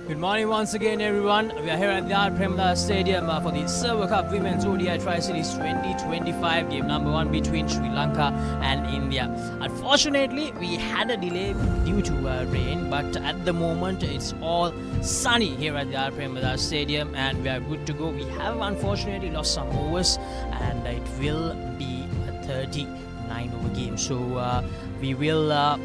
Good morning once again, everyone. We are here at the Athapaththu Stadium for the Silver Cup Women's ODI Tri-Series 2025, game number 1 between Sri Lanka and India. Unfortunately, we had a delay due to rain, but at the moment it's all sunny here at the Athapaththu Stadium and we are good to go. We have unfortunately lost some overs and it will be a 39 over game. So we will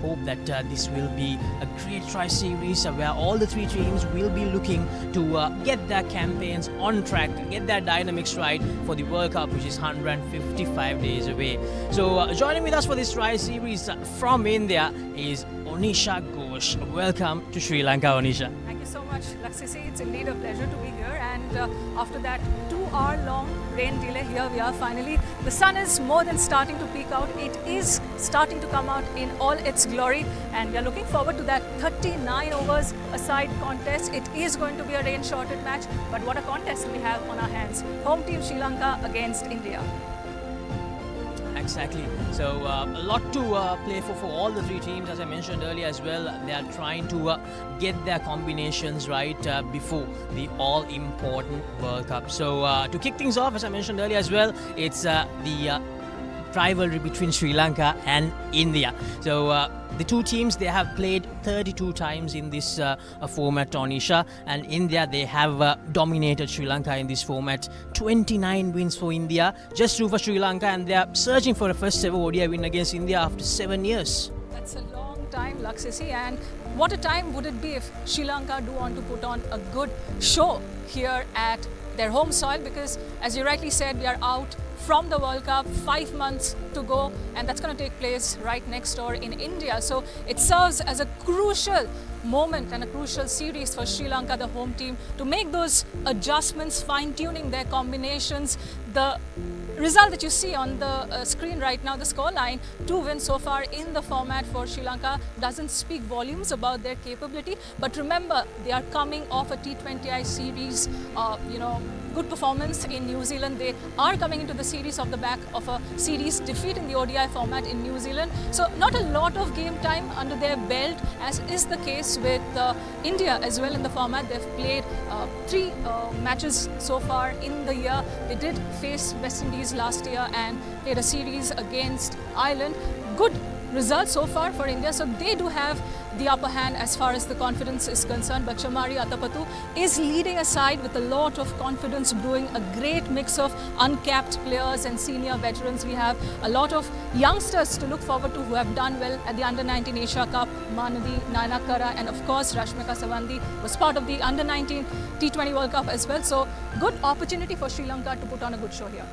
hope that this will be a great tri-series where all the three teams will be looking to get their campaigns on track, get their dynamics right for the World Cup, which is 155 days away. So joining with us for this tri-series from India is Onisha Ghosh. Welcome to Sri Lanka, Onisha. Thank you so much, Laksisi. It's indeed a pleasure to be here. And after that 2-hour-long rain delay, here we are finally. The sun is more than starting to peek out. It is starting to come out in all its glory. And we are looking forward to that 39 overs aside contest. It is going to be a rain-shorted match. But what a contest we have on our hands. Home team Sri Lanka against India. Exactly. So a lot to play for all the three teams. As I mentioned earlier as well, they are trying to get their combinations right before the all-important World Cup. So to kick things off, as I mentioned earlier as well, it's the rivalry between Sri Lanka and India. So the two teams, they have played 32 times in this format, Onisha, and India, they have dominated Sri Lanka in this format. 29 wins for India, just 2 for Sri Lanka, and they are searching for a first ever ODI win against India after 7 years. That's a long time, Laksisi, and what a time would it be if Sri Lanka do want to put on a good show here at their home soil, because as you rightly said, we are out from the World Cup, 5 months to go, and that's going to take place right next door in India. So it serves as a crucial moment and a crucial series for Sri Lanka, the home team, to make those adjustments, fine-tuning their combinations. The result that you see on the screen right now, the scoreline, 2 wins so far in the format for Sri Lanka, doesn't speak volumes about their capability. But remember, they are coming off a T20I series, good performance in New Zealand. They are coming into the series off the back of a series defeat in the ODI format in New Zealand. So not a lot of game time under their belt, as is the case with India as well in the format. They've played 3 matches so far in the year. They did face West Indies last year and played a series against Ireland. Good results so far for India, so they do have the upper hand as far as the confidence is concerned. But Athapaththu is leading a side with a lot of confidence brewing, a great mix of uncapped players and senior veterans. We have a lot of youngsters to look forward to who have done well at the Under-19 Asia Cup. Manadi, Nainakara, and of course Rashmika Savandi was part of the Under-19 T20 World Cup as well. So good opportunity for Sri Lanka to put on a good show here.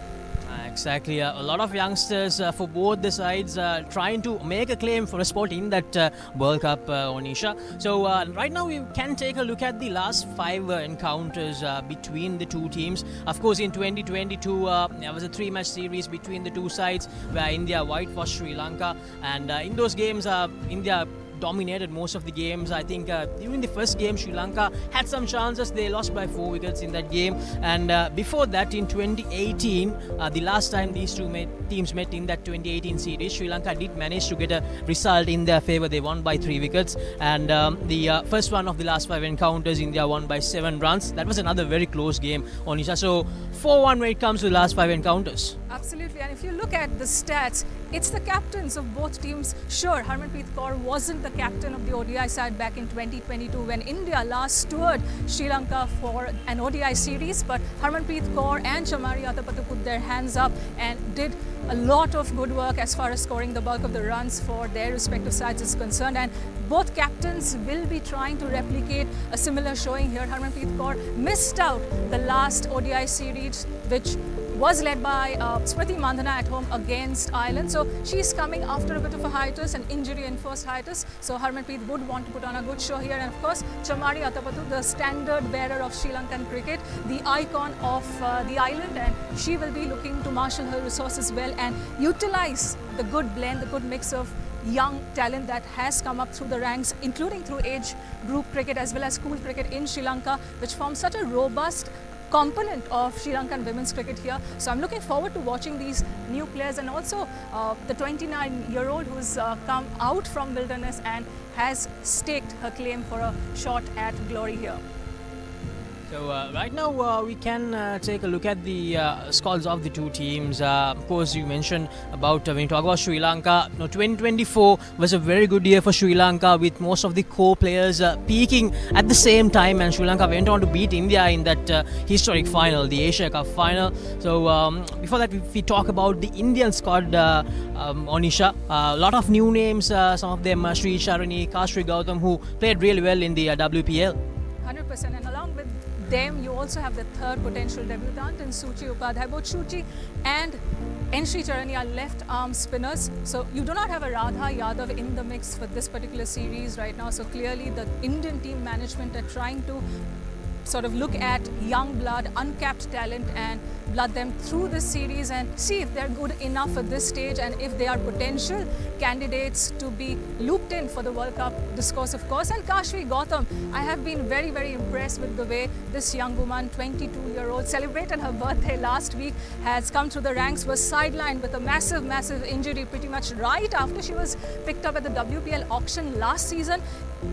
Exactly. A lot of youngsters for both the sides trying to make a claim for a spot in that World Cup, Onisha. So right now we can take a look at the last 5 encounters between the two teams. Of course, in 2022, there was a 3-match series between the two sides where India whitewashed Sri Lanka, and in those games, India dominated most of the games. I think even the first game, Sri Lanka had some chances. They lost by 4 wickets in that game. And before that, in 2018, the last time these two teams met in that 2018 series, Sri Lanka did manage to get a result in their favour. They won by 3 wickets. And the first one of the last 5 encounters, India won by 7 runs. That was another very close game, Onisha. So 4-1 when it comes to the last 5 encounters. Absolutely, and if you look at the stats, it's the captains of both teams. Sure, Harmanpreet Kaur wasn't the captain of the ODI side back in 2022 when India last toured Sri Lanka for an ODI series, but Harmanpreet Kaur and Athapaththu put their hands up and did a lot of good work as far as scoring the bulk of the runs for their respective sides is concerned, and both captains will be trying to replicate a similar showing here. Harmanpreet Kaur missed out the last ODI series, which was led by Smriti Mandhana at home against Ireland. So she's coming after a bit of a hiatus, an injury-enforced hiatus. So Harmanpreet would want to put on a good show here. And of course, Athapaththu, the standard bearer of Sri Lankan cricket, the icon of the island, and she will be looking to marshal her resources well and utilize the good blend, the good mix of young talent that has come up through the ranks, including through age group cricket as well as school cricket in Sri Lanka, which forms such a robust component of Sri Lankan women's cricket here. So I'm looking forward to watching these new players, and also the 29-year-old who's come out from wilderness and has staked her claim for a shot at glory here. So right now we can take a look at the squads of the two teams. Of course, you mentioned about when you talk about Sri Lanka. 2024 was a very good year for Sri Lanka, with most of the core players peaking at the same time, and Sri Lanka went on to beat India in that historic final, the Asia Cup final. So before that, if we talk about the Indian squad, Onisha, a lot of new names. Some of them Sri Sharani, Kashri Gautam, who played really well in the WPL. 100%, and along with them, you also have the third potential debutant in Suchi Upadhyay. Both Suchi and Sri Charani are left arm spinners. So you do not have a Radha Yadav in the mix for this particular series right now. So clearly the Indian team management are trying to sort of look at young blood, uncapped talent, and blood them through this series and see if they're good enough for this stage, and if they are potential candidates to be looped in for the World Cup discourse, of course. And Kashri Gautam, I have been very, very impressed with the way this young woman, 22-year-old, celebrated her birthday last week, has come through the ranks, was sidelined with a massive, massive injury pretty much right after she was picked up at the WPL auction last season.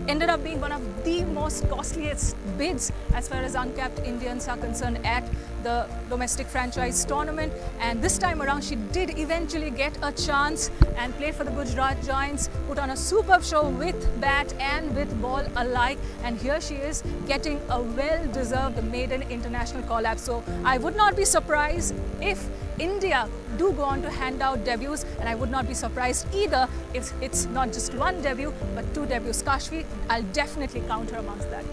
Ended up being one of the most costliest bids as far as uncapped Indians are concerned at the domestic franchise tournament, and this time around she did eventually get a chance and played for the Gujarat Giants, put on a superb show with bat and with ball alike, and here she is getting a well-deserved maiden international call-up. So I would not be surprised if India do go on to hand out debuts, and I would not be surprised either if it's not just one debut but two debuts. Kashvi, I'll definitely count her amongst that.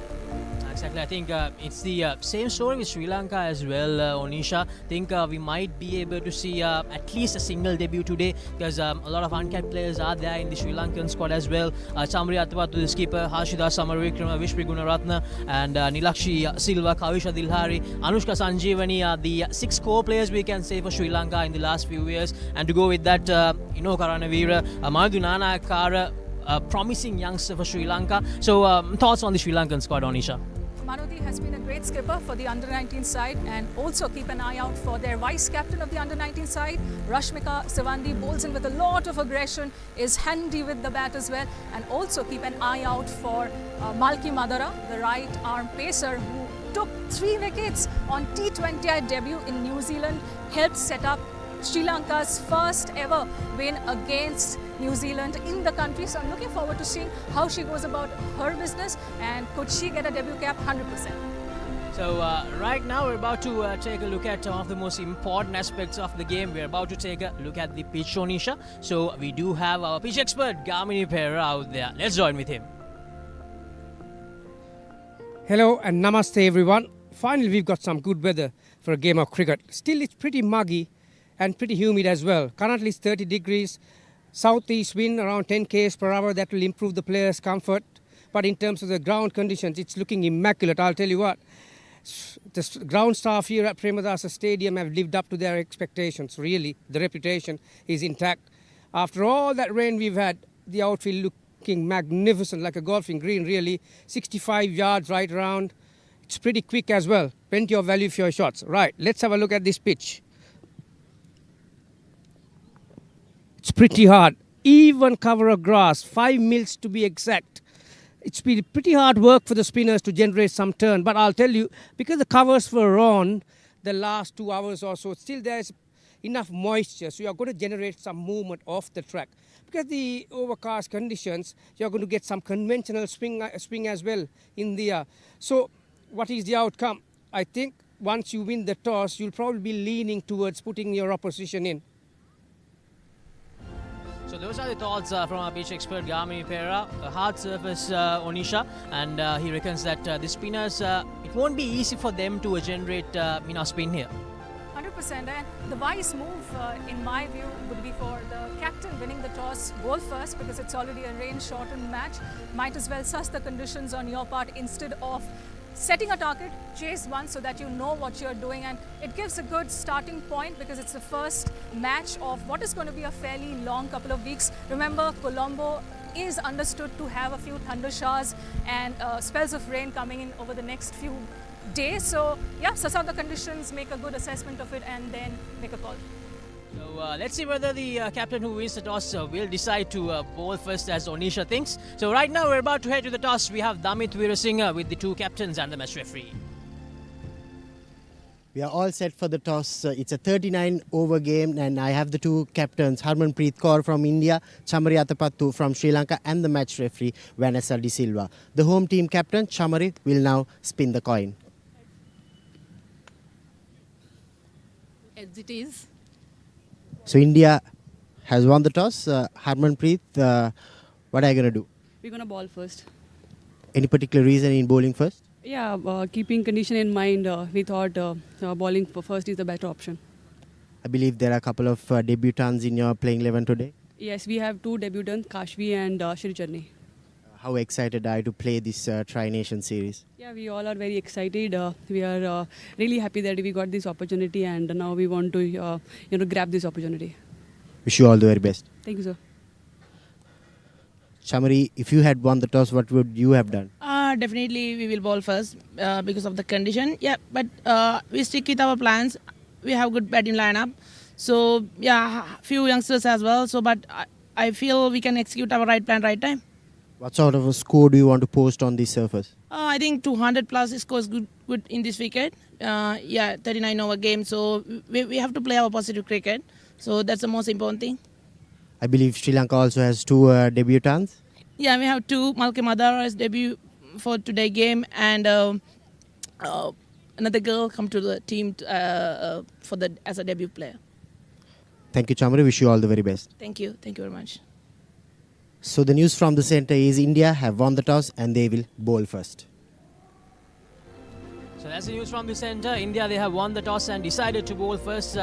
Exactly. I think it's the same story with Sri Lanka as well, Onisha. I think we might be able to see at least a single debut today, because a lot of uncapped players are there in the Sri Lankan squad as well. Chamri Athapaththu, the skipper, Harshida Samaravikrama, Vishnu Gunaratna, and Nilakshi Silva, Kavisha Dilhari, Anushka Sanjeevani are the 6 core players we can say for Sri Lanka in the last few years. And to go with that, Karanavira, Madhu Nanakara, promising youngster for Sri Lanka. So thoughts on the Sri Lankan squad, Onisha? Manodi has been a great skipper for the under-19 side, and also keep an eye out for their vice-captain of the under-19 side. Rashmika Sivandi bowls in with a lot of aggression, is handy with the bat as well, and also keep an eye out for Malki Madara, the right-arm pacer, who took 3 wickets on T20I debut in New Zealand, helped set up Sri Lanka's first ever win against New Zealand in the country. So I'm looking forward to seeing how she goes about her business, and could she get a debut cap? 100%. So right now we're about to take a look at some of the most important aspects of the game. We're about to take a look at the pitch, Onisha. So we do have our pitch expert Gamini Pera out there. Let's join with him. Hello and namaste everyone. Finally we've got some good weather for a game of cricket. Still it's pretty muggy and pretty humid as well. Currently it's 30 degrees. Southeast wind around 10 km per hour. That will improve the players' comfort. But in terms of the ground conditions, it's looking immaculate. I'll tell you what, the ground staff here at Premadasa Stadium have lived up to their expectations. Really, the reputation is intact. After all that rain we've had, the outfield looking magnificent, like a golfing green really. 65 yards right around. It's pretty quick as well. Plenty of value for your shots. Right, let's have a look at this pitch. It's pretty hard. Even cover of grass, 5 mils to be exact. It's been pretty hard work for the spinners to generate some turn. But I'll tell you, because the covers were on the last 2 hours or so, still there's enough moisture. So you're going to generate some movement off the track. Because the overcast conditions, you're going to get some conventional swing as well in the air. So what is the outcome? I think once you win the toss, you'll probably be leaning towards putting your opposition in. So those are the thoughts from our pitch expert Gamini Pera. A hard surface, Onisha, and he reckons that the spinners, it won't be easy for them to generate spin here. 100%, and the wise move in my view would be for the captain winning the toss, goal first, because it's already a rain-shortened match. Might as well suss the conditions on your part instead of setting a target, chase one so that you know what you're doing, and it gives a good starting point because it's the first match of what is going to be a fairly long couple of weeks. Remember, Colombo is understood to have a few thunder showers and spells of rain coming in over the next few day. So yeah, suss out the conditions, make a good assessment of it, and then make a call. So let's see whether the captain who wins the toss will decide to bowl first, as Onisha thinks. So right now we're about to head to the toss. We have Damit Veerasinghe with the two captains and the match referee. We are all set for the toss. It's a 39-over game, and I have the two captains, Harmanpreet Kaur from India, Chamari Athapaththu from Sri Lanka, and the match referee, Vanessa De Silva. The home team captain, Chamari, will now spin the coin. As it is. So India has won the toss. Harmanpreet, what are you going to do? We're going to ball first. Any particular reason in bowling first? Yeah, keeping condition in mind, we thought bowling first is the better option. I believe there are a couple of debutants in your playing 11 today. Yes, we have two debutants, Kashvi and Shri Charni. How excited are you to play this Tri-Nation series? Yeah, we all are very excited. We are really happy that we got this opportunity, and now we want to grab this opportunity. Wish you all the very best. Thank you, sir. Chamari, if you had won the toss, what would you have done? Definitely we will bowl first because of the condition. Yeah, but we stick with our plans. We have good batting lineup. So yeah, few youngsters as well. So but I feel we can execute our right plan right time. What sort of a score do you want to post on this surface? I think 200 plus scores good in this wicket. 39 over game. So we have to play our positive cricket. So that's the most important thing. I believe Sri Lanka also has two debutants. Yeah, we have two. Malke Madara's debut for today game, and another girl come to the team as a debut player. Thank you, Chamari. Wish you all the very best. Thank you very much. So the news from the centre is India have won the toss and they will bowl first. So that's the news from the centre. India, they have won the toss and decided to bowl first.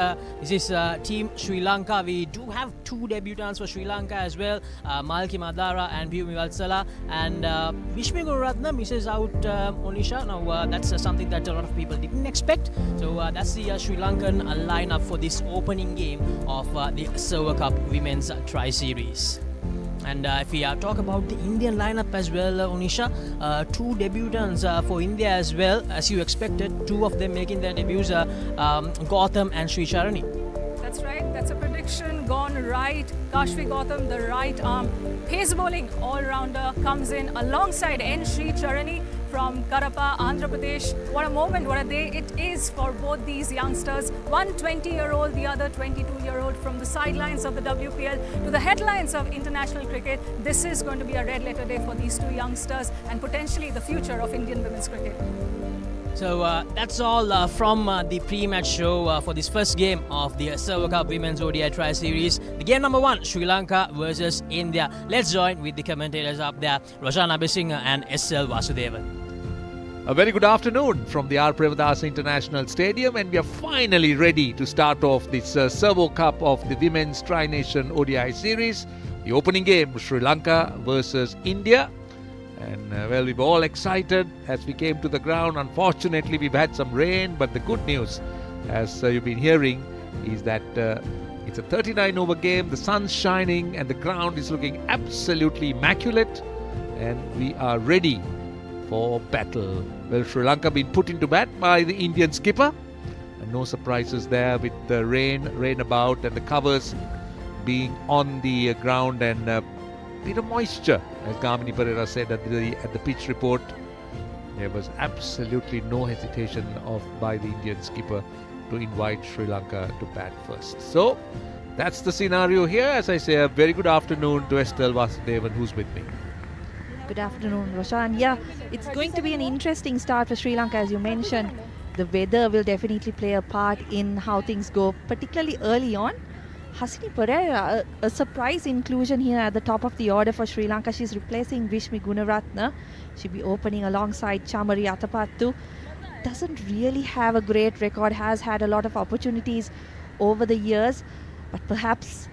This is Team Sri Lanka. We do have two debutants for Sri Lanka as well, Malki Madara and Bhumi Valsala. And Vishmi Gururatne misses out Onisha. Now that's something that a lot of people didn't expect. So that's the Sri Lankan lineup for this opening game of the Silver Cup Women's Tri-Series. And if we talk about the Indian lineup as well, Onisha, two debutants for India as well, as you expected, two of them making their debuts, Gautam and Sri Charani. That's right, that's a prediction gone right. Kashvi Gautam, the right arm pace bowling all-rounder, comes in alongside N. Sri Charani from Kadapa, Andhra Pradesh. What a moment, what a day it is for both these youngsters. One 20-year-old, the other 22-year-old. From the sidelines of the WPL to the headlines of international cricket, this is going to be a red-letter day for these two youngsters and potentially the future of Indian women's cricket. So that's all from the pre-match show for this first game of the Silver Cup Women's ODI Tri-Series. The game number one, Sri Lanka versus India. Let's join with the commentators up there, Roshan Abhisinghe and SL Vasudevan. A very good afternoon from the R. Premdas International Stadium, and we are finally ready to start off this Servo Cup of the Women's Tri-Nation ODI Series. The opening game, Sri Lanka versus India. And well, we were all excited as we came to the ground. Unfortunately, we've had some rain, but the good news, as you've been hearing, is that it's a 39-over game. The sun's shining and the ground is looking absolutely immaculate, and we are ready for battle. Well, Sri Lanka been put into bat by the Indian skipper, and no surprises there with the rain about and the covers being on the ground and bit of moisture, as Gamini Pereira said at the pitch report. There was absolutely no hesitation by the Indian skipper to invite Sri Lanka to bat first. So that's the scenario here. As I say, a very good afternoon to Estelle Vasudevan, who's with me. Good afternoon, Roshan. Yeah, it's going to be an interesting start for Sri Lanka, as you mentioned. The weather will definitely play a part in how things go, particularly early on. Hasini Pereira, a surprise inclusion here at the top of the order for Sri Lanka. She's replacing Vishmi Gururatne. She'll be opening alongside Chamari Athapaththu. Doesn't really have a great record, has had a lot of opportunities over the years, but perhaps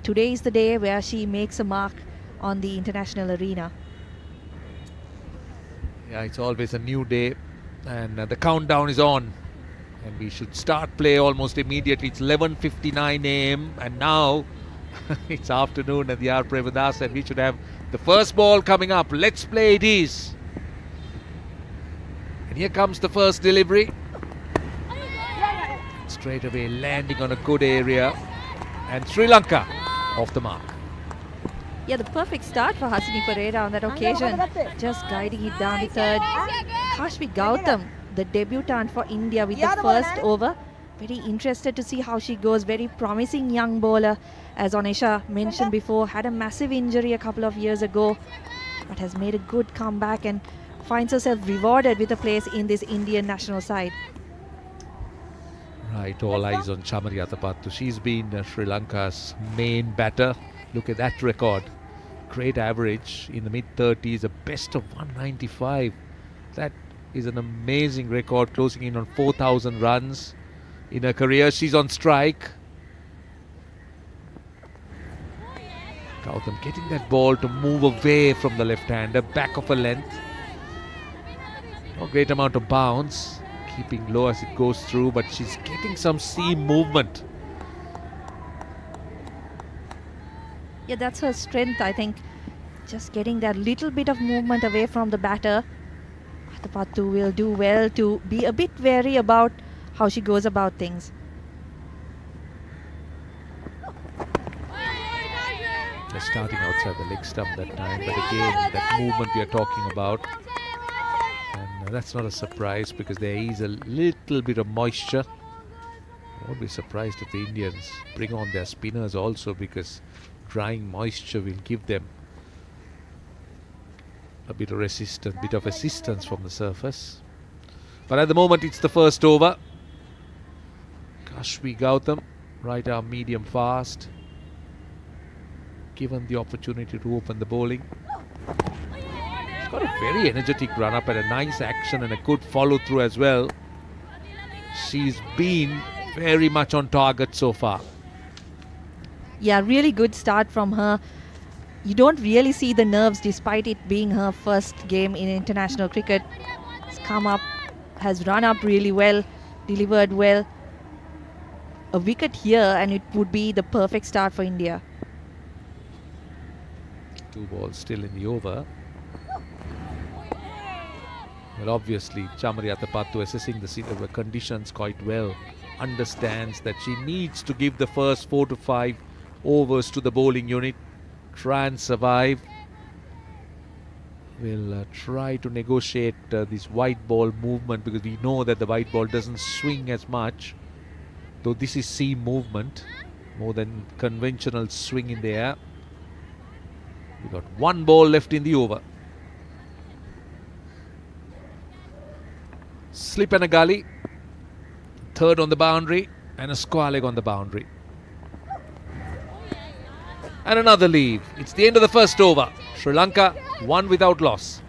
today is the day where she makes a mark on the international arena. Yeah, it's always a new day, and the countdown is on. And we should start play almost immediately. It's 11:59 a.m. and now it's afternoon at the R. Premdas, and we should have the first ball coming up. Let's play it is. And here comes the first delivery. Straight away landing on a good area. And Sri Lanka off the mark. Yeah, the perfect start for Hasini Pereira on that occasion. Just guiding it down to third. Kashvi Gautam, the debutant for India with the first over. Very interested to see how she goes. Very promising young bowler. As Onesha mentioned before, had a massive injury a couple of years ago, but has made a good comeback and finds herself rewarded with a place in this Indian national side. Right, all eyes on Chamari Athapaththu. She's been Sri Lanka's main batter. Look at that record. Great average in the mid-30s, a best of 195. That is an amazing record, closing in on 4,000 runs in her career. She's on strike. Gautam getting that ball to move away from the left-hander, back of a length. No great amount of bounce, keeping low as it goes through, but she's getting some seam movement. Yeah, that's her strength, I think. Just getting that little bit of movement away from the batter. Athapaththu will do well to be a bit wary about how she goes about things. They're starting outside the leg stump that time, but again, that movement we are talking about. And that's not a surprise because there is a little bit of moisture. I won't be surprised if the Indians bring on their spinners also, because drying moisture will give them a bit of resistance, bit of assistance from the surface. But at the moment it's the first over. Kashvi Gautam, right arm medium fast, given the opportunity to open the bowling. She's got a very energetic run up and a nice action and a good follow through as well. She's been very much on target so far. Yeah, really good start from her. You don't really see the nerves despite it being her first game in international cricket. Has come up, has run up really well, delivered well. A wicket here and it would be the perfect start for India. 2 balls still in the over. Well, obviously Chamari Athapaththu, assessing the conditions quite well, understands that she needs to give the first 4 to 5 overs to the bowling unit, try and survive. We'll try to negotiate this white ball movement, because we know that the white ball doesn't swing as much, though this is seam movement more than conventional swing in the air. We got 1 ball left in the over. Slip and a gully, third on the boundary and a square leg on the boundary. And another leave. It's the end of the first over. Sri Lanka won without loss.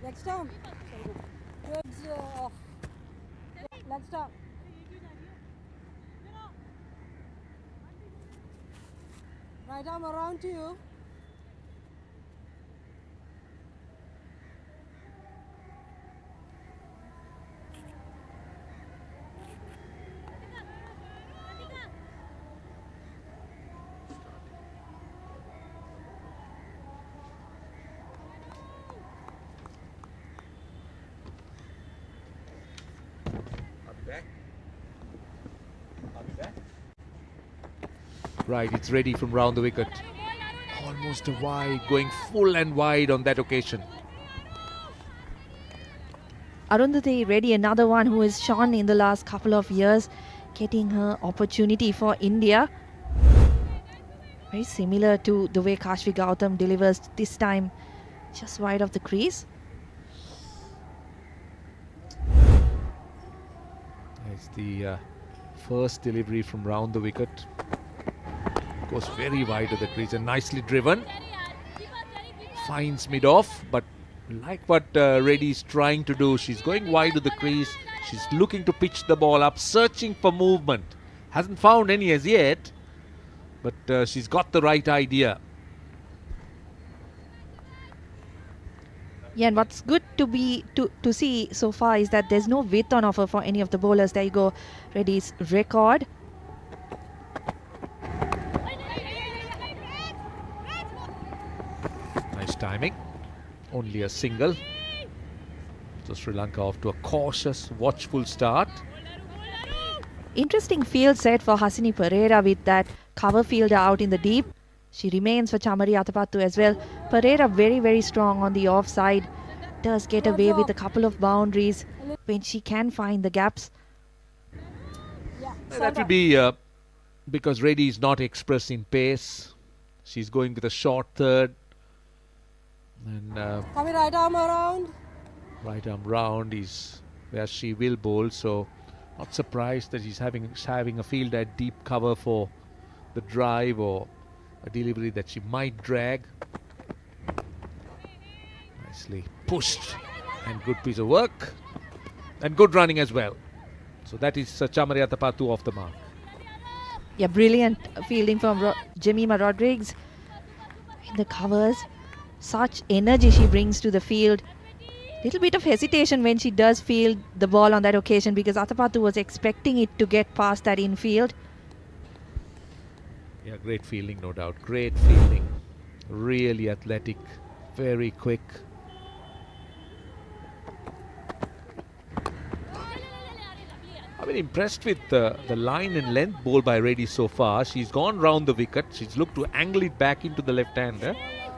Next time. Legs off. Legs down. Right arm around to you. Right, it's ready from round the wicket. Almost a wide, going full and wide on that occasion. Arundhati Reddy, another one who has shone in the last couple of years, getting her opportunity for India. Very similar to the way Kashvi Gautam delivers this time, just wide of the crease. It's the first delivery from round the wicket. Goes very wide of the crease and nicely driven. Finds mid-off, but like what Reddy is trying to do, she's going wide of the crease. She's looking to pitch the ball up, searching for movement. Hasn't found any as yet, but she's got the right idea. Yeah, and what's good to see so far is that there's no width on offer for any of the bowlers. There you go, Reddy's record. Nice timing. Only a single. So Sri Lanka off to a cautious, watchful start. Interesting field set for Hasini Pereira with that cover fielder out in the deep. She remains for Chamari Athapaththu as well. Pereira very, very strong on the offside. Does get away with a couple of boundaries when she can find the gaps. That will be because Reddy is not expressing pace. She's going with a short third. And Coming right arm around. right arm round is where she will bowl. So not surprised that she's having a field at deep cover for the drive or a delivery that she might drag. Nicely pushed and good piece of work and good running as well. So that is Chamari Athapaththu off the mark. Yeah, brilliant fielding from Jemima Rodrigues in the covers. Such energy she brings to the field. Little bit of hesitation when she does field the ball on that occasion because Athapaththu was expecting it to get past that infield. Yeah, great fielding, no doubt. Great fielding. Really athletic. Very quick. I've been impressed with the line and length bowled by Reddy so far. She's gone round the wicket. She's looked to angle it back into the left-hander.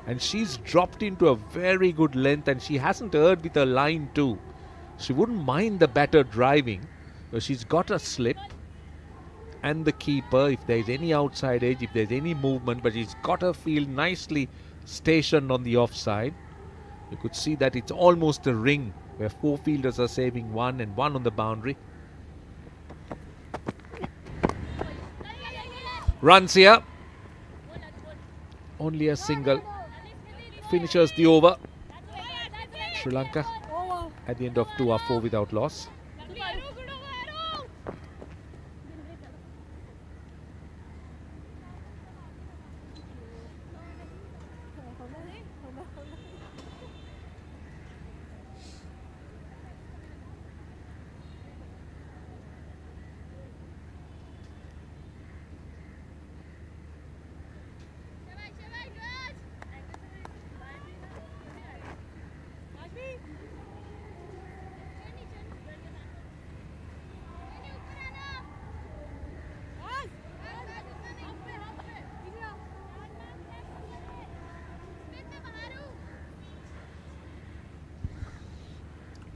And she's dropped into a very good length and she hasn't erred with her line too. She wouldn't mind the batter driving, but she's got a slip and the keeper if there's any outside edge, if there's any movement, but she's got her field nicely stationed on the offside. You could see that it's almost a ring where four fielders are saving one and one on the boundary. Runs here. Only a single. Finishes the over. Sri Lanka at the end of 2 are 4 without loss.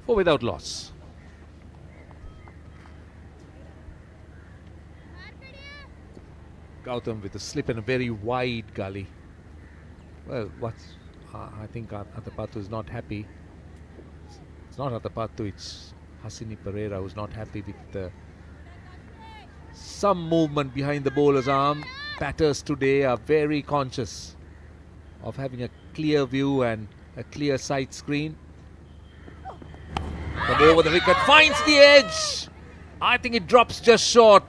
Four without loss. Gautam with a slip and a very wide gully. Well, I think Athapaththu is not happy. It's not Athapaththu, it's Hasini Pereira who's not happy with some movement behind the bowler's arm. Batters today are very conscious of having a clear view and a clear sight screen. From over the wicket, finds the edge. I think it drops just short.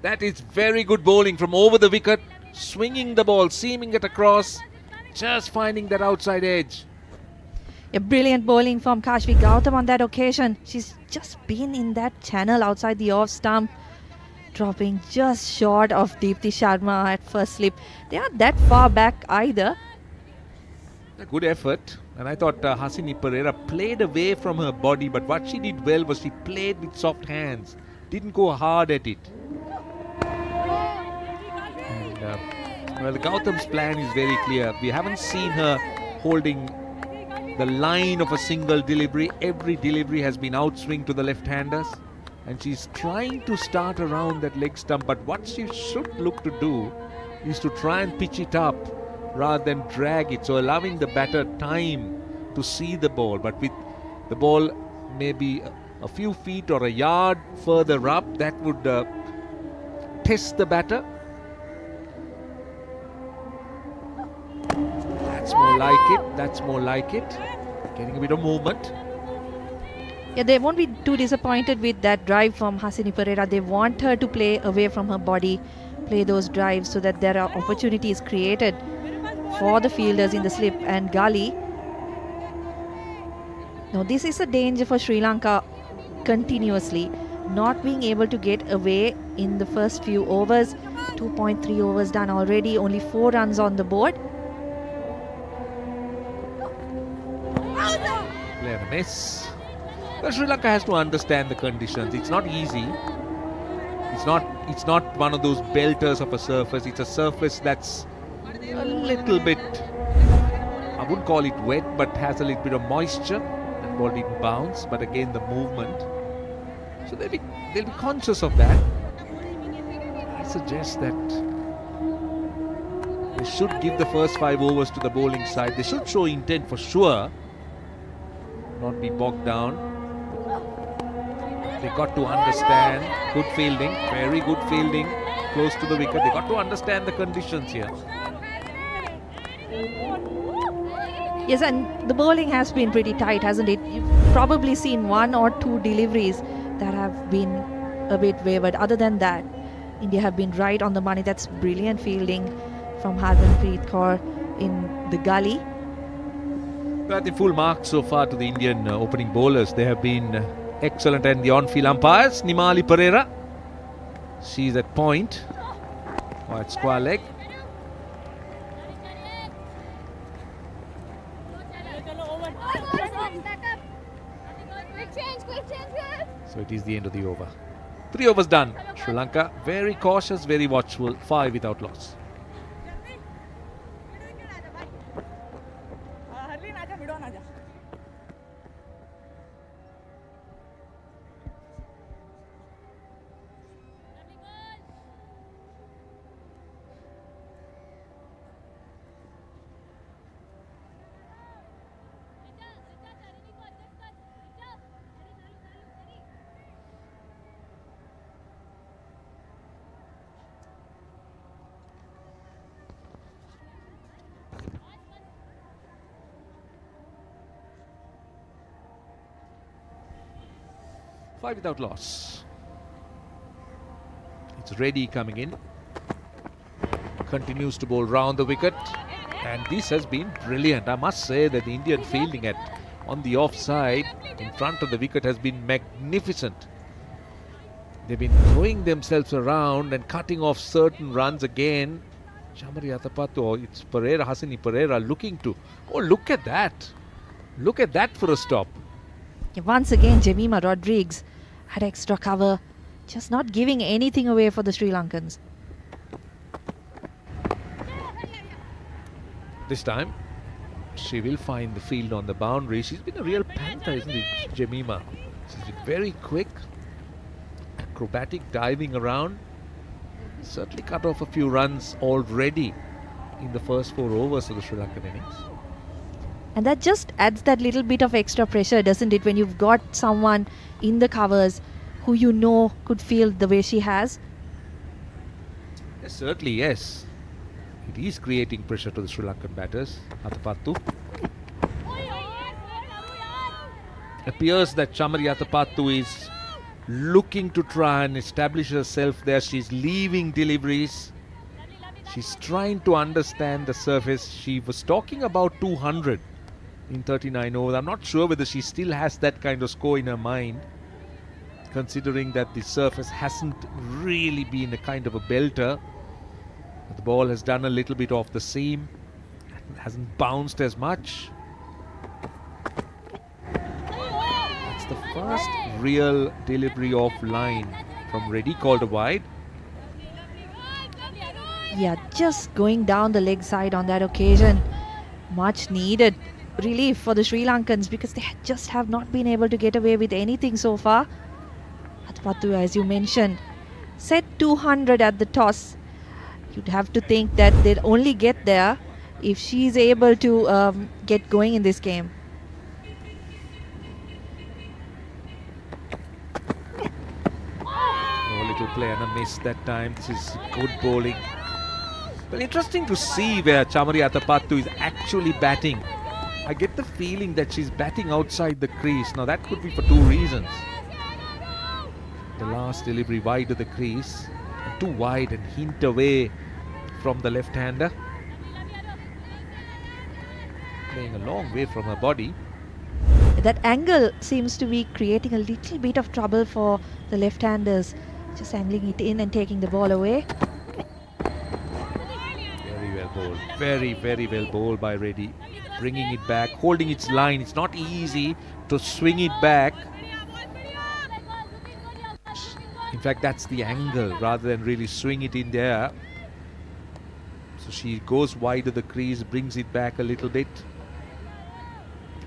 That is very good bowling from over the wicket, swinging the ball, seaming it across, just finding that outside edge. A brilliant bowling from Kashvi Gautam on that occasion. She's just been in that channel outside the off stump, dropping just short of Deepti Sharma at first slip. They aren't that far back either. A good effort. And I thought Hasini Pereira played away from her body, but what she did well was she played with soft hands, didn't go hard at it. And well, Gautam's plan is very clear. We haven't seen her holding the line of a single delivery. Every delivery has been outswing to the left-handers, and she's trying to start around that leg stump. But what she should look to do is to try and pitch it up rather than drag it, so allowing the batter time to see the ball. But with the ball maybe a few feet or a yard further up, that would test the batter. That's more like it. That's more like it. Getting a bit of movement. Yeah, they won't be too disappointed with that drive from Hasini Pereira. They want her to play away from her body, play those drives so that there are opportunities created for the fielders in the slip and gully. Now this is a danger for Sri Lanka continuously, not being able to get away in the first few overs. 2.3 overs done already, only 4 runs on the board. Play and a miss. But Sri Lanka has to understand the conditions. It's not easy. It's not one of those belters of a surface. It's a surface that's a little bit, I wouldn't call it wet, but has a little bit of moisture. That ball didn't bounce, but again the movement. So they'll be conscious of that. I suggest that they should give the first 5 overs to the bowling side. They should show intent for sure, not be bogged down. They got to understand. Good fielding, very good fielding, close to the wicket. They got to understand the conditions here. Yes, and the bowling has been pretty tight, hasn't it? You've probably seen 1 or 2 deliveries that have been a bit wavered. Other than that, India have been right on the money. That's brilliant fielding from Harmanpreet Kaur in the gully. I think full marks so far to the Indian opening bowlers. They have been excellent, and the on-field umpires, Nimali Pereira, she's at point, or at square leg. So it is the end of the over. 3 overs done. Sri Lanka very cautious, very watchful. 5 without loss. Five without loss. It's Reddy coming in. Continues to bowl round the wicket. And this has been brilliant. I must say that the Indian fielding on the offside in front of the wicket has been magnificent. They've been throwing themselves around and cutting off certain runs again. Chamari Athapaththu, it's Pereira, Hasini Pereira looking to... Oh, look at that. Look at that for a stop. Once again, Jemima Rodrigues had extra cover, just not giving anything away for the Sri Lankans. This time, she will find the field on the boundary. She's been a real panther, isn't it, Jemima? She's been very quick, acrobatic, diving around. Certainly cut off a few runs already in the first 4 overs of the Sri Lankan innings. And that just adds that little bit of extra pressure, doesn't it, when you've got someone in the covers who you know could field the way she has? Yes, certainly, yes. It is creating pressure to the Sri Lankan batters. Athapaththu. Appears that Chamari Athapaththu is looking to try and establish herself there. She's leaving deliveries. She's trying to understand the surface. She was talking about 200 in 39 overs. I'm not sure whether she still has that kind of score in her mind, considering that the surface hasn't really been a kind of a belter. The ball has done a little bit off the seam, hasn't bounced as much. That's the first real delivery off line from Reddy, called a wide. Yeah, just going down the leg side on that occasion. Much needed relief for the Sri Lankans because they just have not been able to get away with anything so far. Athapaththu, as you mentioned, set 200 at the toss. You'd have to think that they'd only get there if she's able to get going in this game. Oh, little play and a miss that time. This is good bowling. But interesting to see where Chamari Athapaththu is actually batting. I get the feeling that she's batting outside the crease. Now that could be for two reasons. The last delivery wide of the crease, and too wide and hint away from the left-hander. Playing a long way from her body. That angle seems to be creating a little bit of trouble for the left-handers. Just angling it in and taking the ball away. Very well bowled. Very, very well bowled by Reddy. Bringing it back, holding its line. It's not easy to swing it back. In fact, that's the angle rather than really swing it in there. So she goes wide of the crease, brings it back a little bit.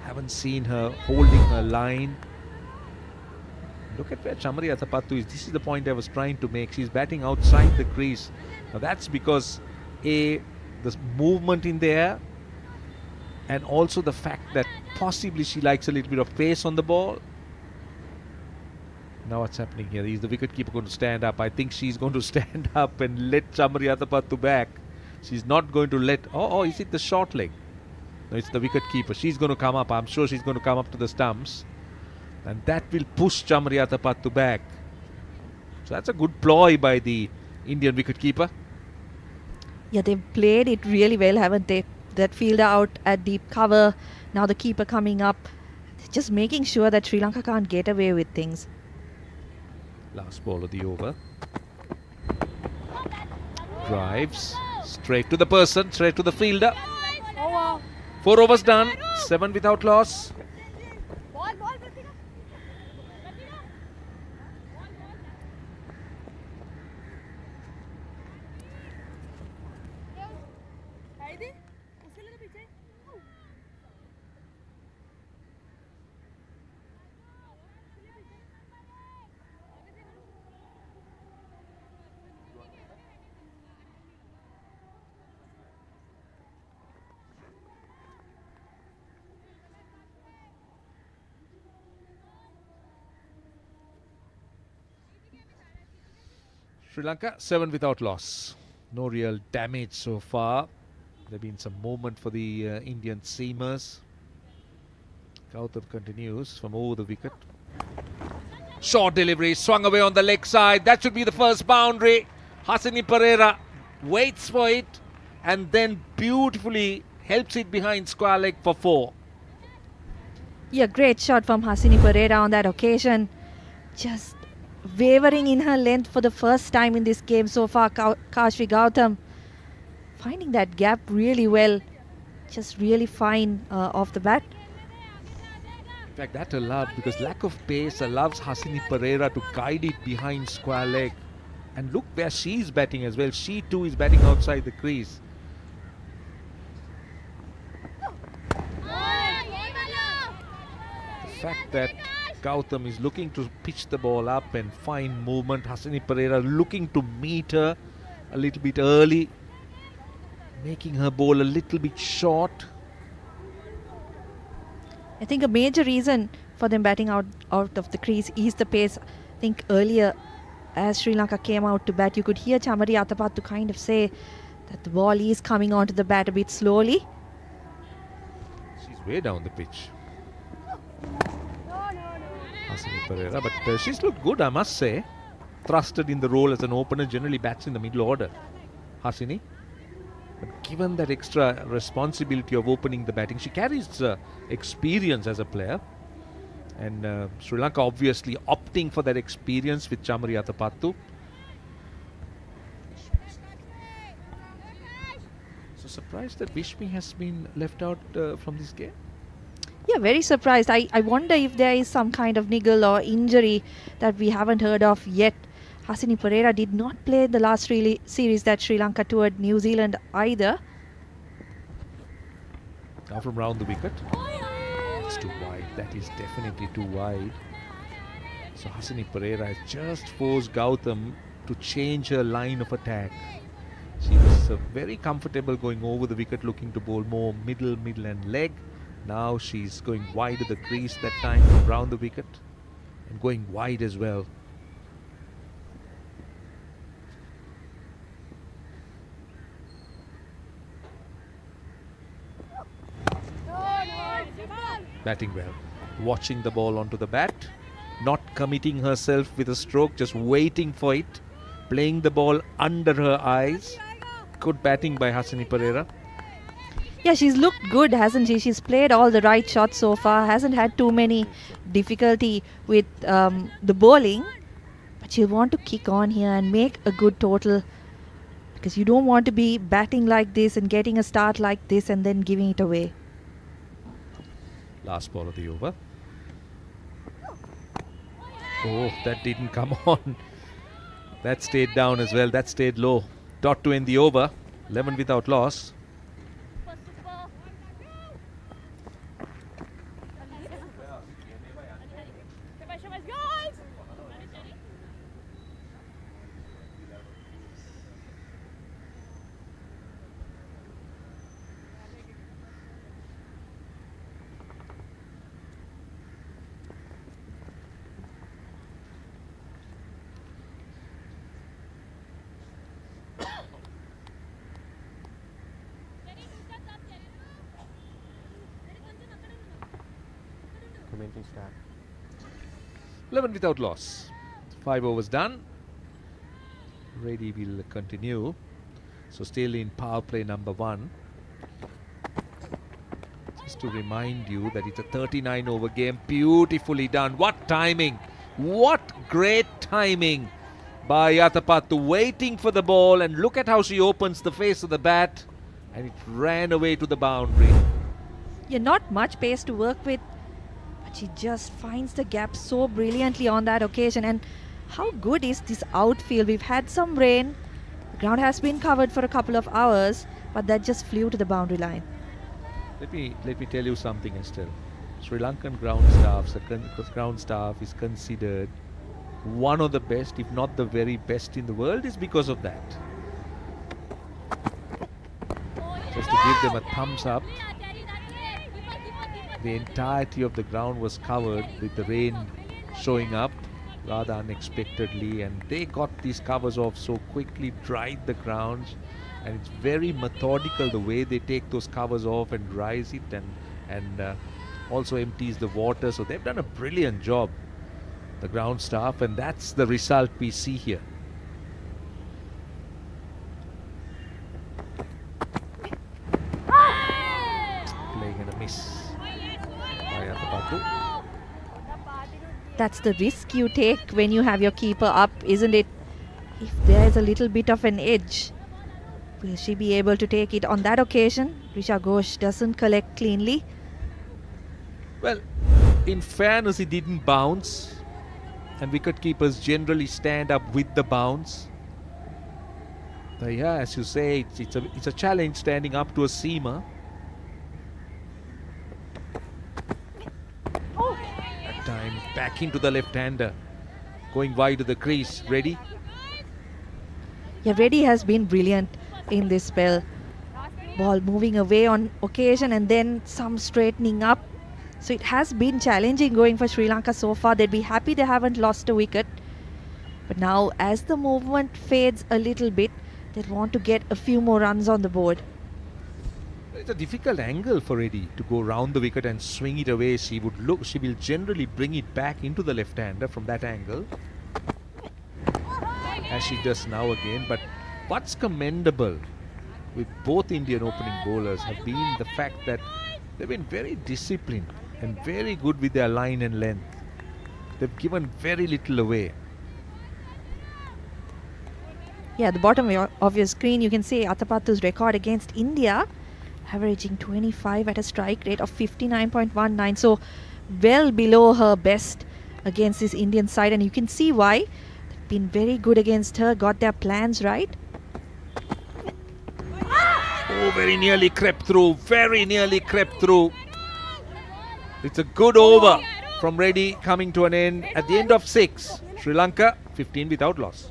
Haven't seen her holding her line. Look at where Chamari Athapaththu is. This is the point I was trying to make. She's batting outside the crease. Now that's because the movement in there, and also the fact that possibly she likes a little bit of pace on the ball. Now what's happening here? Is the wicketkeeper going to stand up? I think she's going to stand up and let Chamari Athapaththu back. She's not going to let... Oh, is it the short leg? No, it's the wicketkeeper. She's going to come up. I'm sure she's going to come up to the stumps. And that will push Chamari Athapaththu back. So that's a good ploy by the Indian wicketkeeper. Yeah, they've played it really well, haven't they? That fielder out at deep cover. Now the keeper coming up. Just making sure that Sri Lanka can't get away with things. Last ball of the over. Drives. Straight to the person. Straight to the fielder. 4 overs done. 7 without loss. Sri Lanka 7 without loss. No real damage so far. There have been some movement for the Indian seamers. Gautam continues from over the wicket. Short delivery, swung away on the leg side. That should be the first boundary. Hasini Pereira waits for it and then beautifully helps it behind square leg for 4. Yeah, great shot from Hasini Pereira on that occasion. Just wavering in her length for the first time in this game so far. Kashvi Gautam finding that gap really well. Just really fine off the bat. In fact, that allowed, because lack of pace allows Hasini Pereira to guide it behind square leg. And look where she's batting as well. She too is batting outside the crease. The fact that Gautam is looking to pitch the ball up and find movement. Hasini Pereira looking to meet her a little bit early, making her ball a little bit short. I think a major reason for them batting out of the crease is the pace. I think earlier as Sri Lanka came out to bat, you could hear Chamari Athapaththu kind of say that the ball is coming onto the bat a bit slowly. She's way down the pitch. Hasini Pereira, but she's looked good, I must say. Thrusted in the role as an opener, generally bats in the middle order. Hasini. But given that extra responsibility of opening the batting, she carries experience as a player. And Sri Lanka obviously opting for that experience with Chamari Athapaththu. So surprised that Vishmi has been left out from this game. Yeah, very surprised. I wonder if there is some kind of niggle or injury that we haven't heard of yet. Hasini Pereira did not play the last series that Sri Lanka toured New Zealand either. Now from round the wicket. It's too wide. That is definitely too wide. So Hasini Pereira has just forced Gautam to change her line of attack. She was very comfortable going over the wicket, looking to bowl more middle and leg. Now she's going wide of the crease that time from round the wicket and going wide as well. Batting well. Watching the ball onto the bat. Not committing herself with a stroke, just waiting for it. Playing the ball under her eyes. Good batting by Hasini Pereira. Yeah, she's looked good, hasn't she? She's played all the right shots so far, hasn't had too many difficulty with the bowling. But she'll want to kick on here and make a good total, because you don't want to be batting like this and getting a start like this and then giving it away. Last ball of the over. Oh, that didn't come on. That stayed down as well. That stayed low. Dot to end the over. 11 without loss. Commenting start. 11 without loss. 5 overs done. Reddy will continue. So still in power play number 1. Just to remind you that it's a 39 over game. Beautifully done. What timing. What great timing by Athapaththu, waiting for the ball, and look at how she opens the face of the bat, and it ran away to the boundary. Yeah, not much pace to work with, but she just finds the gap so brilliantly on that occasion. And how good is this outfield? We've had some rain, the ground has been covered for a couple of hours, but that just flew to the boundary line. Let me tell you something, Estelle. Sri Lankan ground staff is considered one of the best, if not the very best in the world, is because of that. Just to give them a thumbs up. The entirety of the ground was covered with the rain showing up rather unexpectedly, and they got these covers off so quickly, dried the grounds, and it's very methodical the way they take those covers off and dries it, and also empties the water. So they've done a brilliant job, the ground staff, and that's the result we see here. Playing in a miss by Athapaththu. That's the risk you take when you have your keeper up, isn't it? If there is a little bit of an edge, will she be able to take it? On that occasion, Risha Ghosh doesn't collect cleanly. Well, in fairness, it didn't bounce, and wicket keepers generally stand up with the bounce. But yeah, as you say, it's a challenge standing up to a seamer. That time back into the left-hander, going wide to the crease. Ready? Yeah, Reddy has been brilliant in this spell. Ball moving away on occasion and then some straightening up. So it has been challenging going for Sri Lanka so far. They'd be happy they haven't lost a wicket. But now as the movement fades a little bit, they'd want to get a few more runs on the board. It's a difficult angle for Reddy to go round the wicket and swing it away. She will generally bring it back into the left-hander from that angle, as she does now again. But what's commendable with both Indian opening bowlers have been the fact that they've been very disciplined and very good with their line and length. They've given very little away. Yeah, at the bottom of your screen you can see Athapaththu's record against India, averaging 25 at a strike rate of 59.19. So well below her best against this Indian side, and you can see why. They've been very good against her, got their plans right. Oh, very nearly crept through. Very nearly crept through. It's a good over from Reddy, coming to an end at the end of 6. Sri Lanka 15 without loss.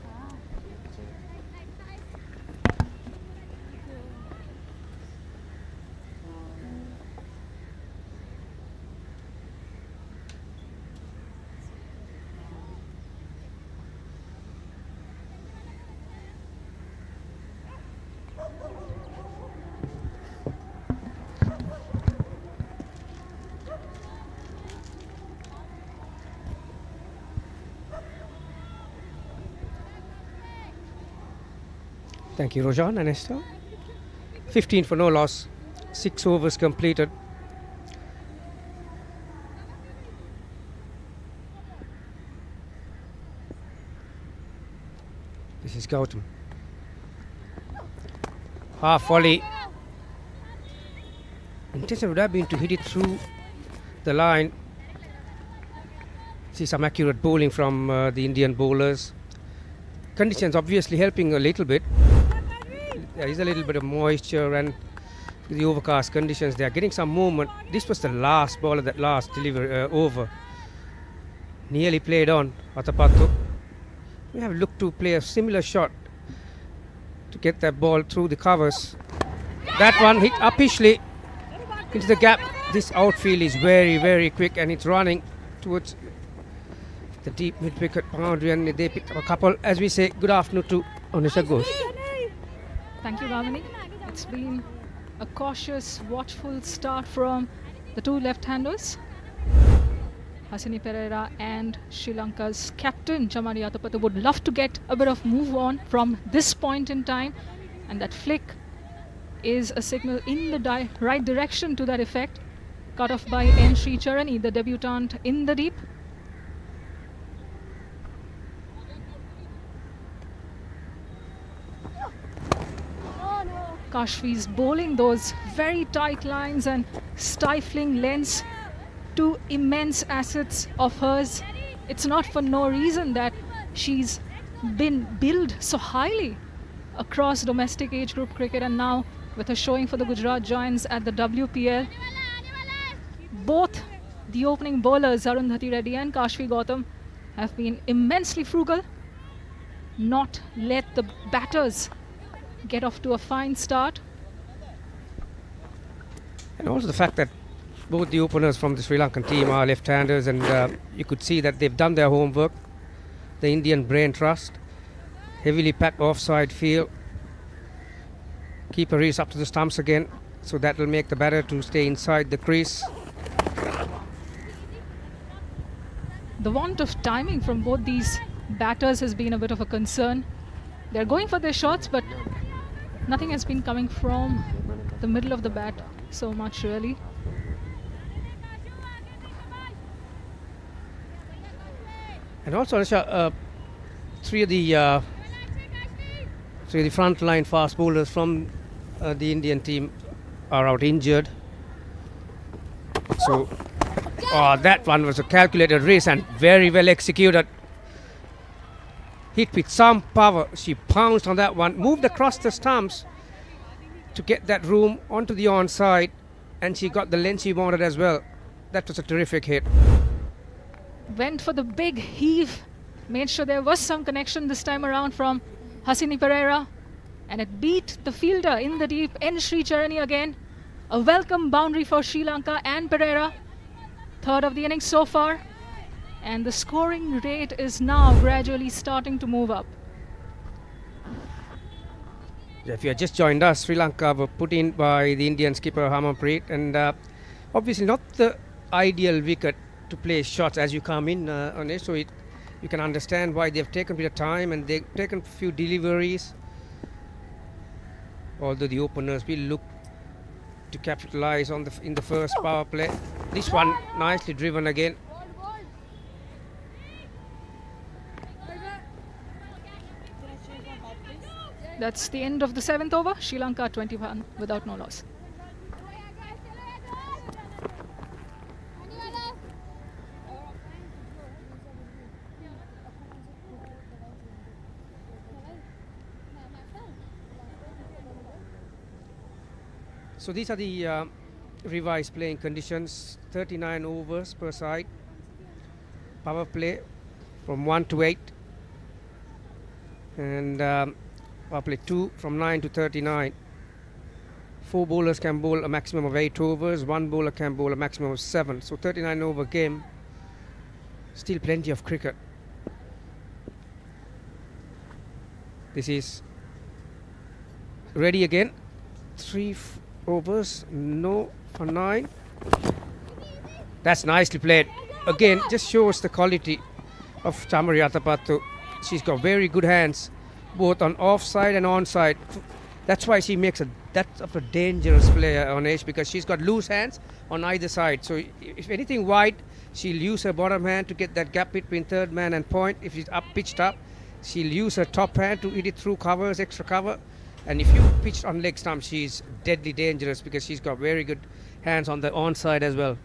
Thank you, Rojan and Esther. 15 for no loss. 6 overs completed. This is Gautam. Half volley. Intention would have been to hit it through the line. See some accurate bowling from the Indian bowlers. Conditions obviously helping a little bit. There is a little bit of moisture, and with the overcast conditions they are getting some movement. This was the last ball of that last delivery over. Nearly played on. Athapaththu. We have looked to play a similar shot to get that ball through the covers. That one hit uppishly into the gap. This outfield is very, very quick, and it's running towards the deep mid-wicket boundary, and they picked up a couple. As we say, good afternoon to Anisha Ghosh. Thank you, Bhavani. It's been a cautious, watchful start from the two left-handers. Hasini Pereira and Sri Lanka's captain Chamari Athapaththu would love to get a bit of move on from this point in time, and that flick is a signal in the right direction to that effect. Cut off by N. Sri Charani, the debutant in the deep. Kashfi's bowling those very tight lines and stifling lengths, two immense assets of hers. It's not for no reason that she's been billed so highly across domestic age group cricket, and now with her showing for the Gujarat Giants at the WPL. Both the opening bowlers Arundhati Reddy and Kashfi Gautam have been immensely frugal, not let the batters get off to a fine start. And also the fact that both the openers from the Sri Lankan team are left-handers, and you could see that they've done their homework. The Indian brain trust, heavily packed offside field. Keeper is up to the stumps again, so that will make the batter to stay inside the crease. The want of timing from both these batters has been a bit of a concern. They're going for their shots, but nothing has been coming from the middle of the bat so much, really. And also, Anisha, three of the front-line fast bowlers from the Indian team are out injured. So, that one was a calculated race and very well executed. Hit with some power. She pounced on that one, moved across the stumps to get that room onto the onside, and she got the length she wanted as well. That was a terrific hit. Went for the big heave, made sure there was some connection this time around from Hasini Pereira, and it beat the fielder in the deep, N. Sri Charani again. A welcome boundary for Sri Lanka and Pereira. Third of the innings so far, and the scoring rate is now gradually starting to move up. If you have just joined us, Sri Lanka were put in by the Indian skipper Harmanpreet, and obviously not the ideal wicket to play shots as you come in on it, so you can understand why they've taken a bit of time and they've taken a few deliveries. Although the openers will look to capitalize on in the first power play. This one nicely driven again. That's the end of the 7th over. Sri Lanka 21 without no loss. So these are the revised playing conditions. 39 overs per side. Power play from 1 to 8. And power play 2 from 9 to 39. 4 bowlers can bowl a maximum of 8 overs. 1 bowler can bowl a maximum of 7. So 39 over game. Still plenty of cricket. This is ready again. 3 overs, no for 9. That's nicely played. Again, just shows the quality of Chamari Athapaththu. She's got very good hands, both on offside and onside. That's why she makes that of a dangerous player on edge, because she's got loose hands on either side. So if anything wide, she'll use her bottom hand to get that gap between third man and point. If she's pitched up, she'll use her top hand to hit it through covers, extra cover. And if you pitch on leg stump, she's deadly dangerous because she's got very good hands on the onside as well.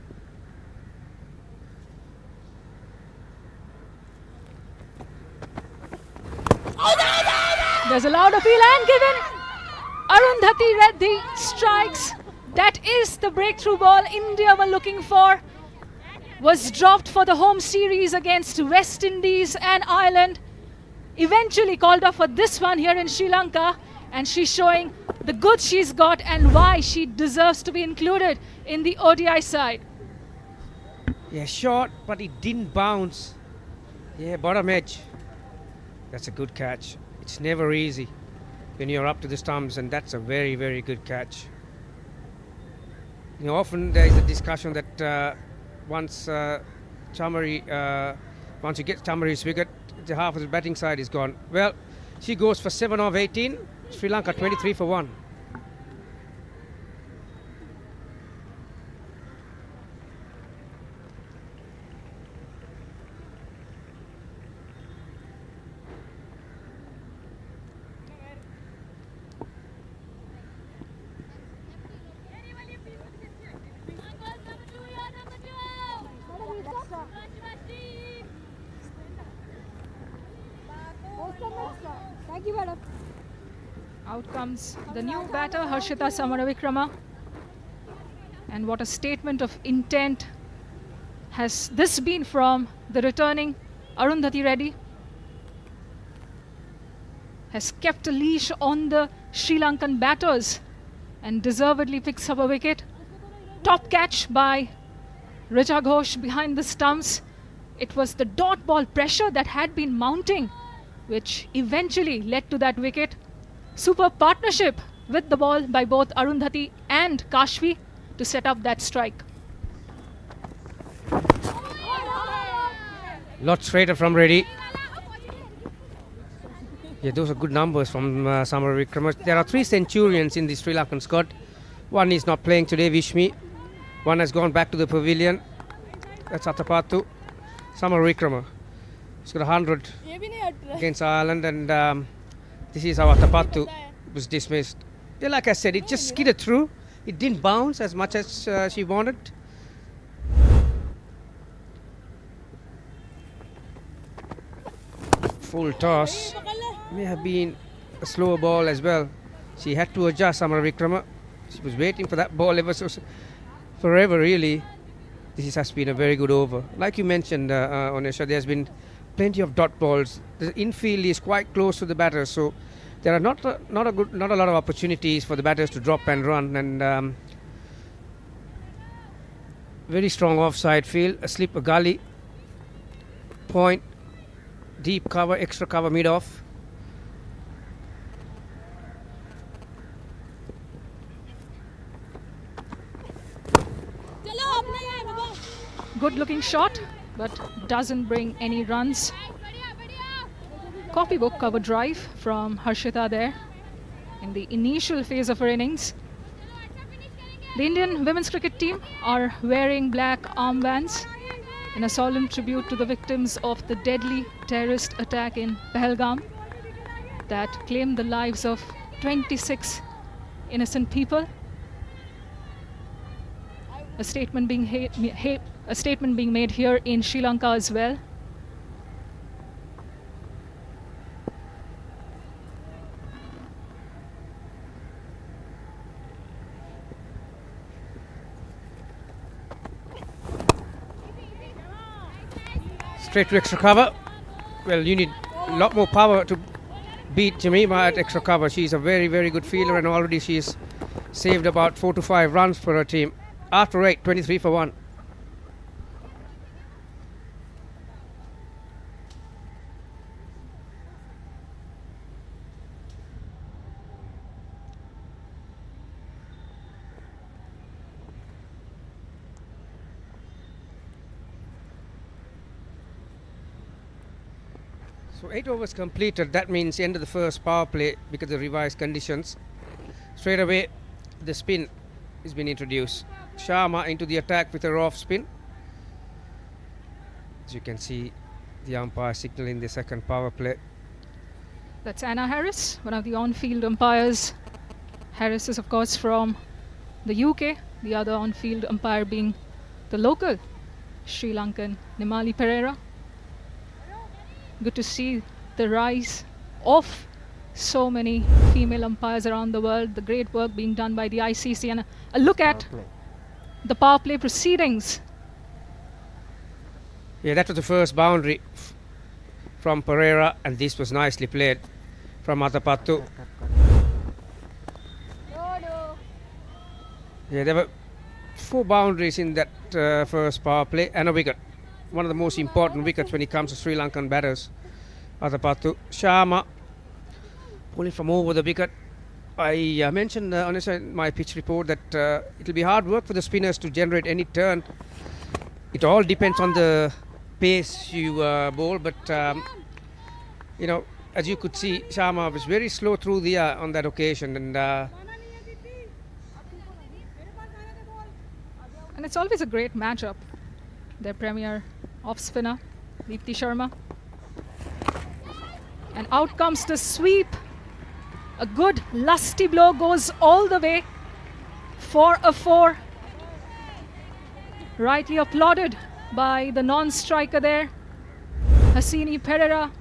There's a loud appeal and given. Arundhati Reddy strikes. That is the breakthrough ball India were looking for. Was dropped for the home series against West Indies and Ireland. Eventually called up for this one here in Sri Lanka. And she's showing the good she's got and why she deserves to be included in the ODI side. Yeah, short, but it didn't bounce. Yeah, bottom edge. That's a good catch. It's never easy when you're up to the stumps, and that's a very, very good catch. You know, often there is a discussion that once you get Chamari's wicket, the half of the batting side is gone. Well, she goes for 7 of 18. Sri Lanka 23 for 1. Thank you, madam. Out comes the new batter, Harshita Samaravikrama. And what a statement of intent has this been from the returning Arundhati Reddy. Has kept a leash on the Sri Lankan batters and deservedly picks up a wicket. Top catch by Richa Ghosh behind the stumps. It was the dot ball pressure that had been mounting, which eventually led to that wicket. Super partnership with the ball by both Arundhati and Kashvi to set up that strike. Lot straighter from Reddy. Yeah, those are good numbers from Samaravikrama. There are 3 centurions in the Sri Lankan squad. One is not playing today, Vishmi. One has gone back to the pavilion. That's Athapaththu. Samaravikrama. He's got 100 against Ireland, and this is how Athapaththu was dismissed. Yeah, like I said, it just skidded through. It didn't bounce as much as she wanted. Full toss. May have been a slower ball as well. She had to adjust, Samaravikrama. She was waiting for that ball forever, really. This has been a very good over. Like you mentioned, Onesha, there's been plenty of dot balls. The infield is quite close to the batters, so there are not a lot of opportunities for the batters to drop and run. And very strong offside field, a slip, a gully, point, deep cover, extra cover, mid off. Good looking shot, but doesn't bring any runs. Copybook cover drive from Harshita there in the initial phase of her innings. The Indian women's cricket team are wearing black armbands in a solemn tribute to the victims of the deadly terrorist attack in Pahalgam that claimed the lives of 26 innocent people. A statement being made here in Sri Lanka as well. Straight to extra cover. Well, you need a lot more power to beat Jemima at extra cover. She's a very, very good fielder, and already she's saved about 4 to 5 runs for her team. After 8, 23 for 1. So 8 overs completed. That means end of the first power play because of the revised conditions. Straight away, the spin has been introduced. Sharma into the attack with a off spin. As you can see, the umpire signaling the second power play. That's Anna Harris, one of the on-field umpires. Harris is, of course, from the UK. The other on-field umpire being the local Sri Lankan Nimali Pereira. Good to see the rise of so many female umpires around the world. The great work being done by the ICC, and a look at the power play proceedings. Yeah, that was the first boundary from Pereira, and this was nicely played from Athapaththu. Yeah, there were 4 boundaries in that first power play and a wicket. One of the most important wickets when it comes to Sri Lankan batters. Athapaththu. Sharma pulling from over the wicket. I mentioned in my pitch report that it will be hard work for the spinners to generate any turn. It all depends on the pace you bowl, but you know, as you could see, Sharma was very slow through the on that occasion, and it's always a great matchup. Their premier off spinner, Deepti Sharma. And out comes the sweep. A good lusty blow goes all the way for a 4. Rightly applauded by the non-striker there. Hasini Pereira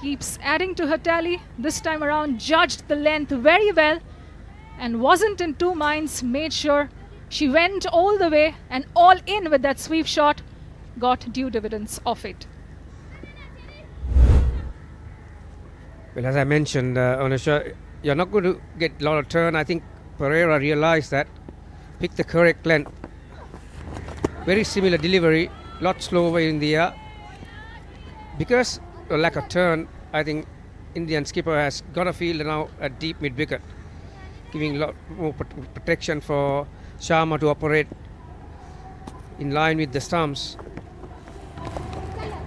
keeps adding to her tally. This time around judged the length very well and wasn't in two minds, made sure she went all the way and all in with that sweep shot, got due dividends of it. well, as I mentioned, Anusha, you're not going to get a lot of turn. I think Pereira realized that, picked the correct length. Very similar delivery, lot slower in the air. Because of lack of turn, I think Indian skipper has got a field now at deep mid wicket, giving a lot more protection for Sharma to operate in line with the stumps.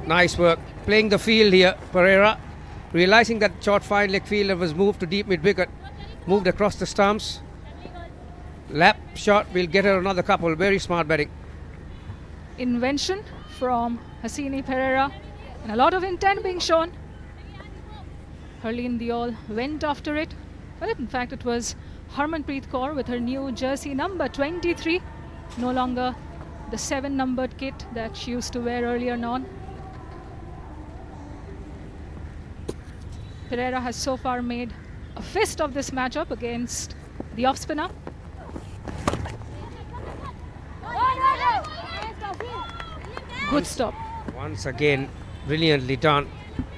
Nice work playing the field here. Pereira realizing that short fine leg fielder was moved to deep mid wicket, moved across the stumps. Lap shot will get her another couple. Very smart batting. Invention from Hasini Pereira and a lot of intent being shown. Harleen Diol went after it. Well, in fact, it was Harmanpreet Kaur with her new jersey number 23, no longer the 7-numbered kit that she used to wear earlier on. Pereira has so far made a fist of this matchup against the off-spinner. Good stop. Once again, brilliantly done.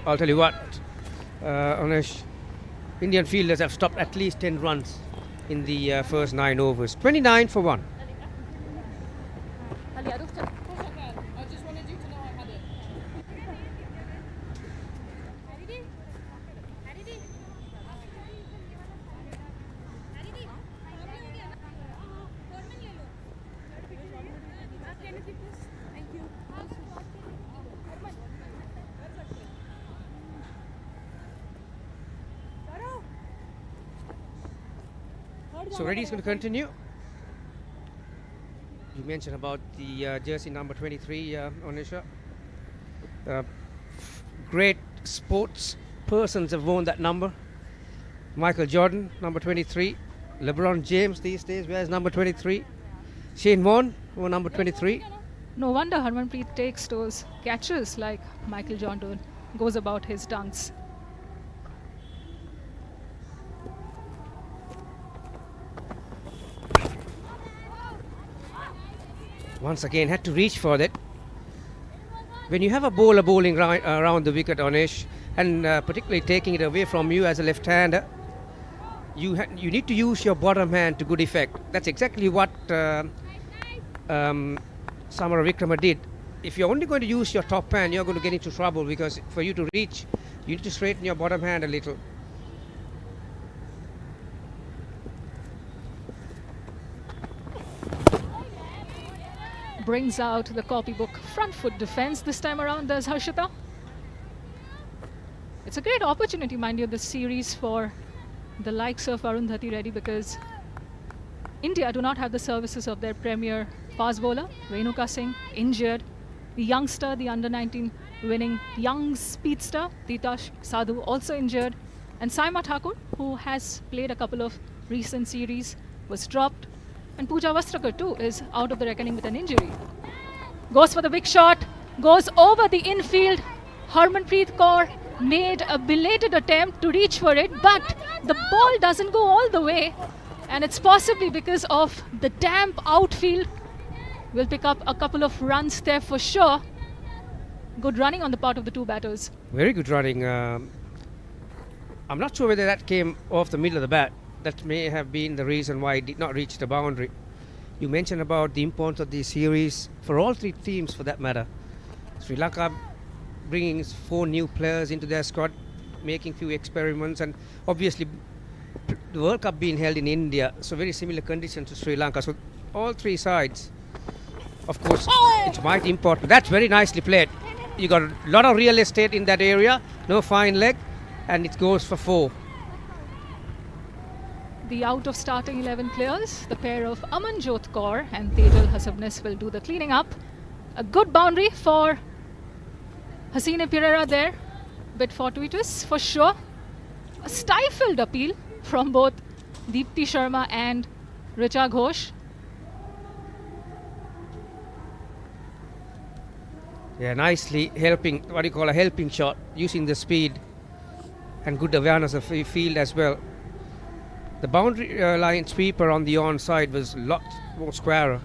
I'll tell you what, Anesh, Indian fielders have stopped at least 10 runs in the first 9 overs. 29 for 1. So Reddy is going to continue. You mentioned about the jersey number 23, Anisha. Great sports persons have worn that number. Michael Jordan, number 23. LeBron James these days wears number 23. Shane Warne wore number 23. No wonder Harmanpreet takes those catches like Michael Jordan goes about his dunks. Once again, had to reach for that. When you have a bowler bowling around the wicket, Anish, and particularly taking it away from you as a left-hander, you need to use your bottom hand to good effect. That's exactly what Samara Vikrama did. If you're only going to use your top hand, you're going to get into trouble, because for you to reach, you need to straighten your bottom hand a little. Brings out the copybook front foot defense this time around, does Harshita. It's a great opportunity, mind you, this series for the likes of Arundhati Reddy, because India do not have the services of their premier fast bowler, Renuka Singh, injured. The youngster, the under-19 winning young speedster, Titash Sadhu, also injured. And Saima Thakur, who has played a couple of recent series, was dropped. And Pooja Vastrakar too is out of the reckoning with an injury. Goes for the big shot, goes over the infield. Harmanpreet Kaur made a belated attempt to reach for it, but the ball doesn't go all the way. And it's possibly because of the damp outfield. We'll pick up a couple of runs there for sure. Good running on the part of the two batters. Very good running. I'm not sure whether that came off the middle of the bat. That may have been the reason why it did not reach the boundary. You mentioned about the importance of this series for all three teams, for that matter. Sri Lanka bringing 4 new players into their squad, making few experiments, and obviously the World Cup being held in India, so very similar conditions to Sri Lanka. So all three sides, of course, it's mighty important. That's very nicely played. You got a lot of real estate in that area, no fine leg, and it goes for 4. The out of starting 11 players, the pair of Amanjot Kaur and Tejal Hasabnis will do the cleaning up. A good boundary for Hasine Pereira there, bit fortuitous for sure. A stifled appeal from both Deepti Sharma and Richa Ghosh. Yeah, nicely helping, what do you call a helping shot, using the speed and good awareness of the field as well. The boundary line sweeper on the onside was a lot more squarer.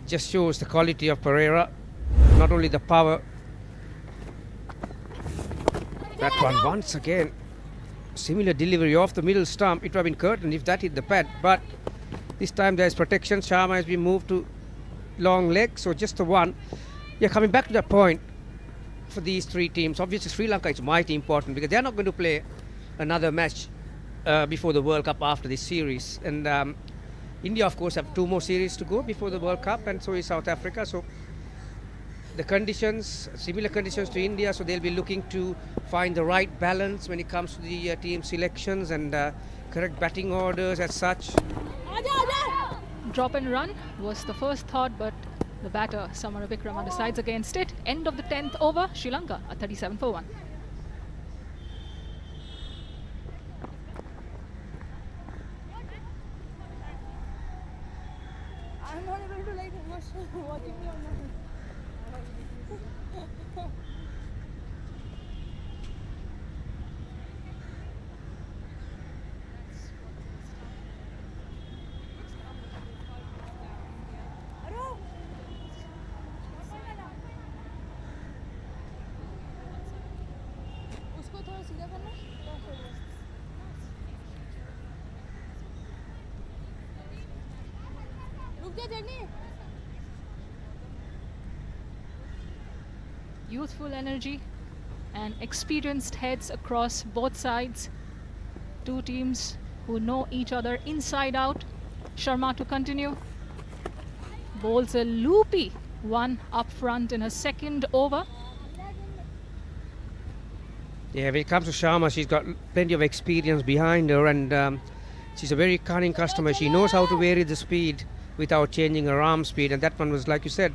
Just shows the quality of Pereira, not only the power. That one once again, similar delivery off the middle stump. It would have been curtain if that hit the pad, but this time there is protection. Sharma has been moved to long leg, so just the one. Yeah, coming back to that point for these three teams, obviously Sri Lanka is mighty important because they are not going to play another match before the World Cup after this series, and India of course have 2 more series to go before the World Cup, and so is South Africa. So the conditions, similar conditions to India, so they'll be looking to find the right balance when it comes to the team selections and correct batting orders as such. Drop and run was the first thought, but the batter Samara Vikrama decides against it. End of the 10th over, Sri Lanka at 37 for 1. I'm not able to like watch watching you on my उसको थोड़ा सीधा करना रुक जा journey Youthful energy and experienced heads across both sides. Two teams who know each other inside out. Sharma to continue. Bowls a loopy one up front in her second over. Yeah, when it comes to Sharma, she's got plenty of experience behind her, and she's a very cunning customer. She knows how to vary the speed without changing her arm speed, and that one was, like you said,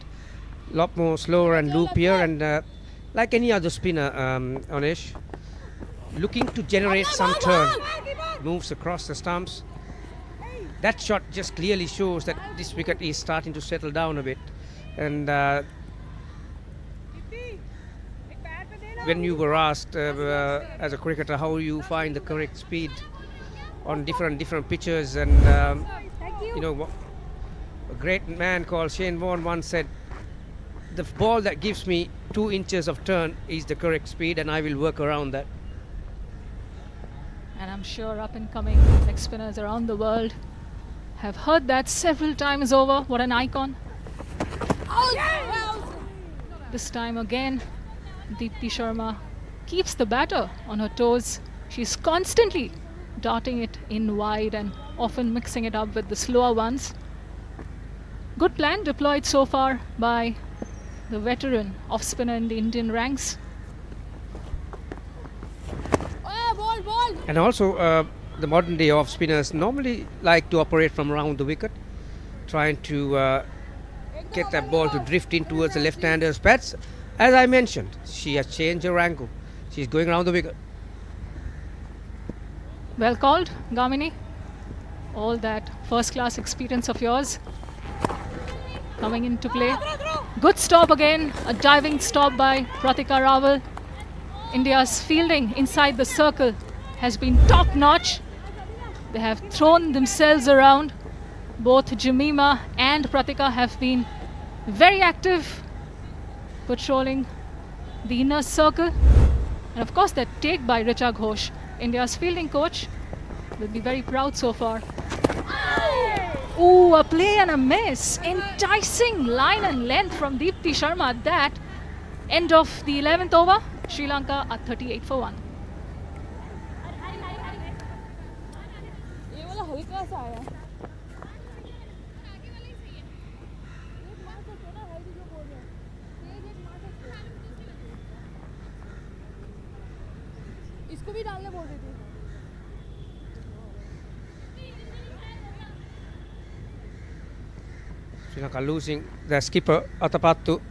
a lot more slower and loopier, and like any other spinner, Anish, looking to generate some turn, moves across the stumps. That shot just clearly shows that this wicket is starting to settle down a bit, and when you were asked as a cricketer how you find the correct speed on different pitches, and you know, a great man called Shane Warne once said, the ball that gives me 2 inches of turn is the correct speed, and I will work around that. And I'm sure up and coming leg spinners around the world have heard that several times over. What an icon. This time again, Deepti Sharma keeps the batter on her toes. She's constantly darting it in wide and often mixing it up with the slower ones. Good plan deployed so far by the veteran off spinner in the Indian ranks. And also, the modern day off spinners normally like to operate from around the wicket, trying to get that ball to drift in towards the left-hander's pads. As I mentioned, she has changed her angle. She's going around the wicket. Well called, Gamini. All that first-class experience of yours coming into play. Good stop again, a diving stop by Pratika Rawal. India's fielding inside the circle has been top-notch. They have thrown themselves around. Both Jemima and Pratika have been very active, patrolling the inner circle. And of course, that take by Richa Ghosh, India's fielding coach, will be very proud so far. Ooh, a play and a miss. Enticing line and length from Deepti Sharma at that. End of the 11th over. Sri Lanka are 38 for 1. ये वाला हल्का सा आया इसको भी डालने बोल रही थी Sri Lanka losing their skipper Athapaththu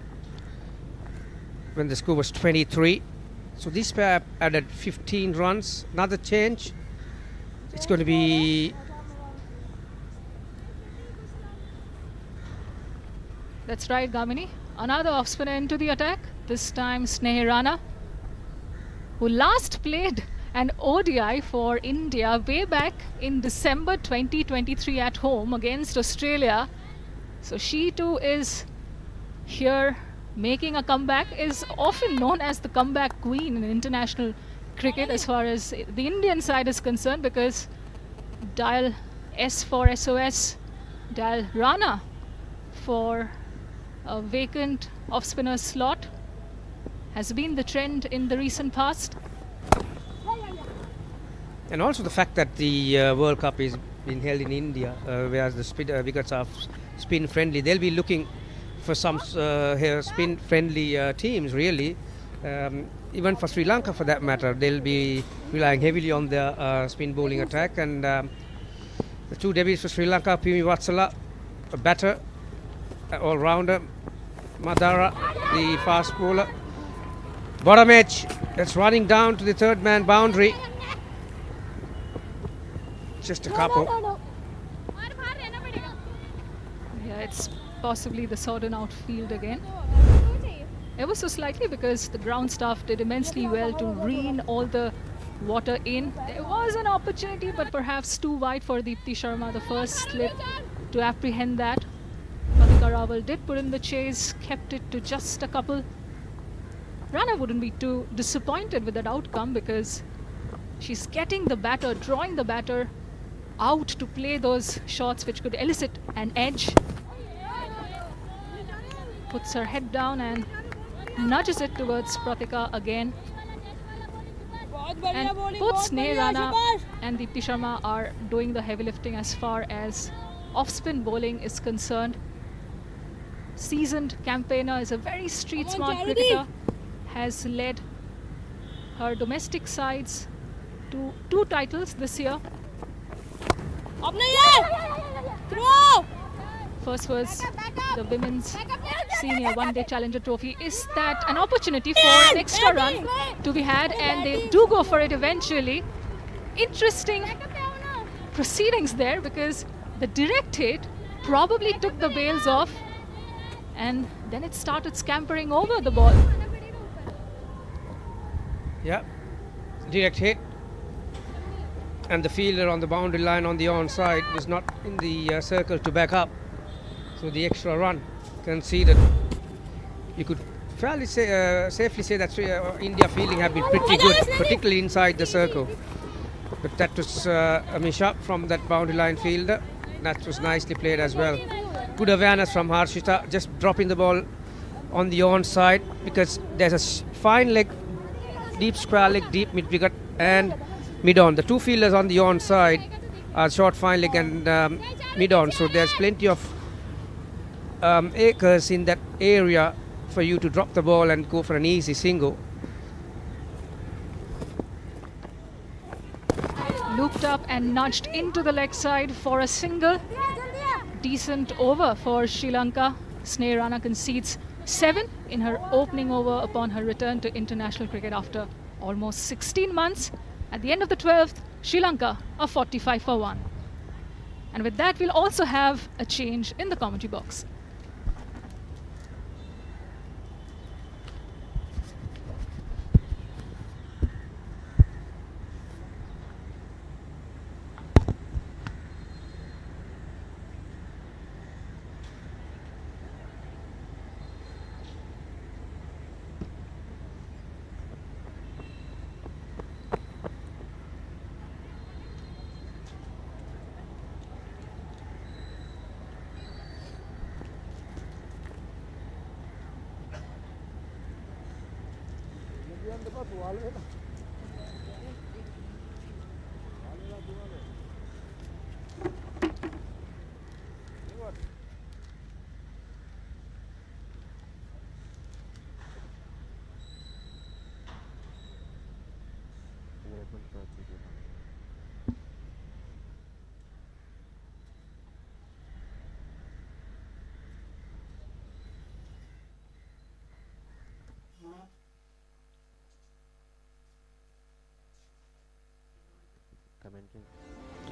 when the score was 23. So this pair added 15 runs. Another change. It's going to be That's right, Gamini. Another off-spinner into the attack. This time Sneha Rana, who last played an ODI for India way back in December 2023 at home against Australia. So she too is here making a comeback, is often known as the comeback queen in international cricket as far as the Indian side is concerned, because dial S for SOS, dial Rana for a vacant off-spinner slot has been the trend in the recent past. And also the fact that the World Cup is being held in India, whereas the wickets are spin friendly, they'll be looking for some spin friendly teams really. Even for Sri Lanka for that matter, they'll be relying heavily on their spin bowling attack. And the two debuts for Sri Lanka, Pimi Vatsala, a batter, all-rounder, Madara, the fast bowler. Bottom edge, that's running down to the third man boundary. Just a couple. Yeah, it's possibly the sodden out field again. Ever so slightly, because the ground staff did immensely well to rein all the water in. There was an opportunity, but perhaps too wide for Deepti Sharma, the first slip, to apprehend that. Pratika Rawal did put in the chase, kept it to just a couple. Rana wouldn't be too disappointed with that outcome, because she's getting the batter, drawing the batter out to play those shots which could elicit an edge. Puts her head down and nudges it towards Pratika again. And both Sneha Rana and Deepti Sharma are doing the heavy lifting as far as off-spin bowling is concerned. Seasoned campaigner, is a very street-smart cricketer, has led her domestic sides to 2 titles this year. First was the Women's Senior One-Day Challenger Trophy. Is that an opportunity for an extra run to be had? And they do go for it eventually. Interesting proceedings there, because the direct hit probably took the bails off, and then it started scampering over the ball. Yeah, direct hit. And the fielder on the boundary line on the onside was not in the circle to back up. So the extra run conceded. You could fairly say, safely say that India fielding have been pretty good, particularly inside the circle. But that was a miss-up from that boundary line fielder. That was nicely played as well. Good awareness from Harshita, just dropping the ball on the onside, because there's a fine leg, deep square leg, deep mid-wicket and mid-on. The two fielders on the onside are short fine leg and mid-on, so there's plenty of acres in that area for you to drop the ball and go for an easy single. looped up and nudged into the leg side for a single. Decent over for Sri Lanka. Sneh Rana concedes 7 in her opening over upon her return to international cricket after almost 16 months. At the end of the 12th, Sri Lanka are 45 for 1. And with that, we'll also have a change in the commentary box.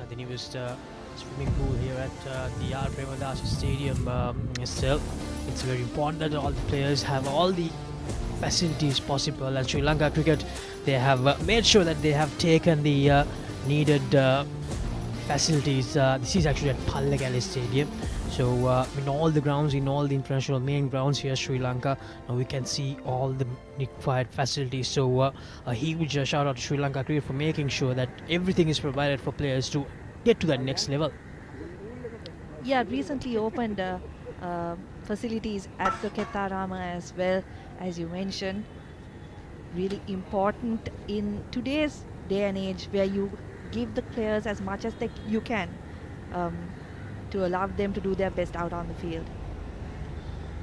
The newest swimming pool here at the R. Premadasa Stadium itself. It's very important that all the players have all the facilities possible. At Sri Lanka Cricket, they have made sure that they have taken the needed facilities. This is actually at Pallekele Stadium. So in all the grounds, in all the international main grounds here, Sri Lanka, we can see all the required facilities. So a huge shout out to Sri Lanka Cricket for making sure that everything is provided for players to get to that next level. Yeah, recently opened facilities at the Ketarama as well, as you mentioned. Really important in today's day and age, where you give the players as much as you can to allow them to do their best out on the field.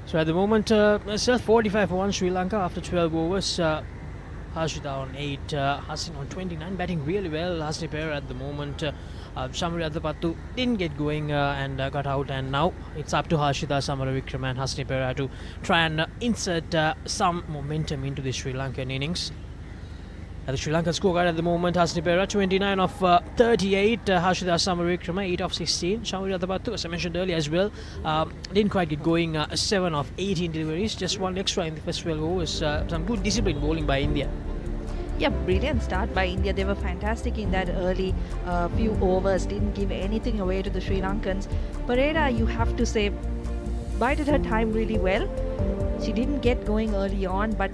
So at the moment, it's 45 for 1 Sri Lanka after 12 overs. Harshita on 8, Hassan on 29, batting really well. Hasni Perera at the moment. Shamari Athapaththu didn't get going and got out, and now it's up to Harshita, Samaravikrama and Hasni Perera to try and insert some momentum into the Sri Lankan innings. At the Sri Lankan scorecard at the moment, Hasni Perera 29 of 38, Harshita Samaravikrama 8 of 16, Shamari Athapaththu, as I mentioned earlier as well, didn't quite get going, 7 of 18 deliveries, just 1 extra in the first 12 overs. Some good discipline bowling by India. Yeah, brilliant start by India. They were fantastic in that early few overs, didn't give anything away to the Sri Lankans. Perera, you have to say, bided her time really well. She didn't get going early on, but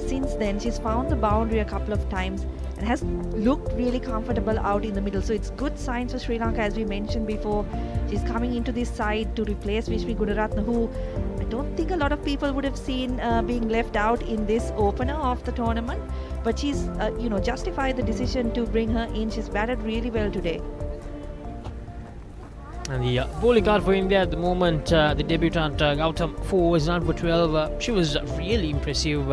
since then she's found the boundary a couple of times and has looked really comfortable out in the middle. So it's good signs for Sri Lanka, as we mentioned before. She's coming into this side to replace Vishmi Gunaratne, who I don't think a lot of people would have seen being left out in this opener of the tournament. But she's, justified the decision to bring her in. She's batted really well today. And the bowling card for India at the moment, the debutant Gautam, 4 overs, 9 for 12. She was really impressive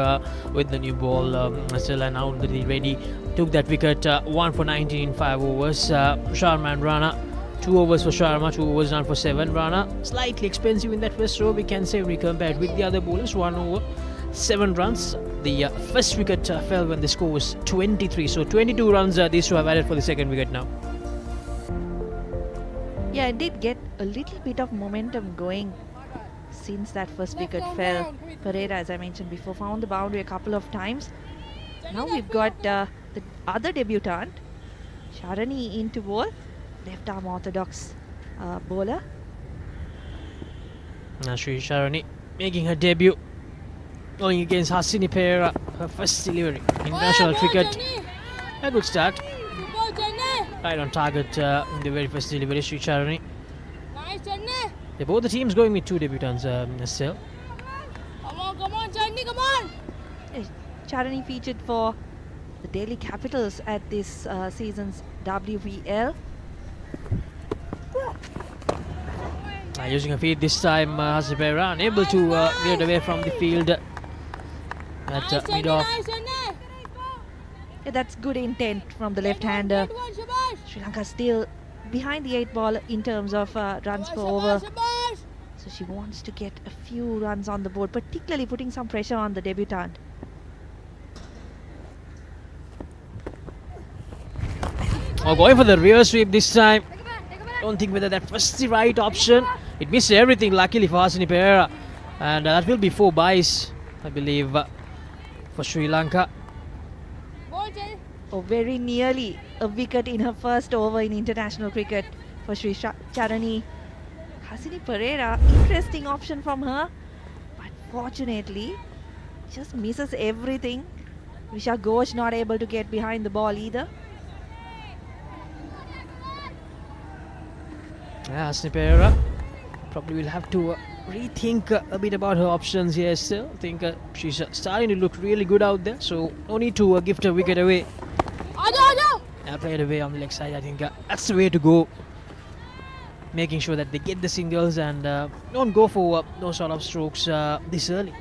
with the new ball. Still and out ready. Took that wicket, 1 for 19 in 5 overs. Sharma and Rana, 2 overs for Sharma, 2 overs, 9 for 7. Rana, slightly expensive in that first row, we can say, when we compared with the other bowlers. 1 over, 7 runs. The first wicket fell when the score was 23. So 22 runs these two have added for the second wicket now. Yeah, it did get a little bit of momentum going since that first wicket fell. Perera, as I mentioned before, found the boundary a couple of times. Now we've got the other debutant, Sharani, into bowl, left arm orthodox bowler. Now Sri Sharani making her debut, going against Hasini Perera, her first delivery in international cricket. A good start. Right on target in the very first delivery, Sri Sharani. They're both the teams going with 2 debutants still. Come on, Charni, come on! Sharani featured for the Delhi Capitals at this season's WPL. Using her feet this time, Hasni Perera unable to get away from the field at mid-off. Yeah, that's good intent from the left-hander. Sri Lanka still behind the 8 ball in terms of runs per over. So she wants to get a few runs on the board, particularly putting some pressure on the debutant. Oh, going for the rear sweep this time. Don't think whether that was the right option. It missed everything, luckily for Hasini Pereira. And that will be 4 byes, I believe, for Sri Lanka. Oh, very nearly a wicket in her first over in international cricket for Sri Charani. Hasini Pereira, interesting option from her, but fortunately just misses everything. Visha Ghosh not able to get behind the ball either. Yeah, Hasini Pereira probably will have to rethink a bit about her options here still. I think she's starting to look really good out there, so no need to gift a wicket away. Play it away on the leg side. I think that's the way to go. Making sure that they get the singles and don't go for those sort of strokes this early.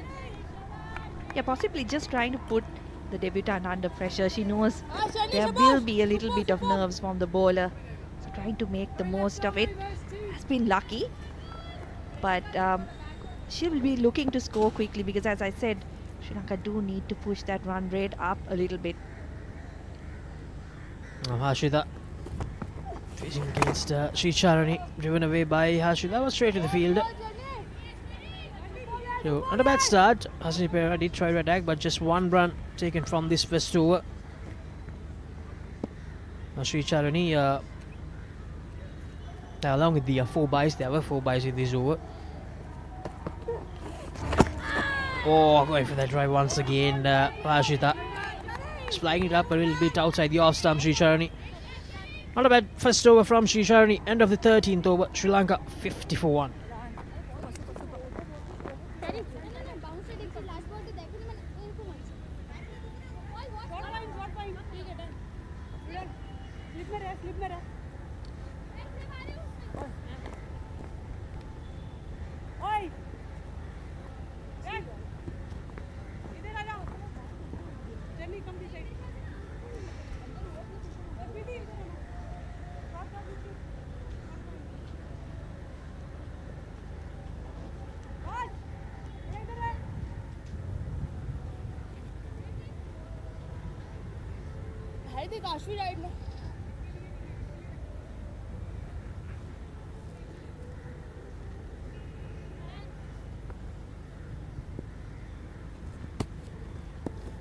Yeah, possibly just trying to put the debutant under pressure. She knows there will be a little bit of nerves from the bowler. So trying to make the most of it. Has been lucky. But she will be looking to score quickly because, as I said, Sri Lanka do need to push that run rate up a little bit. Harshita facing against Sri Charani, driven away by Harshita, was straight to the field. So, not a bad start. Hasini Pereira did try to attack, but just 1 run taken from this first over. Now Sri Charani, along with the 4 byes, there were 4 byes in this over. Oh, going for that drive once again, Harshita. Flying it up a little bit outside the off stump, Sri Charani. Not a bad first over from Sri Charani. End of the 13th over, Sri Lanka 50 for 1.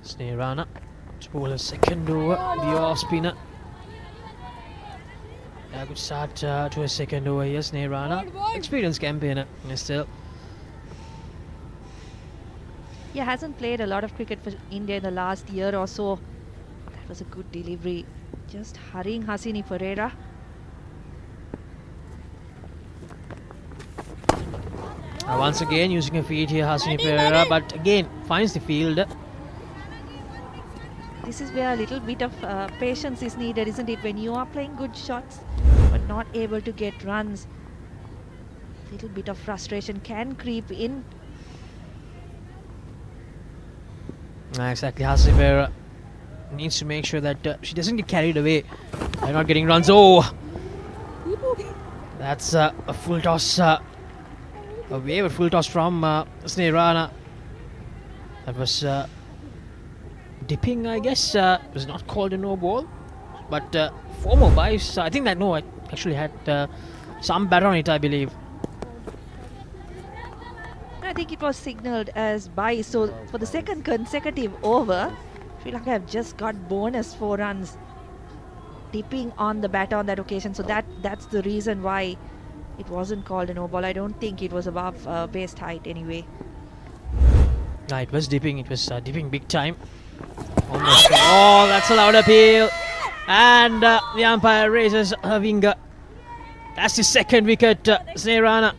Sneerana to bowl a second over, the off spinner. A good start to a second over here, Sneerana. Experienced campaigner still. Yeah, hasn't played a lot of cricket for India in the last year or so. That was a good delivery. Just hurrying Hasini Pereira. Once again using her feet here, Hasini Pereira, but again finds the field. This is where a little bit of patience is needed, isn't it? When you are playing good shots but not able to get runs, a little bit of frustration can creep in. Exactly, Hasini Pereira needs to make sure that she doesn't get carried away by not getting runs. Oh, that's a full toss, a wave, a full toss from Sneerana. That was dipping, I guess. Was not called a no ball, but 4 more byes. I think that no, I actually had some bat on it, I believe. I think it was signalled as bye. So for the second consecutive over, Sri Lanka have just got bonus 4 runs, dipping on the bat on that occasion. So that's the reason why it wasn't called a no ball. I don't think it was above waist height anyway. No, it was dipping. It was dipping big time. Almost. Oh, that's a loud appeal. And the umpire raises her finger. That's the second wicket. Sneerana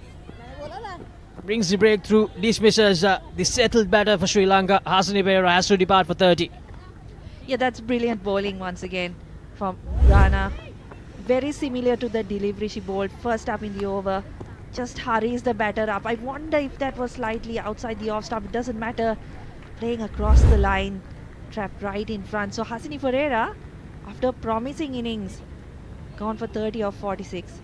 brings the breakthrough, dismisses the settled batter for Sri Lanka. Hasini Pereira has to depart for 30. Yeah, that's brilliant bowling once again from Rana. Very similar to the delivery she bowled first up in the over. Just hurries the batter up. I wonder if that was slightly outside the off stump. It doesn't matter. Playing across the line, trapped right in front. So Hasini Pereira, after a promising innings, gone for 30 off 46.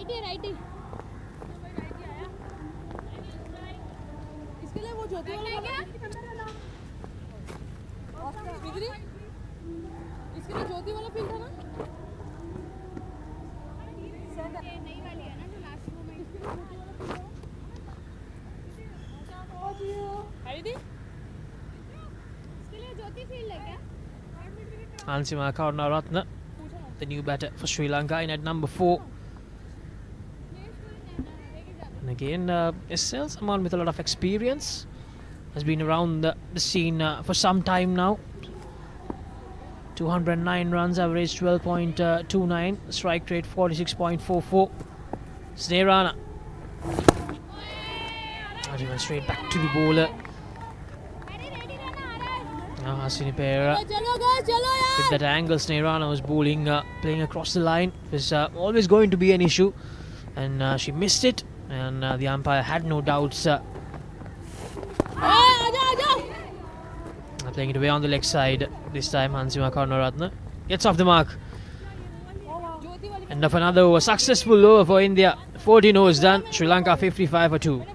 Righty इसके लिए वो ज्योति वाला क्या बिजली इसके लिए ज्योति वाला field था ना नई वाली है ना जो लास्ट में इसके लिए ज्योति फील्ड है क्या Hansima Karunaratne, the new batter for Sri Lanka in at number 4. And again, still someone with a lot of experience. Has been around the scene for some time now. 209 runs, average 12.29, strike rate 46.44. Snehrana. He went straight back to the bowler. Hasini Pereira. With that angle, Snehrana was bowling, playing across the line. It was always going to be an issue. And she missed it. And the umpire had no doubts. Playing it away on the leg side. This time, Hansima Karunaratne gets off the mark. End of another over. Successful over for India. 14 overs done. Sri Lanka 55 for 2.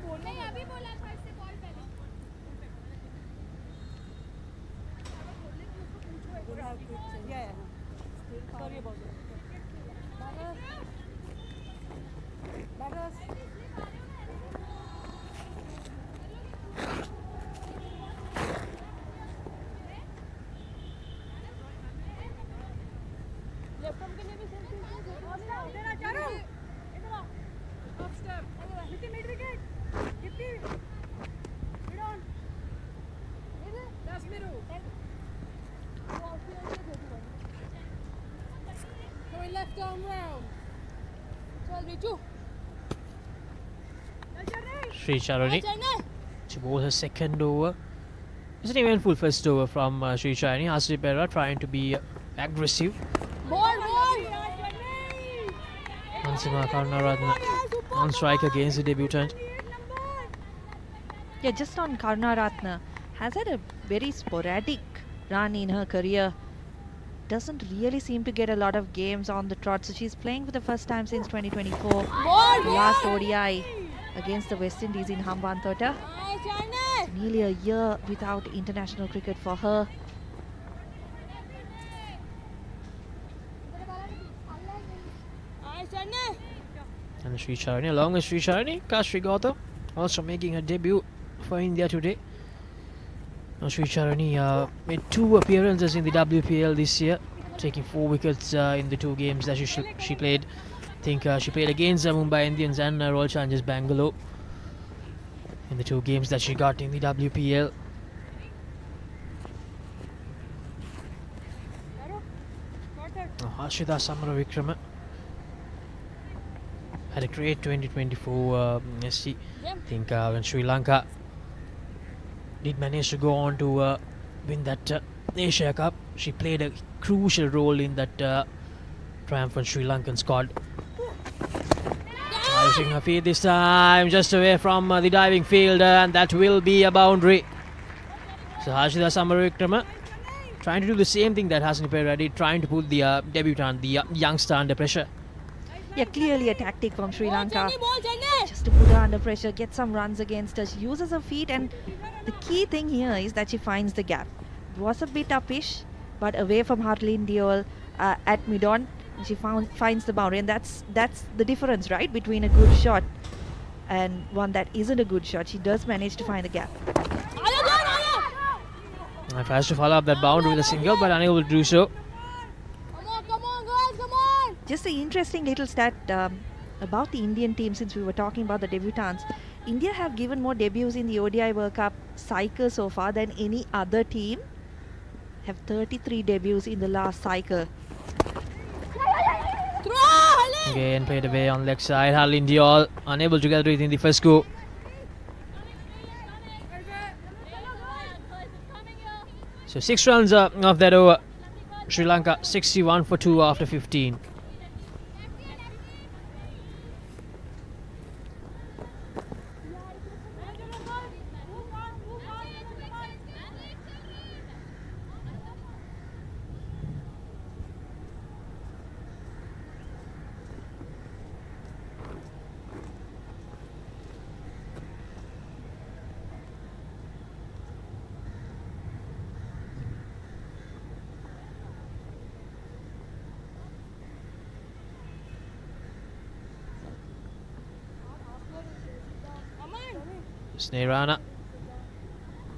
Left arm round. 12-2. Sri Charani to bowl her second over. It's an eventful first over from Sri Charani. Hasini Pereira trying to be aggressive. Hansima Karunaratne on strike against the debutant. Yeah, just on Karunaratne, has had a very sporadic run in her career. Doesn't really seem to get a lot of games on the trot, so she's playing for the first time since 2024. Last ODI against the West Indies in Hambantota. It's nearly a year without international cricket for her. And Sri Charani, along with Sri Charani, Kashri Gautam also making her debut for India today. Now Sri Charani made 2 appearances in the WPL this year, taking 4 wickets in the 2 games that she played. I think she played against Mumbai Indians and Royal Challengers Bangalore in the 2 games that she got in the WPL. Harshita Samaravikrama had a great 2024 SC. I think when Sri Lanka did manage to go on to win that Asia Cup, she played a crucial role in that triumphant Sri Lankan squad. Using her feet this time, just away from the diving fielder, and that will be a boundary. So Harshita Samaravikrama trying to do the same thing that Hasini Pereira did, trying to put the debutant, the youngster, under pressure. Yeah, clearly a tactic from Sri Lanka. Just to put her under pressure, get some runs against her. She uses her feet, and the key thing here is that she finds the gap. It was a bit uppish, but away from Harleen Deol at mid-on, she finds the boundary, and that's the difference, right, between a good shot and one that isn't a good shot. She does manage to find the gap. Tries to follow up that boundary with a single, but unable to do so. Just an interesting little stat about the Indian team, since we were talking about the debutants. India have given more debuts in the ODI World Cup cycle so far than any other team. Have 33 debuts in the last cycle. Again played away on leg side. Harleen Deol unable to get it in the first go. So 6 runs of that over. Sri Lanka 61 for 2 after 15. Sneerana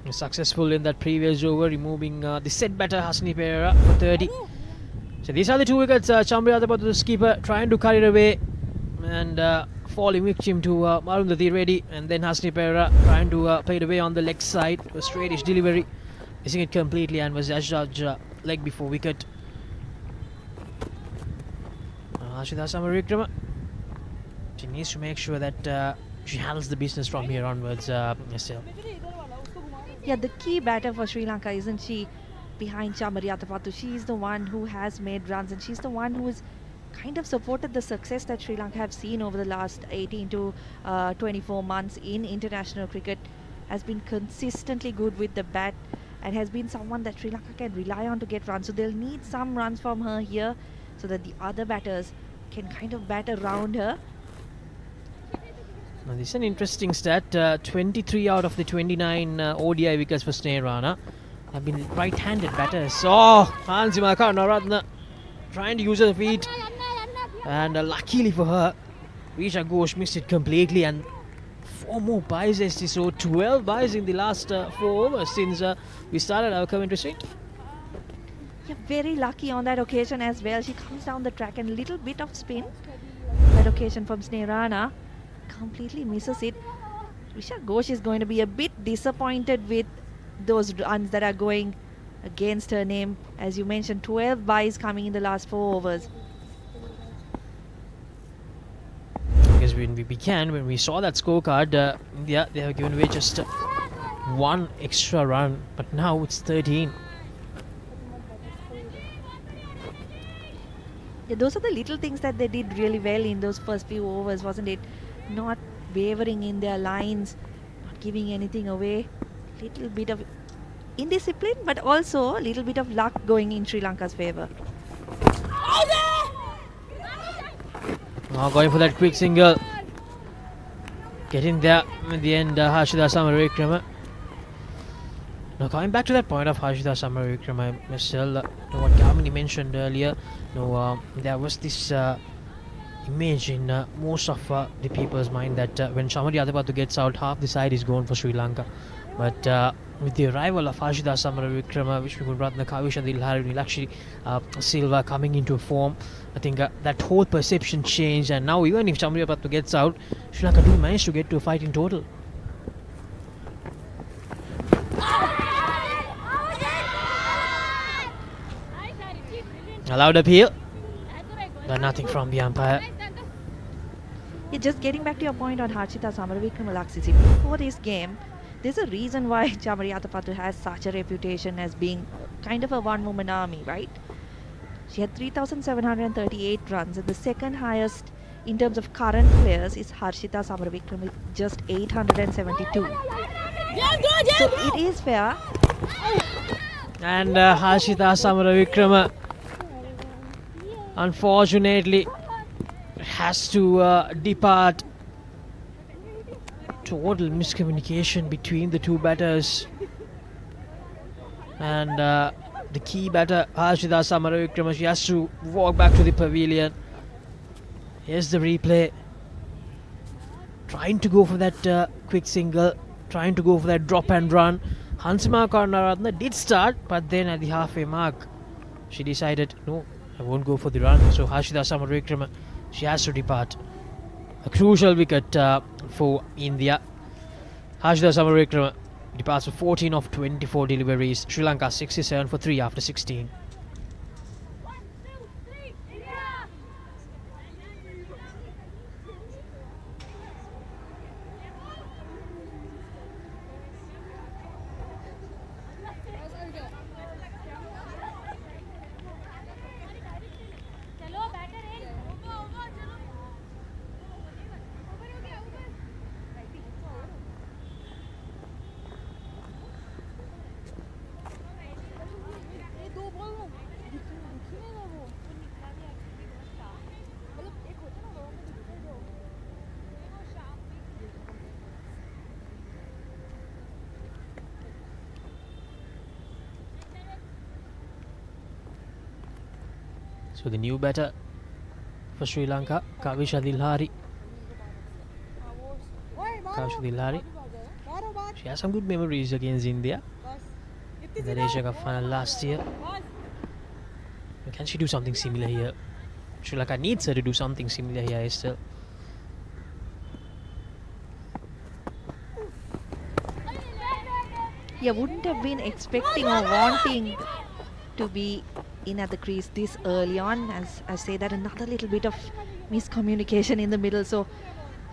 is successful in that previous over, removing the set batter Hasni Pereira for 30. So these are the 2 wickets. Chamri Athapaththu, the skipper, trying to cut it away and falling victim to Marundhati Reddy, and then Hasni Pereira trying to play it away on the leg side. A straightish delivery, missing it completely, and was Ajaj leg before wicket. Harshita Samaravikrama, she needs to make sure that she handles the business from here onwards. Still. Yeah, the key batter for Sri Lanka, isn't she? Behind Chamari Athapaththu, she is the one who has made runs, and she's the one who has kind of supported the success that Sri Lanka have seen over the last 18 to 24 months in international cricket. Has been consistently good with the bat and has been someone that Sri Lanka can rely on to get runs. So they'll need some runs from her here so that the other batters can kind of bat around her. Now this is an interesting stat. 23 out of the 29 ODI wickets for Sneerana have been right-handed batters. Oh, Hansimaka Naratna trying to use her feet, and luckily for her, Risha Ghosh missed it completely, and 4 more buys. So 12 buys in the last 4 overs since we started our commentary suite. Yeah, very lucky on that occasion as well. She comes down the track and a little bit of spin. That occasion from Sneerana completely misses it. Risha Ghosh is going to be a bit disappointed with those runs that are going against her name. As you mentioned, 12 buys coming in the last 4 overs. Because when we saw that scorecard, yeah, they have given away just 1 extra run, but now it's 13. Yeah, those are the little things that they did really well in those first few overs, wasn't it? Not wavering in their lines, not giving anything away. Little bit of indiscipline, but also a little bit of luck going in Sri Lanka's favour. Now going for that quick single. Getting there in the end, Harshita Samaravikrama. Now coming back to that point of Harshita Samaravikrama, Marcel, what Kamini mentioned earlier, there was this image in most of the people's mind that when Chamari Athapaththu gets out, half the side is gone for Sri Lanka. But with the arrival of Harshita Samaravikrama, Vishnu Ratna, Kavisha Dilhari, Nilakshi Silva coming into form, I think that whole perception changed, and now even if Chamari Athapaththu gets out, Sri Lanka do manage to get to a fight in total. Allowed appeal, but nothing from the umpire. Yeah, just getting back to your point on Harshita Samaravikrama, Laksisi, before this game, there's a reason why Chamari Athapaththu has such a reputation as being kind of a one-woman army, right? She had 3,738 runs, and the second highest in terms of current players is Harshita Samaravikrama with just 872. So it is fair. And Harshita Samaravikrama, unfortunately, has to depart. Total miscommunication between the 2 batters, and the key batter Harshita Samaravikrama, she has to walk back to the pavilion. Here's the replay, trying to go for that quick single, trying to go for that drop and run. Hansima Karunaratne did start, but then at the halfway mark she decided, no, I won't go for the run. So Harshita Samaravikrama, she has to depart. A crucial wicket for India. Harshita Samaravikrama departs for 14 of 24 deliveries. Sri Lanka 67 for 3 after 16. So the new batter for Sri Lanka, Kavisha Dilhari. Kavisha Dilhari. She has some good memories against India in the Asia Cup final last year. Can she do something similar here? Sri Lanka needs her to do something similar here still. Yeah, wouldn't have been expecting or wanting to be in at the crease this early on. As I say that, another little bit of miscommunication in the middle. So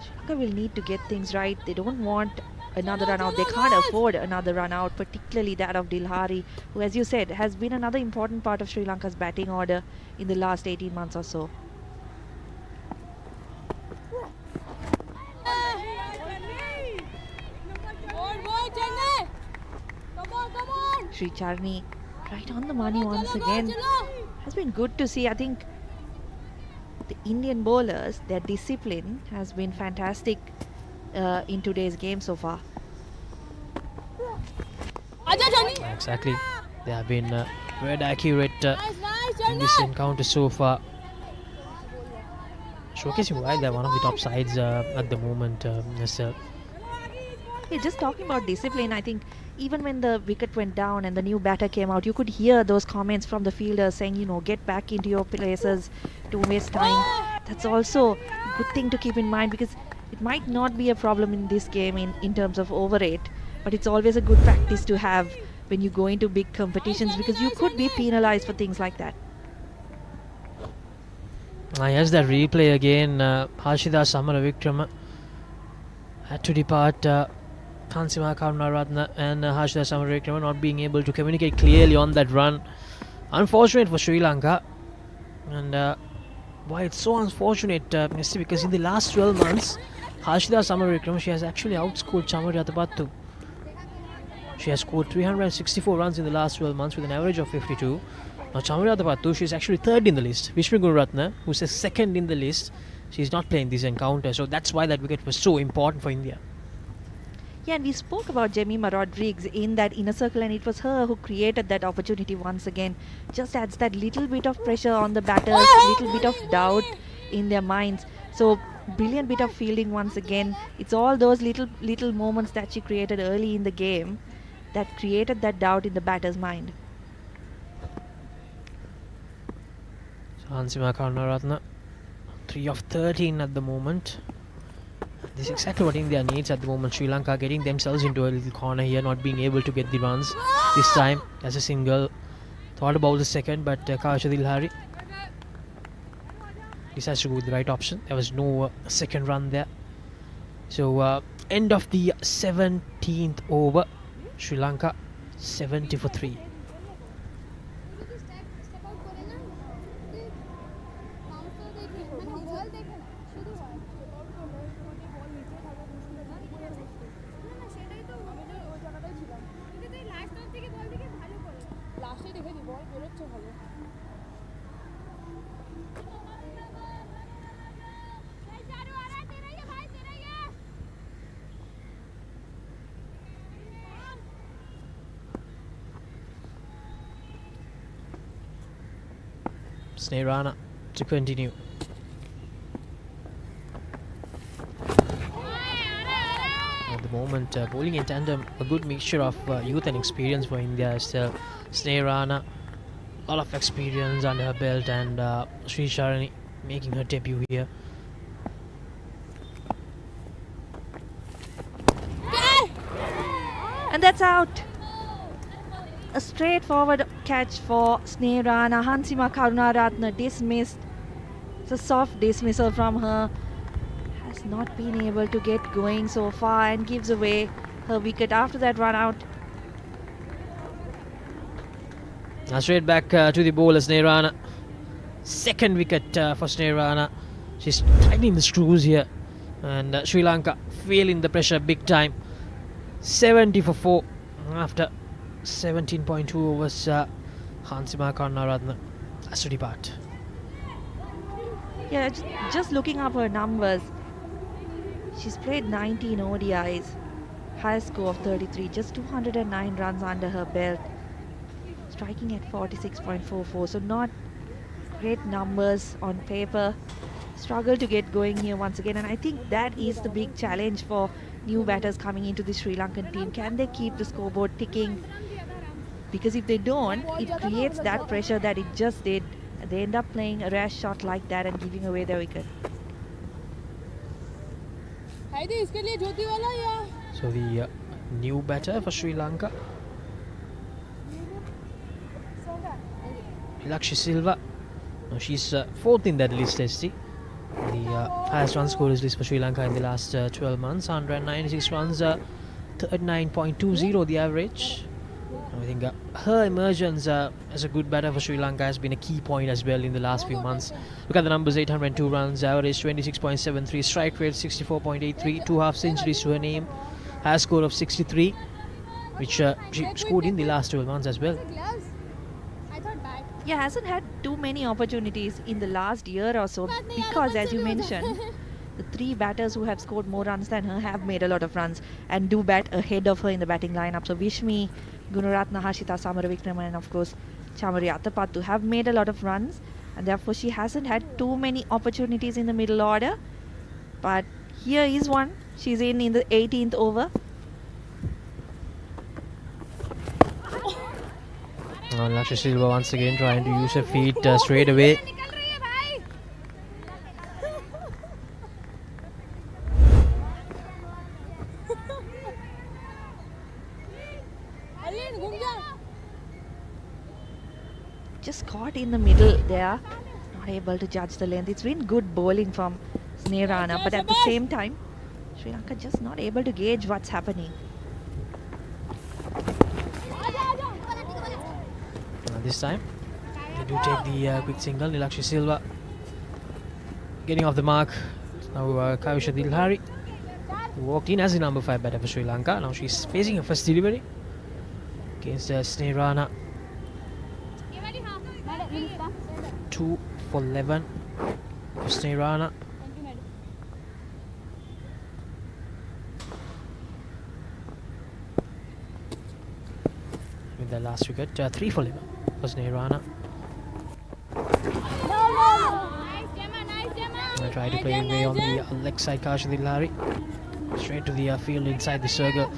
Sri Lanka will need to get things right. They don't want another run out. They can't afford another run out, particularly that of Dilhari, who, as you said, has been another important part of Sri Lanka's batting order in the last 18 months or so. Sri Charni right on the money once again. Has been good to see. I think the Indian bowlers, their discipline has been fantastic in today's game so far. Exactly. They have been very accurate in this encounter so far. Showcasing why they're one of the top sides at the moment. Yeah, just talking about discipline, I think even when the wicket went down and the new batter came out, you could hear those comments from the fielders saying, you know, get back into your places, don't waste time. That's also a good thing to keep in mind, because it might not be a problem in this game in terms of over rate, but it's always a good practice to have when you go into big competitions, because you could be penalized for things like that. Yes, that replay again. Harshida Samaravikrama had to depart. Hansima Karunaratne and Harshida Samaravikrama not being able to communicate clearly on that run. Unfortunate for Sri Lanka. And why it's so unfortunate, because in the last 12 months, Harshida Samaravikrama, she has actually outscored Chamari Athapaththu. She has scored 364 runs in the last 12 months with an average of 52. Now Chamari Athapaththu, she's actually third in the list. Vishnu Gunaratne, who's second in the list, she's not playing this encounter. So that's why that wicket was so important for India. Yeah, and we spoke about Jemima Rodrigues in that inner circle, and it was her who created that opportunity once again. Just adds that little bit of pressure on the batters, little bit of doubt in their minds. So brilliant bit of fielding once again. It's all those little moments that she created early in the game that created that doubt in the batter's mind. So Hansima Karunaratne, 3 of 13 at the moment. This is exactly what India needs at the moment. Sri Lanka getting themselves into a little corner here, not being able to get the runs this time as a single. Thought about the second, but Kavisha Dilhari decides to go with the right option. There was no second run there. So end of the 17th over. Sri Lanka 70 for 3. Snehrana to continue. At the moment, bowling in tandem, a good mixture of youth and experience for India. Still, Snehrana, a lot of experience under her belt, and Sri Charni making her debut here. And that's out. A straightforward catch for Snehrana. Hansima Karunaratne dismissed. It's a soft dismissal from her. Has not been able to get going so far and gives away her wicket after that run out. Now straight back to the bowler, Snehrana. Second wicket for Snehrana. She's tightening the screws here. And Sri Lanka feeling the pressure big time. 70 for 4 after 17.2 overs. Hansima Karunaratne has to depart. Yeah, just looking up her numbers. She's played 19 ODIs. Highest score of 33. Just 209 runs under her belt. Striking at 46.44. So not great numbers on paper. Struggle to get going here once again, and I think that is the big challenge for new batters coming into the Sri Lankan team. Can they keep the scoreboard ticking? Because if they don't, it creates that pressure that it just did. They end up playing a rash shot like that and giving away their wicket. So the new batter for Sri Lanka, Lakshya Silva. Now she's fourth in that list, ST. The highest run scorers list for Sri Lanka in the last 12 months. 196 runs, 39.20 the average. I think her emergence as a good batter for Sri Lanka has been a key point as well in the last few months. Look at the numbers: 802 runs, average 26.73, strike rate 64.83, 2 half centuries to her name, highest score of 63, which she scored in the last 12 months as well. Yeah, hasn't had too many opportunities in the last year or so because, as you mentioned, the 3 batters who have scored more runs than her have made a lot of runs and do bat ahead of her in the batting lineup. So Vishmi, Gunaratna, Hashita, Samaravikrama and of course Chamari Athapaththu have made a lot of runs, and therefore she hasn't had too many opportunities in the middle order. But here is one. She's in the 18th over. Lakshya Silva once again trying to use her feet straight away. Just caught in the middle there, not able to judge the length. It's been good bowling from Snehrana, but at the same time Sri Lanka just not able to gauge what's happening. This time they do take the quick single. Lakshya Silva getting off the mark. Now Kavisha Dilhari, who walked in as the number 5 batter for Sri Lanka. Now she's facing her first delivery against Snehrana. 2 for 11 for Snehrana. With the last wicket, 3 for 11 for Snehrana. I try to play away on the leg side. Kavisha Dilhari straight to the field inside the circle.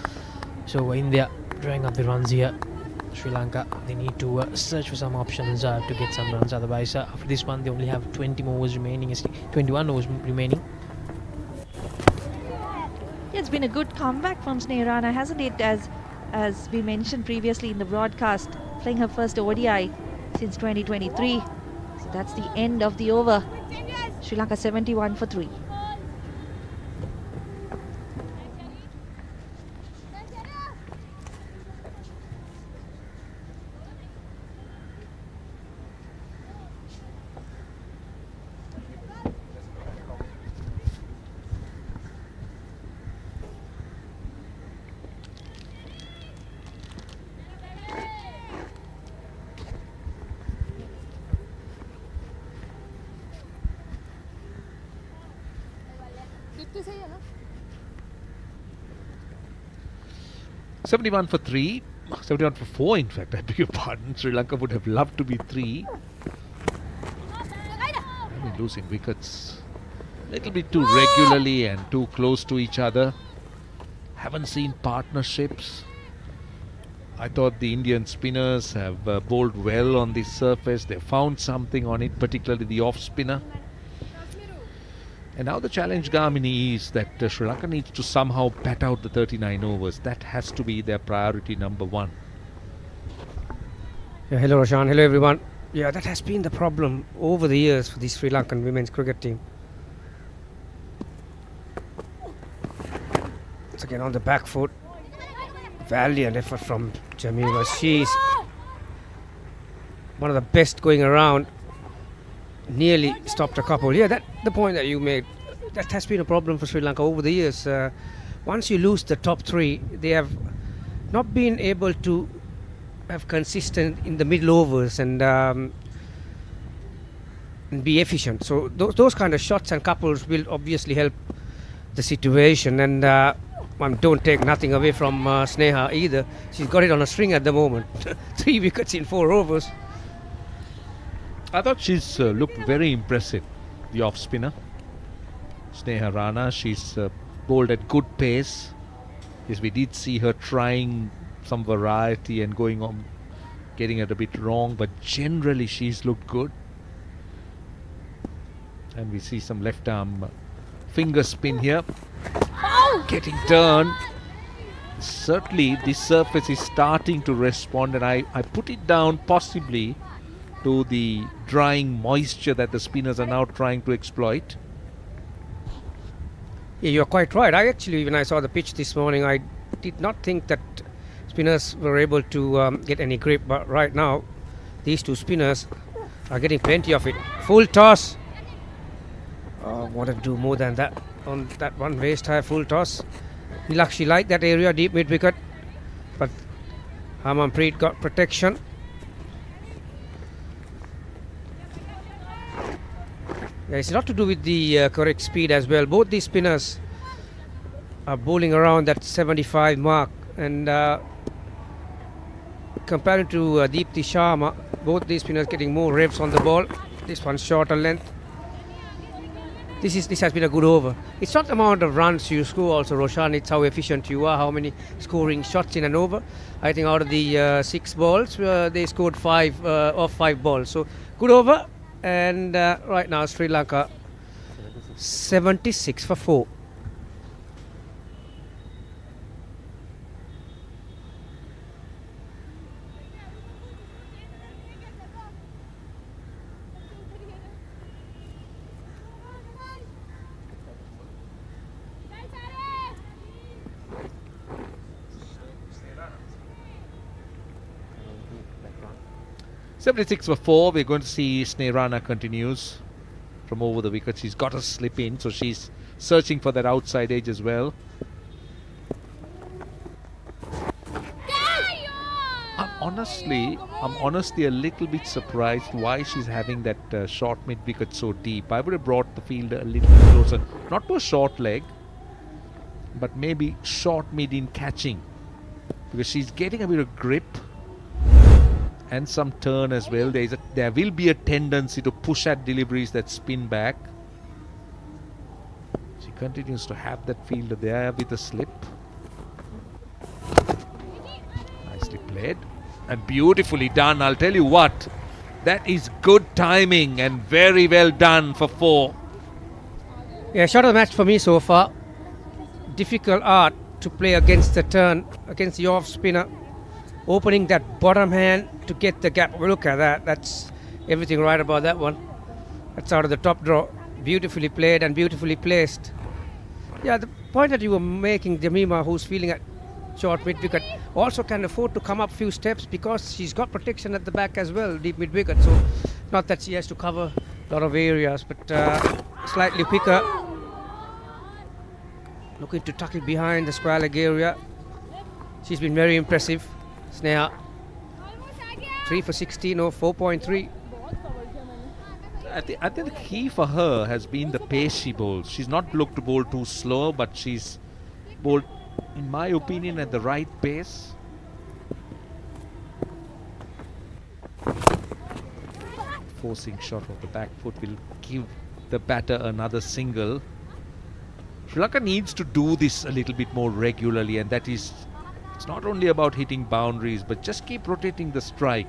So India drawing up the runs here. Sri Lanka, they need to search for some options to get some runs. Otherwise, after this one, they only have 20 overs remaining, 21 overs remaining. Yeah, it's been a good comeback from Snehrana, hasn't it? As we mentioned previously in the broadcast, playing her first ODI since 2023. So that's the end of the over. Sri Lanka 71 for 3. तो सही है ना 71 for 3, 71 for 4 in fact, I beg your pardon. Sri Lanka would have loved to be 3. Losing wickets a little bit too regularly and too close to each other. Haven't seen partnerships. I thought the Indian spinners have bowled well on this surface. They found something on it, particularly the off spinner. And now the challenge, Gamini, is that Sri Lanka needs to somehow bat out the 39 overs. That has to be their priority number 1. Yeah, hello Roshan, hello everyone. Yeah, that has been the problem over the years for the Sri Lankan women's cricket team. Once again on the back foot. Valiant effort from Jamila. She's one of the best going around. Nearly stopped a couple. Yeah, the point that you made, that has been a problem for Sri Lanka over the years. Once you lose the top 3, they have not been able to have consistent in the middle overs and be efficient. So those kind of shots and couples will obviously help the situation. And don't take nothing away from Sneha either. She's got it on a string at the moment. 3 wickets in 4 overs. I thought she's looked very impressive, the off spinner. Sneha Rana, she's bowled at good pace. Yes, we did see her trying some variety and going on, getting it a bit wrong, but generally she's looked good. And we see some left arm finger spin here. Getting turned. Certainly this surface is starting to respond, and I put it down possibly to the drying moisture that the spinners are now trying to exploit. Yeah, you're quite right. When I saw the pitch this morning, I did not think that spinners were able to get any grip. But right now, these two spinners are getting plenty of it. Full toss. Wanted to do more than that on that one. Waist high full toss. Nilakshi liked that area, deep mid wicket. But Harmanpreet got protection. Yeah, it's not to do with the correct speed as well. Both these spinners are bowling around that 75 mark, and compared to Deepti Sharma, both these spinners getting more revs on the ball. This one's shorter length. This has been a good over. It's not the amount of runs you score also, Roshan, it's how efficient you are, how many scoring shots in an over. I think out of the 6 balls, they scored 5 off 5 balls. So good over. And right now Sri Lanka 76 for 4. .76 for 4. We're going to see Sneha Rana continues from over the wicket. She's got a slip in, so she's searching for that outside edge as well. I'm honestly a little bit surprised why she's having that short mid wicket so deep. I would have brought the fielder a little closer, not to a short leg, but maybe short mid in catching, because she's getting a bit of grip and some turn as well. There will be a tendency to push at deliveries that spin back. She continues to have that fielder there with a slip. Nicely played and beautifully done. I'll tell you what, that is good timing and very well done for 4. Yeah, shot of the match for me so far. Difficult art to play against the turn, against the off spinner. Opening that bottom hand to get the gap. Look at that. That's everything right about that one. That's out of the top draw. Beautifully played and beautifully placed. Yeah, the point that you were making, Jemima, who's feeling at short mid wicket, also can afford to come up few steps because she's got protection at the back as well, deep mid wicket. So not that she has to cover a lot of areas, but slightly quicker. Looking to tuck it behind the square leg area. She's been very impressive. Sneha 3 for 16 or 4.3. I think the key for her has been the pace she bowls. She's not looked to bowl too slow, but she's bowled, in my opinion, at the right pace. Forcing shot of the back foot will give the batter another single. Sri Lanka needs to do this a little bit more regularly, and that is, it's not only about hitting boundaries, but just keep rotating the strike.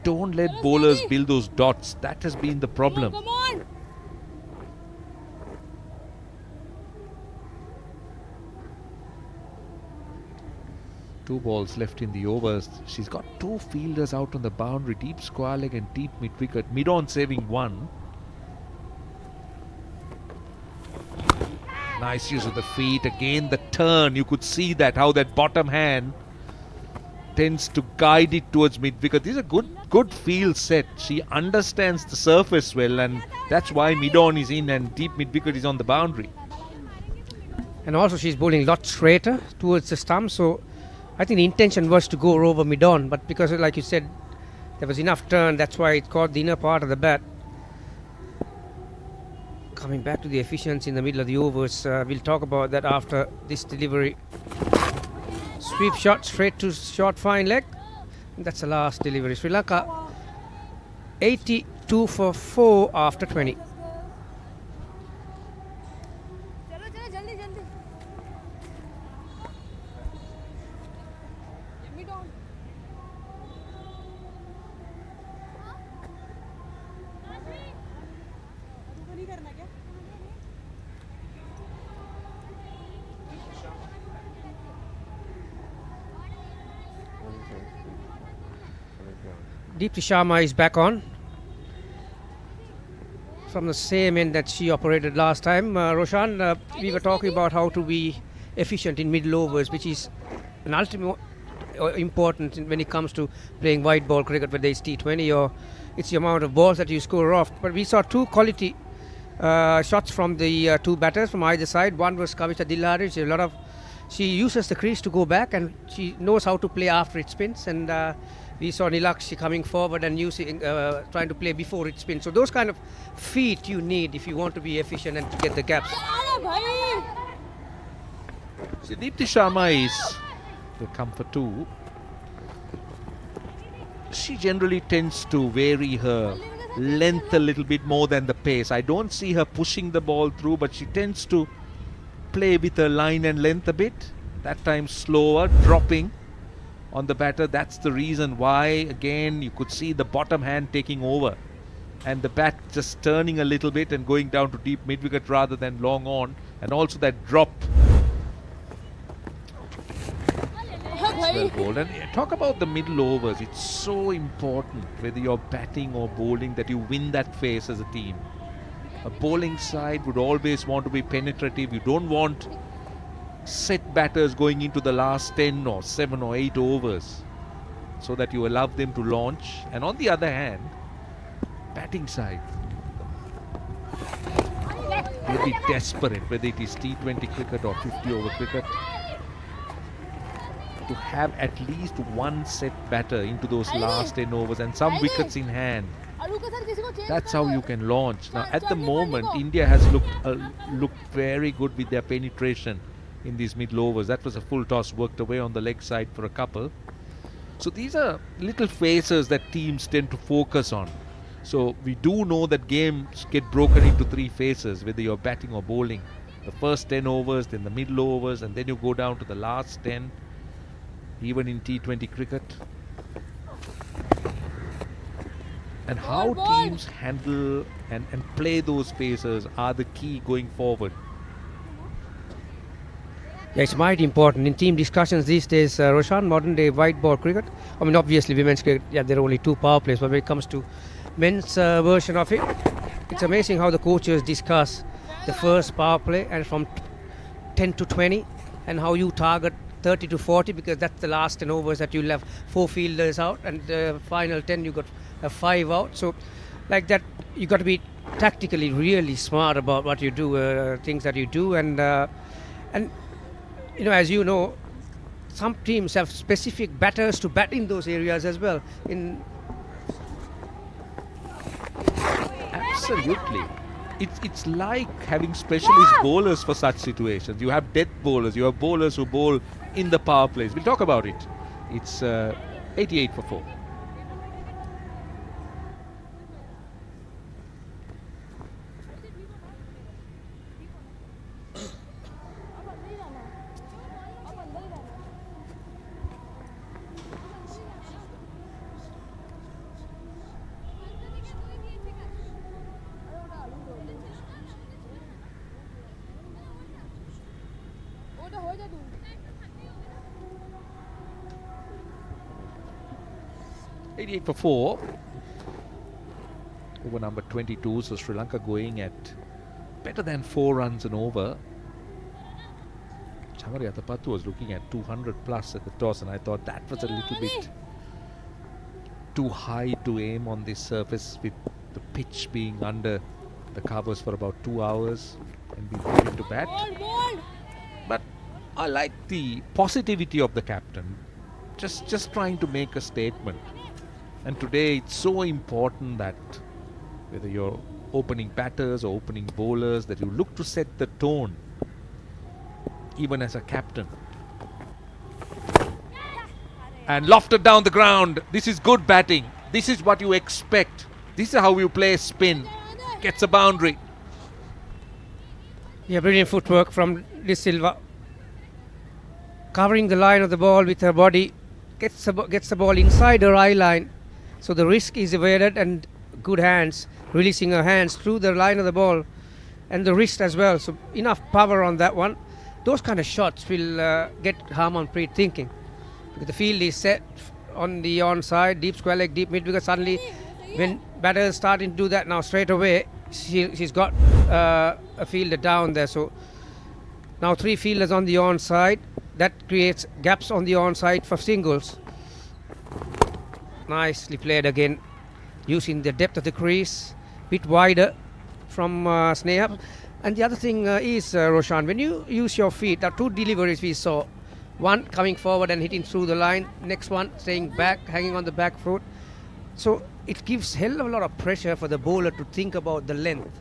Don't let bowlers build those dots. That has been the problem. Come on. 2 balls left in the overs. She's got 2 fielders out on the boundary, deep square leg and deep mid wicket. Mid-on saving 1. Nice use of the feet. Again the turn. You could see that, how that bottom hand tends to guide it towards mid wicket. This is a good field set. She understands the surface well, and that's why mid-on is in and deep mid wicket is on the boundary. And also she's bowling a lot straighter towards the stump, so I think the intention was to go over mid-on, but because, like you said, there was enough turn, that's why it caught the inner part of the bat. Coming back to the efficiency in the middle of the overs, we'll talk about that after this delivery. Sweep shot straight to short fine leg. That's the last delivery. Sri Lanka 82 for 4 after 20. चलो चलो जल्दी जल्दी mid on नहीं करना क्या Deepti Sharma is back on from the same end that she operated last time. Roshan, we were talking about how to be efficient in middle overs, which is an ultimate important when it comes to playing white ball cricket, whether it's T20 or it's the amount of balls that you score off. But we saw two quality shots from the two batters from either side. One was Kavita Dillari. She uses the crease to go back, and she knows how to play after it spins. And we saw Nilakshi coming forward and using trying to play before it spins. So those kind of feet you need if you want to be efficient and to get the gaps. See, Deepti Sharma will come for two. She generally tends to vary her length a little bit more than the pace. I don't see her pushing the ball through, but she tends to play with her line and length a bit. That time slower, dropping on the batter. That's the reason why, again, you could see the bottom hand taking over and the bat just turning a little bit and going down to deep mid-wicket rather than long on, and also that drop. Well bowled. And talk about the middle overs. It's so important, whether you're batting or bowling, that you win that phase as a team. A bowling side would always want to be penetrative. You don't want set batters going into the last 10 or 7 or 8 overs, so that you allow them to launch. And on the other hand, batting side, they'll be desperate, whether it is T20 cricket or 50 over cricket, to have at least one set batter into those last 10 overs and some wickets in hand. That's how you can launch. Now at the moment, India has looked very good with their penetration in these middle overs. That was a full toss, worked away on the leg side for a couple. So these are little phases that teams tend to focus on. So we do know that games get broken into 3 phases, whether you're batting or bowling. The first 10 overs, then the middle overs, and then you go down to the last 10, even in T20 cricket. And how teams handle and play those phases are the key going forward. Yeah, it's mighty important in team discussions these days, Roshan. Modern day white ball cricket, I mean obviously women's cricket, yeah, there are only 2 power plays, but when it comes to men's version of it, it's amazing how the coaches discuss the first power play and from 10 to 20, and how you target 30 to 40, because that's the last 10 overs that you'll have 4 fielders out, and the final 10 you got 5 out. So like that, you got to be tactically really smart about what you do, things that you do, and you know, as you know, some teams have specific batters to bat in those areas as well. Absolutely. It's like having specialist bowlers for such situations. You have death bowlers, you have bowlers who bowl in the power plays. We'll talk about it. It's 88 for 4. ओटा हो जा तू 88 for 4. Over number 22. So Sri Lanka going at better than 4 runs an over. Athapaththu was looking at 200 plus at the toss, and I thought that was a little bit too high to aim on this surface, with the pitch being under the covers for about 2 hours and be moving to bat. But I like the positivity of the captain, just trying to make a statement. And today it's so important that whether you're opening batters or opening bowlers, that you look to set the tone, even as a captain. And lofted down the ground. This is good batting. This is what you expect This is how you play spin. Gets a boundary. Yeah, brilliant footwork from De Silva. Covering the line of the ball with her body. Gets the ball inside her eye line. So the risk is evaded, and good hands. Releasing her hands through the line of the ball. And the wrist as well. So enough power on that one. Those kind of shots will get Harmanpreet thinking. Because the field is set on the onside, deep square leg, deep mid. Because suddenly when batters starting to do that now straight away, she's got a fielder down there. So now 3 fielders on the onside. That creates gaps on the onside for singles. Nicely played again, using the depth of the crease, bit wider from Sneha. And the other thing is, Roshan, when you use your feet, there are 2 deliveries we saw. One coming forward and hitting through the line, next one staying back, hanging on the back foot. So it gives hell of a lot of pressure for the bowler to think about the length.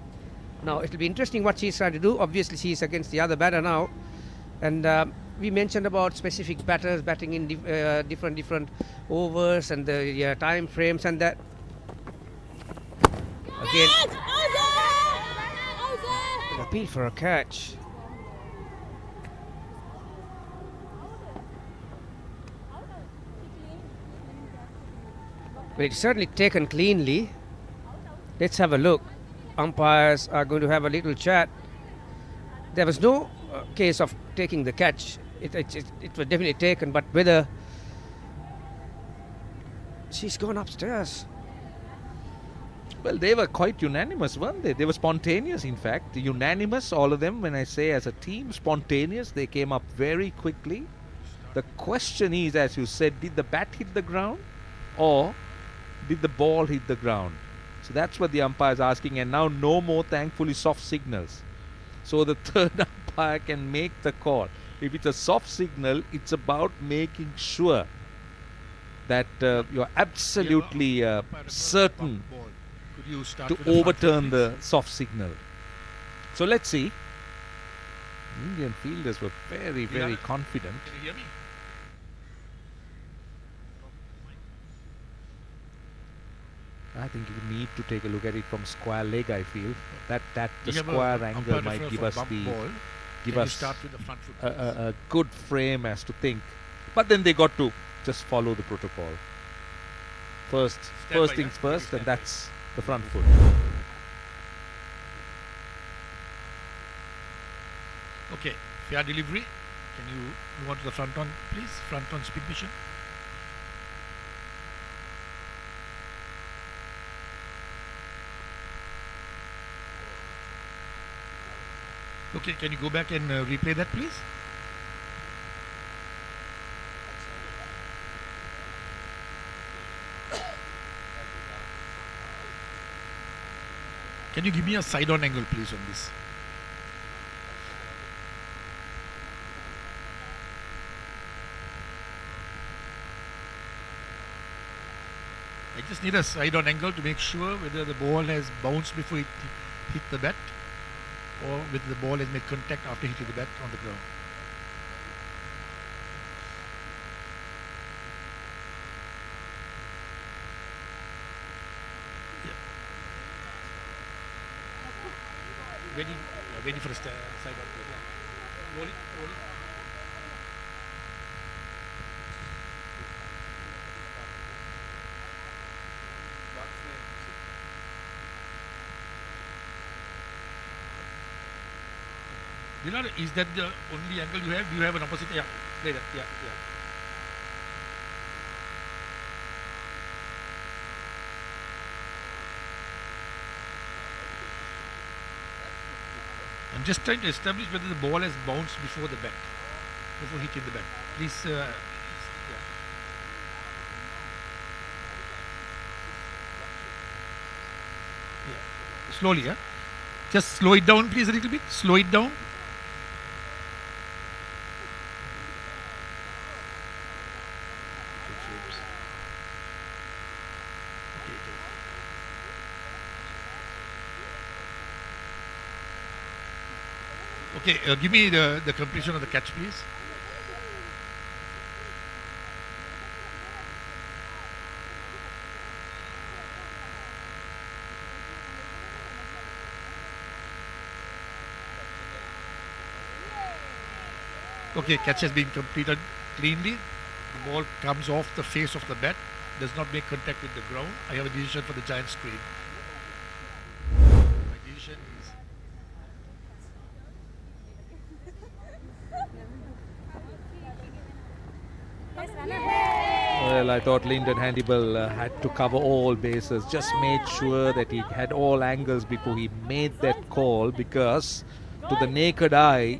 Now it'll be interesting what she's trying to do. Obviously she's against the other batter now. And we mentioned about specific batters batting in different overs and the time frames and that. Again, an appeal for a catch. But it's certainly taken cleanly. Let's have a look. Umpires are going to have a little chat. There was no case of taking the catch. It was definitely taken, but whether she's gone upstairs. Well, they were quite unanimous, weren't they? They were spontaneous, in fact. Unanimous, all of them, when I say as a team, spontaneous. They came up very quickly. The question is, as you said, did the bat hit the ground or did the ball hit the ground? So that's what the umpire is asking, and now no more, thankfully, soft signals. So the third umpire can make the call. If it's a soft signal, it's about making sure that you're absolutely certain to overturn the soft signal. So let's see. Indian fielders were very, very confident. Can you hear me? I think you need to take a look at it from square leg. I feel that the We have square a angle umpire might refer give for us bump ball. give Can you us start with the front foot, a good frame as to think. But then they got to just follow the protocol. First by, things yeah? first, Stand and by. that's the front foot. Okay, fair delivery. Can you move on to the front on, please? Front on spin mission. Okay, can you go back and replay that, please? Can you give me a side-on angle, please, on this? I just need a side-on angle to make sure whether the ball has bounced before it hit the bat, or whether the ball has made contact after hitting the bat on the ground. Ready for a side on play. Yeah. Roll it. Dilar, is that the only angle you have? Do you have an opposite? Yeah, play that. Yeah. I'm just trying to establish whether the ball has bounced before the bat, before hitting the bat. Please, yeah. Slowly, yeah. Just slow it down, please, a little bit. Slow it down. Okay, give me the completion of the catch, please. Okay, catch has been completed cleanly. The ball comes off the face of the bat, does not make contact with the ground. I have a decision for the giant screen. My decision is Well, I thought Lyndon Handibal had to cover all bases, just made sure that he had all angles before he made that call, because to the naked eye,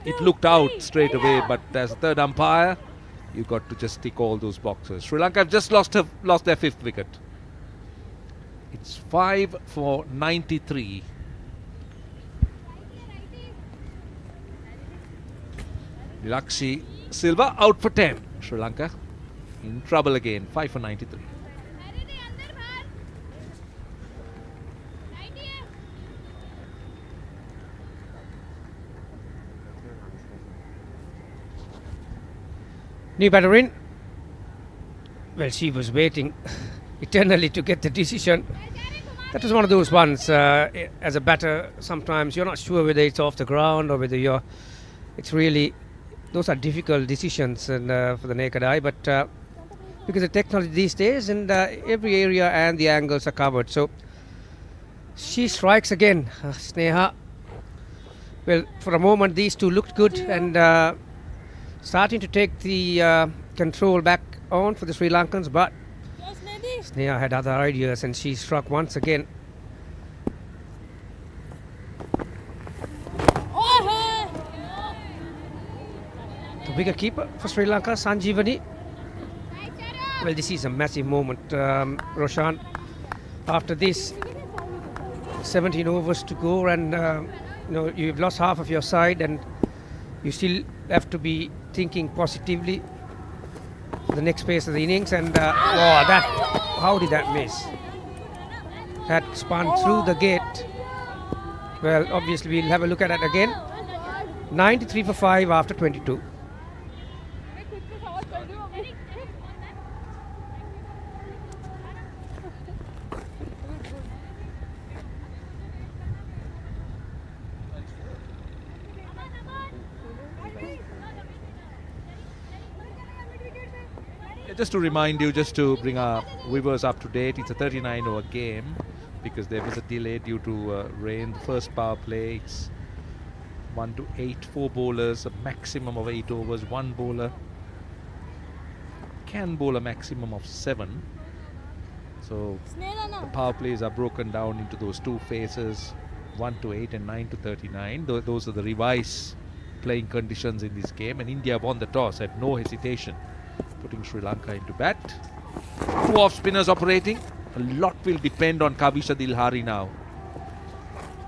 it looked out straight away, but as a third umpire, you got to just tick all those boxes. Sri Lanka have just lost their 5th wicket. It's 5 for 93. Lakshi Silva out for 10. Sri Lanka in trouble again. 5 for 93. New batter in. Well, she was waiting eternally to get the decision. That was one of those ones, as a batter, sometimes you're not sure whether it's off the ground or whether it's really, those are difficult decisions and for the naked eye, but because of technology these days, and every area and the angles are covered. So she strikes again, Sneha. Well, for a moment these two looked good and starting to take the control back on for the Sri Lankans, but Sneha had other ideas and she struck once again. The wicket keeper for Sri Lanka, Sanjeevani. Well, this is a massive moment, Roshan. After this, 17 overs to go, and you've lost half of your side, and you still have to be thinking positively for the next phase of the innings. And how did that miss? That spun through the gate. Well, obviously we'll have a look at it again. 93 for 5 after 22. Just to remind you, just to bring our viewers up to date, it's a 39-over game because there was a delay due to rain. The first power play, it's 1 to 8, 4 bowlers, a maximum of 8 overs. One bowler can bowl a maximum of 7. So the power plays are broken down into those two phases, 1 to 8 and 9 to 39. Those are the revised playing conditions in this game, and India won the toss, had no hesitation, putting Sri Lanka into bat. 2 off spinners operating. A lot will depend on Kavisha Dilhari now.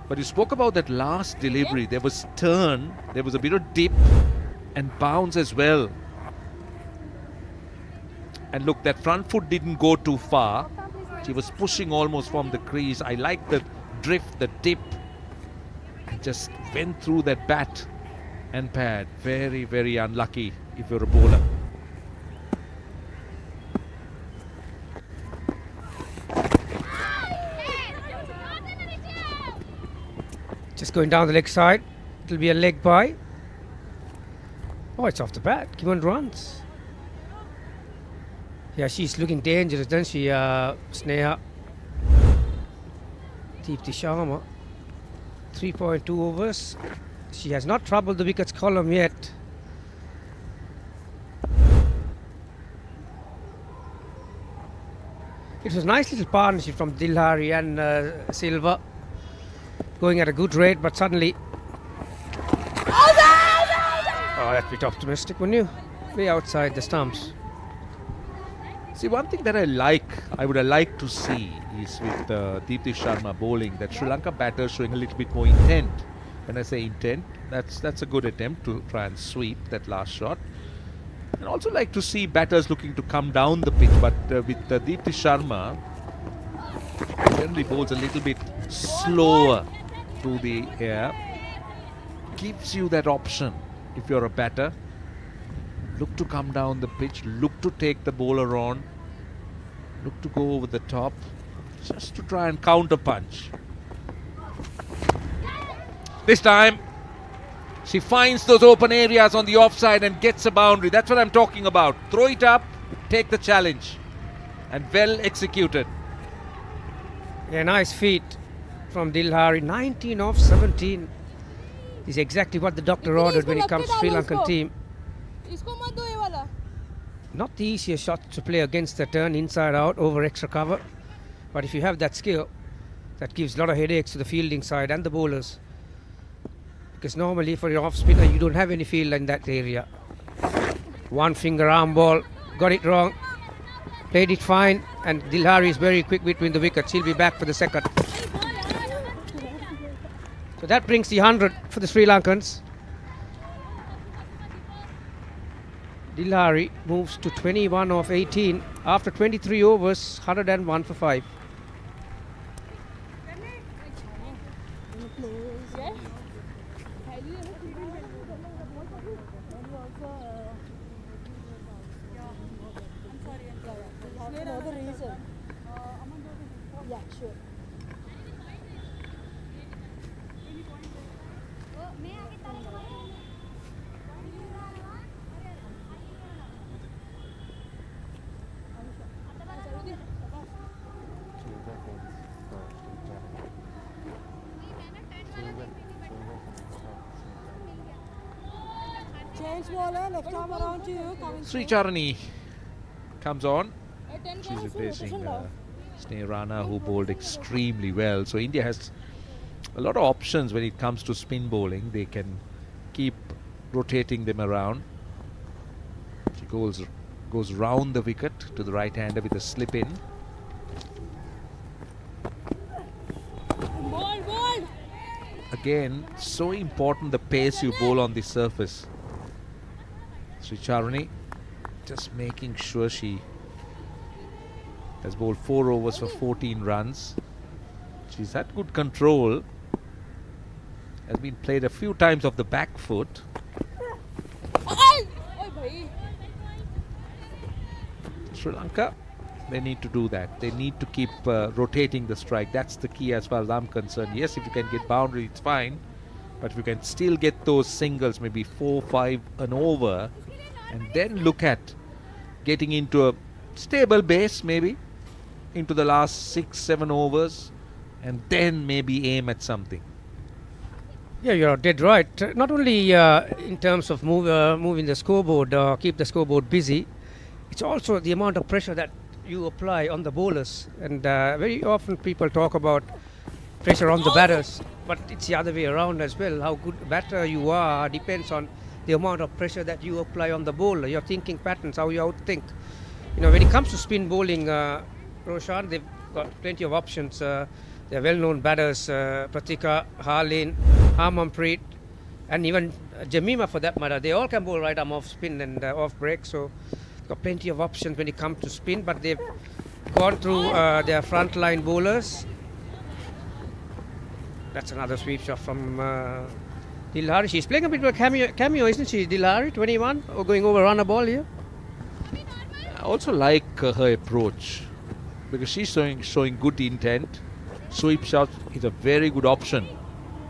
But you spoke about that last delivery. There was turn, there was a bit of dip and bounce as well. And look, that front foot didn't go too far. She was pushing almost from the crease. I like the drift, the dip, and just went through that bat and pad. Very, very unlucky if you're a bowler. Just going down the leg side. It'll be a leg by. Oh, it's off the bat. Given runs. Yeah, she's looking dangerous, doesn't she, Sneha? Deepti Sharma. 3.2 overs. She has not troubled the wickets column yet. It was a nice little partnership from Dilhari and Silva, going at a good rate, but suddenly... Oh, that's a bit optimistic, wouldn't you? Way outside the stumps. See, one thing that I would have liked to see is with Deepti Sharma bowling, that Sri Lanka batters showing a little bit more intent. When I say intent, that's a good attempt to try and sweep that last shot. And also like to see batters looking to come down the pitch, but with Deepti Sharma, generally bowls a little bit slower through the air. Gives you that option if you're a batter. Look to come down the pitch, look to take the bowler on, look to go over the top, just to try and counter punch. This time, She finds those open areas on the offside and gets a boundary. That's what I'm talking about. Throw it up, take the challenge. And well executed. A nice feat from Dilhari. 19 off 17 is exactly what the doctor ordered when it comes to Sri Lankan team. इसको मत दो ये वाला. Not the easiest shot to play against the turn, inside out, over extra cover. But if you have that skill, that gives a lot of headaches to the fielding side and the bowlers. Because normally for your off spinner, you don't have any field in that area. One finger arm ball, got it wrong. Played it fine, and Dilhari is very quick between the wickets. He'll be back for the second. So that brings the 100 for the Sri Lankans. Dilhari moves to 21 of 18 after 23 overs, 101 for 5. Sri Charani comes on. She's replacing Sneh Rana, who bowled extremely well. So India has a lot of options when it comes to spin bowling. They can keep rotating them around. She goes round the wicket to the right hander with a slip in. Again, so important the pace you bowl on the surface. Sri Charani just making sure she has bowled 4 overs for 14 runs. She's had good control. Has been played a few times off the back foot. Sri Lanka, they need to do that. They need to keep rotating the strike. That's the key as far as I'm concerned. Yes, if you can get boundary, it's fine. But if you can still get those singles, maybe 4, 5 and over, and then look at getting into a stable base, maybe into the last 6, 7 overs, and then maybe aim at something. Yeah, you're dead right. Not only in terms of moving the scoreboard, keep the scoreboard busy, it's also the amount of pressure that you apply on the bowlers. And very often people talk about pressure on the batters, but it's the other way around as well. How good a batter you are depends on the amount of pressure that you apply on the bowler, your thinking patterns, how you outthink. You know, when it comes to spin bowling, Roshan, they've got plenty of options. They're well-known batters, Pratika, Harleen, Harmanpreet, and even Jemima for that matter. They all can bowl right arm off spin and off break, so got plenty of options when it comes to spin, but they've gone through their front-line bowlers. That's another sweep shot from Dilhari. She's playing a bit of a cameo, isn't she, Dilhari? 21, or going over on a ball here? I also like her approach, because she's showing good intent. Sweep shot is a very good option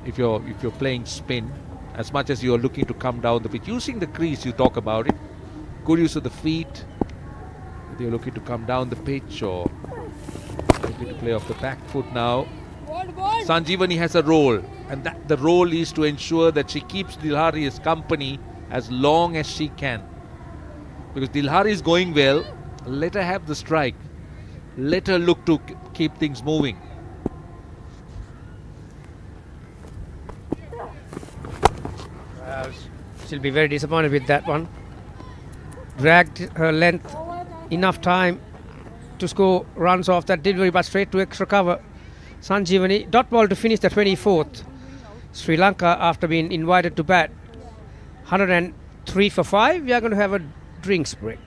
if you're playing spin, as much as you're looking to come down the pitch. Using the crease, you talk about it. Good use of the feet. Whether you're looking to come down the pitch or looking to play off the back foot now. Sanjeevani has a role, and the role is to ensure that she keeps Dilhari's company as long as she can. Because Dilhari is going well, let her have the strike. Let her look to keep things moving. She'll be very disappointed with that one. Dragged her length enough time to score runs off that delivery, but straight to extra cover. Sanjeevani, dot ball to finish the 24th. Sri Lanka, after being invited to bat, 103 for 5. We are going to have a drinks break.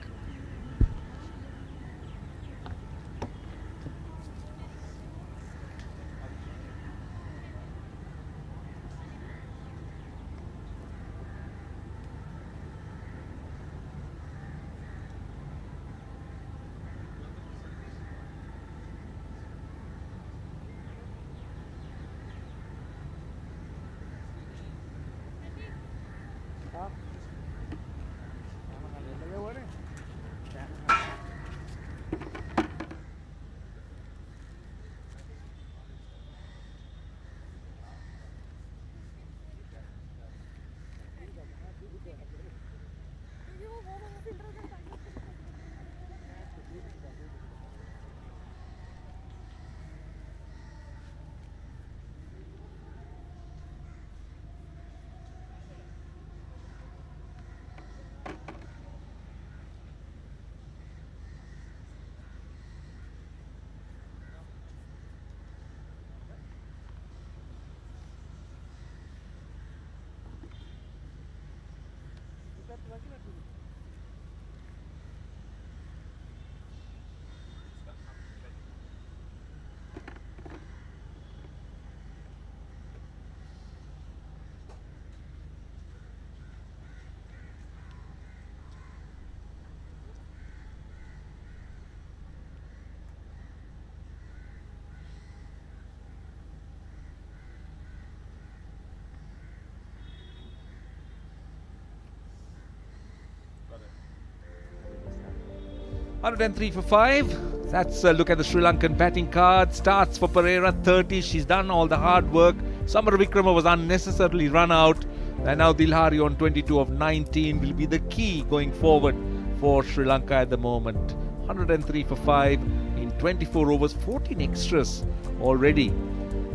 103 for 5. That's a look at the Sri Lankan batting card. Starts for Pereira, 30. She's done all the hard work. Samar Wickrama was unnecessarily run out. And now Dilhari on 22 of 19 will be the key going forward for Sri Lanka at the moment. 103 for 5 in 24 overs, 14 extras already.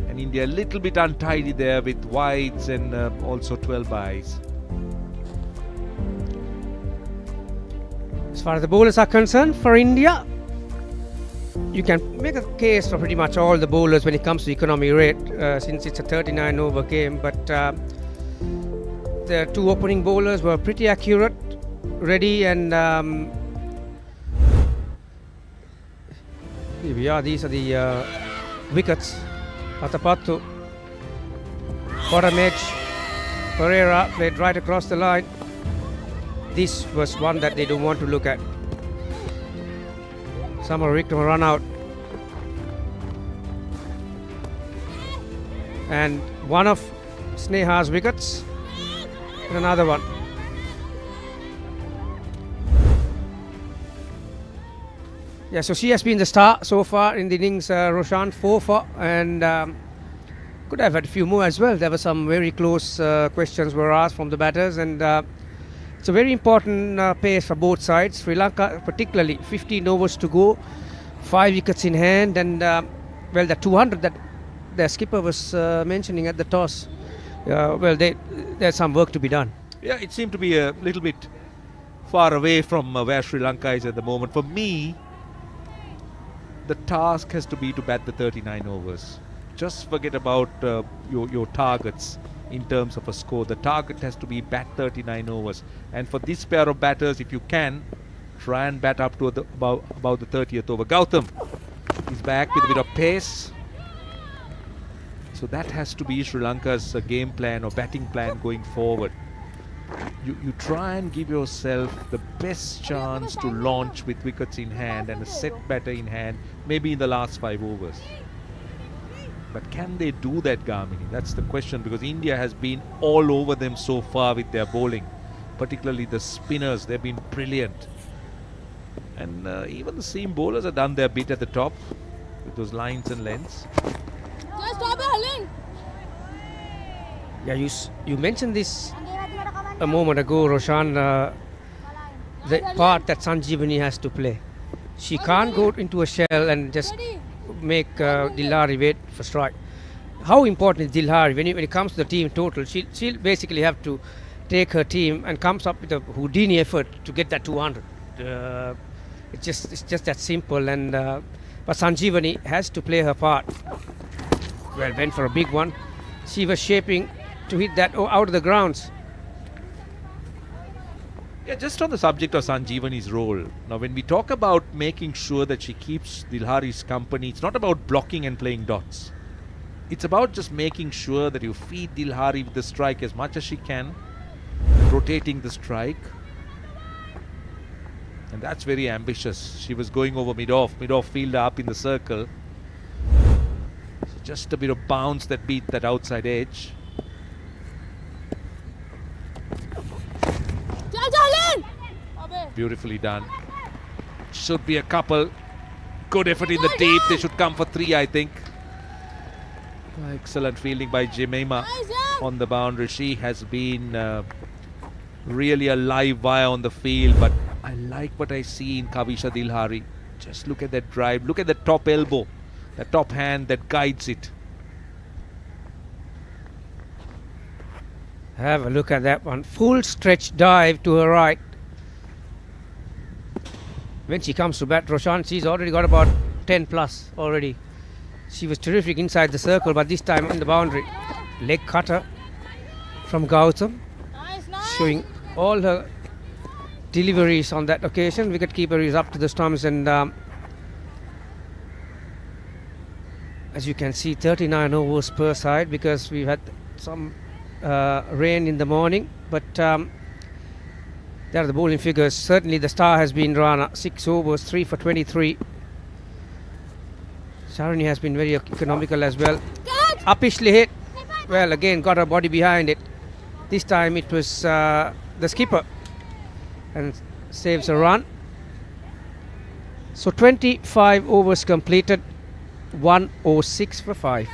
And India a little bit untidy there with wides and also 12 byes. As far as the bowlers are concerned, for India, you can make a case for pretty much all the bowlers when it comes to economy rate, since it's a 39 over game. But the two opening bowlers were pretty accurate, ready, and here we are. These are the wickets. Athapaththu, bottom edge. Pereira played right across the line. This was one that they don't want to look at. Samar Wickrama run out. And one of Sneha's wickets and another one. Yeah, so she has been the star so far in the innings, Roshan, 4 for, and could have had a few more as well. There were some very close questions were asked from the batters, and it's a very important pace for both sides. Sri Lanka particularly, 15 overs to go, 5 wickets in hand, and well, the 200 that the skipper was mentioning at the toss, well, there's some work to be done. Yeah, it seemed to be a little bit far away from where Sri Lanka is at the moment. For me, the task has to be to bat the 39 overs. Just forget about your targets in terms of a score. The target has to be bat 39 overs. And for this pair of batters, if you can, try and bat up to about the 30th over. Gautam is back with a bit of pace. So that has to be Sri Lanka's game plan or batting plan going forward. You try and give yourself the best chance to launch with wickets in hand and a set batter in hand, maybe in the last 5 overs. But can they do that, Gamini? That's the question, because India has been all over them so far with their bowling, particularly the spinners. They've been brilliant. And even the seam bowlers have done their bit at the top with those lines and lengths. Yeah, you mentioned this a moment ago, Roshan, the part that Sanjeevani has to play. She can't go into a shell and just make Dilhari wait for strike. How important is Dilhari when it comes to the team total? She'll basically have to take her team and comes up with a Houdini effort to get that 200. It's just that simple. And but Sanjeevani has to play her part. Well, went for a big one. She was shaping to hit that out of the grounds. Yeah, just on the subject of Sanjeevani's role. Now, when we talk about making sure that she keeps Dilhari's company, it's not about blocking and playing dots. It's about just making sure that you feed Dilhari with the strike as much as she can, rotating the strike. And that's very ambitious. She was going over mid-off fielder up in the circle. So just a bit of bounce that beat that outside edge. Beautifully done. Should be a couple. Good effort in the deep. They should come for 3, I think. Excellent fielding by Jemima on the boundary. She has been really a live wire on the field, but I like what I see in Kavisha Dilhari. Just look at that drive. Look at the top elbow, the top hand that guides it. Have a look at that one. Full stretch dive to her right. When she comes to bat, Roshan, she's already got about 10 plus already. She was terrific inside the circle, but this time on the boundary. Leg cutter from Gautam. Showing all her deliveries on that occasion. Wicketkeeper is up to the stumps, and as you can see, 39 overs per side because we've had some rain in the morning, but there are the bowling figures. Certainly the star has been run 6 overs, 3 for 23. Sharani has been very economical as well. Uppishly hit. Well, again got her body behind it. This time it was the skipper and saves a run. So 25 overs completed, 106 for 5.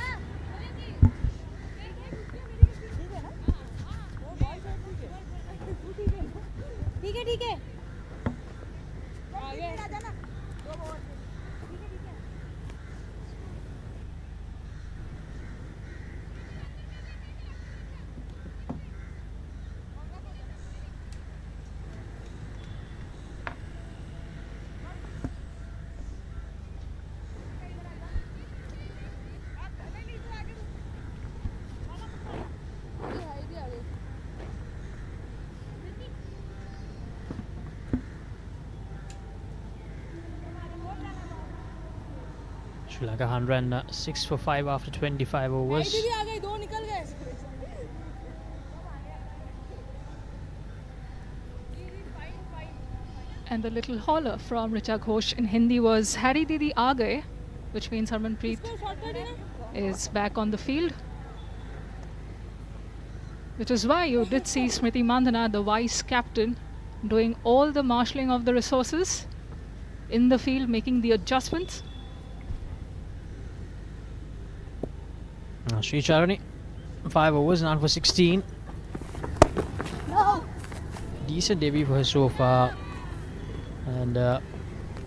Sri Lanka 106 for 5 after 25 overs. And the little holler from Richa Ghosh in Hindi was Hari Didi aa gaye, which means Harmanpreet is back on the field. Which is why you did see Smriti Mandhana, the vice captain, doing all the marshalling of the resources in the field, making the adjustments. Sri Charani, 5 overs, 9 for 16. Decent debut for her so far, and I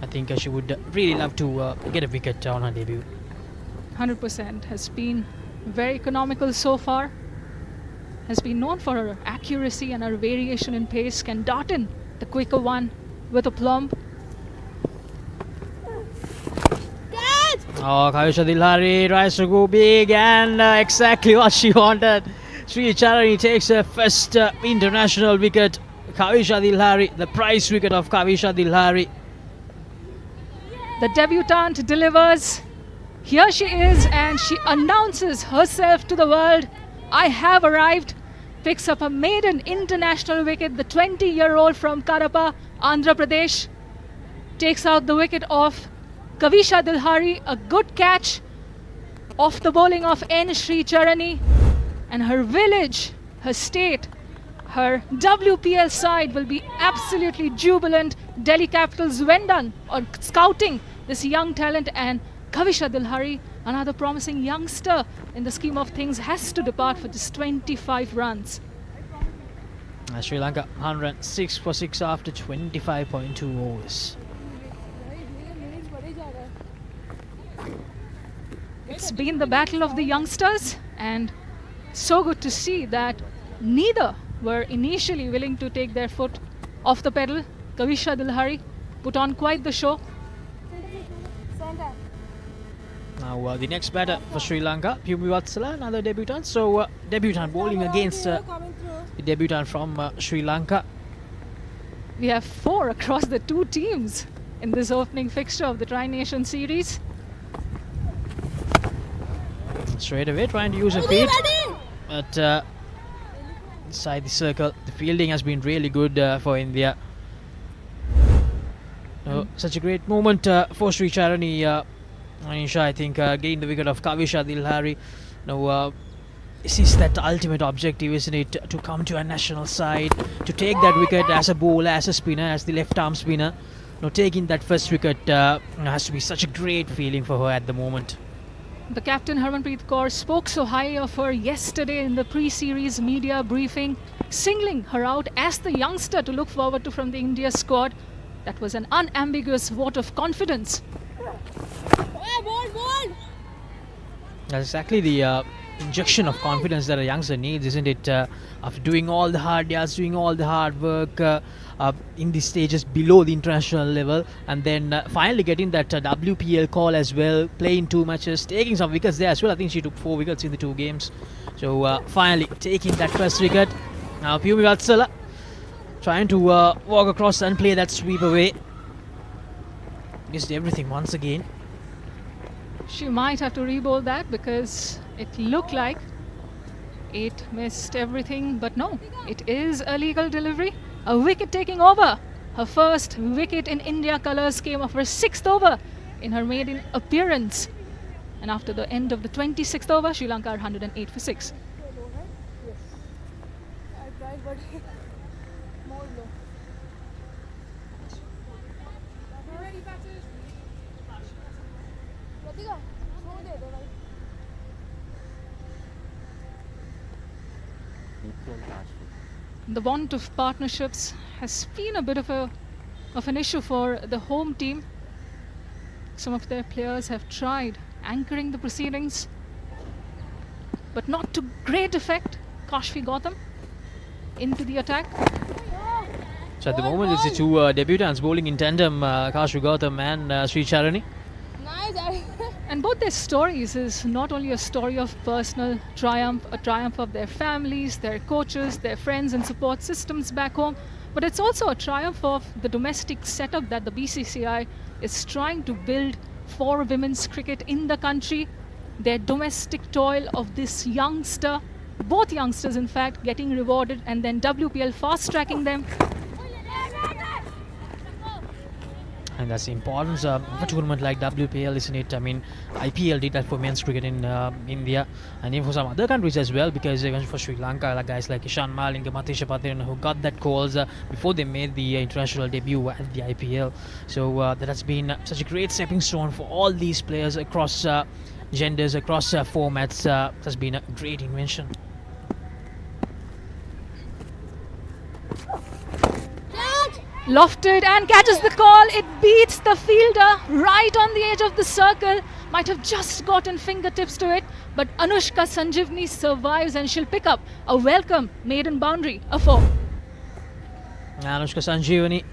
think she would really love to get a wicket on her debut. 100% has been very economical so far. Has been known for her accuracy and her variation in pace. Can dart in the quicker one with a plumb. Oh, Kavisha Dilhari tries to go big, and exactly what she wanted. Sri Charani takes her first international wicket. Kavisha Dilhari, the prize wicket of Kavisha Dilhari. The debutante delivers. Here she is, and she announces herself to the world. I have arrived. Picks up a maiden international wicket. The 20-year-old from Kadapa, Andhra Pradesh, takes out the wicket of Kavisha Dilhari. A good catch off the bowling of N. Sri Charani. And her village, her state, her WPL side will be absolutely jubilant. Delhi Capitals went on scouting this young talent, and Kavisha Dilhari, another promising youngster in the scheme of things, has to depart for just 25 runs. Sri Lanka 106 for 6 after 25.2 overs. It's been the battle of the youngsters, and so good to see that neither were initially willing to take their foot off the pedal. Kavisha Dilhari put on quite the show. Now the next batter for Sri Lanka, Bhumi Vatsala, another debutant. So debutant bowling against the debutant from Sri Lanka. We have 4 across the 2 teams in this opening fixture of the Tri-Nation Series. Straight away trying to use her feet, but inside the circle, the fielding has been really good for India. Such a great moment for Sri Charani. Anisha, I think, getting the wicket of Kavisha Dilhari. Now, this is that ultimate objective, isn't it? To come to a national side, to take that wicket as a bowler, as a spinner, as the left-arm spinner. Now, taking that first wicket has to be such a great feeling for her at the moment. The captain Harmanpreet Kaur spoke so high of her yesterday in the pre-series media briefing, singling her out as the youngster to look forward to from the India squad. That was an unambiguous vote of confidence. That's exactly the injection of confidence that a youngster needs, isn't it? After doing all the hard yards, doing all the hard work in the stages below the international level, and then finally getting that WPL call as well, playing 2 matches, taking some wickets there as well. I think she took 4 wickets in the 2 games. So finally taking that first wicket. Now Pumi Vatsala trying to walk across and play that sweep away. Missed everything once again. She might have to re-bowl that because it looked like it missed everything, but no, it is a legal delivery. A wicket taking over. Her first wicket in India colours came off her 6th over in her maiden appearance. And after the end of the 26th over, Sri Lanka are 108 for 6. The want of partnerships has been a bit of an issue for the home team. Some of their players have tried anchoring the proceedings, but not to great effect. Kashfi Gautam into the attack. So at the moment it's the 2 debutants bowling in tandem, Kashfi Gautam and Sri Charani. And both their stories is not only a story of personal triumph, a triumph of their families, their coaches, their friends and support systems back home, but it's also a triumph of the domestic setup that the BCCI is trying to build for women's cricket in the country. Their domestic toil of this youngster, both youngsters in fact, getting rewarded, and then WPL fast-tracking them. And that's the importance of a tournament like WPL, isn't it? I mean, IPL did that for men's cricket in India and even for some other countries as well, because even for Sri Lanka, like guys like Ishan Malinga, Matisha Pathin, who got that calls before they made the international debut at the IPL. So that has been such a great stepping stone for all these players across genders, across formats. It has been a great invention. Lofted and catches the call. It beats the fielder right on the edge of the circle. Might have just gotten fingertips to it, but Anushka Sanjivani survives and she'll pick up a welcome maiden boundary, a 4. Anushka Sanjivani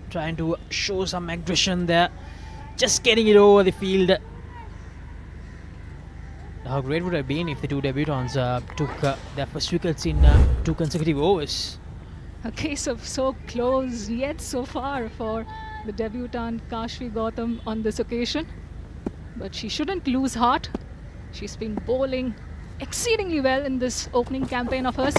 trying to show some aggression there, just getting it over the field. How great would it have been if the 2 debutants took their first wickets in 2 consecutive overs. A case of so close yet so far for the debutant Kashfi Gautam on this occasion. But she shouldn't lose heart. She's been bowling exceedingly well in this opening campaign of hers.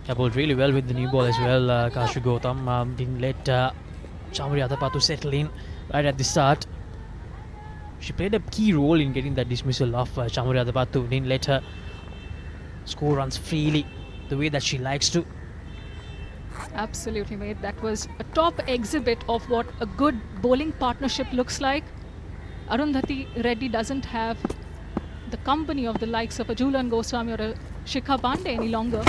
She bowled really well with the new ball as well, Kashfi Gautam. Didn't let Chamari Athapaththu settle in right at the start. She played a key role in getting that dismissal of Chamari Athapaththu. Didn't let her score runs freely the way that she likes to. Absolutely, mate. That was a top exhibit of what a good bowling partnership looks like. Arundhati Reddy doesn't have the company of the likes of a Julan Goswami or a Shikha Pandey any longer.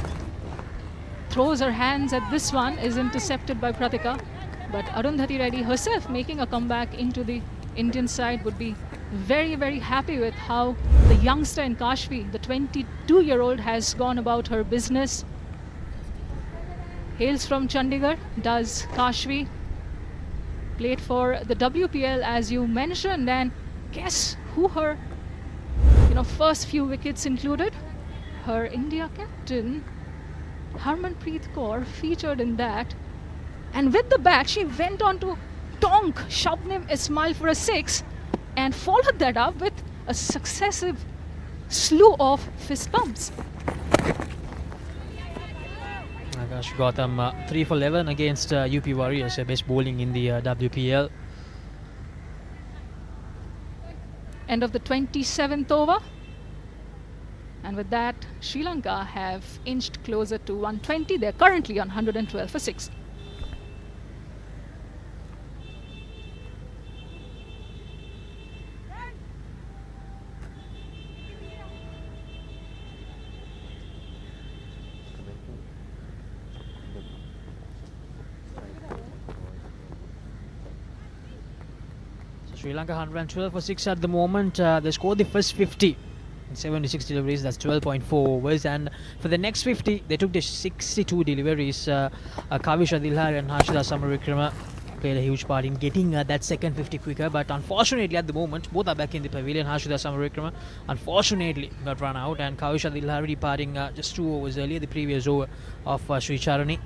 Throws her hands at this one, is intercepted by Pratika. But Arundhati Reddy herself making a comeback into the Indian side would be very, very happy with how the youngster in Kashfi, the 22-year-old, has gone about her business. Hails from Chandigarh, does Kashfi. Played for the WPL as you mentioned, and guess who her first few wickets included? Her India captain, Harmanpreet Kaur, featured in that. And with the bat, she went on to tonk Shabnim Ismail for a 6 and followed that up with a successive slew of fist bumps. Kashfi Gautam 3 for 11 against UP Warriors, best bowling in the WPL. End of the 27th over. And with that, Sri Lanka have inched closer to 120. They're currently on 112 for 6. Sri Lanka 112 for 6 at the moment. They scored the first 50 in 76 deliveries, that's 12.4 overs, and for the next 50 they took the 62 deliveries. Kavish Adilhar and Harshada Samaravikrama played a huge part in getting that second 50 quicker, but unfortunately at the moment both are back in the pavilion. Harshada Samaravikrama unfortunately got run out, and Kavish Adilhar departing just 2 overs earlier, the previous over of Sri Charani.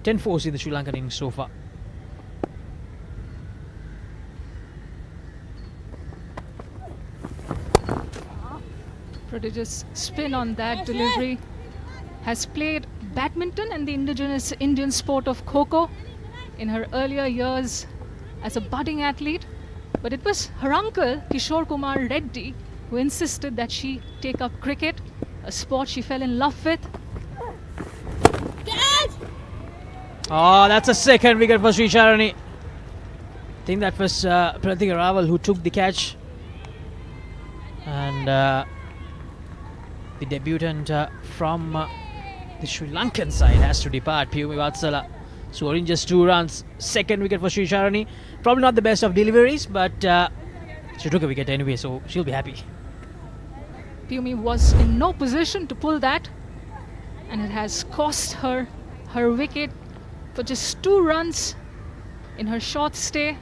10 fours in the Sri Lankan innings so far. Prodigious spin on that delivery. Has played badminton and the indigenous Indian sport of Kho-Kho in her earlier years as a budding athlete. But it was her uncle, Kishore Kumar Reddy, who insisted that she take up cricket, a sport she fell in love with. Oh, that's a second wicket for Sri Charani. I think that was Pratik Raval who took the catch. And the debutant from the Sri Lankan side has to depart. Piyumi Vatsala scoring just 2 runs. Second wicket for Sri Charani. Probably not the best of deliveries, but she took a wicket anyway, so she'll be happy. Piyumi was in no position to pull that, and it has cost her her wicket for just 2 runs in her short stay.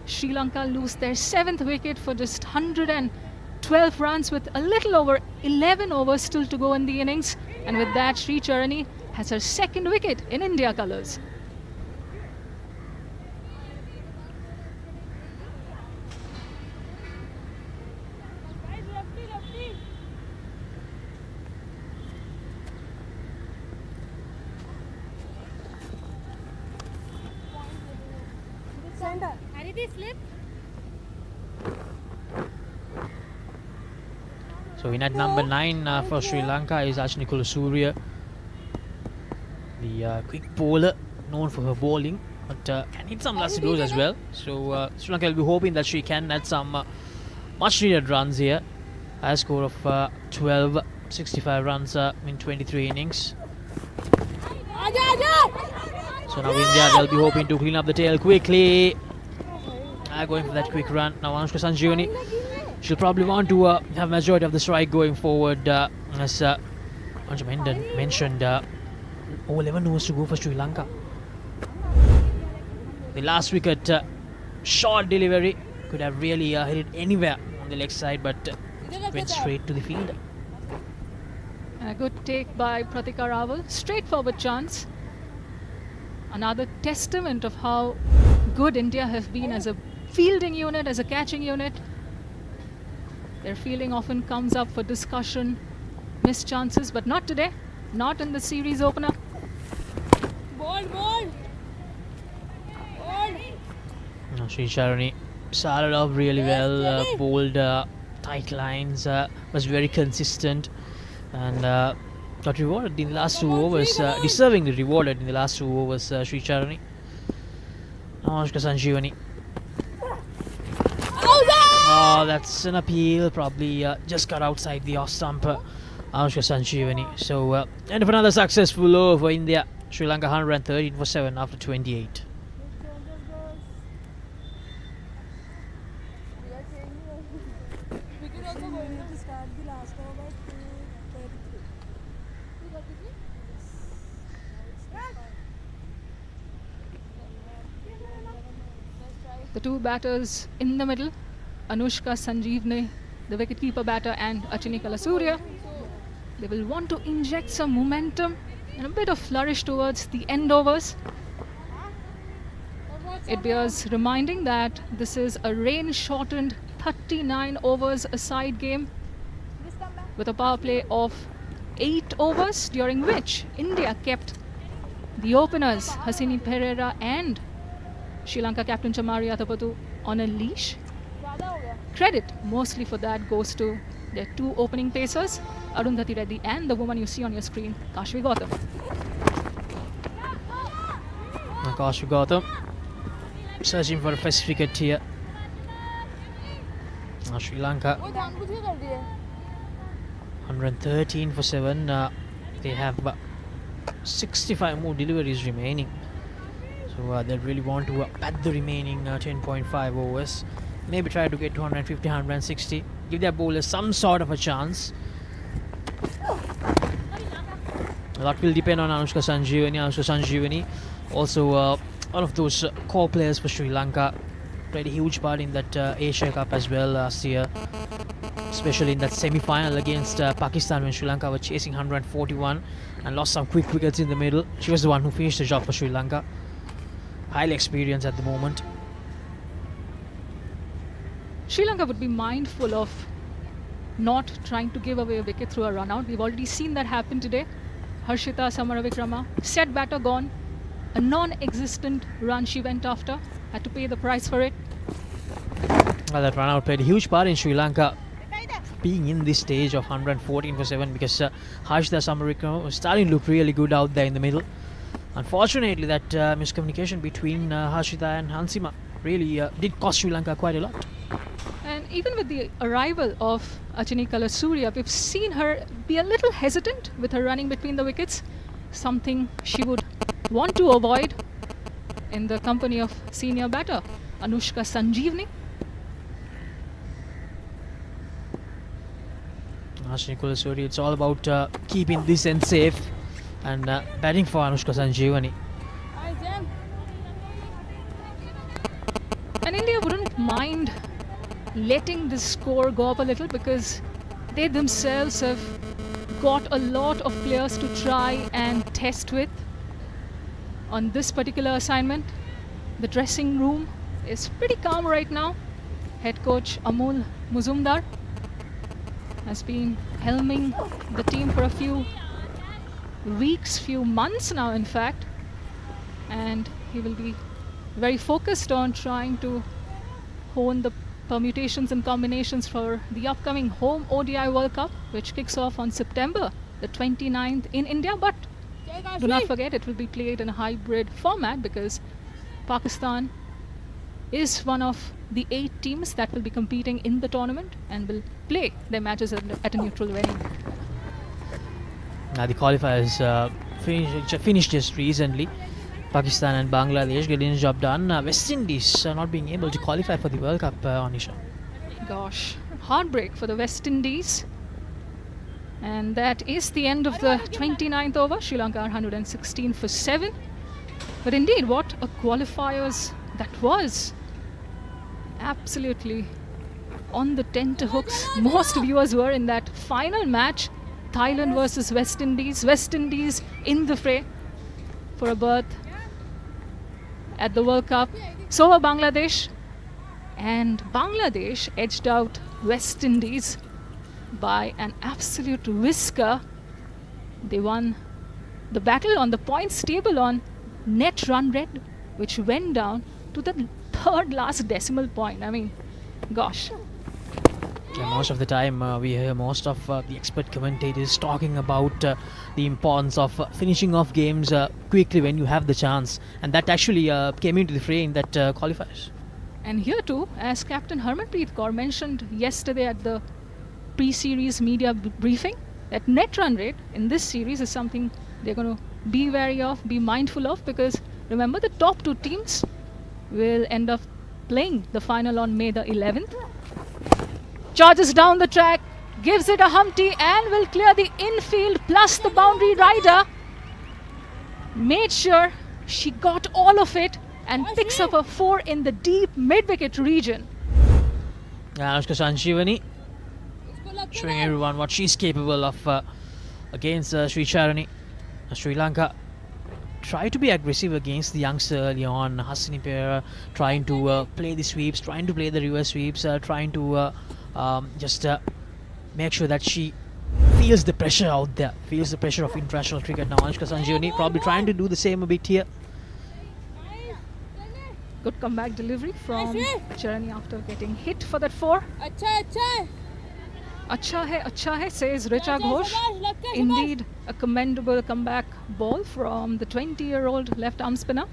Sri Lanka lose their 7th wicket for just 112 runs with a little over 11 overs still to go in the innings, and with that Sri Charani has her 2nd wicket in India colours. So in at number 9 for Sri Lanka is Ashni Kulasurya, the quick bowler known for her bowling, but can hit some lasty blows as well. So Sri Lanka will be hoping that she can add some much needed runs here. A score of 12, 65 runs in 23 innings. So now India, they'll be hoping to clean up the tail quickly. Going for that quick run. Now Anushka Sanjeevani, she'll probably want to have majority of the strike going forward. As Anju Mendon mentioned, over 11 overs to go for Sri Lanka. The last wicket, short delivery, could have really hit it anywhere on the leg side, but went straight to the fielder. A good take by Pratika Raval. Straightforward chance. Another testament of how good India have been as a fielding unit, as a catching unit. Their fielding often comes up for discussion, missed chances, but not today, not in the series opener. Ball. Now Sri Charani started off really well, bowled tight lines, was very consistent, and got rewarded in the last 2 overs, deservingly rewarded in the last 2 overs, Sri Charani. Now Anushka Sanjeevani. Oh, that's an appeal, probably just got outside the off stump, Anushka Sanjeevani. So, end of another successful over for India. Sri Lanka 113 for 7 after 28. The 2 batters in the middle, Anushka Sanjeevani, the wicketkeeper batter, and Ashini Kulasurya. They will want to inject some momentum and a bit of flourish towards the end overs. It bears reminding that this is a rain-shortened 39 overs a side game with a power play of 8 overs, during which India kept the openers Hasini Pereira and Sri Lanka captain Chamari Athapaththu on a leash. Credit mostly for that goes to their 2 opening pacers, Arundhati Reddy and the woman you see on your screen, Kashvi Gautam. Kashvi Gautam searching for a first wicket here. Now Sri Lanka 113 for 7. They have 65 more deliveries remaining. So they really want to bat the remaining 10.5 overs. maybe try to get 250, 160, give their bowlers some sort of a chance. A lot will depend on Anushka Sanjeevani, also one of those core players for Sri Lanka. Played a huge part in that Asia Cup as well last year, especially in that semi-final against Pakistan when Sri Lanka were chasing 141 and lost some quick wickets in the middle. She was the one who finished the job for Sri Lanka. Highly experienced at the moment. Sri Lanka would be mindful of not trying to give away a wicket through a run out. We've already seen that happen today. Harshita Samaravikrama, set batter gone. A non-existent run she went after. Had to pay the price for it. Well, that run out played a huge part in Sri Lanka being in this stage of 114 for 7 because Harshita Samaravikrama was starting to look really good out there in the middle. Unfortunately, that miscommunication between Harshita and Hansima really did cost Sri Lanka quite a lot. And even with the arrival of Achini Kalasurya, we've seen her be a little hesitant with her running between the wickets, something she would want to avoid in the company of senior batter Anushka Sanjeevani. Achini Kalasurya, it's all about keeping this end safe and batting for Anushka Sanjeevani. And India wouldn't mind letting this score go up a little because they themselves have got a lot of players to try and test with on this particular assignment. The dressing room is pretty calm right now. Head coach Amol Muzumdar has been helming the team for a few weeks, few months now in fact, and he will be very focused on trying to hone the permutations and combinations for the upcoming home ODI World Cup, which kicks off on September the 29th in India. But do not forget, it will be played in a hybrid format because Pakistan is one of the 8 teams that will be competing in the tournament and will play their matches at a neutral venue. The qualifiers finished just recently. Pakistan and Bangladesh getting the job done. West Indies not being able to qualify for the World Cup, Anisha. Gosh, heartbreak for the West Indies. And that is the end of the 29th over. Sri Lanka 116 for 7. But indeed, what a qualifiers that was. Absolutely on the tenterhooks. Most viewers were in that final match. Thailand versus West Indies. West Indies in the fray for a berth at the World Cup. So were Bangladesh. And Bangladesh edged out West Indies by an absolute whisker. They won the battle on the points table on net run rate, which went down to the third last decimal point. I mean, gosh. Yeah, most of the time we hear most of the expert commentators talking about the importance of finishing off games quickly when you have the chance, and that actually came into the fray in that qualifiers. And here too, as Captain Harmanpreet Kaur mentioned yesterday at the pre-series media briefing, that net run rate in this series is something they're going to be wary of, be mindful of, because remember the top 2 teams will end up playing the final on May the 11th. Charges down the track, gives it a humpty and will clear the infield plus the boundary rider. Made sure she got all of it and picks up a 4 in the deep mid-wicket region. Anushka Sanjeevani showing everyone what she's capable of against Sri Charani. Sri Lanka try to be aggressive against the youngster early on. Hasini Pereira trying to play the sweeps, trying to play the reverse sweeps, trying to just make sure that she feels the pressure out there, feels the pressure of international cricket. Now Anushka Sanjeevani probably trying to do the same a bit here. Good comeback delivery from Charani after getting hit for that 4. Acha hai, says Richa Ghosh. Indeed, a commendable comeback ball from the 20-year-old left-arm spinner.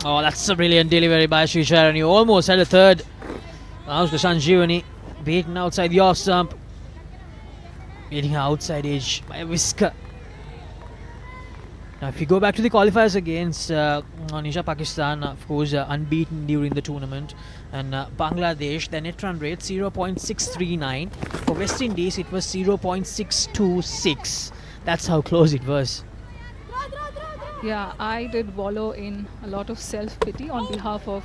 Oh, that's a brilliant delivery by Sri Charani. Almost had a third. Anushka Sanjeevani beaten outside the off stump. Beating her outside edge by a whisker. Now, if you go back to the qualifiers against Nisha, Pakistan, of course, unbeaten during the tournament, and Bangladesh, the net run rate 0.639. For West Indies, it was 0.626. That's how close it was. Yeah, I did wallow in a lot of self-pity on behalf of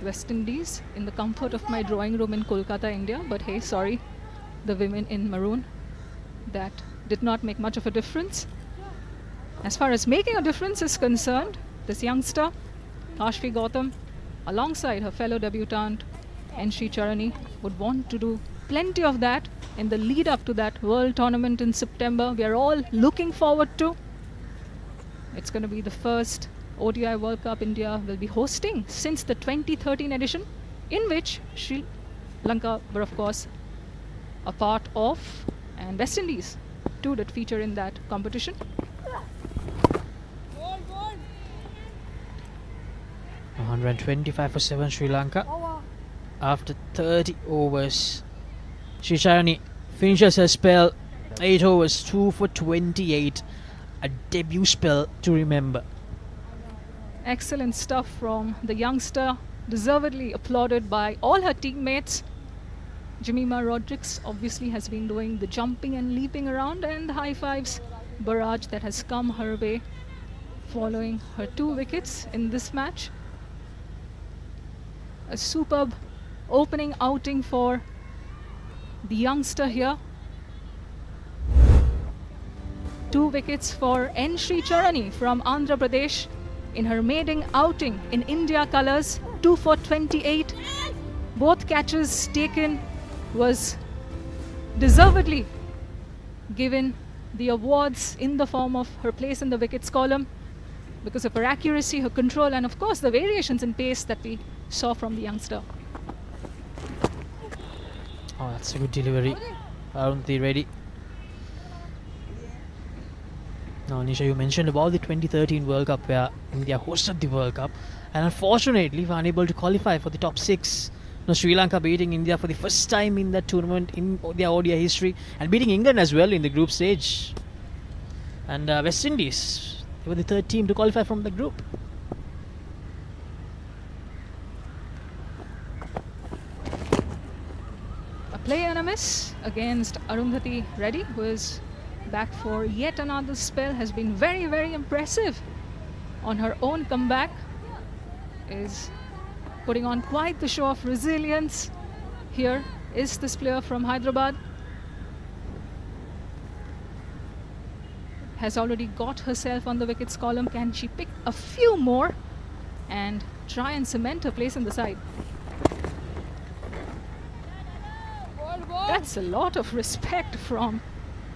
West Indies in the comfort of my drawing room in Kolkata, India. But hey, sorry, the women in maroon. That did not make much of a difference. As far as making a difference is concerned, this youngster, Kashfi Gautam, alongside her fellow debutant, Enshi Charani, would want to do plenty of that in the lead up to that World Tournament in September. We are all looking forward to. It's going to be the first ODI World Cup India will be hosting since the 2013 edition, in which Sri Lanka were of course a part of, and West Indies too did feature in that competition. 125 for 7 Sri Lanka after 30 overs. Shisharani finishes her spell, 8 overs, 2 for 28. A debut spell to remember. Excellent stuff from the youngster, deservedly applauded by all her teammates. Jemima Rodriguez obviously has been doing the jumping and leaping around, and the high fives barrage that has come her way following her 2 wickets in this match. A superb opening outing for the youngster here. 2 wickets for Enshi Charani from Andhra Pradesh in her maiden outing in India colours, 2 for 28. Both catches taken, was deservedly given the awards in the form of her place in the wickets column because of her accuracy, her control, and of course the variations in pace that we saw from the youngster. Oh, that's a good delivery. Arundhati ready. Now, Nisha, you mentioned about the 2013 World Cup where India hosted the World Cup and unfortunately were unable to qualify for the top 6. Now, Sri Lanka beating India for the first time in that tournament in their ODI history and beating England as well in the group stage. And West Indies, they were the 3rd team to qualify from the group. A play and a miss against Arundhati Reddy, who is back for yet another spell, has been very, very impressive on her own comeback, is putting on quite the show of resilience. Here is this player from Hyderabad, has already got herself on the wickets column. Can she pick a few more and try and cement her place in the side? That's a lot of respect from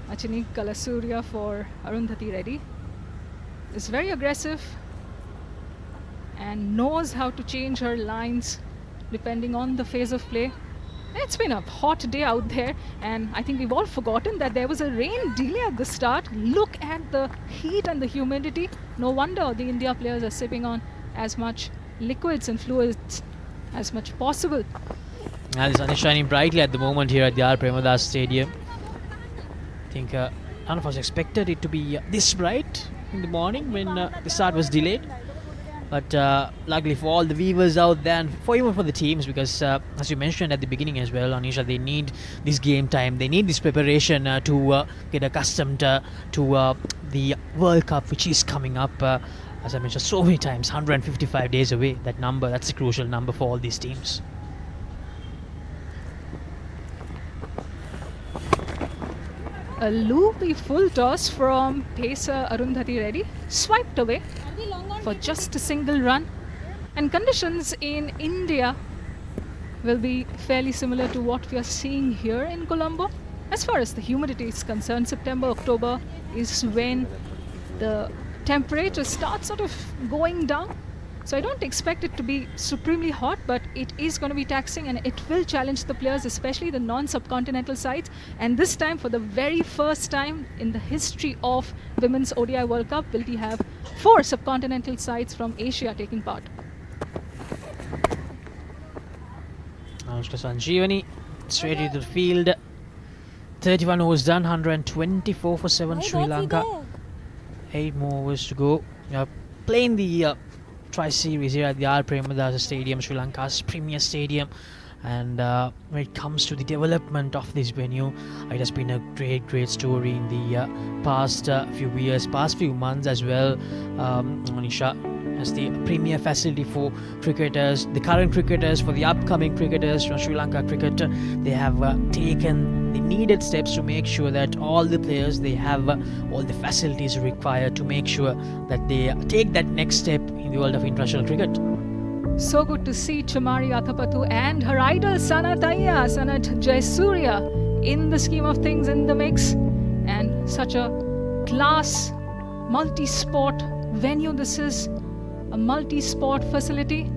Achini Kalasurya for Arundhati Reddy. Is very aggressive and knows how to change her lines depending on the phase of play. It's been a hot day out there, and I think we've all forgotten that there was a rain delay at the start. Look at the heat and the humidity. No wonder the India players are sipping on as much liquids and fluids as much possible. And the sun is shining brightly at the moment here at the R. Premadas Stadium. I think none of us expected it to be this bright in the morning when the start was delayed. But luckily for all the viewers out there and even for the teams, because as you mentioned at the beginning as well, Anisha, they need this game time, they need this preparation to get accustomed to the World Cup, which is coming up, as I mentioned so many times, 155 days away. That number, that's a crucial number for all these teams. A loopy full toss from pacer Arundhati Reddy, swiped away for just a single run. And conditions in India will be fairly similar to what we are seeing here in Colombo. As far as the humidity is concerned, September, October is when the temperature starts sort of going down. So I don't expect it to be supremely hot, but it is going to be taxing and it will challenge the players, especially the non-subcontinental sides. And this time, for the very first time in the history of Women's ODI World Cup, will we have 4 subcontinental sides from Asia taking part. Anushka Sanjeevani straight into the field. 31 overs done, 124 for 7 Sri Lanka. 8 more overs to go. We are playing the Tri-Series here at the R. Premadasa Stadium, Sri Lanka's premier stadium. And when it comes to the development of this venue, it has been a great story in the past few years, past few months as well. Manisha, as the premier facility for cricketers, the current cricketers, for the upcoming cricketers from Sri Lanka cricket, they have taken the needed steps to make sure that all the players, they have all the facilities required to make sure that they take that next step in the world of international cricket. So good to see Chamari Athapaththu and her idol Sanat Jayasuriya in the scheme of things in the mix, and such a class multi-sport venue. This is a multi-sport facility.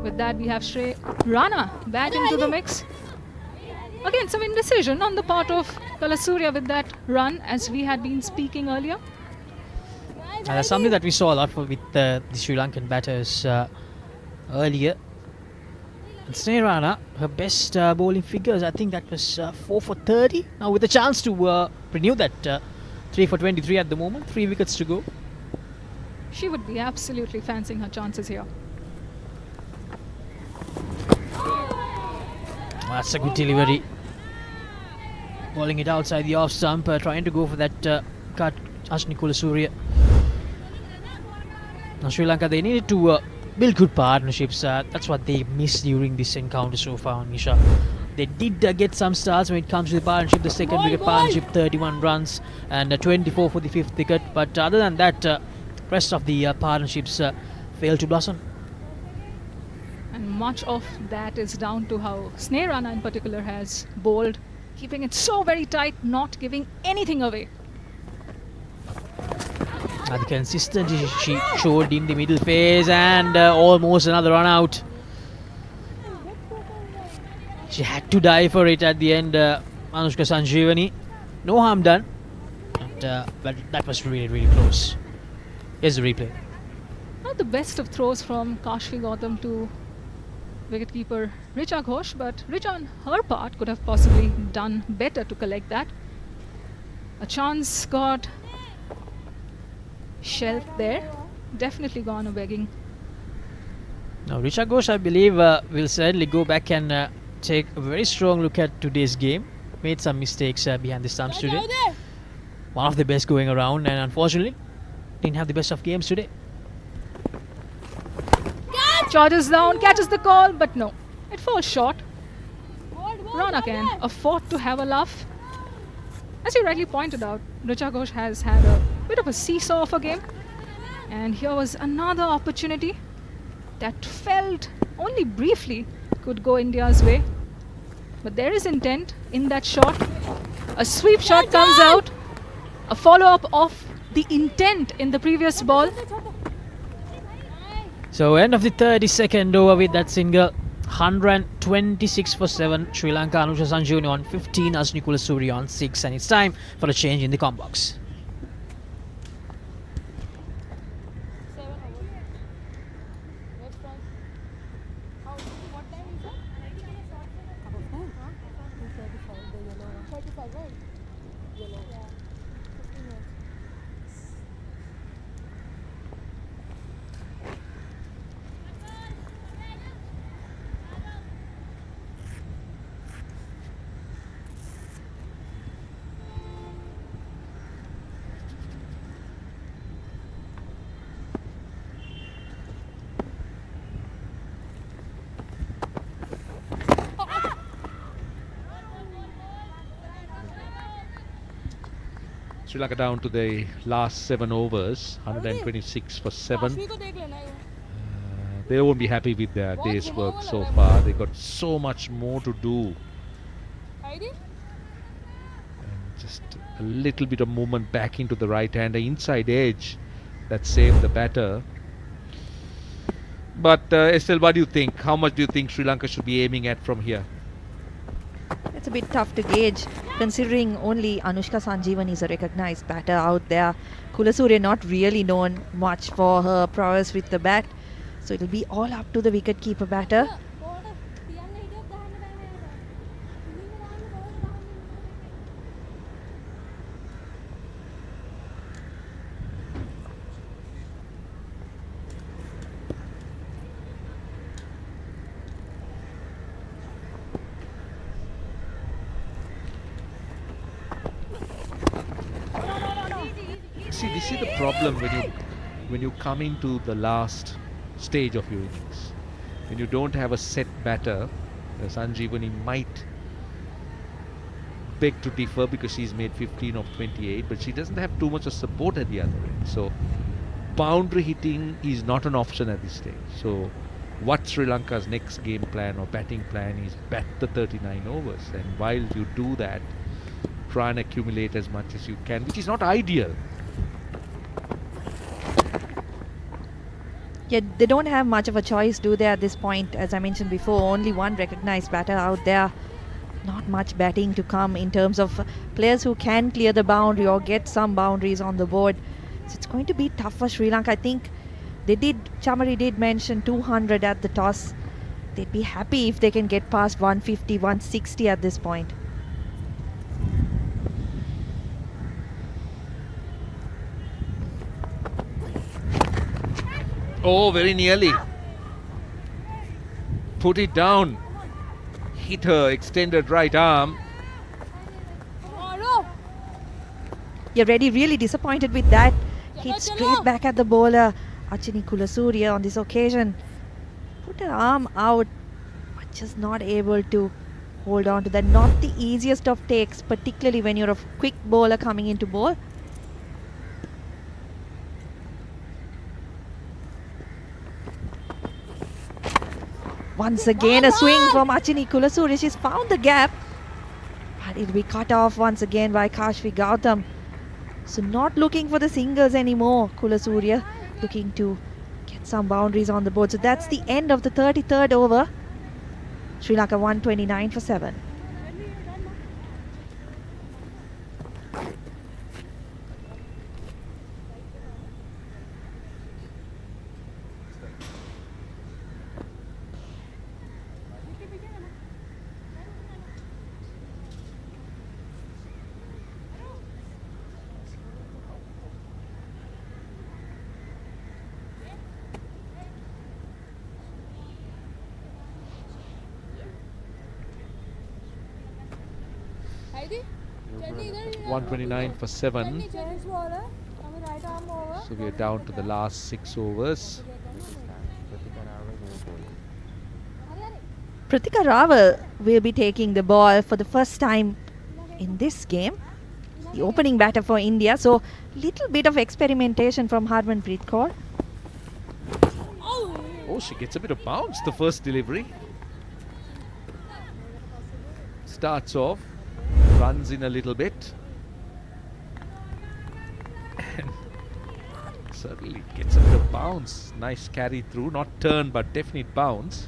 With that, we have Shrey Rana back into the mix. Again, some indecision on the part of Kalasuriya with that run, as we had been speaking earlier. That's something that we saw a lot with the Sri Lankan batters earlier. And Shrey Rana, her best bowling figures, I think that was 4 for 30. Now with a chance to renew that 3 for 23 at the moment, 3 wickets to go. She would be absolutely fancying her chances here. That's a good delivery. Bowling it outside the off stump, trying to go for that cut, Ashni Kulasuriya. Now Sri Lanka, they needed to build good partnerships. That's what they missed during this encounter so far, Nisha. They did get some starts when it comes to the partnership. The second wicket partnership, 31 runs and 24 for the 5th wicket. But other than that, rest of the partnerships failed to blossom. And much of that is down to how Shrey Rana in particular has bowled, keeping it so very tight, not giving anything away. The consistency she showed in the middle phase, and almost another run out. She had to die for it at the end, Anushka Sanjeevani. No harm done, but that was really close. Here's the replay. Not the best of throws from Kashfi Gautam to wicketkeeper Richa Ghosh, but Richa on her part could have possibly done better to collect that. A chance got shelved there, definitely gone a begging. Now Richa Ghosh, I believe, will certainly go back and take a very strong look at today's game. Made some mistakes behind the stumps today. One of the best going around, and unfortunately didn't have the best of games today. Charges down, catches the call, but no, it falls short. Rana can afford to have a laugh. As you rightly pointed out, Richa Ghosh has had a bit of a seesaw of a game, and here was another opportunity that felt only briefly could go India's way, but there is intent in that shot. A sweep shot comes out, a follow-up of the intent in the previous ball. So end of the 32nd over with that single. 126 for 7. Sri Lanka, Anusha Sanjeevani on 15, Ashni Kulasuriya on 6, and it's time for a change in the com box. Sri Lanka down to the last 7 overs, 126 for 7. They won't be happy with their day's work so far. They got so much more to do. And just a little bit of movement back into the right hand, the inside edge that saved the batter. But Estelle, what do you think? How much do you think Sri Lanka should be aiming at from here? It's a bit tough to gauge, considering only Anushka Sanjeevani is a recognised batter out there. Kulasuriya not really known much for her prowess with the bat, so it'll be all up to the wicket-keeper batter. see, this is the problem when you come into the last stage of your innings. When you don't have a set batter, Sanjeevani might beg to differ because she's made 15 of 28, but she doesn't have too much of support at the other end. So boundary hitting is not an option at this stage. So what Sri Lanka's next game plan or batting plan is bat the 39 overs, and while you do that, try and accumulate as much as you can, which is not ideal. Yeah, they don't have much of a choice, do they, at this point? As I mentioned before, only one recognized batter out there. Not much batting to come in terms of players who can clear the boundary or get some boundaries on the board. So it's going to be tough for Sri Lanka. I think Chamari did mention 200 at the toss. They'd be happy if they can get past 150, 160 at this point. Oh, very nearly. Put it down. Hit her extended right arm. Yeah, Reddy really disappointed with that. Hit straight back at the bowler, Achini Kulasurya, on this occasion. Put her arm out, but just not able to hold on to that. Not the easiest of takes, particularly when you're a quick bowler coming into bowl. Once again, a swing from Achini Kulasurya. She's found the gap, but it'll be cut off once again by Kashvi Gautam. So not looking for the singles anymore, Kulasurya, looking to get some boundaries on the board. So that's the end of the 33rd over. Sri Lanka 129 for 7. Heidi, 129 for 7. So we are down to the last 6 overs. Pratika Raval will be taking the ball for the first time in this game. The opening batter for India. So little bit of experimentation from Harmanpreet Kaur. Oh, she gets a bit of bounce, the first delivery. Starts off, runs in a little bit. And certainly gets a bit of bounce. Nice carry through, not turn but definite bounce.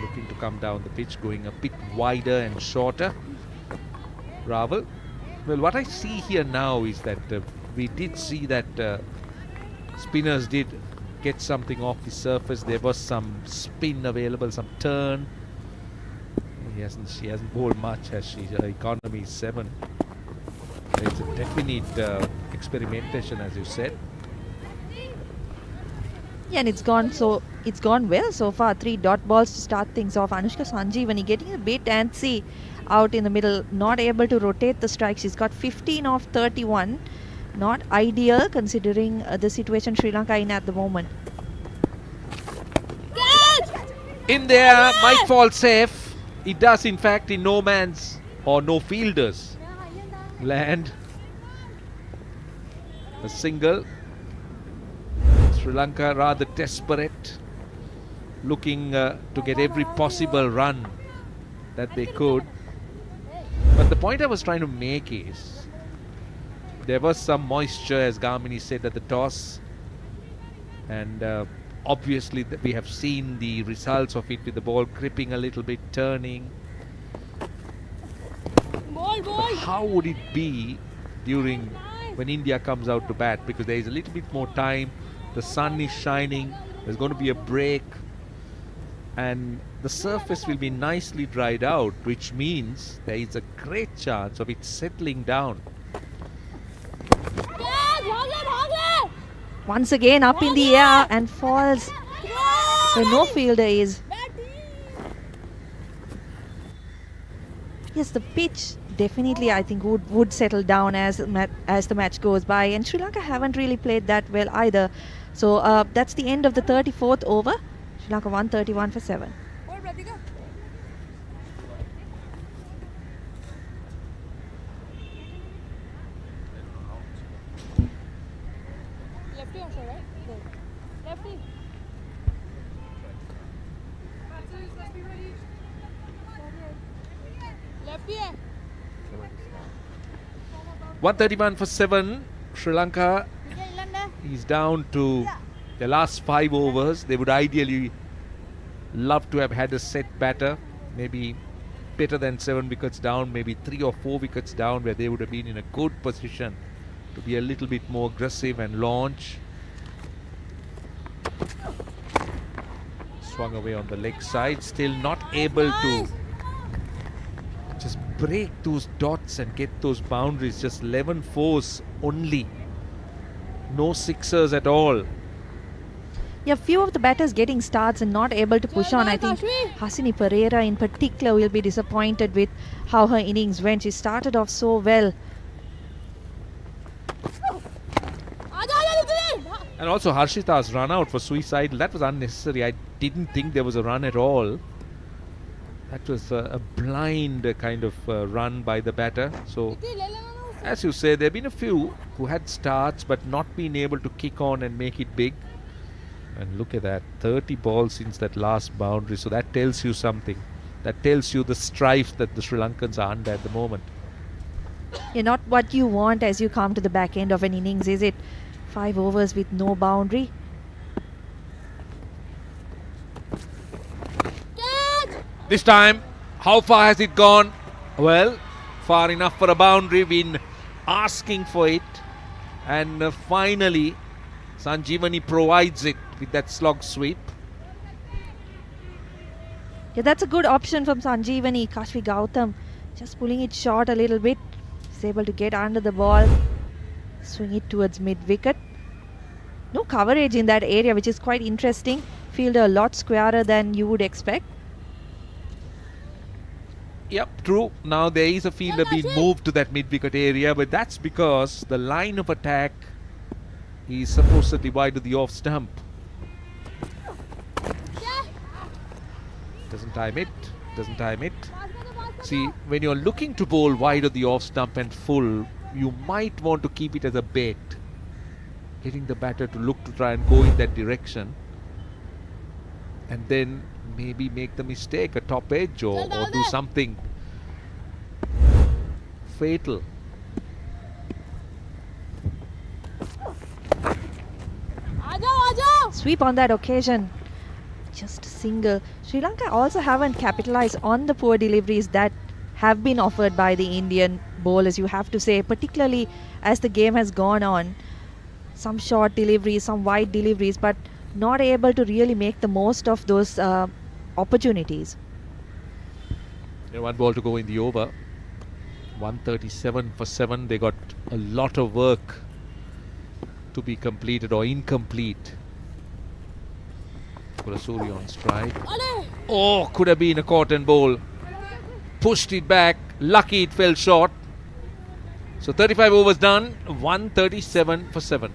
Looking to come down the pitch, going a bit wider and shorter. Raval. Well, what I see here now is that we did see that spinners did get something off the surface. There was some spin available, some turn. She hasn't bowled much, has she? Her economy is 7. It's a definite experimentation, as you said. Yeah, and it's gone well so far. 3 dot balls to start things off. Anushka Sanjeevani getting a bit antsy out in the middle, not able to rotate the strike. She's got 15 of 31. Not ideal considering the situation Sri Lanka in at the moment. In there, might fall safe. It does, in fact, in no man's or no fielders land. A single. Sri Lanka rather desperate, looking to get every possible run that they could. But the point I was trying to make is there was some moisture, as Gamini said, at the toss, and obviously we have seen the results of it with the ball gripping a little bit, turning. But how would it be during when India comes out to bat? Because there is a little bit more time, the sun is shining, there's going to be a break, and the surface will be nicely dried out, which means there is a great chance of it settling down. Once again up in the air and falls where no fielder is. Yes, the pitch definitely I think would settle down as the match goes by, and Sri Lanka haven't really played that well either. So that's the end of the 34th over. Sri Lanka 131 for 7. Lefty also, right? Lefty. Lefty hai. 131 for 7. Sri Lanka is down to the last 5 overs. They would ideally love to have had a set batter, maybe better than 7 wickets down, maybe 3 or 4 wickets down, where they would have been in a good position to be a little bit more aggressive and launch. Swung away on the leg side, still not able to just break those dots and get those boundaries. Just 11 fours only, no sixers at all. Yeah, few of the batters getting starts and not able to push on. I think Hasini Pereira in particular will be disappointed with how her innings went. She started off so well. And also Harshita's run out for suicide, that was unnecessary. I didn't think there was a run at all. That was a blind kind of run by the batter. So, as you say, there have been a few who had starts but not been able to kick on and make it big. And look at that, 30 balls since that last boundary. So that tells you something. That tells you the strife that the Sri Lankans are under at the moment. Yeah, not what you want as you come to the back end of an innings, is it? 5 overs with no boundary. This time, how far has it gone? Well, far enough for a boundary. Been asking for it. And finally, Sanjeevani provides it with that slog sweep. Yeah, that's a good option from Sanjeevani. Kashvi Gautam just pulling it short a little bit. He's able to get under the ball, swing it towards mid-wicket. No coverage in that area, which is quite interesting. Fielder a lot squarer than you would expect. Yep, true. Now there is a fielder being moved to that mid-wicket area, but that's because the line of attack is supposedly wide to the off stump. Doesn't time it. Doesn't time it. See, when you're looking to bowl wide of the off stump and full, you might want to keep it as a bait. Getting the batter to look to try and go in that direction. And then maybe make the mistake, a top edge or do something fatal. Sweep on that occasion. Just a single. Sri Lanka also haven't capitalized on the poor deliveries that have been offered by the Indian bowlers, you have to say, particularly as the game has gone on. Some short deliveries, some wide deliveries, but not able to really make the most of those opportunities. One ball to go in the over. 137 for 7. They got a lot of work to be completed or incomplete. Kurasuri on strike. Oh, could have been a cotton ball. Pushed it back. Lucky it fell short. So 35 overs done. 137 for 7.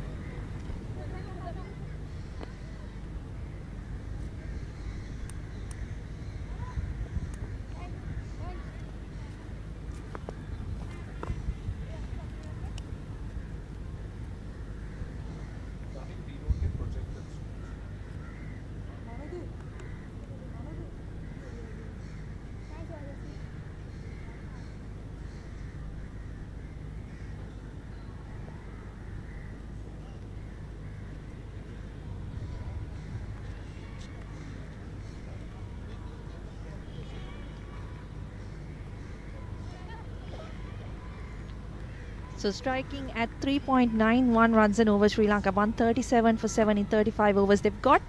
So striking at 3.91 runs and over, Sri Lanka 137 for 7 in 35 overs. They've got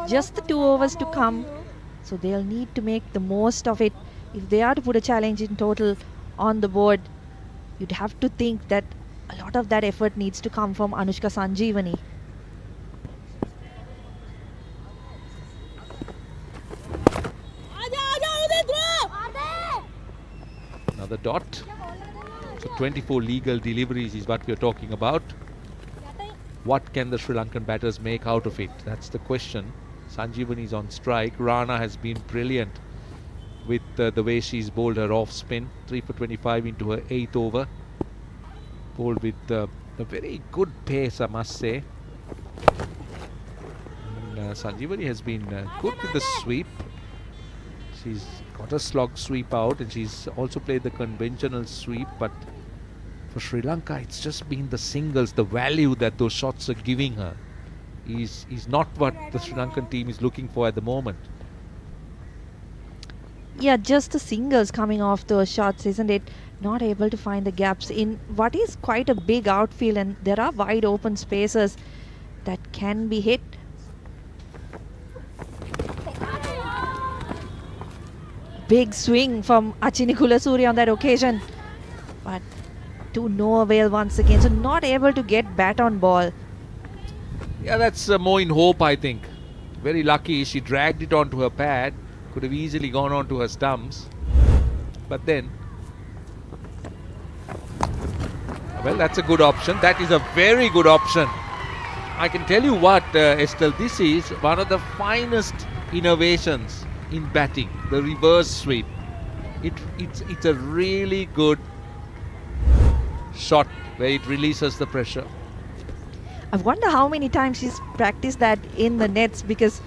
just the 2 overs to come, so they'll need to make the most of it. If they are to put a challenge in total on the board, you'd have to think that a lot of that effort needs to come from Anushka Sanjeevani. Another dot. So 24 legal deliveries is what we are talking about. What can the Sri Lankan batters make out of it? That's the question. Sanjeevani is on strike. Rana has been brilliant with the way she's bowled her off spin. 3 for 25 into her 8th over. Bowled with a very good pace, I must say. And Sanjeevani has been good with the sweep. She's got a slog sweep out, and she's also played the conventional sweep, but for Sri Lanka it's just been the singles. The value that those shots are giving her is not what the Sri Lankan team is looking for at the moment. Yeah, just the singles coming off those shots, isn't it? Not able to find the gaps in what is quite a big outfield, and there are wide open spaces that can be hit. Big swing from Achini Kulasuri on that occasion, but to no avail once again. So not able to get bat on ball. Yeah, that's more in hope, I think. Very lucky she dragged it onto her pad. Could have easily gone onto her stumps. But then, well, that's a good option. That is a very good option. I can tell you what, Estelle, this is one of the finest innovations in batting, the reverse sweep. It's a really good shot where it releases the pressure. I wonder how many times she's practiced that in the nets, because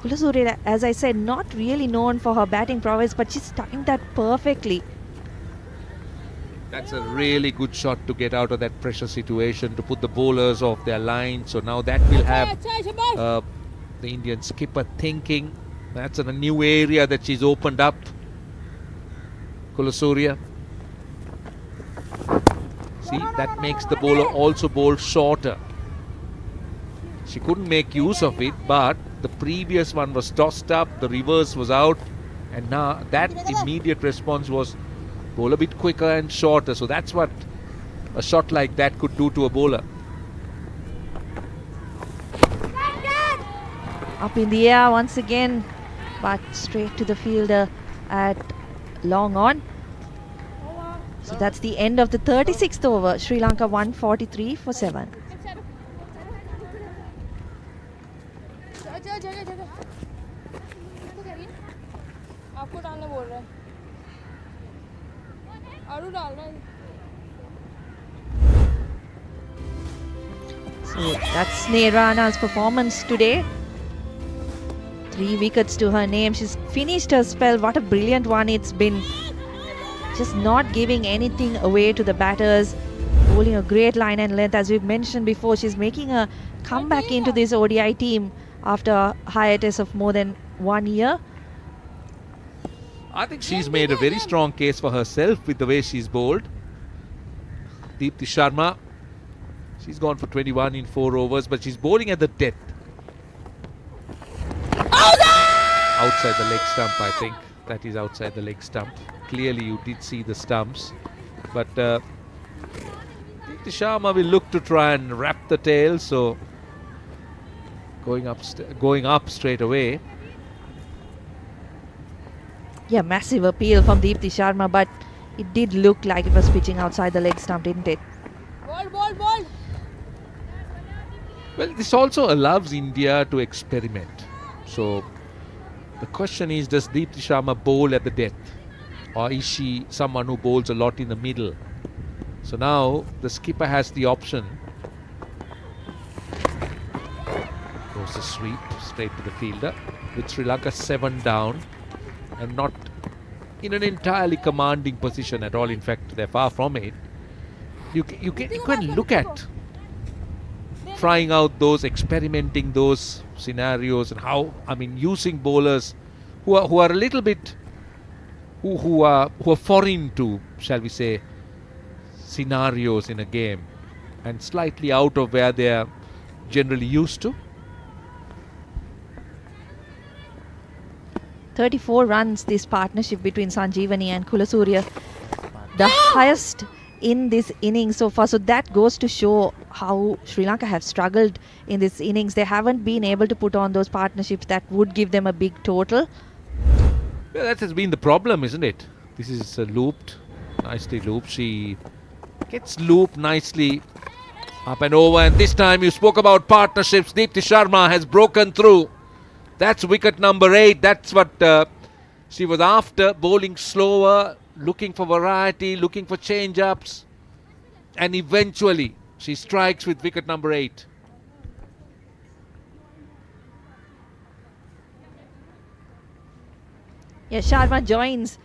Kulasuri, as I said, not really known for her batting prowess, but she's timed that perfectly. That's a really good shot to get out of that pressure situation, to put the bowlers off their line. So now that will have the Indian skipper thinking. That's a new area that she's opened up. Kulasuri. See, that makes the bowler also bowl shorter. She couldn't make use of it, but the previous one was tossed up, the reverse was out, and now that immediate response was bowl a bit quicker and shorter. So that's what a shot like that could do to a bowler. Up in the air once again, but straight to the fielder at long on. So that's the end of the 36th over. Sri Lanka 143 for 7. आपको डालना बोल रहा है आलू डाल रहा है So that's Rana's performance today. 3 wickets to her name. She's finished her spell. What a brilliant one it's been. Just not giving anything away to the batters. Bowling a great line and length. As we've mentioned before, she's making a comeback into this ODI team after a hiatus of more than 1 year. I think she's made a very strong case for herself with the way she's bowled. Deepti Sharma, she's gone for 21 in 4 overs, but she's bowling at the death. Outside the leg stump, I think. That is outside the leg stump. Clearly you did see the stumps. But Deepti Sharma will look to try and wrap the tail, so going up straight away. Yeah, massive appeal from Deepti Sharma, but it did look like it was pitching outside the leg stump, didn't it? ball Well, this also allows India to experiment. So the question is, does Deepti Sharma bowl at the death, or is she someone who bowls a lot in the middle? So now the skipper has the option. Goes the sweep straight to the fielder with Sri Lanka 7 down and not in an entirely commanding position at all. In fact, they're far from it. You can look at trying out those, experimenting those scenarios, and how, I mean, using bowlers who are a little bit who are foreign to, shall we say, scenarios in a game, and slightly out of where they are generally used to. 34 runs this partnership between Sanjeevani and Kulasuri, the highest in this innings so far. So that goes to show how Sri Lanka have struggled in this innings. They haven't been able to put on those partnerships that would give them a big total. Well, that has been the problem, isn't it? This is looped. Nicely looped. She gets looped nicely up and over. And this time you spoke about partnerships. Deepti Sharma has broken through. That's wicket number 8. That's what she was after. Bowling slower, looking for variety, looking for change-ups. And eventually she strikes with wicket number 8. Yeah, Sharma joins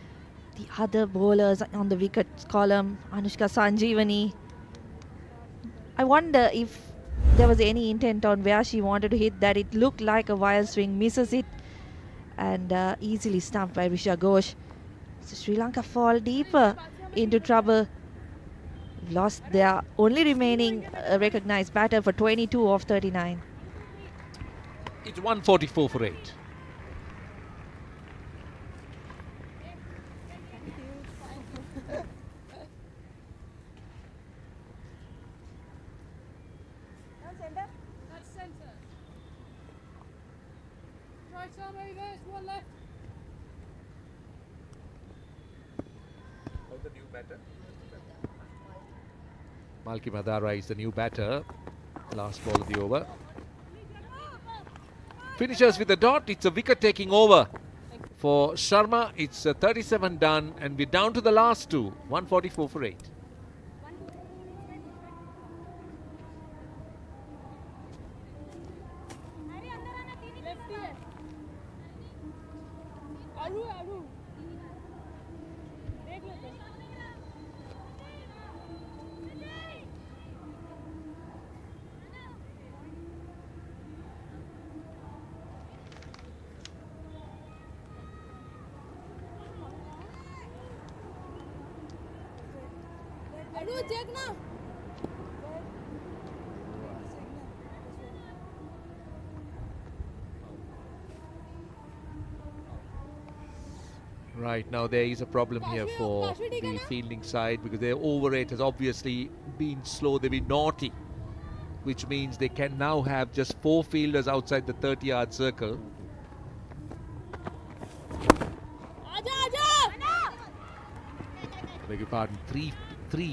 the other bowlers on the wicket column. Anushka Sanjeevani. I wonder if there was any intent on where she wanted to hit that. It looked like a wild swing, misses it, and easily stumped by Risha Ghosh. So Sri Lanka fall deeper into trouble. Lost their only remaining recognised batter for 22 of 39. It's 144 for 8. Malki Madara is the new batter. Last ball of the over. Finishes with a dot. It's a wicket taking over. For Sharma, it's 37 done, and we're down to the last two. 144 for 8. Right, now there is a problem here for the fielding side because their over rate has obviously been slow, they've been naughty, which means they can now have just 4 fielders outside the 30-yard circle. I beg your pardon, three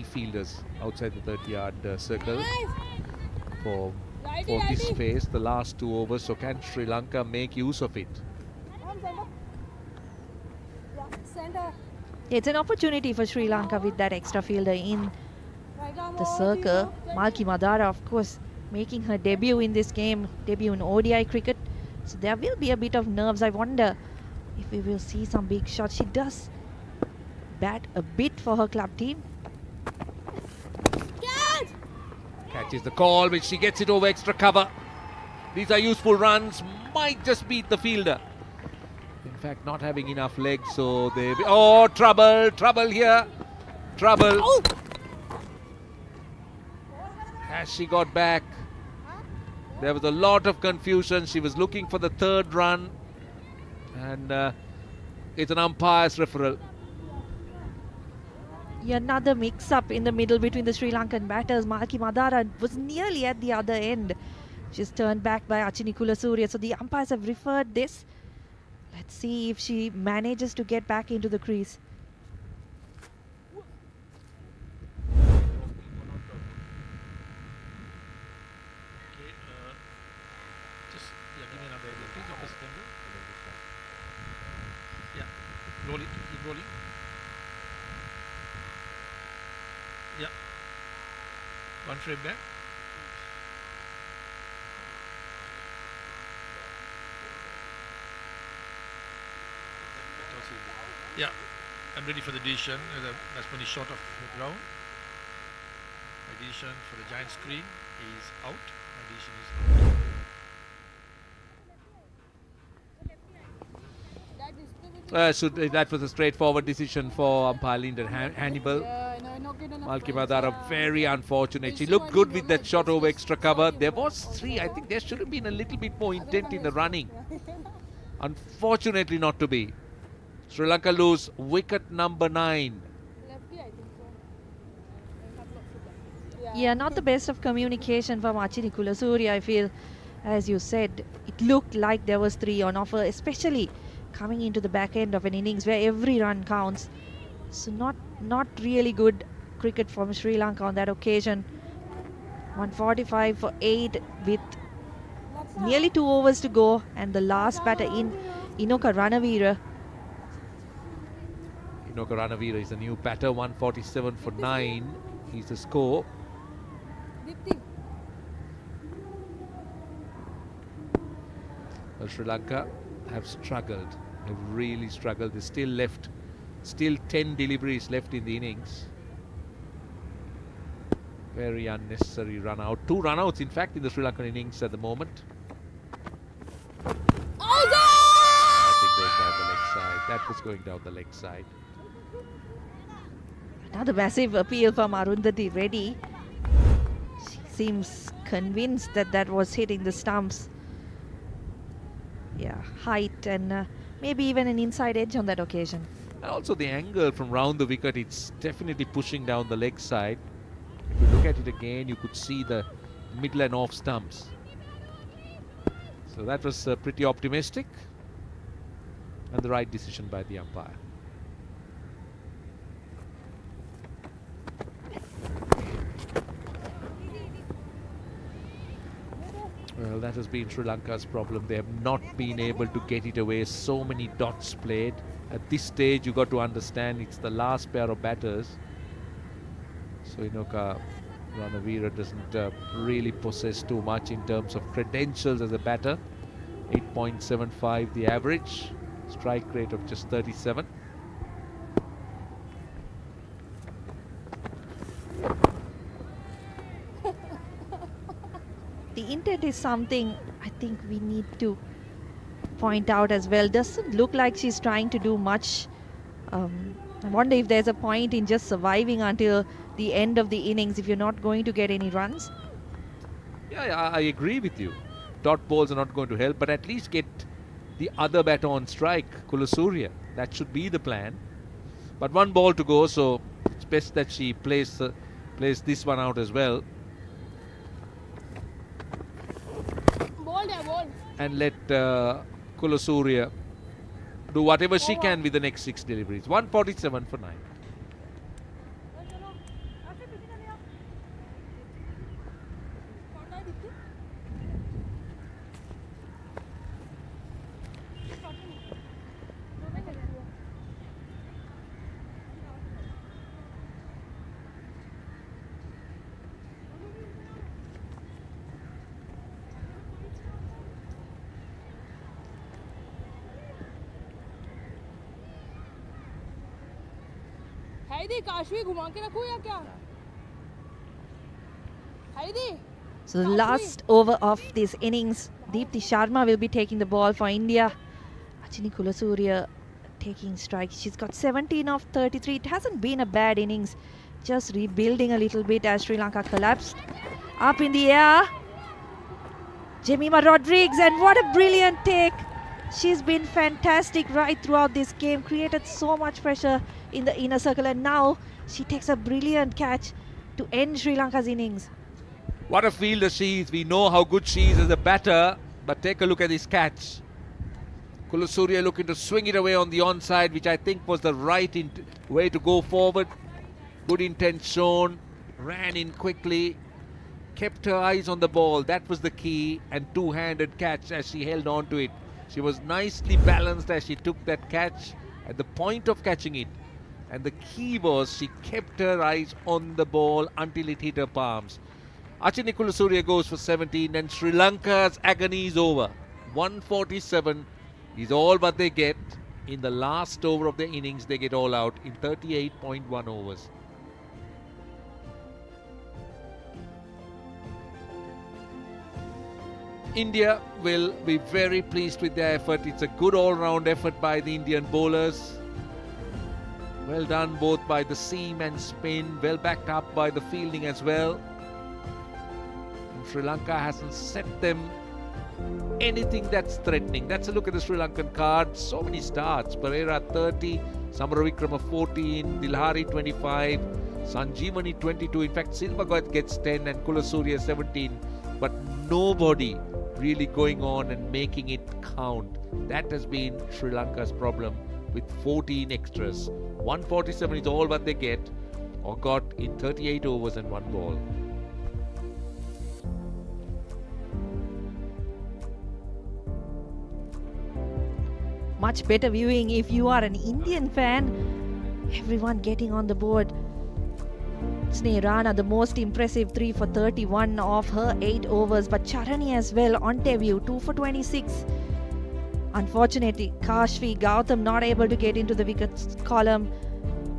fielders outside the 30-yard circle for this phase, the last 2 overs. So can Sri Lanka make use of it? It's an opportunity for Sri Lanka with that extra fielder in the circle. Malki Madara, of course, making her debut in this game, debut in ODI cricket. So there will be a bit of nerves. I wonder if we will see some big shots. She does bat a bit for her club team. Catches the call, which she gets it over extra cover. These are useful runs, might just beat the fielder. In fact, not having enough legs, so they... Oh, trouble here. Trouble. Oh. Has she got back? There was a lot of confusion. She was looking for the 3rd run. And it's an umpire's referral. Another mix-up in the middle between the Sri Lankan batters. Malki Madara was nearly at the other end. She's turned back by Achini Kulasurya. So the umpires have referred this. Let's see if she manages to get back into the crease. Just give me another idea, please, opposite angle. Yeah, roll it, keep rolling. Yeah, 1 frame back. Yeah, I'm ready for the decision. The batsman is short of the ground. My decision for the giant screen is out. My decision is out. That was a straightforward decision for umpire Lyndon Hannibal. Malki Madara very unfortunate. She looked good with that shot over extra cover. There was 3. I think there should have been a little bit more intent in the running. Unfortunately not to be. Sri Lanka lose wicket number 9. Yeah, not the best of communication from Achini Kulasurya, I feel. As you said, it looked like there was 3 on offer, especially coming into the back end of an innings where every run counts. So not really good cricket from Sri Lanka on that occasion. 145 for 8 with nearly 2 overs to go, and the last batter in Inoka Ranavira. Inoka Ranavira is the new batter. 147 for 9 is the score. Well, Sri Lanka have struggled. Have really struggled. They still 10 deliveries left in the innings. Very unnecessary run out. 2 run outs, in fact, in the Sri Lankan innings at the moment. I think going down the leg side. That was going down the leg side. Another massive appeal from Arundhati Reddy. She seems convinced that that was hitting the stumps. Yeah, height and maybe even an inside edge on that occasion. And also the angle from round the wicket, it's definitely pushing down the leg side. If you look at it again, you could see the middle and off stumps. So that was pretty optimistic and the right decision by the umpire. Well, that has been Sri Lanka's problem. They have not been able to get it away. So many dots played. At this stage, you got to understand it's the last pair of batters. So Inoka Ranavira doesn't really possess too much in terms of credentials as a batter. 8.75 the average. Strike rate of just 37. The intent is something I think we need to point out as well. Doesn't look like she's trying to do much. I wonder if there's a point in just surviving until the end of the innings if you're not going to get any runs. Yeah, I agree with you. Dot balls are not going to help, but at least get the other batter on strike, Kulasurya. That should be the plan. But 1 ball to go, so it's best that she plays this one out as well. And let Kulasurya do whatever she can with the next 6 deliveries. 147 for 9. So the last over of this innings, Deepti Sharma will be taking the ball for India. Achini Kulasurya taking strike. She's got 17 of 33. It hasn't been a bad innings. Just rebuilding a little bit as Sri Lanka collapsed. Up in the air, Jemima Rodrigues, and what a brilliant take. She's been fantastic right throughout this game, created so much pressure in the inner circle, and now she takes a brilliant catch to end Sri Lanka's innings. What a fielder she is. We know how good she is as a batter, but take a look at this catch. Kulasurya looking to swing it away on the onside, which I think was the right way to go forward. Good intent shown, ran in quickly, kept her eyes on the ball. That was the key, and two-handed catch as she held on to it. She was nicely balanced as she took that catch at the point of catching it. And the key was she kept her eyes on the ball until it hit her palms. Achini Kulasurya goes for 17 and Sri Lanka's agony is over. 147 is all what they get. In the last over of the innings, they get all out in 38.1 overs. India will be very pleased with their effort. It's a good all-round effort by the Indian bowlers. Well done both by the seam and spin. Well backed up by the fielding as well. And Sri Lanka hasn't set them anything that's threatening. That's a look at the Sri Lankan card. So many starts. Pereira 30, Samaravikrama 14, Dilhari 25, Sanjeevani 22. In fact, Silva gets 10 and Kulasurya 17. But nobody really going on and making it count. That has been Sri Lanka's problem with 14 extras. 147 is all what they get or got in 38 overs and 1 ball. Much better viewing if you are an Indian fan. Everyone getting on the board. Sneh Rana, the most impressive 3 for 31 of her 8 overs, but Charani as well on debut, 2 for 26. Unfortunately, Kashfi Gautam not able to get into the wickets column,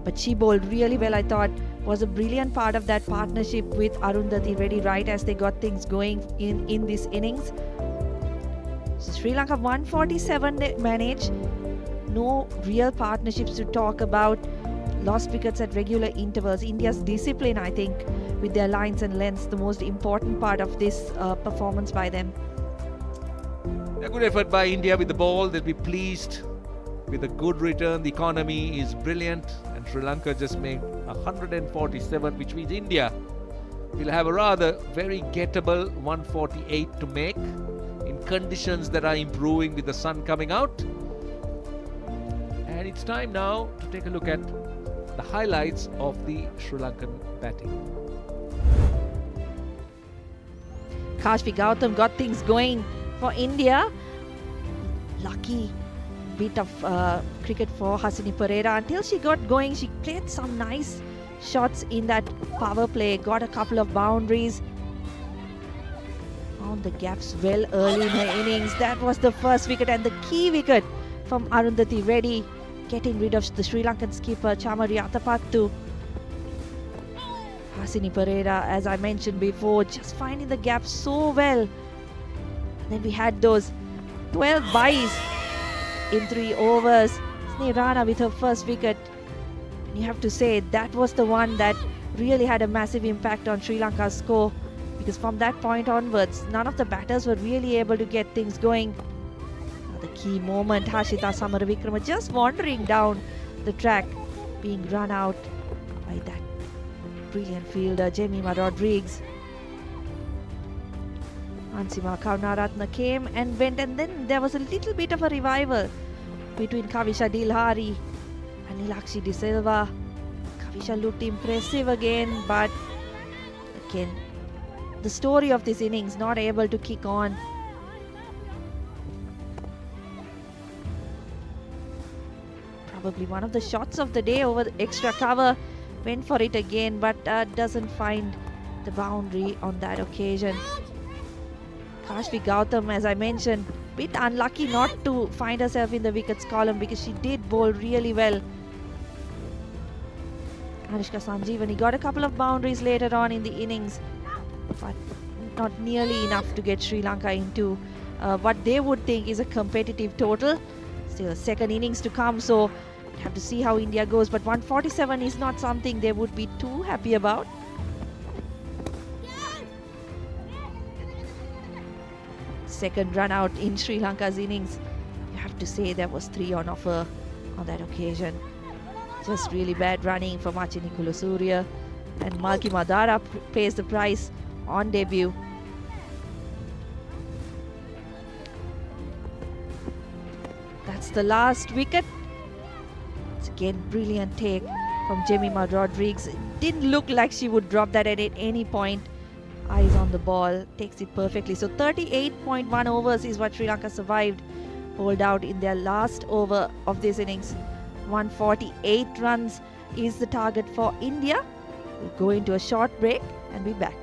but she bowled really well, I thought. Was a brilliant part of that partnership with Arundhati Reddy right as they got things going in this innings. So Sri Lanka 147 they managed. No real partnerships to talk about. Lost wickets at regular intervals. India's discipline, I think, with their lines and lengths, the most important part of this performance by them. A good effort by India with the ball. They'll be pleased with a good return. The economy is brilliant, and Sri Lanka just made 147, which means India will have a rather very gettable 148 to make in conditions that are improving with the sun coming out. And it's time now to take a look at the highlights of the Sri Lankan batting. Kashfi Gautam got things going for India. Lucky bit of cricket for Hasini Pereira. Until she got going, she played some nice shots in that power play, got a couple of boundaries, found the gaps well early in her innings. That was the first wicket and the key wicket from Arundhati Reddy, getting rid of the Sri Lankan skipper Chamari Athapaththu. Hasini Pereira, as I mentioned before, just finding the gaps so well. And then we had those 12 byes in 3 overs. Sneh Rana with her first wicket. And you have to say that was the one that really had a massive impact on Sri Lanka's score, because from that point onwards, none of the batters were really able to get things going. The key moment, Hashita Samaravikrama just wandering down the track, being run out by that brilliant fielder Jemima Rodrigues. Ansima Kaunaratna came and went, and then there was a little bit of a revival between Kavisha Dilhari and Nilakshi De Silva. Kavisha looked impressive again, but again, the story of this innings, not able to kick on. Probably one of the shots of the day over the extra cover, went for it again, but doesn't find the boundary on that occasion. Kashfi Gautam, as I mentioned, bit unlucky not to find herself in the wickets column, because she did bowl really well. Anushka Sanjeevani got a couple of boundaries later on in the innings, but not nearly enough to get Sri Lanka into what they would think is a competitive total. Still a second innings to come, so have to see how India goes, but 147 is not something they would be too happy about. Second run out in Sri Lanka's innings. You have to say there was 3 on offer on that occasion. Just really bad running from Achini Kulasurya, and Malki Madara pays the price on debut. That's the last wicket. It's again brilliant take from Jemima Rodrigues. It didn't look like she would drop that at any point. Eyes on the ball, takes it perfectly. So 38.1 overs is what Sri Lanka survived, bowled out in their last over of this innings. 148 runs is the target for India. We'll go into a short break and be back.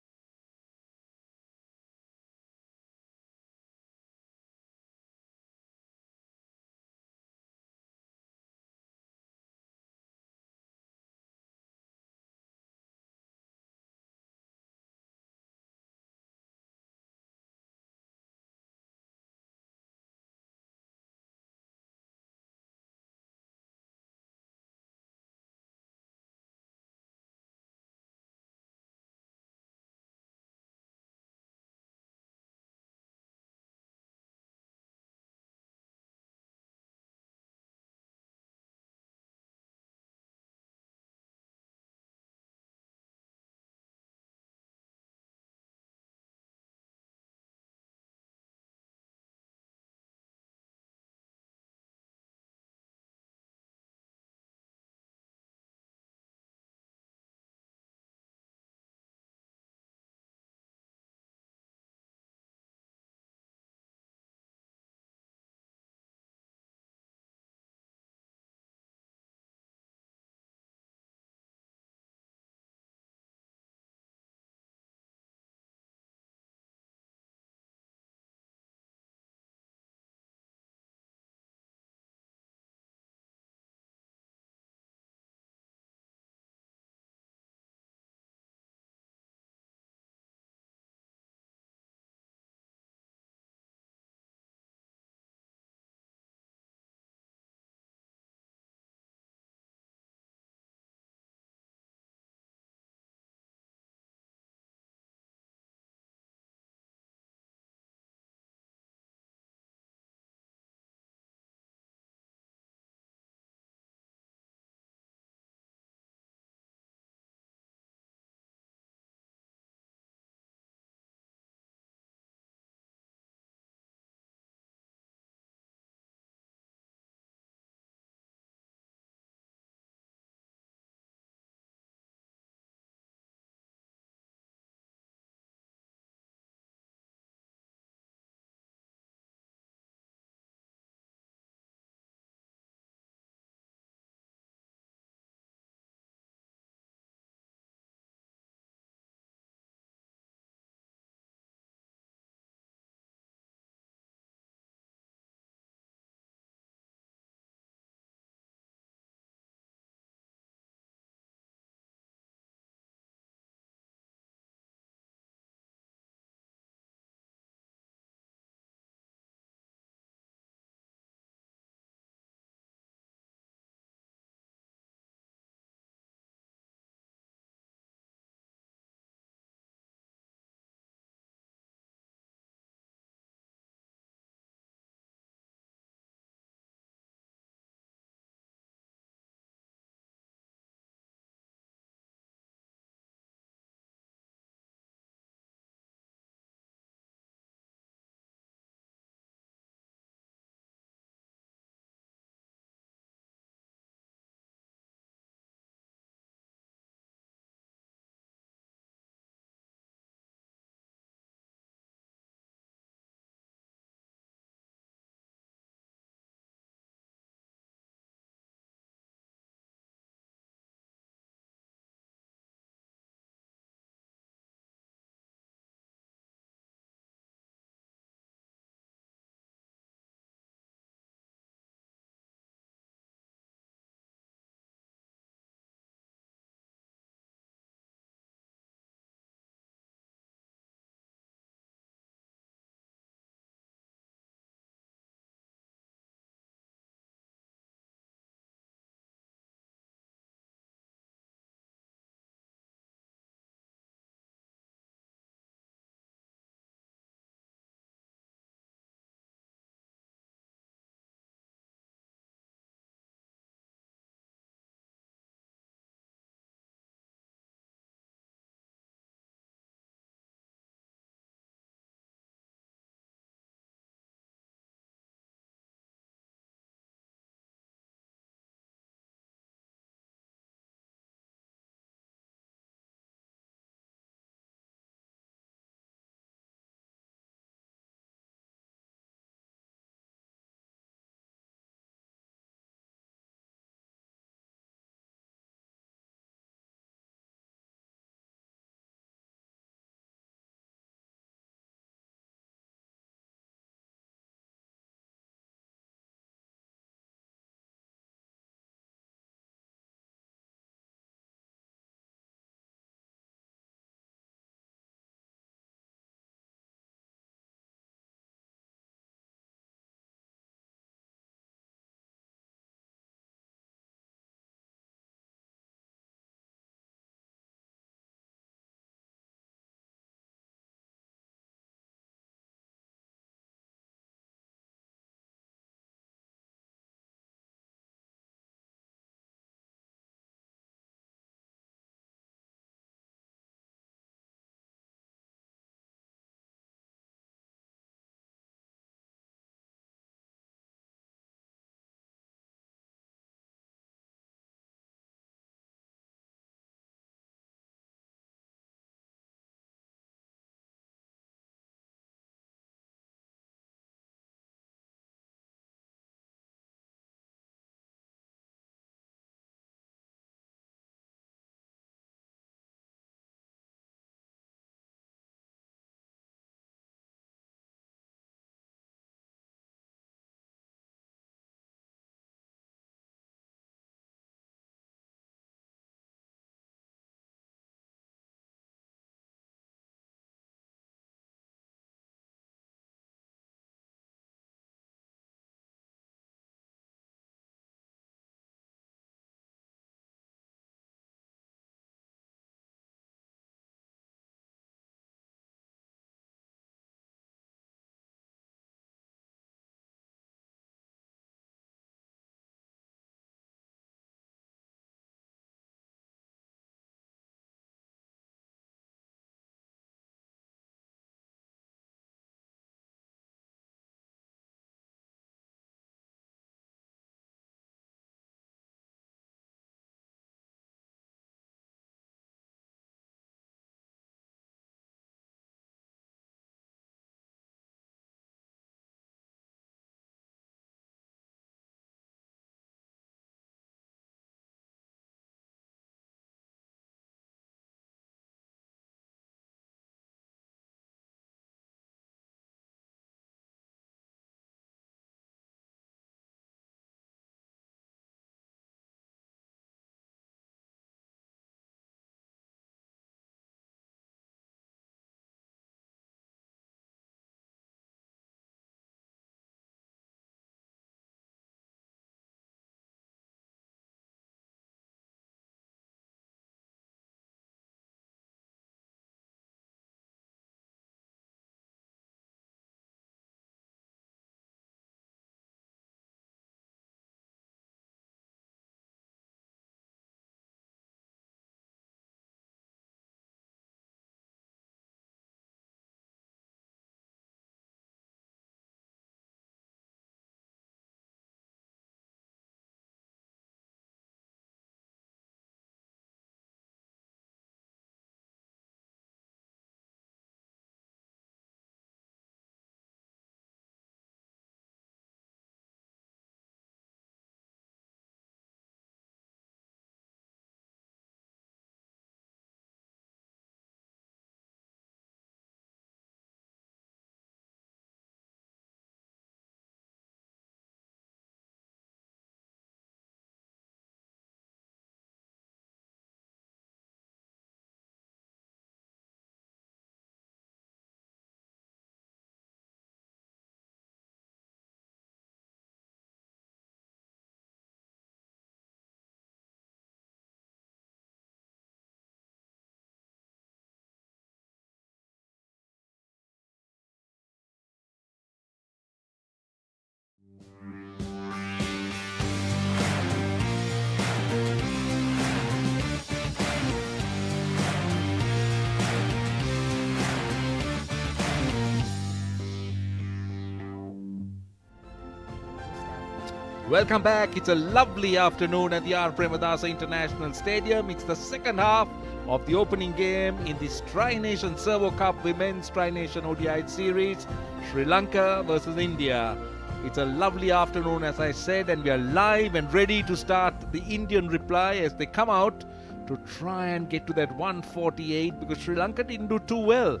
Welcome back. It's a lovely afternoon at the R. Premadasa International Stadium. It's the second half of the opening game in this Tri-Nation Servo Cup Women's Tri-Nation ODI Series, Sri Lanka versus India. It's a lovely afternoon, as I said, and we are live and ready to start the Indian reply as they come out to try and get to that 148, because Sri Lanka didn't do too well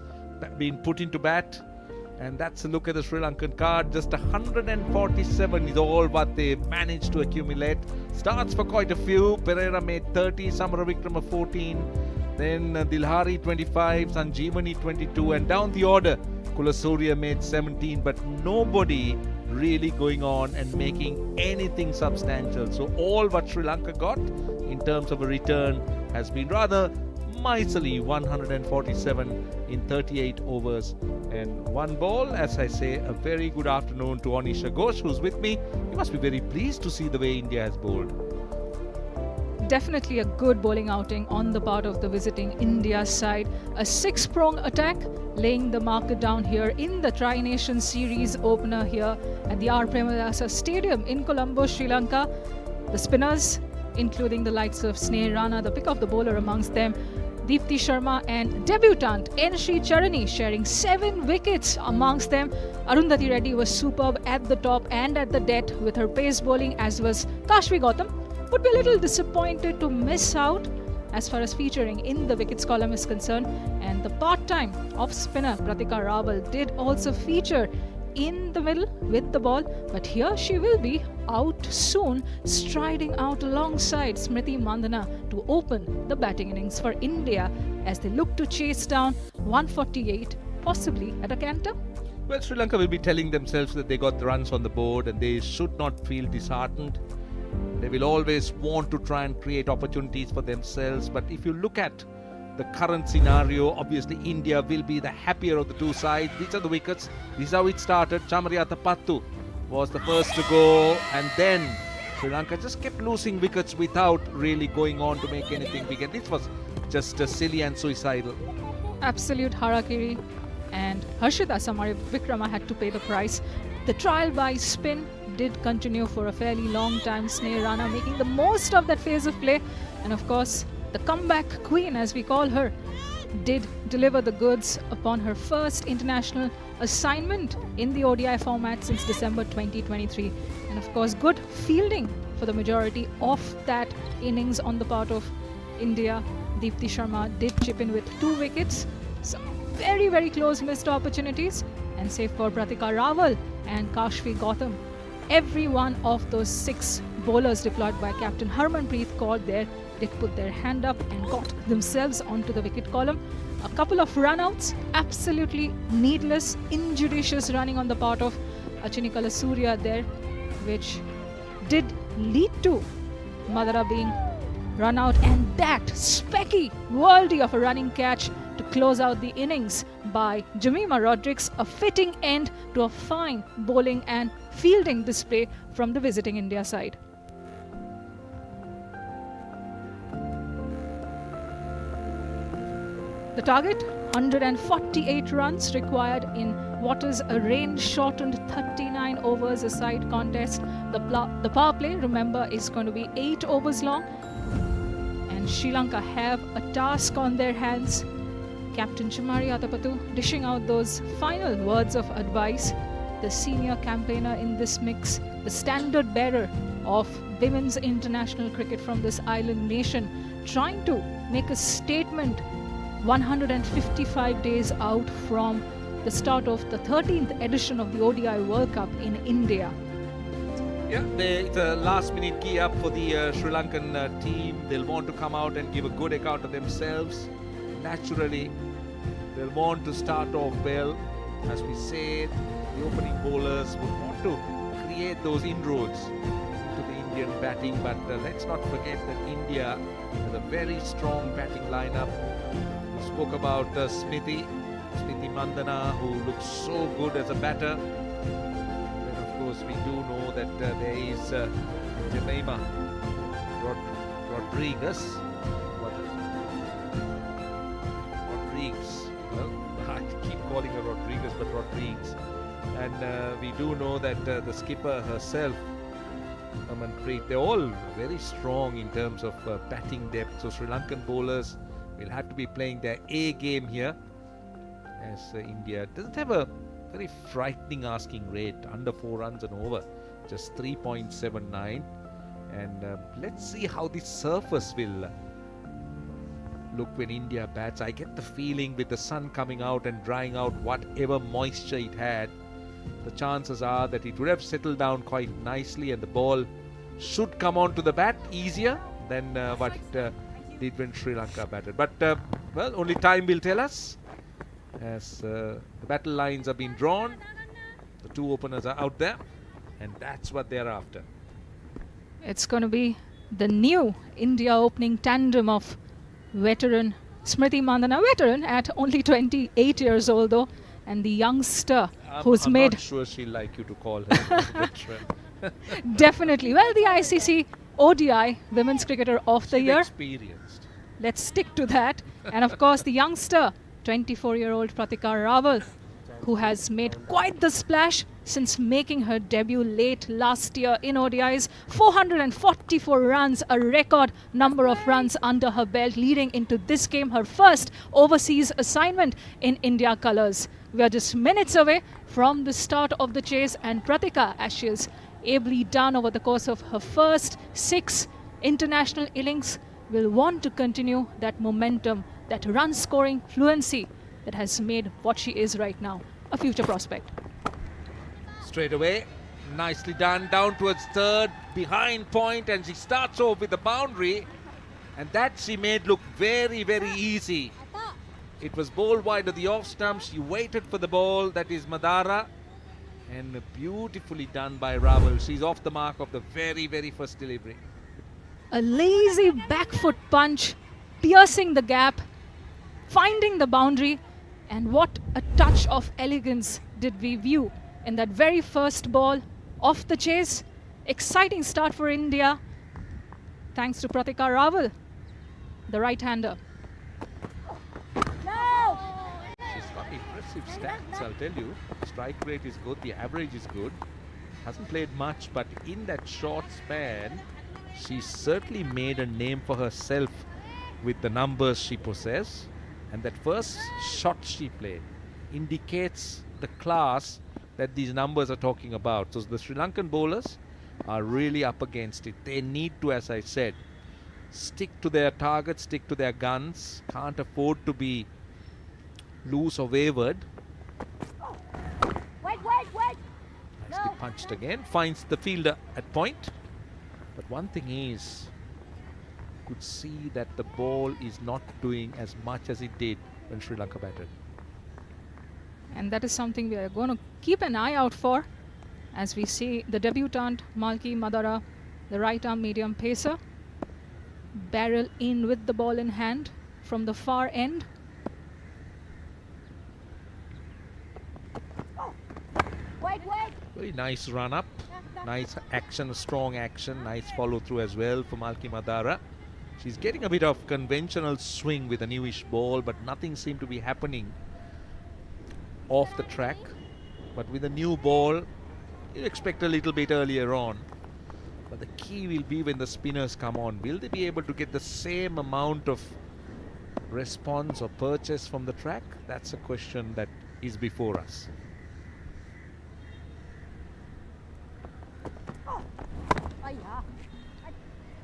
being put into bat. And that's a look at the Sri Lankan card. Just 147 is all what they managed to accumulate. Starts for quite a few. Pereira made 30, Samara Vikrama 14, then Dilhari 25, Sanjeevani 22, and down the order Kulasurya made 17, but nobody really going on and making anything substantial. So all what Sri Lanka got in terms of a return has been rather miserly, 147 in 38 overs and one ball. As I say, a very good afternoon to Anisha Ghosh, who's with me. You must be very pleased to see the way India has bowled. Definitely a good bowling outing on the part of the visiting India side. A six-prong attack, laying the marker down here in the Tri-Nation Series opener here at the R. Premadasa Stadium in Colombo, Sri Lanka. The spinners, including the likes of Sneh Rana, the pick of the bowler amongst them, Deepti Sharma, and debutant N. Sri Charani sharing 7 wickets amongst them. Arundhati Reddy was superb at the top and at the death with her pace bowling, as was Kashvi Gautam. Would be a little disappointed to miss out as far as featuring in the wickets column is concerned. And the part-time off-spinner Pratika Rawal did also feature in the middle with the ball, but here she will be out soon, striding out alongside Smriti Mandhana to open the batting innings for India as they look to chase down 148, possibly at a canter. Well, Sri Lanka will be telling themselves that they got the runs on the board and they should not feel disheartened. They will always want to try and create opportunities for themselves. But if you look at the current scenario, obviously India will be the happier of the two sides. These are the wickets. This is how it started. Athapaththu was the first to go, and then Sri Lanka just kept losing wickets without really going on to make anything big. And this was just silly and suicidal. Absolute harakiri, and Harshita Samara Vikrama had to pay the price. The trial by spin did continue for a fairly long time. Sneh Rana making the most of that phase of play, and of course the comeback queen, as we call her, did deliver the goods upon her first international assignment in the ODI format since December 2023. And of course, good fielding for the majority of that innings on the part of India. Deepti Sharma did chip in with 2 wickets. Some very, very close missed opportunities. And save for Pratika Rawal and Kashvi Gautam, every one of those 6 bowlers deployed by Captain Harmanpreet Kaur there did put their hand up and got themselves onto the wicket column. A couple of run-outs, absolutely needless, injudicious running on the part of Achini Kulasurya there, which did lead to Madara being run out, and that specky worldie of a running catch to close out the innings by Jemima Rodrigues, a fitting end to a fine bowling and fielding display from the visiting India side. The target, 148 runs required in what is a rain-shortened 39 overs a side contest. The power play, remember, is going to be 8 overs long. And Sri Lanka have a task on their hands. Captain Chimari Athapaththu dishing out those final words of advice. The senior campaigner in this mix, the standard bearer of women's international cricket from this island nation, trying to make a statement 155 days out from the start of the 13th edition of the ODI World Cup in India. Yeah, it's a last-minute key up for the Sri Lankan team. They'll want to come out and give a good account of themselves. Naturally, they'll want to start off well. As we said, the opening bowlers would want to create those inroads into the Indian batting. But let's not forget that India has a very strong batting lineup. We spoke about Smriti Mandhana, who looks so good as a batter. Then, of course, we do know that there is Jemima Rodrigues. Well, I keep calling her Rodrigues, but Rodrigues. And we do know that the skipper herself Preet, they're all very strong in terms of batting depth. So Sri Lankan bowlers will have to be playing their A game here, as India doesn't have a very frightening asking rate, under 4 runs and over, just 3.79. And let's see how the surface will look when India bats. I get the feeling with the sun coming out and drying out whatever moisture it had, the chances are that it would have settled down quite nicely and the ball should come onto the bat easier than what it did when Sri Lanka batted. But well, only time will tell us, as the battle lines have been drawn. The two openers are out there, and that's what they're after. It's going to be the new India opening tandem of veteran Smriti Mandhana, veteran at only 28 years old though, and the youngster who's I'm made... not sure she'll like you to call her veteran. Definitely. Well, the ICC ODI Women's Cricketer of the She's Year. experienced. Let's stick to that. And of course, the youngster, 24-year-old Pratika Rawal, who has made quite the splash since making her debut late last year in ODIs. 444 runs, a record number of runs under her belt, leading into this game, her first overseas assignment in India colours. We are just minutes away from the start of the chase, and Pratika, as she has ably done over the course of her first 6 international innings, will want to continue that momentum, that run-scoring fluency that has made what she is right now a future prospect. Straight away, nicely done, down towards third, behind point, and she starts off with the boundary, and that she made look very, very easy. It was bowled wide of the off stump. She waited for the ball, that is Madara, and beautifully done by Rawal. She's off the mark of the very, very first delivery. A lazy back foot punch, piercing the gap, finding the boundary, and what a touch of elegance did we view in that very first ball off the chase. Exciting start for India, thanks to Pratika Rawal, the right-hander. She's got impressive stats, I'll tell you. Strike rate is good, the average is good. Hasn't played much, but in that short span, she certainly made a name for herself with the numbers she possessed. And that first shot she played indicates the class that these numbers are talking about. So the Sri Lankan bowlers are really up against it. They need to, as I said, stick to their targets, stick to their guns. Can't afford to be loose or wavered. Nicely punched again. Finds the fielder at point. But one thing is, could see that the ball is not doing as much as it did when Sri Lanka batted. And that is something we are going to keep an eye out for, as we see the debutant Malki Madara, the right arm medium pacer, barrel in with the ball in hand from the far end. Very nice run up, nice action, strong action, nice follow through as well for Malki Madara. She's getting a bit of conventional swing with a newish ball, but nothing seemed to be happening off the track. But with a new ball, you expect a little bit earlier on. But the key will be when the spinners come on. Will they be able to get the same amount of response or purchase from the track? That's a question that is before us.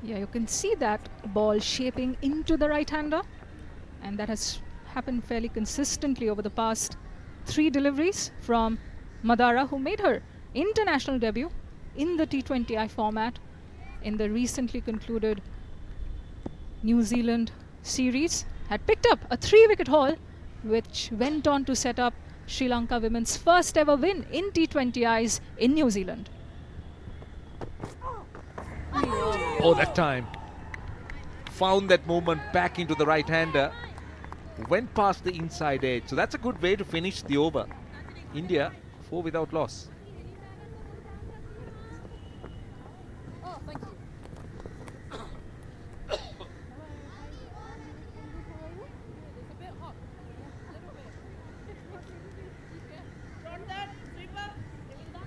Yeah, you can see that ball shaping into the right-hander, and that has happened fairly consistently over the past 3 deliveries from Madara, who made her international debut in the T20I format in the recently concluded New Zealand series. Had picked up a 3-wicket haul, which went on to set up Sri Lanka women's first ever win in T20Is in New Zealand. Oh, that time. Found that movement back into the right-hander. Went past the inside edge. So that's a good way to finish the over. India, 4 without loss.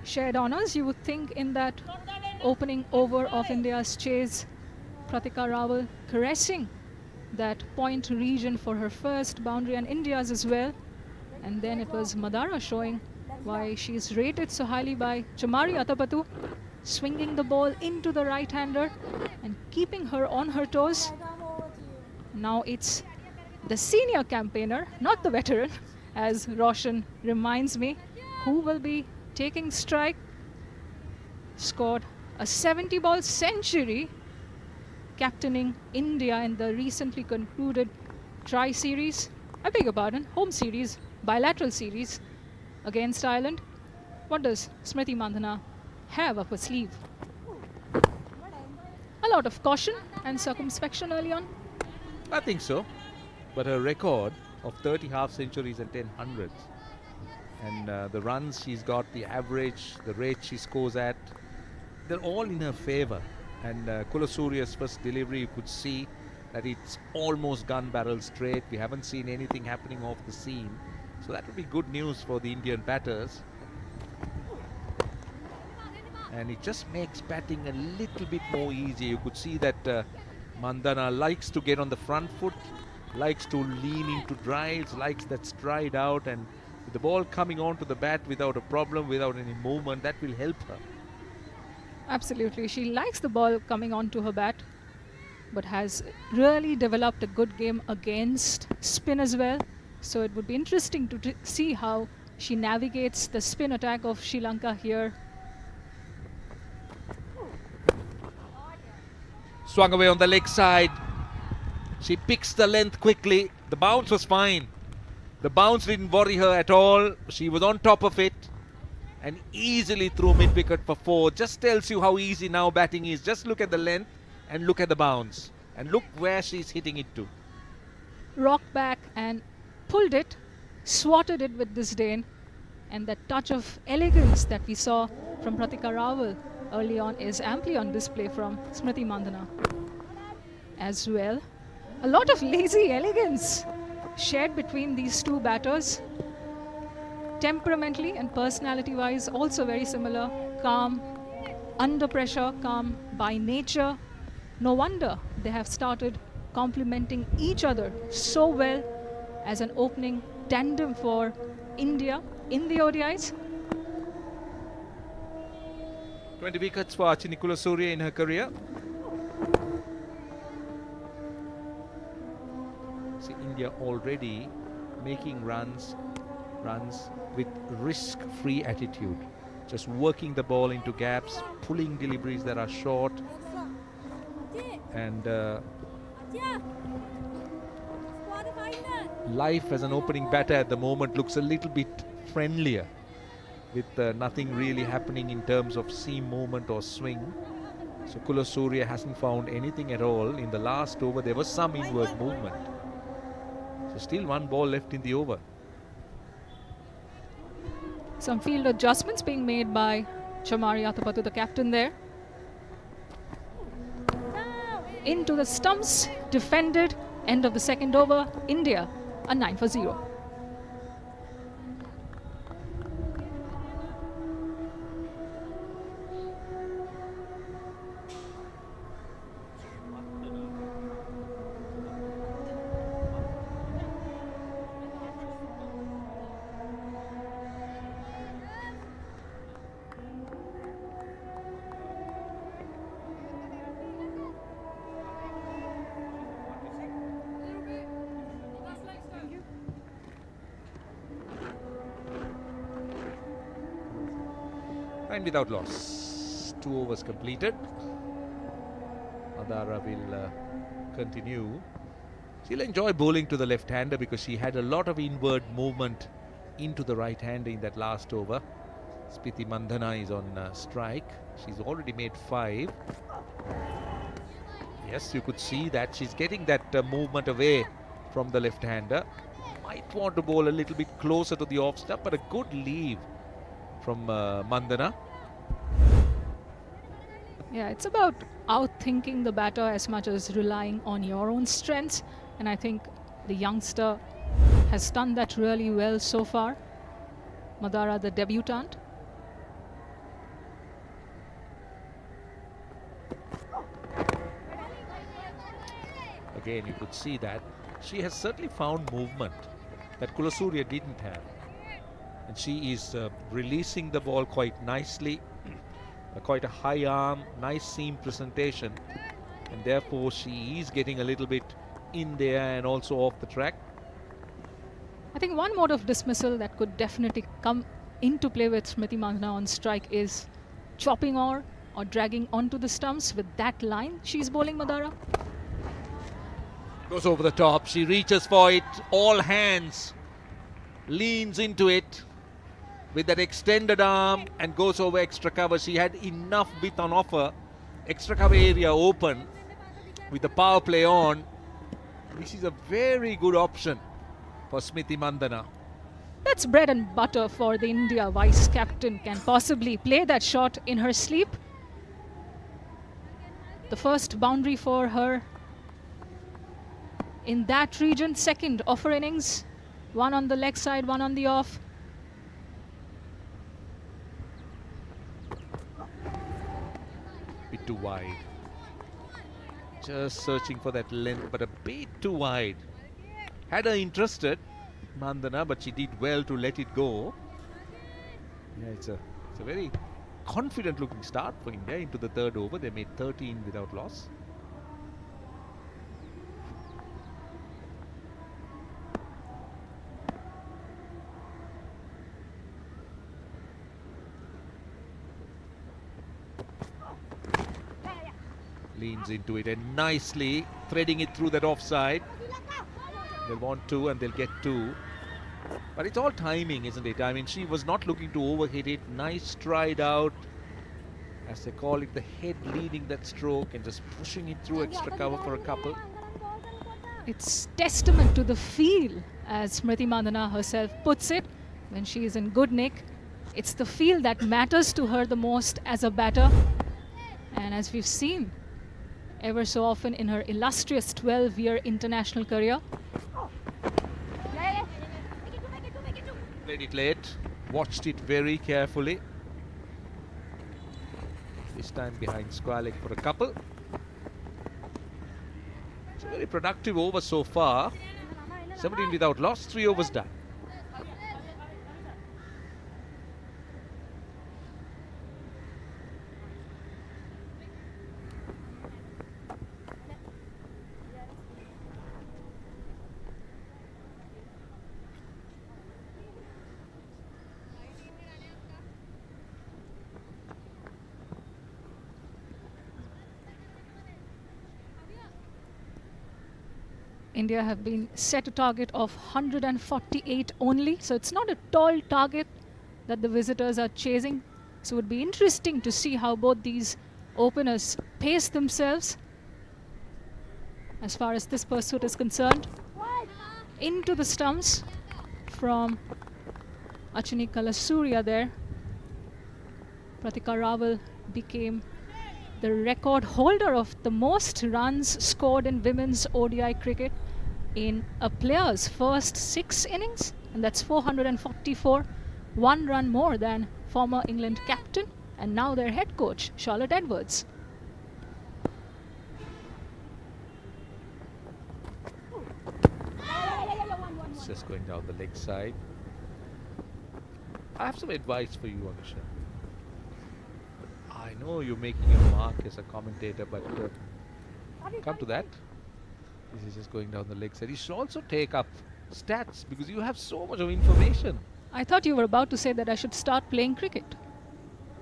Shared honours, you would think, in that opening over of India's chase. Pratika Rawal caressing that point region for her first boundary and India's as well. And then it was Madara showing why she is rated so highly by Chamari Athapaththu, swinging the ball into the right-hander and keeping her on her toes. Now it's the senior campaigner, not the veteran, as Roshan reminds me, who will be taking strike. Scored a 70-ball century, captaining India in the recently concluded tri-series, I beg your pardon, home series, bilateral series against Ireland. What does Smriti Mandhana have up her sleeve? A lot of caution and circumspection early on. I think so. But her record of 30 half centuries and 10 hundreds, and the runs she's got, the average, the rate she scores at, they're all in her favour. And Kulasuriya's first delivery, you could see that it's almost gun barrel straight. We haven't seen anything happening off the seam. So that would be good news for the Indian batters. And it just makes batting a little bit more easy. You could see that Mandhana likes to get on the front foot, likes to lean into drives, likes that stride out, and with the ball coming onto the bat without a problem, without any movement, that will help her. Absolutely. She likes the ball coming onto her bat, but has really developed a good game against spin as well. So it would be interesting to see how she navigates the spin attack of Sri Lanka here. Swung away on the leg side. She picks the length quickly. The bounce was fine. The bounce didn't worry her at all. She was on top of it and easily threw mid-wicket for 4. Just tells you how easy now batting is. Just look at the length and look at the bounce. And look where she's hitting it to. Rocked back and pulled it, swatted it with disdain. And that touch of elegance that we saw from Pratika Rawal early on is amply on display from Smriti Mandhana as well. A lot of lazy elegance shared between these two batters. Temperamentally and personality-wise, also very similar. Calm, under pressure, calm by nature. No wonder they have started complementing each other so well as an opening tandem for India in the ODIs. 20 wickets for Achini Kulasuriya in her career. See, India already making runs with risk-free attitude. Just working the ball into gaps, pulling deliveries that are short. And life as an opening batter at the moment looks a little bit friendlier, with nothing really happening in terms of seam movement or swing. So Kulasuriya hasn't found anything at all. In the last over there was some inward movement. So still one ball left in the over. Some field adjustments being made by Chamari Athapaththu, the captain there. Into the stumps, defended. End of the second over. India a 9 for 0. And without loss, 2 overs completed. Madara will continue. She'll enjoy bowling to the left-hander because she had a lot of inward movement into the right-hander in that last over. Smriti Mandhana is on strike. She's already made 5. Yes, you could see that she's getting that movement away from the left-hander. Might want to bowl a little bit closer to the off-stump, but a good leave from Mandhana. Yeah, it's about outthinking the batter as much as relying on your own strengths. And I think the youngster has done that really well so far. Madara, the debutant. again, you could see that she has certainly found movement that Kulasurya didn't have. And she is releasing the ball quite nicely. Quite a high arm, nice seam presentation. And therefore she is getting a little bit in there and also off the track. I think one mode of dismissal that could definitely come into play with Smriti Mandhana on strike is chopping or dragging onto the stumps. With that line, she's bowling Madara. Goes over the top, she reaches for it, all hands, leans into it with that extended arm and goes over extra cover. She had enough width on offer, extra cover area open with the power play on. This is a very good option for Smriti Mandhana. That's bread and butter for the India vice captain. Can possibly play that shot in her sleep. The first boundary for her in that region, second of her innings. One on the leg side, one on the off. Bit too wide. Just searching for that length, but a bit too wide. Had her interested, Mandhana, but she did well to let it go. Yeah, it's a very confident looking start for India into the third over. They made 13 without loss. Leans into it and nicely threading it through that offside. They'll want two and they'll get two. But it's all timing, isn't it? I mean, she was not looking to overhit it. Nice stride out, as they call it, the head leading that stroke and just pushing it through extra cover for a couple. It's testament to the feel, as Smriti Mandhana herself puts it, when she is in good nick. It's the feel that matters to her the most as a batter. And as we've seen ever so often in her illustrious 12-year international career. Played it late, watched it very carefully. This time behind square leg for a couple. It's a very productive over so far. 17 without loss, 3 overs done. India have been set a target of 148 only, so it's not a tall target that the visitors are chasing. So it would be interesting to see how both these openers pace themselves as far as this pursuit is concerned. Into the stumps from Achini Kulasurya there. Pratika Rawal became the record holder of the most runs scored in women's ODI cricket in a player's first 6 innings, and that's 444, 1 run more than former England captain and now their head coach, Charlotte Edwards. It's just going down the leg side. I have some advice for you, Anusha. I know you're making a mark as a commentator, but come to that. This is just going down the leg side. You should also take up stats because you have so much of information. I thought you were about to say that I should start playing cricket.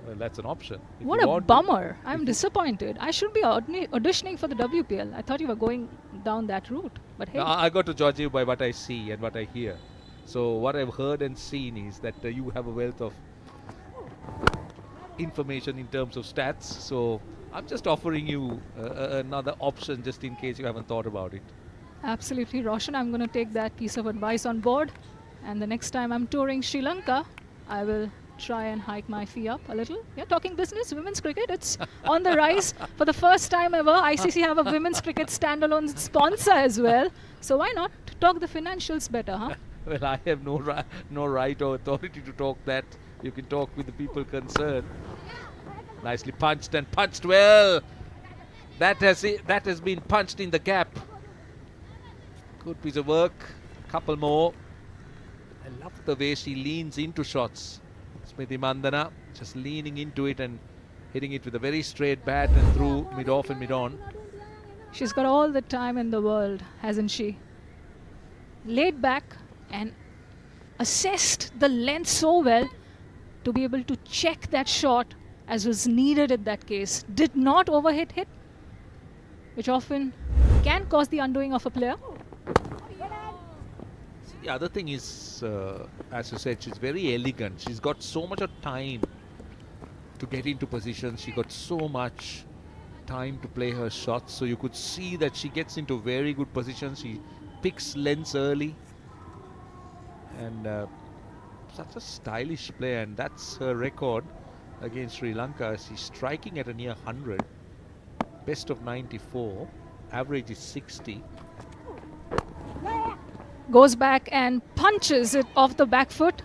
Well, that's an option. If What you a want bummer. I'm disappointed. I should be auditioning for the WPL. I thought you were going down that route. But hey. No, I got to judge you by what I see and what I hear. So what I've heard and seen is that you have a wealth of information in terms of stats. So I'm just offering you another option just in case you haven't thought about it. Absolutely, Roshan. I'm going to take that piece of advice on board. And the next time I'm touring Sri Lanka, I will try and hike my fee up a little. Yeah, talking business, women's cricket, it's on the rise. For the first time ever, ICC have a women's cricket standalone sponsor as well. So why not talk the financials better, huh? Well, I have no right or authority to talk that. You can talk with the people concerned. Nicely punched and punched well. That has been punched in the gap. Good piece of work. Couple more. I love the way she leans into shots. Smriti Mandhana just leaning into it and hitting it with a very straight bat and through mid-off and mid-on. She's got all the time in the world, hasn't she? Laid back and assessed the length so well to be able to check that shot as was needed in that case. Did not overhit hit, which often can cause the undoing of a player. The other thing is, as you said, she's very elegant. She's got so much of time to get into position. She got so much time to play her shots. So you could see that she gets into very good positions. She picks lengths early. And such a stylish player. And that's her record against Sri Lanka. She's striking at a near 100. Best of 94. Average is 60. Goes back and punches it off the back foot.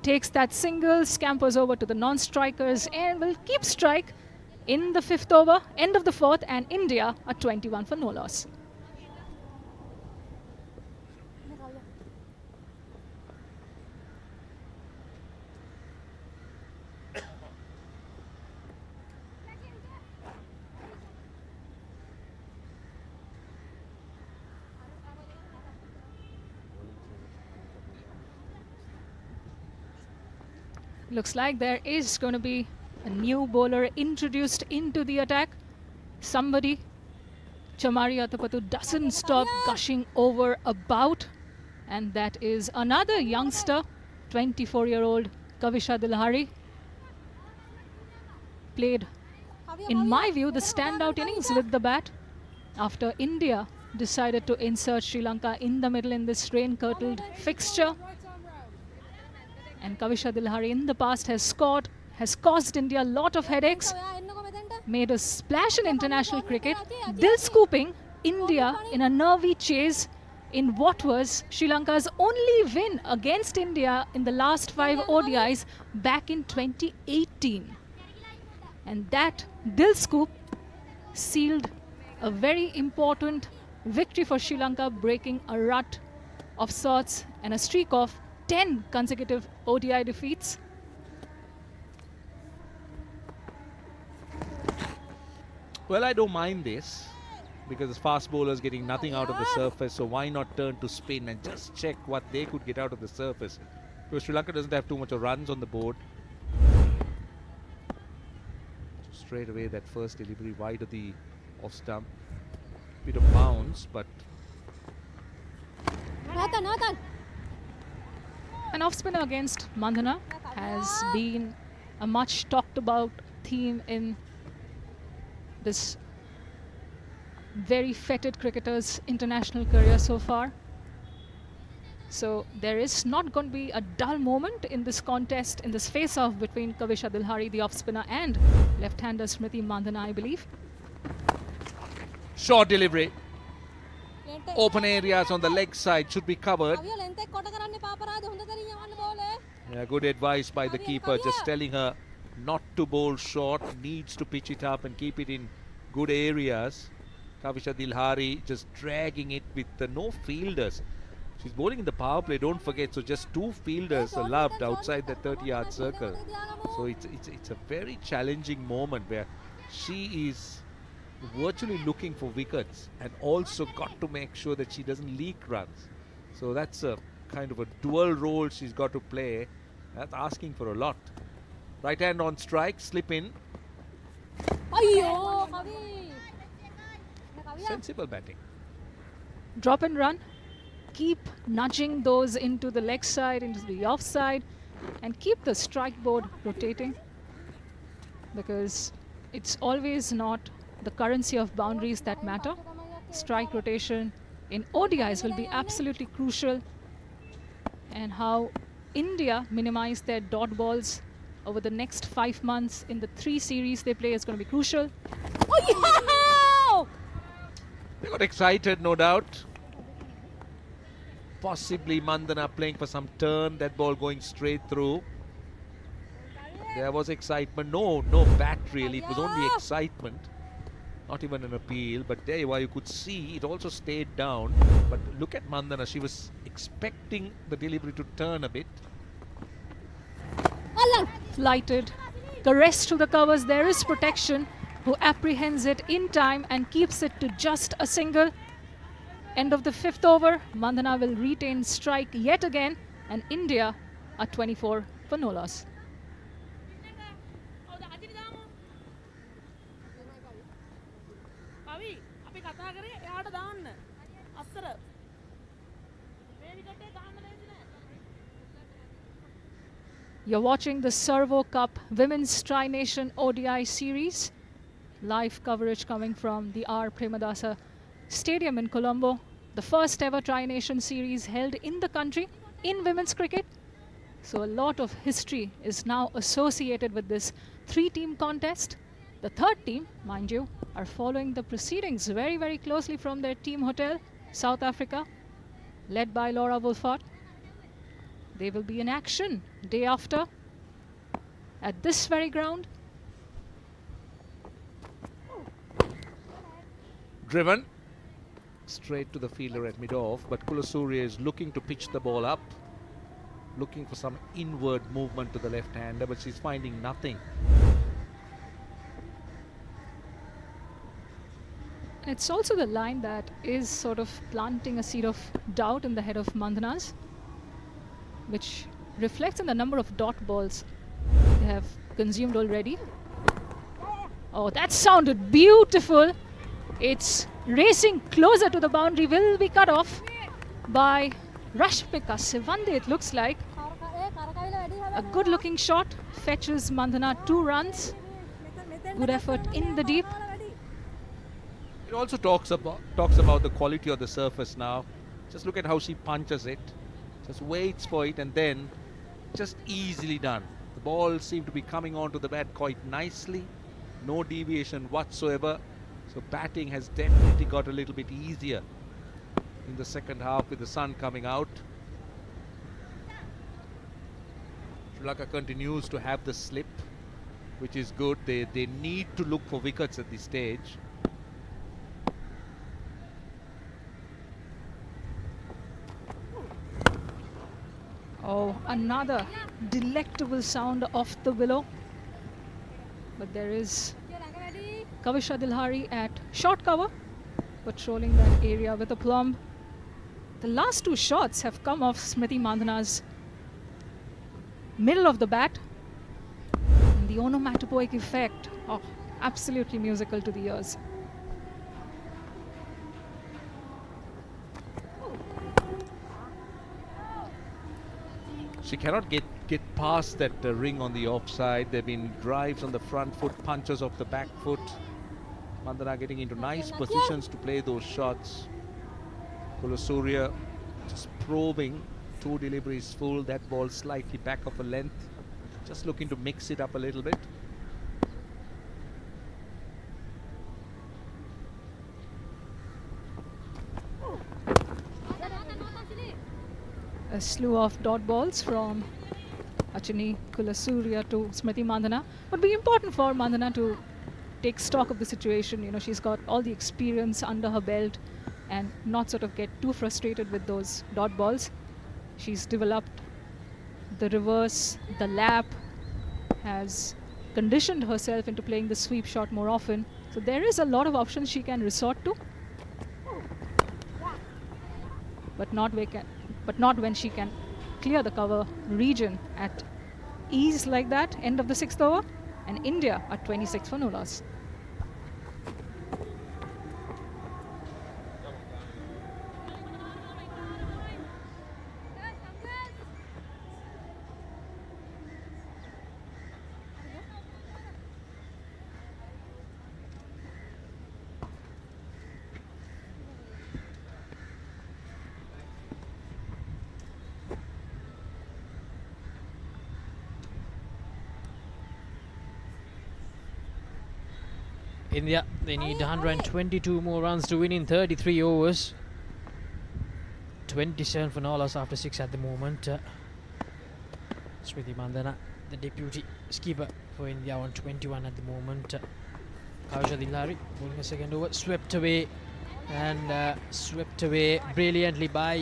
Takes that single, scampers over to the non-strikers and will keep strike in the 5th over, end of the 4th, and India are 21 for no loss. Looks like there is going to be a new bowler introduced into the attack. Somebody, Chamari Athapaththu, doesn't stop gushing over about. And that is another youngster, 24-year-old Kavisha Dilhari. Played, in my view, the standout innings with the bat after India decided to insert Sri Lanka in the middle in this rain-curdled fixture. And Kavisha Dilhari in the past has scored, has caused India a lot of headaches, made a splash in international cricket, dil scooping India in a nervy chase in what was Sri Lanka's only win against India in the last 5 ODIs back in 2018. And that dil scoop sealed a very important victory for Sri Lanka, breaking a rut of sorts and a streak of 10 consecutive ODI defeats. Well, I don't mind this because the fast bowlers getting nothing out of the surface, so why not turn to spin and just check what they could get out of the surface? Because Sri Lanka doesn't have too much of runs on the board. So straight away that first delivery wide of the off stump. Bit of bounce, but An off spinner against Mandhana has been a much talked about theme in this very fetid cricketer's international career so far. So there is not going to be a dull moment in this contest, in this face-off between Kavisha Dilhari, the off spinner, and left-hander Smriti Mandhana, I believe. short delivery. Open areas on the leg side should be covered. Yeah, good advice by the keeper, just telling her not to bowl short, needs to pitch it up and keep it in good areas. Kavisha Dilhari just dragging it with no fielders. She's bowling in the power play, don't forget, so just 2 fielders allowed outside the 30-yard circle. So it's a very challenging moment where she is virtually looking for wickets and also got to make sure that she doesn't leak runs. So that's a kind of a dual role she's got to play. That's asking for a lot. Right hand on strike, slip in. Sensible batting. Drop and run. Keep nudging those into the leg side, into the off side, and keep the strike board rotating, because it's always not the currency of boundaries that matter. Strike rotation in ODIs will be absolutely crucial, and how India minimize their dot balls over the next 5 months in the 3 series they play is going to be crucial. They got excited, no doubt. Possibly Mandhana playing for some turn, that ball going straight through. There was excitement. No bat really, it was only excitement. Not even an appeal, but there you could see it also stayed down. But look at Mandana, she was expecting the delivery to turn a bit. Flighted. Caress to the covers. There is protection. Who apprehends it in time and keeps it to just a single. End of the 5th over. Mandana will retain strike yet again. And India are 24 for no loss. You're watching the Servo Cup Women's Tri-Nation ODI Series. Live coverage coming from the R. Premadasa Stadium in Colombo. The first ever Tri-Nation Series held in the country in women's cricket. So a lot of history is now associated with this 3-team contest. The third team, mind you, are following the proceedings very, very closely from their team hotel, South Africa, led by Laura Wolford. They will be in action day after at this very ground. Driven straight to the fielder at mid-off, but Kulasurya is looking to pitch the ball up, looking for some inward movement to the left-hander, but she's finding nothing. It's also the line that is sort of planting a seed of doubt in the head of Mandana's, which reflects in the number of dot balls they have consumed already. Oh, that sounded beautiful. It's racing closer to the boundary, will be cut off by Rashmika Sivande, it looks like. A good looking shot, fetches Mandana 2 runs. Good effort in the deep. It also talks about the quality of the surface now. Just look at how she punches it. Just waits for it and then just easily done. The ball seemed to be coming onto the bat quite nicely. No deviation whatsoever. So batting has definitely got a little bit easier in the second half with the sun coming out. Sri Lanka continues to have the slip, which is good. They need to look for wickets at this stage. Oh, another delectable sound off the willow. But there is Kavisha Dilhari at short cover, patrolling that area with a plumb. The last 2 shots have come off Smriti Mandana's middle of the bat. And the onomatopoeic effect, oh, absolutely musical to the ears. She cannot get past that ring on the offside. There have been drives on the front foot, punches off the back foot. Mandana getting into nice positions to play those shots. Kulasurya just probing, 2 deliveries full, that ball slightly back of a length. Just looking to mix it up a little bit. A slew of dot balls from Achini Kulasurya to Smriti Mandana. Would be important for Mandana to take stock of the situation. You know, she's got all the experience under her belt and not sort of get too frustrated with those dot balls. She's developed the reverse, the lap, has conditioned herself into playing the sweep shot more often. So there is a lot of options she can resort to, but not when she can clear the cover region at ease like that. End of the 6th over, and India are 26 for no loss. India, they need 122 more runs to win in 33 overs. 27 for no loss after 6 at the moment. Smriti Mandana, the deputy skipper for India, on 21 at the moment. Kausha Dilhari bowling a second over, swept away and swept away brilliantly by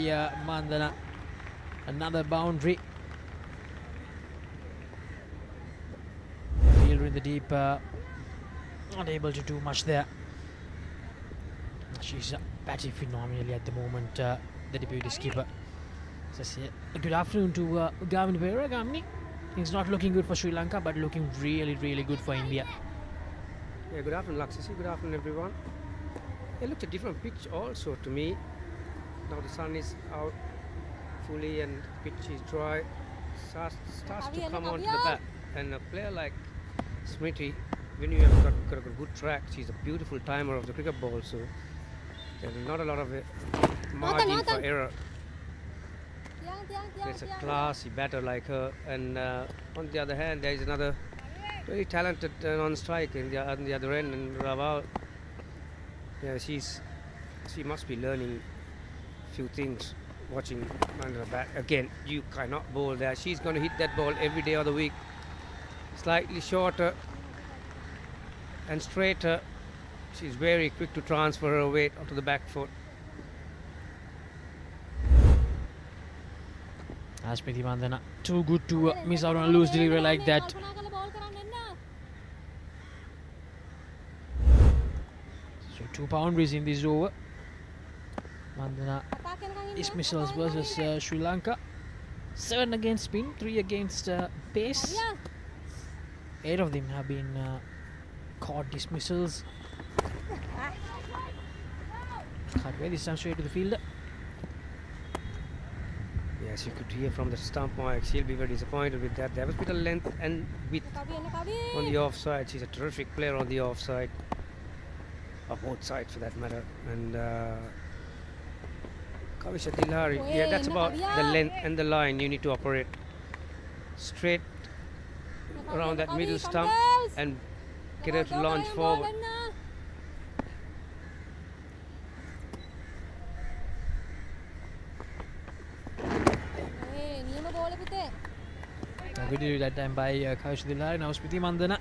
Mandana. Another boundary. Fielder in the deep, not able to do much there. She's batting phenomenally at the moment, the deputy skipper. So good afternoon to Gavin Pereira. Gamini, things not looking good for Sri Lanka, but looking really, really good for India. Yeah, good afternoon, Laksisi. Good afternoon, everyone. It looks a different pitch also to me. Now the sun is out fully and the pitch is dry. Starts to come onto the bat. And a player like Smriti, when you have got a good track, she's a beautiful timer of the cricket ball, so there's not a lot of margin for error. It's a classy batter like her, and on the other hand, there is another very talented non-strike on the other end, and Raval. Yeah, she must be learning a few things watching under the bat. Again, you cannot bowl there. She's going to hit that ball every day of the week. Slightly shorter and straighter. She's very quick to transfer her weight onto the back foot. Smriti Mandana, too good to miss out on a loose delivery like that. So 2 boundaries in this over. Mandana dismissals versus Sri Lanka. 7 against spin, 3 against pace. 8 of them have been caught dismissals. Cut away this time straight to the fielder. Yes, you could hear from the stump mark. She'll be very disappointed with that. There was a bit of length and width on the offside. She's a terrific player on the offside, or both sides for that matter. And Kausha Dilhari, yeah, that's about the length and the line you need to operate. Straight around that middle stump and get her to launch forward. Good to do that time by Kausha Dilhari. Now Smriti Mandana,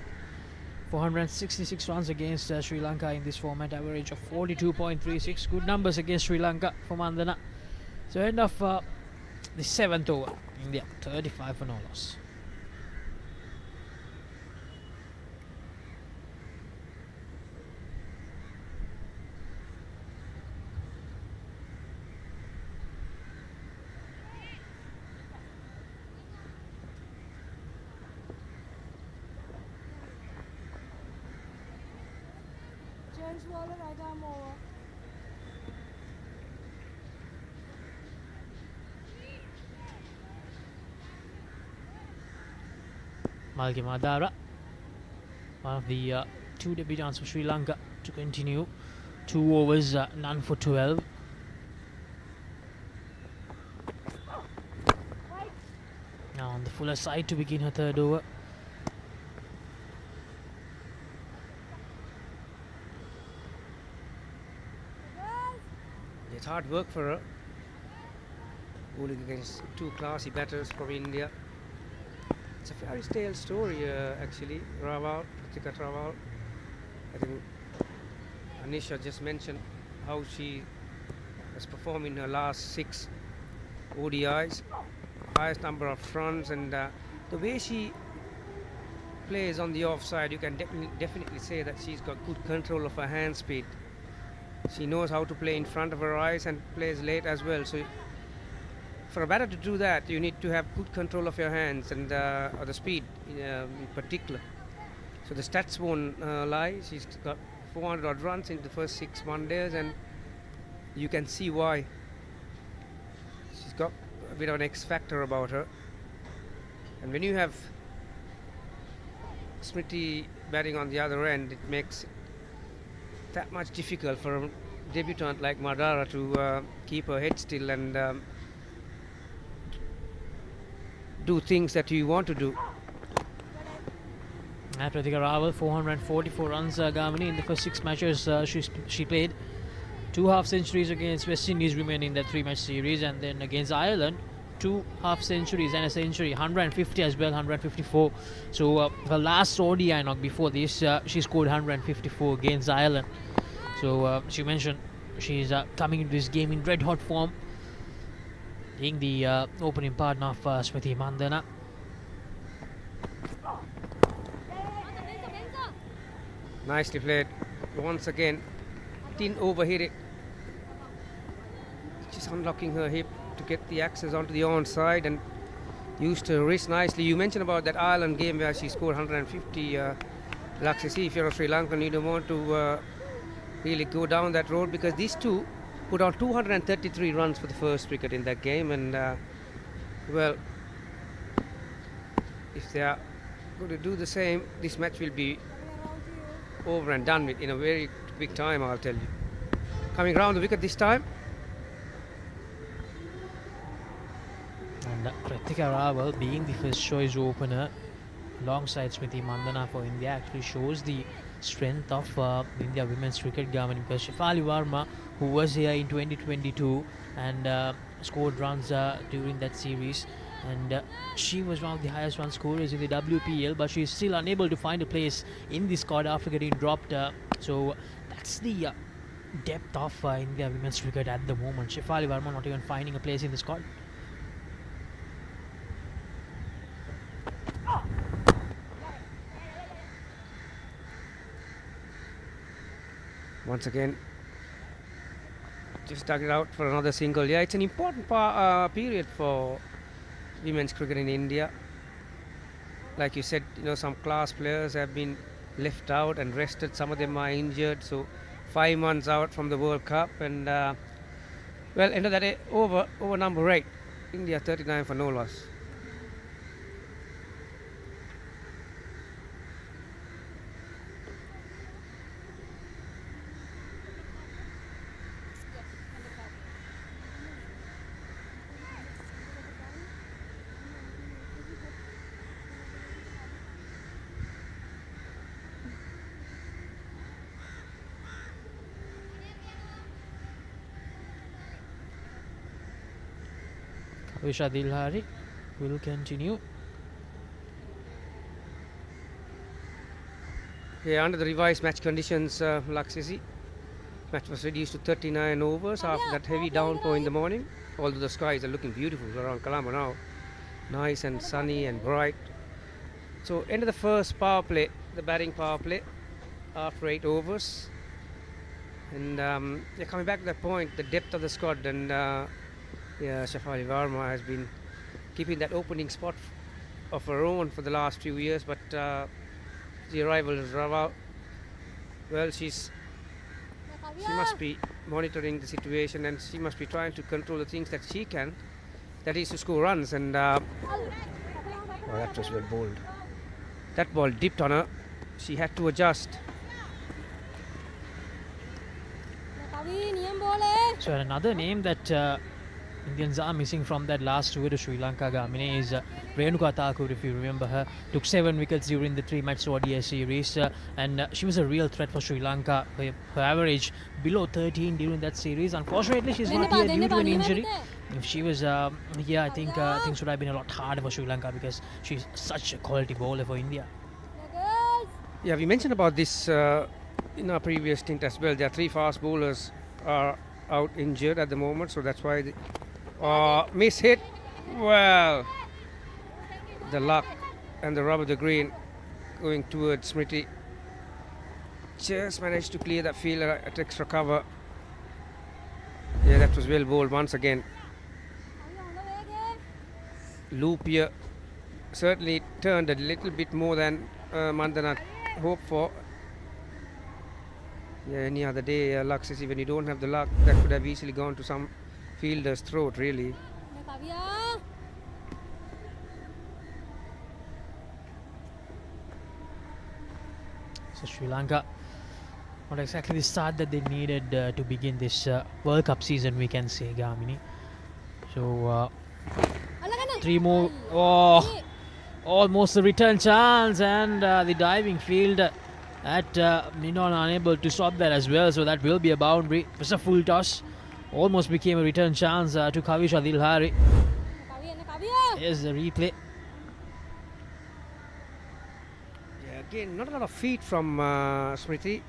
466 runs against Sri Lanka in this format, average of 42.36. Good numbers against Sri Lanka for Mandana. So end of the 7th over, India 35 for no loss. Malki Madara, one of the 2 debutants for Sri Lanka, to continue. 2 overs, none for 12. Now on the fuller side to begin her 3rd over. It's hard work for her. Bowling against 2 classy batters from India. It's a fairy tale story, actually. Raval, Pratika Raval. I think Anisha just mentioned how she has performed in her last 6 ODIs, highest number of runs, and the way she plays on the offside, you can definitely say that she's got good control of her hand speed. She knows how to play in front of her eyes and plays late as well. So for a batter to do that, you need to have good control of your hands and or the speed in particular. So the stats won't lie. She's got 400 odd runs in the first 6 one-days, and you can see why. She's got a bit of an X factor about her. And when you have Smriti batting on the other end, it makes it that much difficult for a debutant like Madara to keep her head still and do things that you want to do. Pratika Raval, 444 runs, Gamini, in the first 6 matches she played. 2 half centuries against West Indies remaining in that 3-match series, and then against Ireland, 2 half centuries and a century, 150 as well, 154. So her last ODI knock before this, she scored 154 against Ireland. So she mentioned she's coming into this game in red hot form, being the opening partner of Smriti Mandhana. Nicely played. Once again, didn't overhit it. Just unlocking her hip to get the access onto the onside and used her wrist nicely. You mentioned about that Ireland game where she scored 150. Laksisi, if you're a Sri Lankan, you don't want to really go down that road, because these two put on 233 runs for the first wicket in that game, and well, if they are going to do the same, this match will be over and done with in a very big time, I'll tell you. Coming round the wicket this time. And Kritika Rawal, being the first choice opener alongside Smriti Mandhana for India, actually shows the strength of India women's cricket government, because Shefali Verma, who was here in 2022 and scored runs during that series, and she was one of the highest run scorers in the WPL, but she's still unable to find a place in the squad after getting dropped. So that's the depth of India women's cricket at the moment. Shefali Verma not even finding a place in the squad. Once again, just dug it out for another single. Yeah, it's an important period for women's cricket in India. Like you said, some class players have been left out and rested. Some of them are injured. So 5 months out from the World Cup, and well, end of that day, over number 8. India 39 for no loss. Kavisha Dilhari will continue. Yeah, under the revised match conditions, Laksisi, match was reduced to 39 overs after that heavy downpour in the morning. Although the skies are looking beautiful around Colombo now, nice and sunny and bright. So end of the first power play, the batting power play, after 8 overs, and yeah, coming back to that point, the depth of the squad, and yeah, Shefali Verma has been keeping that opening spot of her own for the last few years, but the arrival of Rava, well, she must be monitoring the situation, and she must be trying to control the things that she can, that is to score runs, and oh, that was well bowled. That ball dipped on her. She had to adjust. So another name that Indians are missing from that last tour to Sri Lanka, Gamini, is Renuka Thakur, if you remember her. Took 7 wickets during the 3-match ODI series, and she was a real threat for Sri Lanka. Her average below 13 during that series. Unfortunately, she's not here due to an injury. If she was here, I think things would have been a lot harder for Sri Lanka, because she's such a quality bowler for India. Yeah, we mentioned about this in our previous stint as well. There are 3 fast bowlers are out injured at the moment, so that's why miss hit. Well, the luck and the rub of the green going towards Smriti. Just managed to clear that fielder at extra cover. Yeah, that was well bowled once again. Loop here certainly turned a little bit more than Mandhana hoped for. Yeah, any other day, Laksisi, when you don't have the luck, that could have easily gone to some fielder's throat, really. So Sri Lanka, not exactly the start that they needed to begin this World Cup season, we can say, Gamini. So 3 more. Oh, almost a return chance, and the diving field at Minon unable to stop that as well. So that will be a boundary. It was a full toss. Almost became a return chance to Kavisha Dilhari. Here's the replay. Yeah, again, not a lot of feet from Smriti.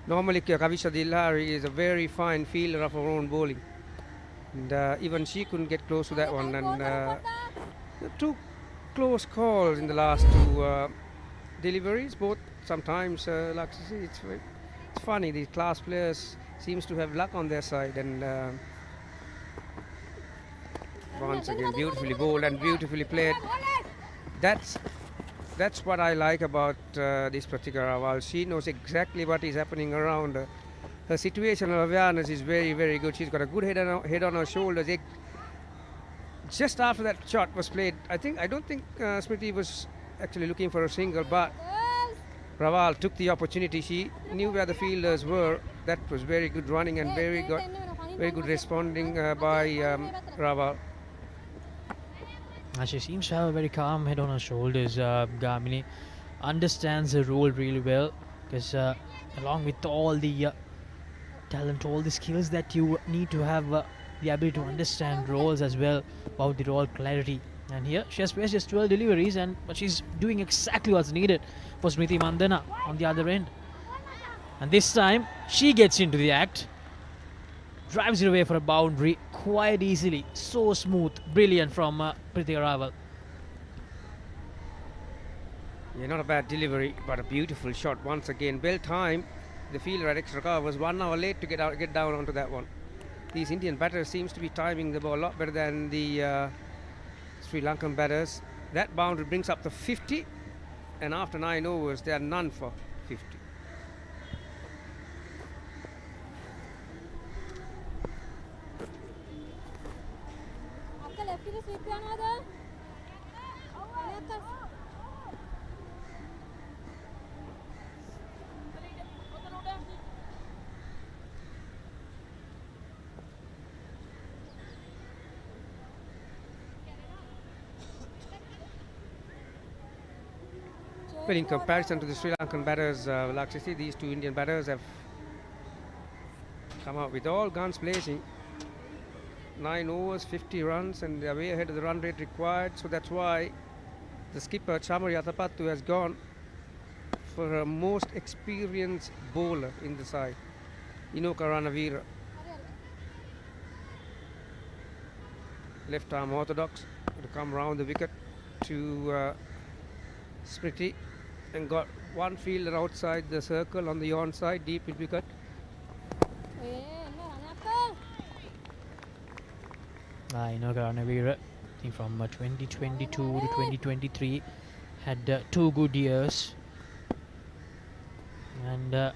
Normally, Kavisha Dilhari is a very fine fielder of her own bowling. And even she couldn't get close to that one. And two close calls in the last two deliveries. Both sometimes, like you see, it's funny. These class players seems to have luck on their side. And once again, beautifully bowled and beautifully played. That's what I like about this particular Raval. She knows exactly what is happening around her. Her situational awareness is very, very good. She's got a good head on her shoulders. Just after that shot was played, I don't think Smriti was actually looking for a single, but Raval took the opportunity. She knew where the fielders were. That was very good running and very good responding by Raval. She seems to have a very calm head on her shoulders. Gamini understands her role really well, because along with all the talent, all the skills that you need to have, the ability to understand roles as well, about the role clarity. And here she has faced just 12 deliveries, but she's doing exactly what's needed for Smriti Mandhana on the other end. And this time she gets into the act, drives it away for a boundary quite easily. So smooth, brilliant from Prithvi Raval. Yeah, not a bad delivery, but a beautiful shot once again. Well timed. The fielder at extra cover was 1 hour late to get down onto that one. These Indian batters seems to be timing the ball a lot better than the Sri Lankan batters. That boundary brings up to 50, and after 9 overs, there are none for 50. Well, in comparison to the Sri Lankan batters, like you see, these two Indian batters have come out with all guns blazing. 9 overs, 50 runs, and they're way ahead of the run rate required. So that's why the skipper, Chamari Athapaththu, has gone for a most experienced bowler in the side, Inoka Ranavira. Left arm orthodox to come round the wicket to Smriti, and got one fielder outside the circle on the onside, deep mid wicket. Inoka Ranavira, I think from 2022 to 2023, had 2 good years. And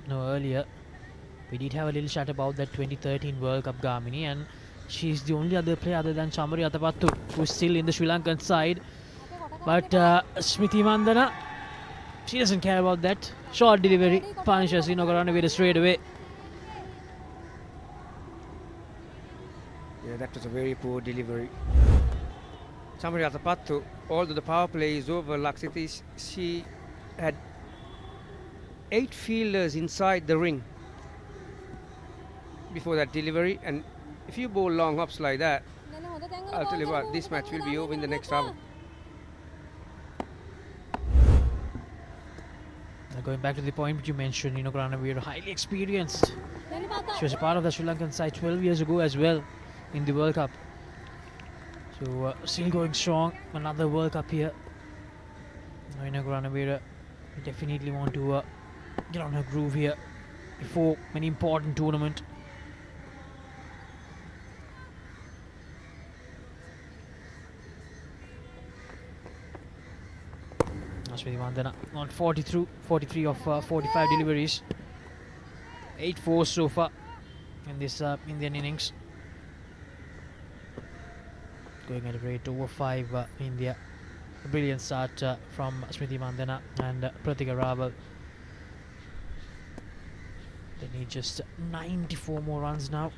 earlier we did have a little chat about that 2013 World Cup, Gamini, and she's the only other player other than Chamari Athapaththu who's still in the Sri Lankan side. But Smriti Mandhana, she doesn't care about that. Short delivery punishes Inoka Ranavira straight away. Yeah, that was a very poor delivery. Chamari Athapaththu, although the power play is over, Laksiti, she had 8 fielders inside the ring before that delivery, and if you bowl long hops like that, I'll tell you what, this match will be over in the next hour. Going back to the point which you mentioned, Inoka Ranavira, highly experienced. She was a part of the Sri Lankan side 12 years ago as well in the World Cup. So still going strong. Another World Cup here. Inoka Ranavira definitely want to get on her groove here before an important tournament. Smriti Mandhana on 43 of 45 deliveries. 8 4 so far in this Indian innings. Going at a rate over 5 India. A brilliant start from Smriti Mandhana and Prithvi Raval. They need just 94 more runs now.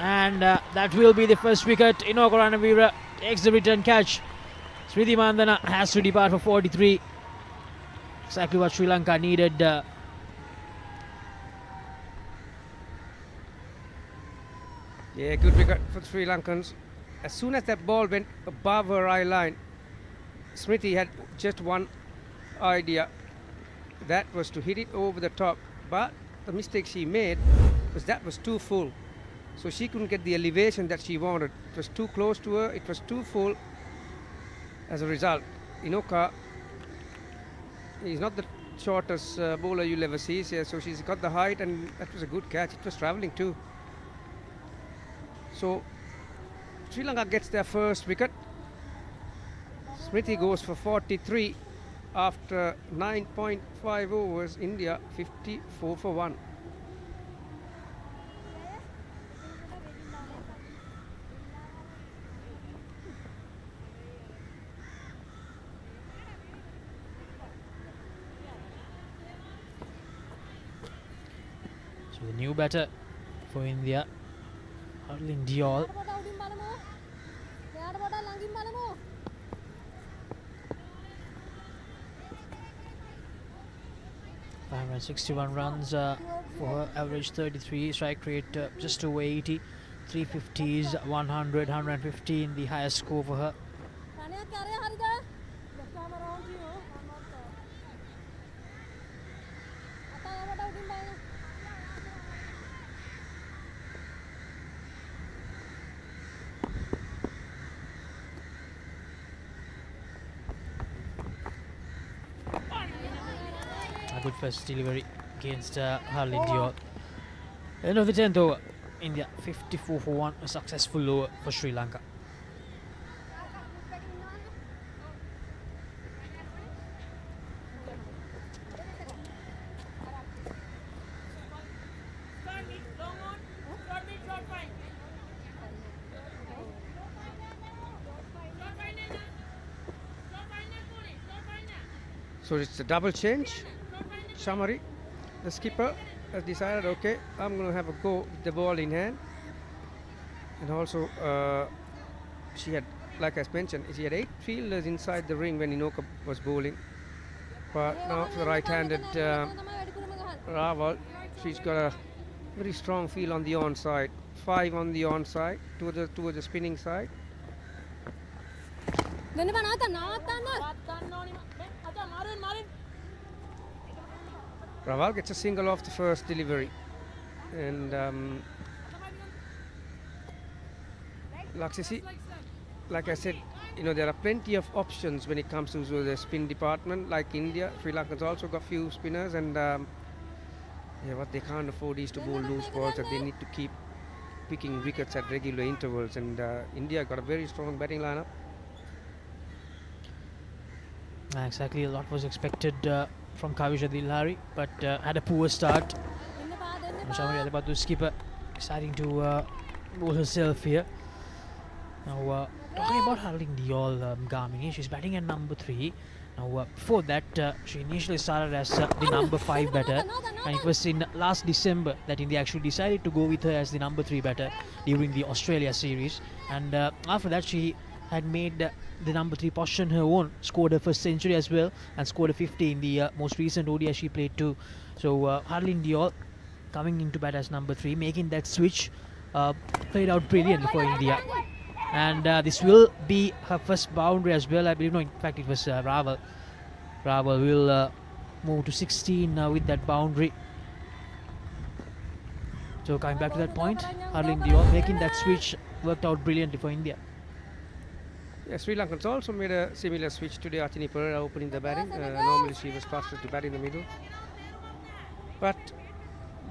And that will be the first wicket. Inoka Ranavira takes the return catch. Smriti Mandhana has to depart for 43. Exactly what Sri Lanka needed. Yeah, good wicket for the Sri Lankans. As soon as that ball went above her eye line, Smriti had just one idea. That was to hit it over the top. But the mistake she made was that was too full. So she couldn't get the elevation that she wanted. It was too close to her, it was too full. As a result, Inoka is not the shortest bowler you'll ever see, so she's got the height, and that was a good catch. It was travelling too. So Sri Lanka gets their first wicket. Smriti goes for 43 after 9.5 overs. India 54 for 1. So the new batter for India, Harleen Diol. 561 runs for her, average 33, strike rate just over 80, 350s, 100, 115, the highest score for her. A good first delivery against Harleen Diol. End of the 10th over, India 54 for 1, a successful over for Sri Lanka. So it's a double change. Shamari, the skipper, has decided, okay, I'm going to have a go with the ball in hand. And also, she had, like I mentioned, she had 8 fielders inside the ring when Inoka was bowling. But now for the right-handed Raval, she's got a very strong feel on the onside. 5 on the onside, towards the spinning side. Raval gets a single off the first delivery, and Laksisi, like I said, there are plenty of options when it comes to the spin department. Like India, Sri Lanka's also got few spinners, and what they can't afford is to bowl loose balls, that they need to keep picking wickets at regular intervals. And India got a very strong batting lineup. Exactly, a lot was expected from Kavisha Dilhari, but had a poor start. Shamari Athapaththu, skipper, deciding to bowl herself here. Now, talking about Harleen Diol, Gamini, she's batting at number 3. Now, before that, she initially started as the number 5 batter, and it was in last December that India actually decided to go with her as the number 3 batter during the Australia series. And after that, she had made the number 3 position her own, scored her first century as well, and scored a 50 in the most recent ODI she played too. So Harleen Diol coming into bat as number 3, making that switch, played out brilliantly for India. And this will be her first boundary as well, I believe. No, in fact it was Raval. Raval will move to 16 with that boundary. So coming back to that point, Harleen Diol making that switch worked out brilliantly for India. Yeah, Sri Lankans also made a similar switch today. Achini Perera opening the batting. Normally she was trusted to bat in the middle. But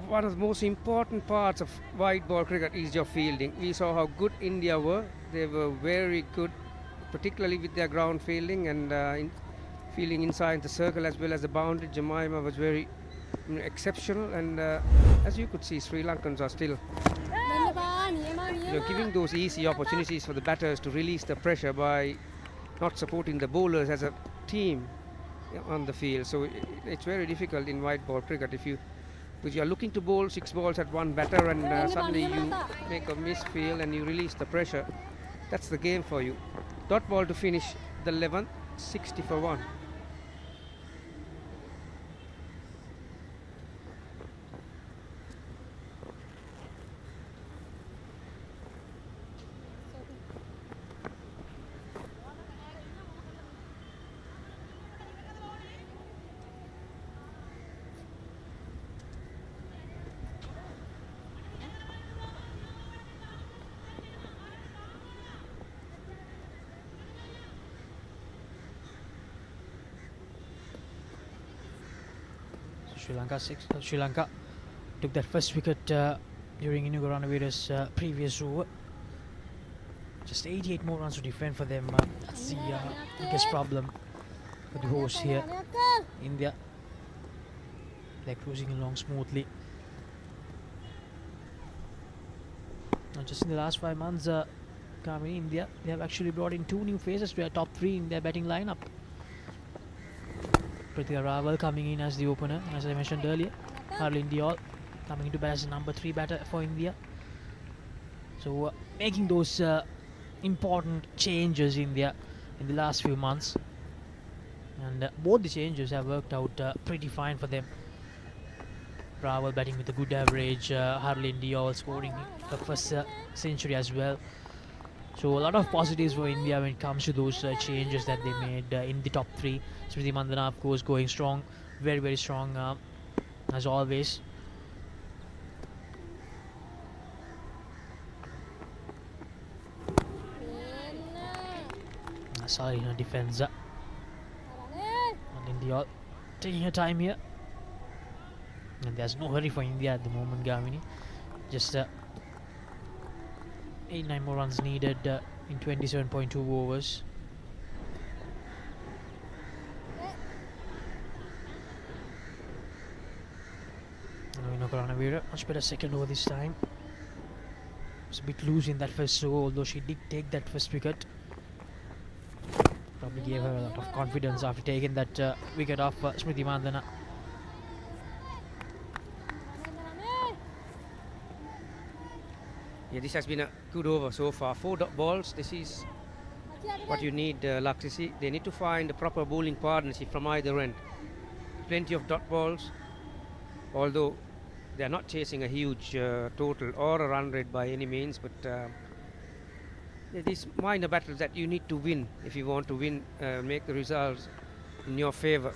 one of the most important parts of white ball cricket is your fielding. We saw how good India were. They were very good, particularly with their ground fielding and fielding inside the circle as well as the boundary. Jemima was very exceptional, and as you could see, Sri Lankans are still giving those easy opportunities for the batters to release the pressure by not supporting the bowlers as a team on the field. So it's very difficult in white ball cricket because you are looking to bowl 6 balls at one batter, and suddenly you make a misfield and you release the pressure. That's the game for you. Dot ball to finish the 11th, 60 for 1. Sri Lanka took that first wicket during Inigo Ranavira's previous over. Just 88 more runs to defend for them. That's the biggest problem for the hosts here. India, they're cruising along smoothly. Now, just in the last 5 months, coming India, they have actually brought in 2 new faces to their top 3 in their batting lineup. Prithviraj Rawal coming in as the opener, as I mentioned earlier. Harleen Deol coming into bat as the number 3 batter for India. So making those important changes in the last few months, and both the changes have worked out pretty fine for them. Rawal batting with a good average, Harleen Deol scoring the first century as well. So a lot of positives for India when it comes to those changes that they made in the top 3. Smriti Mandhana, of course, going strong, very, very strong as always. Solid in her defense. And India taking her time here. And there's no hurry for India at the moment, Gavini. Just 8-9 more runs needed in 27.2 overs. Inigo Ranavira, much better second over this time. Was a bit loose in that first over, although she did take that first wicket. Probably gave her a lot of confidence after taking that wicket off Smriti Mandhana. Yeah, this has been a good over so far. 4 dot balls. This is what you need, Laksisi. They need to find a proper bowling partnership from either end. Plenty of dot balls, although they are not chasing a huge total or a run rate by any means, but these minor battles that you need to win if you want to win, make the results in your favor.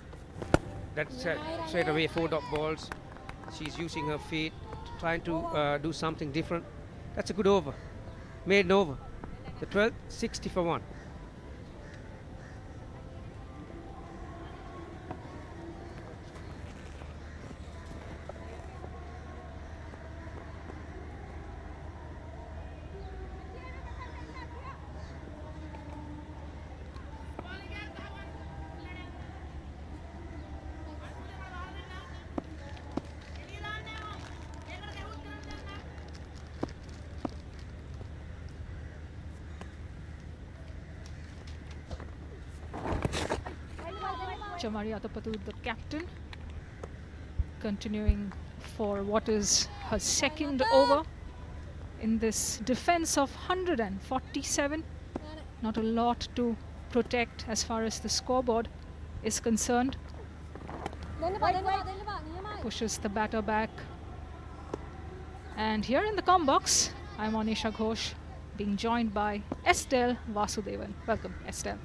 That's straight away 4 dot balls. She's using her feet, trying to do something different. That's a good over, maiden over. The 12th, 60 for 1. Athapaththu, the captain, continuing for what is her second over in this defense of 147. Not a lot to protect as far as the scoreboard is concerned. Pushes the batter back. And here in the comm box, I'm Anisha Ghosh, being joined by Estelle Vasudevan. Welcome, Estelle.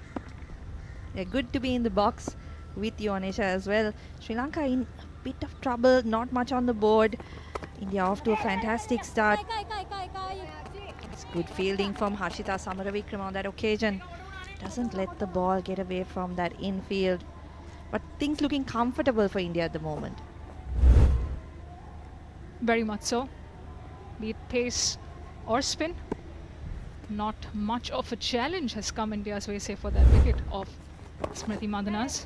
Yeah, good to be in the box with you, Anisha, as well. Sri Lanka in a bit of trouble, not much on the board. India off to a fantastic start. It's good fielding from Harshita Samaravikram on that occasion. Doesn't let the ball get away from that infield. But things looking comfortable for India at the moment. Very much so. Be it pace or spin, not much of a challenge has come India's way, say for that wicket of Smriti Mandhana's.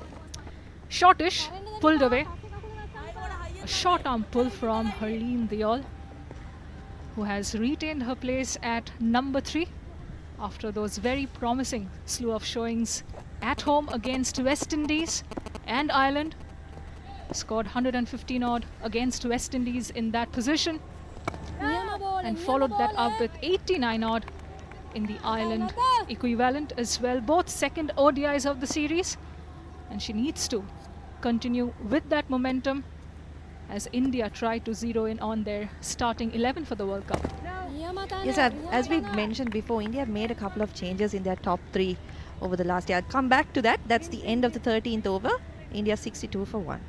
Shortish, pulled away. A short arm pull from Harleen Deol, who has retained her place at number 3 after those very promising slew of showings at home against West Indies and Ireland. Scored 115 odd against West Indies in that position, and followed that up with 89 odd in the Ireland equivalent as well, both second ODIs of the series. And she needs to continue with that momentum as India try to zero in on their starting 11 for the World Cup. Yes, as we mentioned before, India have made a couple of changes in their top 3 over the last year. I'll come back to that. That's the end of the 13th over. India 62 for 1.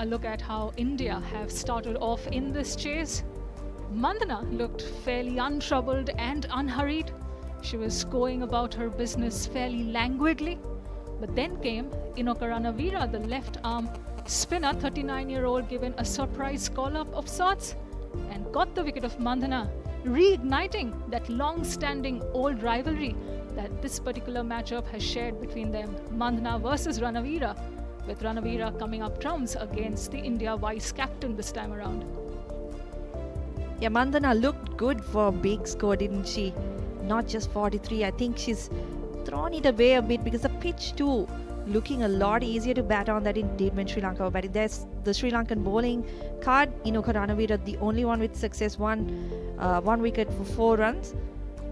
a look at how India have started off in this chase. Mandana looked fairly untroubled and unhurried. She was going about her business fairly languidly. But then came Inokaranavira, the left arm spinner, 39-year-old, given a surprise call-up of sorts and got the wicket of Mandana, reigniting that long-standing old rivalry that this particular matchup has shared between them. Mandana versus Ranavira, with Ranavira coming up trumps against the India vice-captain this time around. Yeah, Mandana looked good for a big score, didn't she? Not just 43. I think she's thrown it away a bit because the pitch too looking a lot easier to bat on than it did when Sri Lanka were batting. There's the Sri Lankan bowling card. Inokaranavira, the only one with success, one wicket for 4 runs.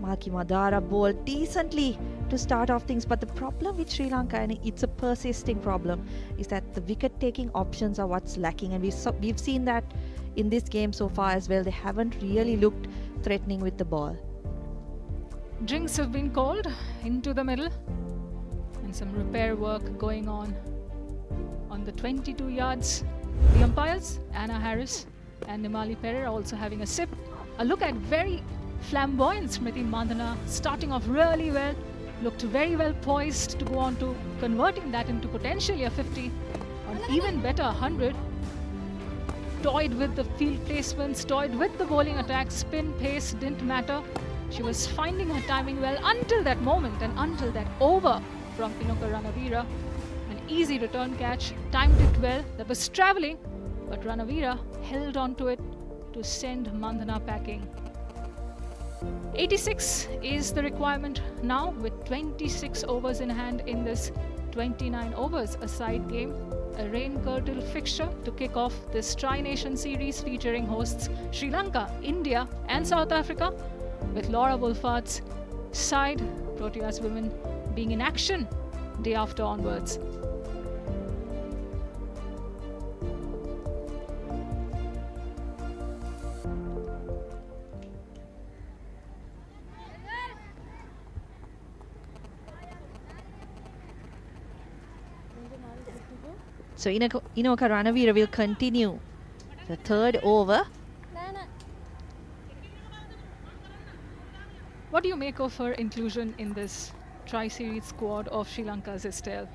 Malki Madara bowled decently to start off things, but the problem with Sri Lanka, and it's a persisting problem, is that the wicket-taking options are what's lacking, and we've seen that in this game so far as well. They haven't really looked threatening with the ball. Drinks have been called into the middle and some repair work going on the 22 yards. The umpires, Anna Harris and Nimali Pereira, also having a sip. A look at very flamboyant Smriti Mandana, starting off really well, looked very well poised to go on to converting that into potentially a 50 or even better 100. Toyed with the field placements, toyed with the bowling attack, spin, pace, didn't matter. She was finding her timing well until that moment and until that over from Inokaranavira. An easy return catch, timed it well, that was travelling, but Ranavira held on to it to send Mandana packing. 86 is the requirement now, with 26 overs in hand in this 29 overs a side game. A rain-girdle fixture to kick off this Tri-Nation series featuring hosts Sri Lanka, India and South Africa, with Laura Wolfart's side, Proteas women, being in action day after onwards. So Inokaranavira will continue the third over. What do you make of her inclusion in this tri-series squad of Sri Lanka's, Estelle?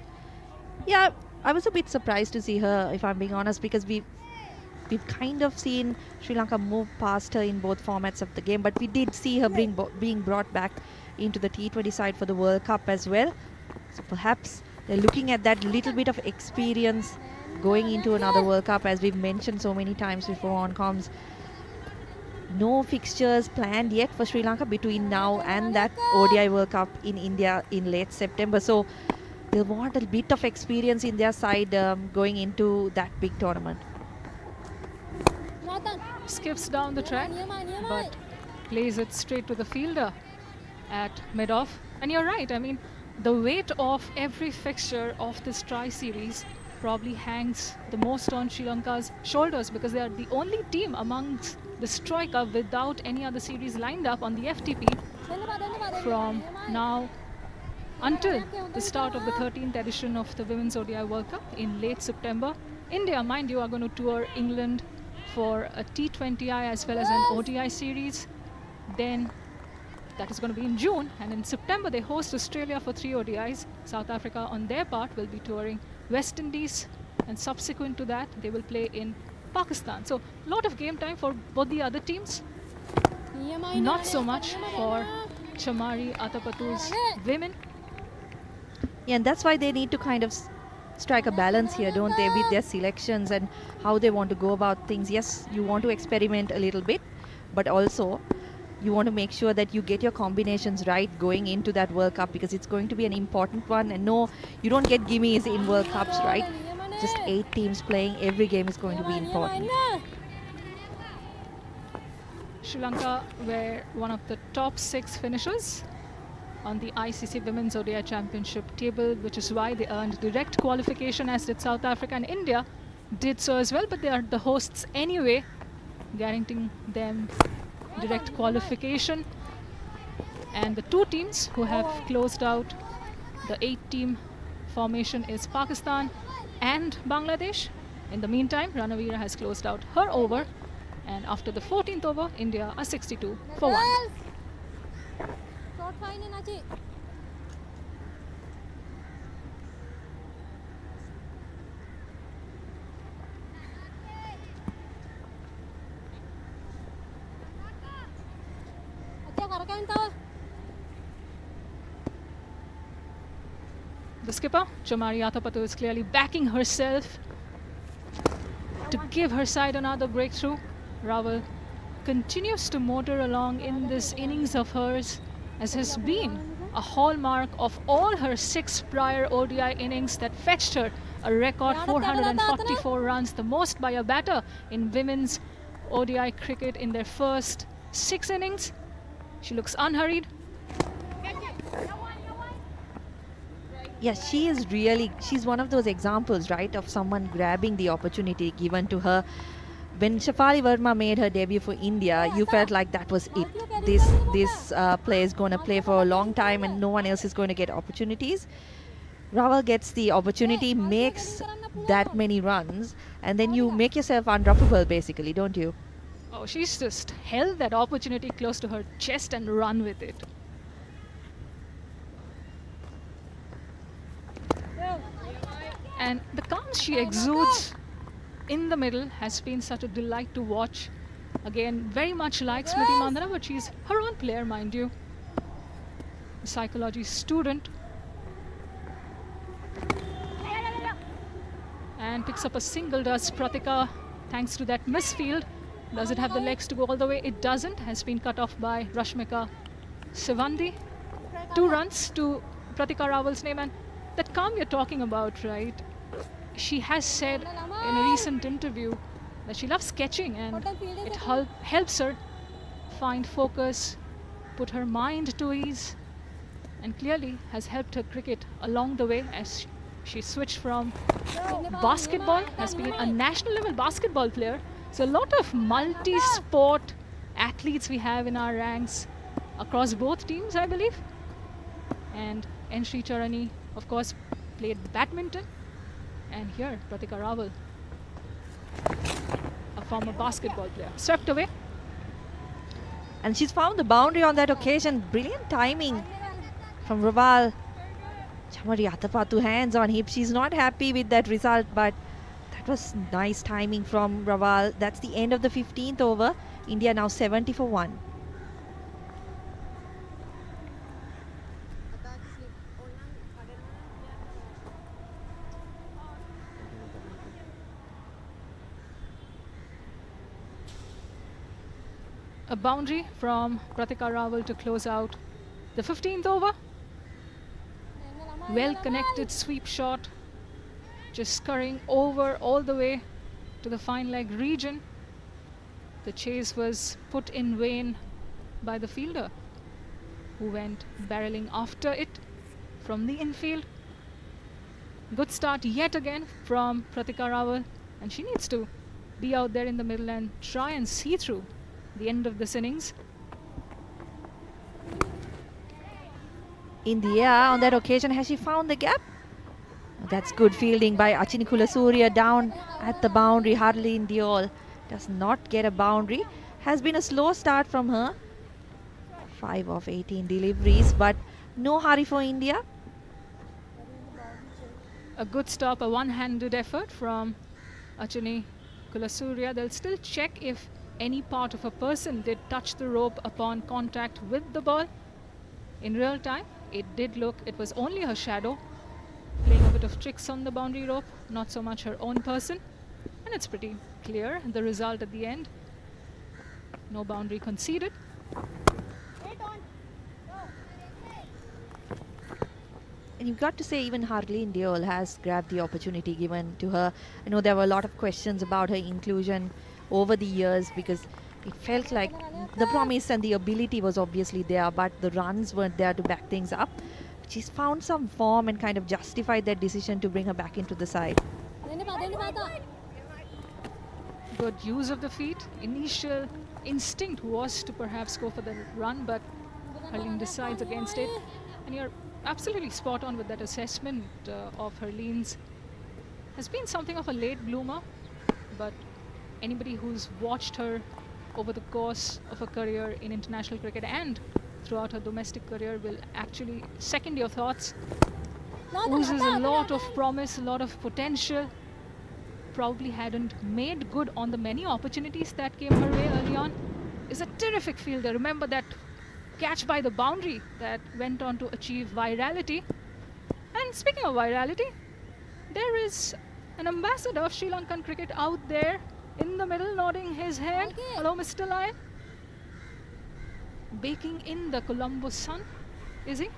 Yeah, I was a bit surprised to see her, if I'm being honest, because we've kind of seen Sri Lanka move past her in both formats of the game, but we did see her being brought back into the T20 side for the World Cup as well. So perhaps they're looking at that little bit of experience going into another World Cup, as we've mentioned so many times before on comms. No fixtures planned yet for Sri Lanka between now and that ODI World Cup in India in late September. So they'll want a bit of experience in their side going into that big tournament. Skips down the track, but plays it straight to the fielder at mid-off. And you're right, I mean, the weight of every fixture of this tri-series probably hangs the most on Sri Lanka's shoulders, because they are the only team amongst the striker without any other series lined up on the FTP from now until the start of the 13th edition of the Women's ODI World Cup in late September. India, mind you, are going to tour England for a T20I as well as an ODI series. Then that is going to be in June, and in September they host Australia for 3 ODIs. South Africa on their part will be touring West Indies, and subsequent to that they will play in Pakistan. So a lot of game time for both the other teams. Not so much for Chamari Athapaththu's women. Yeah, and that's why they need to kind of strike a balance here, don't they, with their selections and how they want to go about things. Yes, you want to experiment a little bit, but also you want to make sure that you get your combinations right going into that World Cup, because it's going to be an important one. And no, you don't get gimmies in World Cups, right? Just 8 teams playing, every game is going to be important. Sri Lanka were one of the top 6 finishers on the ICC Women's ODI Championship table, which is why they earned direct qualification, as did South Africa, and India did so as well, but they are the hosts anyway, guaranteeing them direct qualification. And the 2 teams who have closed out the 8-team formation is Pakistan and Bangladesh. In the meantime, Ranavira has closed out her over, and after the 14th over, India are 62 for 1. Short fine na chi. Acha karakain tahu. The skipper, Chamari Athapaththu, is clearly backing herself to give her side another breakthrough. Raval continues to motor along in this innings of hers, as has been a hallmark of all her 6 prior ODI innings that fetched her a record 444 runs, the most by a batter in women's ODI cricket in their first 6 innings. She looks unhurried. Yeah, she's one of those examples, right, of someone grabbing the opportunity given to her. When Shafali Verma made her debut for India, you felt like that was it. This player is going to play for a long time and no one else is going to get opportunities. Raval gets the opportunity, makes that many runs, and then you make yourself undroppable basically, don't you? Oh, she's just held that opportunity close to her chest and run with it. And the calm she exudes in the middle has been such a delight to watch. Again, very much like Smriti Mandhana, but she's her own player, mind you. A psychology student. And picks up a single, does Pratika, thanks to that misfield. Does it have the legs to go all the way? It doesn't. Has been cut off by Rashmika Sivandi. 2 runs to Pratika Raval's name. And that calm you're talking about, right? She has said in a recent interview that she loves sketching and it helps her find focus, put her mind to ease, and clearly has helped her cricket along the way as she switched from basketball, has been a national level basketball player. So a lot of multi-sport athletes we have in our ranks across both teams, I believe. And N. Sri Charani, of course, played badminton. And here, Pratika Raval, a former basketball player, swept away. And she's found the boundary on that occasion. Brilliant timing from Raval. Chamari Athapaththu, hands on hip. She's not happy with that result, but that was nice timing from Raval. That's the end of the 15th over. India now 70 for 1. A boundary from Pratika Raval to close out the 15th over. Well connected sweep shot, just scurrying over all the way to the fine leg region. The chase was put in vain by the fielder, who went barreling after it from the infield. Good start yet again from Pratika Raval, and she needs to be out there in the middle and try and see through the end of this innings. In the air on that occasion, has she found the gap? That's good fielding by Achini Kulasurya down at the boundary. Harleen Diol does not get a boundary. Has been a slow start from her. 5 of 18 deliveries, but no hurry for India. A good stop, a one-handed effort from Achini Kulasurya. They'll still check if any part of a person did touch the rope upon contact with the ball. In real time, it did look, it was only her shadow playing a bit of tricks on the boundary rope, not so much her own person. And it's pretty clear, the result at the end. No boundary conceded. And you've got to say even Harleen Diol has grabbed the opportunity given to her. I know there were a lot of questions about her inclusion over the years because it felt like the promise and the ability was obviously there, but the runs weren't there to back things up. She's found some form and kind of justified that decision to bring her back into the side. Good use of the feet. Initial instinct was to perhaps go for the run, but Harleen decides against it. And you're absolutely spot on with that assessment of Harleen's. Has been something of a late bloomer but anybody who's watched her over the course of her career in international cricket and throughout her domestic career will actually second your thoughts. Oozes a lot of promise, a lot of potential. Probably hadn't made good on the many opportunities that came her way early on. Is a terrific fielder. Remember that catch by the boundary that went on to achieve virality. And speaking of virality, there is an ambassador of Sri Lankan cricket out there in the middle nodding his head. Hello, Mr. Lion. Baking in the Colombo sun, is he?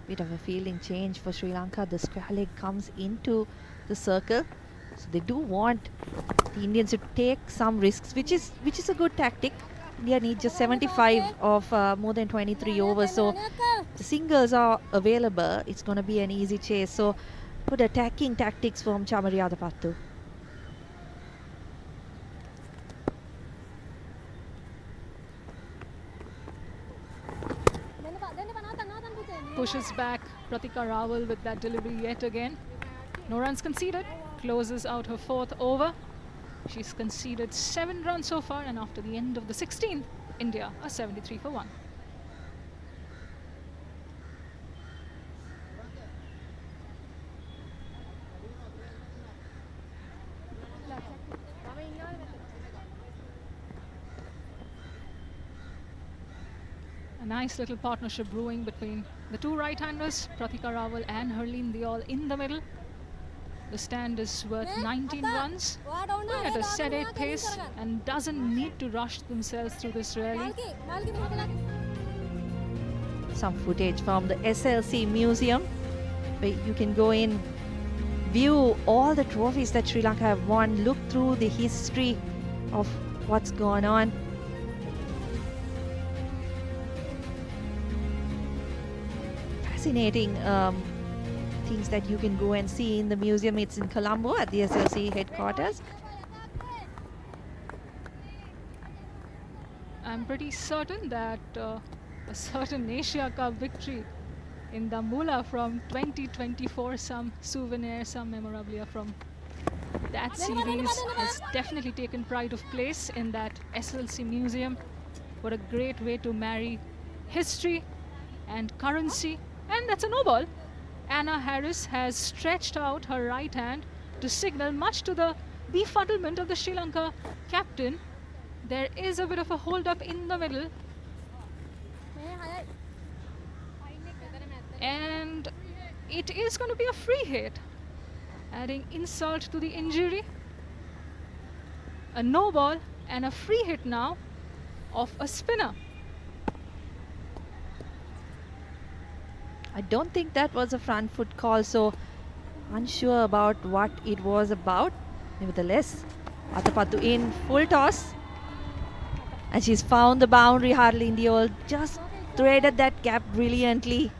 Bit of a fielding change for Sri Lanka. The square leg comes into the circle. So they do want the Indians to take some risks, which is a good tactic. India needs just 75 of more than 23 overs. So the singles are available. It's going to be an easy chase. So good attacking tactics from Athapaththu. Pushes back Pratika Rawal with that delivery yet again. No runs conceded. Closes out her 4th over. She's conceded 7 runs so far, and after the end of the 16th, India are 73 for 1. A nice little partnership brewing between the two right-handers, Pratika Rawal and Harleen Deol in the middle. The stand is worth 19 runs, going at a steady pace and doesn't need to rush themselves through this rally. Some footage from the SLC Museum where you can go in, view all the trophies that Sri Lanka have won, look through the history of what's gone on. Fascinating things that you can go and see in the museum. It's in Colombo at the SLC headquarters. I'm pretty certain that a certain Asia Cup victory in Dambulla from 2024, some souvenir, some memorabilia from that series has definitely taken pride of place in that SLC museum. What a great way to marry history and currency. And that's a no ball. Anna Harris has stretched out her right hand to signal, much to the befuddlement of the Sri Lanka captain. There is a bit of a hold up in the middle. And it is going to be a free hit, adding insult to the injury. A no ball and a free hit now of a spinner. I don't think that was a front foot call, so unsure about what it was about. Nevertheless, Athapaththu in full toss. And she's found the boundary. Harleen Deol just threaded that gap brilliantly.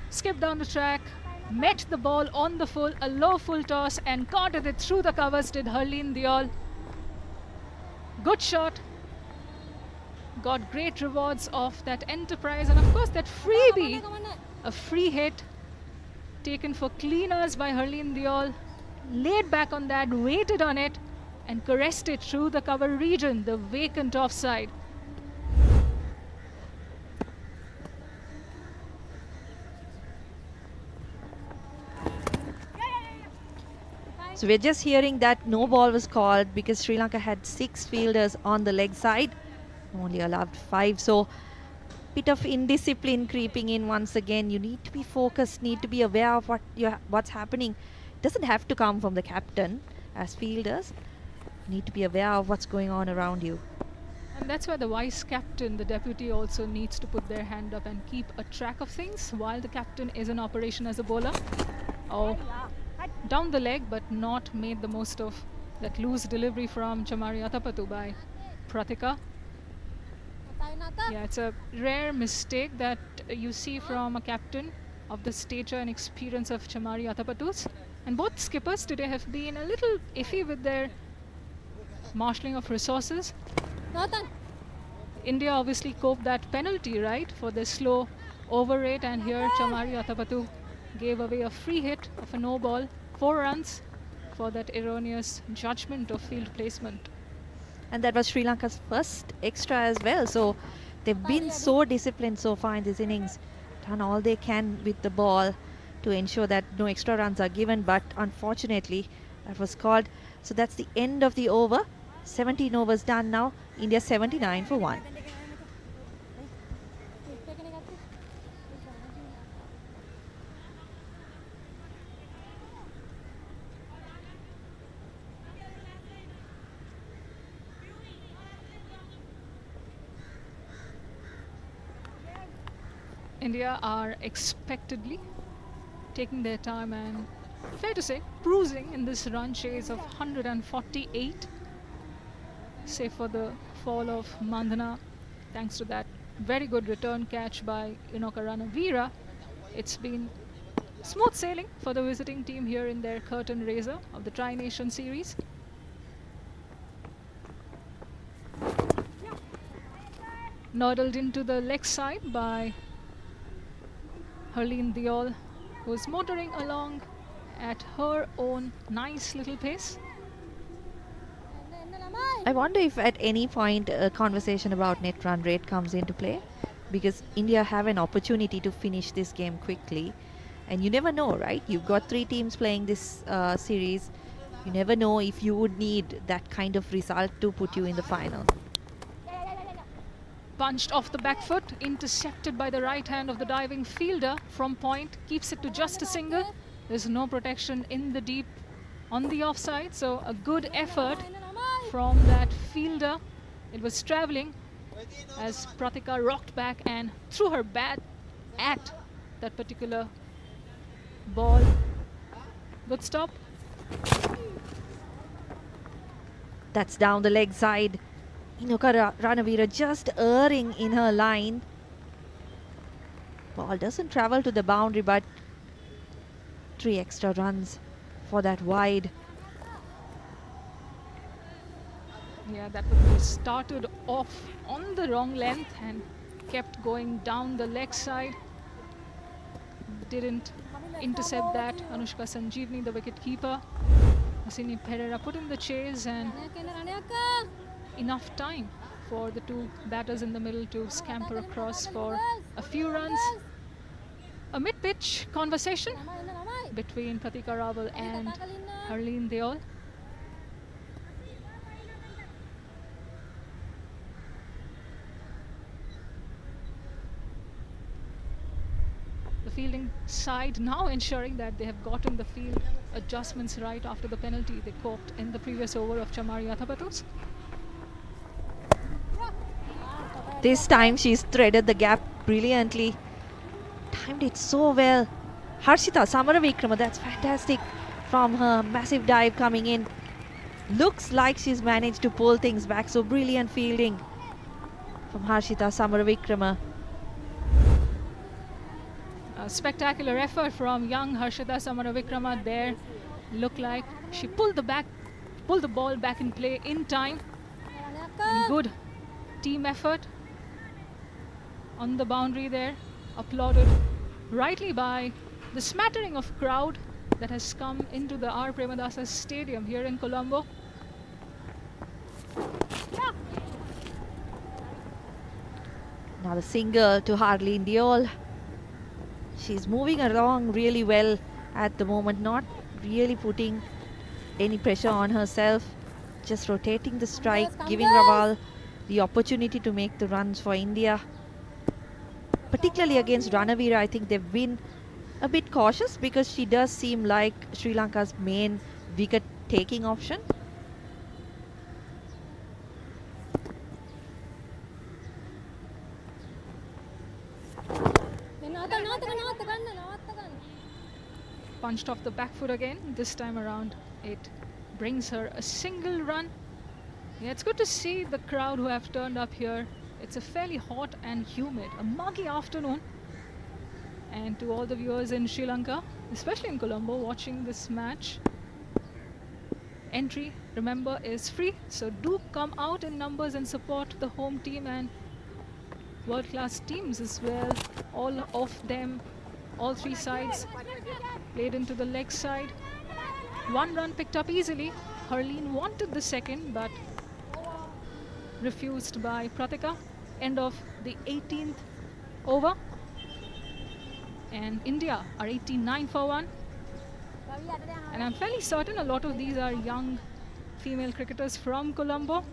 Skipped down the track, met the ball on the full, a low full toss, and caught it through the covers did Harleen Deol. Good shot. Got great rewards of that enterprise, and of course that freebie, a free hit taken for cleaners by Harleen Deol, laid back on that, waited on it and caressed it through the cover region, the vacant offside. So we're just hearing that no ball was called because Sri Lanka had 6 fielders on the leg side. Only allowed 5, so bit of indiscipline creeping in once again. You need to be focused, need to be aware of what's happening. It doesn't have to come from the captain as fielders. You need to be aware of what's going on around you. And that's where the vice captain, the deputy, also needs to put their hand up and keep a track of things while the captain is in operation as a bowler. Oh, down the leg, but not made the most of that loose delivery from Athapaththu by Pratika. Yeah, it's a rare mistake that you see from a captain of the stature and experience of Athapaththu's. And both skippers today have been a little iffy with their marshalling of resources. India obviously coped that penalty, right, for the slow over rate, and here Chamari Athapaththu gave away a free hit of a no ball, 4 runs for that erroneous judgment of field placement. And that was Sri Lanka's first extra as well. So they've been so disciplined so far in this innings, done all they can with the ball to ensure that no extra runs are given, but unfortunately that was called. So that's the end of the over. 17 overs done now. India 79 for 1. India are expectedly taking their time and, fair to say, cruising in this run chase of 148. Save for the fall of Mandhana, thanks to that very good return catch by Inoka Ranavira. It's been smooth sailing for the visiting team here in their curtain raiser of the Tri-Nation series. Noddled into the leg side by Harleen Deol, who's motoring along at her own nice little pace. I wonder if at any point a conversation about net run rate comes into play, because India have an opportunity to finish this game quickly, and you never know, right? You've got 3 teams playing this series. You never know if you would need that kind of result to put you in the final. Punched off the back foot, intercepted by the right hand of the diving fielder from point, keeps it to just a single. There's no protection in the deep on the offside, so a good effort from that fielder. It was travelling as Pratika rocked back and threw her bat at that particular ball. Good stop. That's down the leg side. Inoka Ranavira just erring in her line. Ball doesn't travel to the boundary, but 3 extra runs for that wide. Yeah, that would be started off on the wrong length and kept going down the leg side. Didn't intercept that. Anushka Sanjeevani, the wicket keeper. Hasini Pereira put in the chase, and enough time for the 2 batters in the middle to scamper across for a few runs. A mid-pitch conversation between Pratika Rawal and Harleen Deol. The fielding side now ensuring that they have gotten the field adjustments right after the penalty they caught in the previous over of Chamari Athapaththu's. This time she's threaded the gap brilliantly. Timed it so well. Harshita Samaravikrama, that's fantastic from her massive dive coming in. Looks like she's managed to pull things back, so brilliant fielding from Harshita Samaravikrama. A spectacular effort from young Harshita Samaravikrama there. Looked like she pulled the ball back in play in time. And good team effort on the boundary there, applauded rightly by the smattering of crowd that has come into the R. Premadasa Stadium here in Colombo. Now the single to Harleen Deol. She's moving along really well at the moment, not really putting any pressure on herself, just rotating the strike, giving Rawal the opportunity to make the runs for India. Particularly against Ranavira, I think they've been a bit cautious because she does seem like Sri Lanka's main wicket taking option. Punched off the back foot again. This time around it brings her a single run. Yeah, it's good to see the crowd who have turned up here. It's a fairly hot and humid, a muggy afternoon. And to all the viewers in Sri Lanka, especially in Colombo, watching this match, entry, remember, is free. So do come out in numbers and support the home team and world-class teams as well. All of them, all three sides played into the leg side. 1 run picked up easily. Harleen wanted the second but refused by Pratika. End of the 18th over. And India are 89 for 1. And I'm fairly certain a lot of these are young female cricketers from Colombo.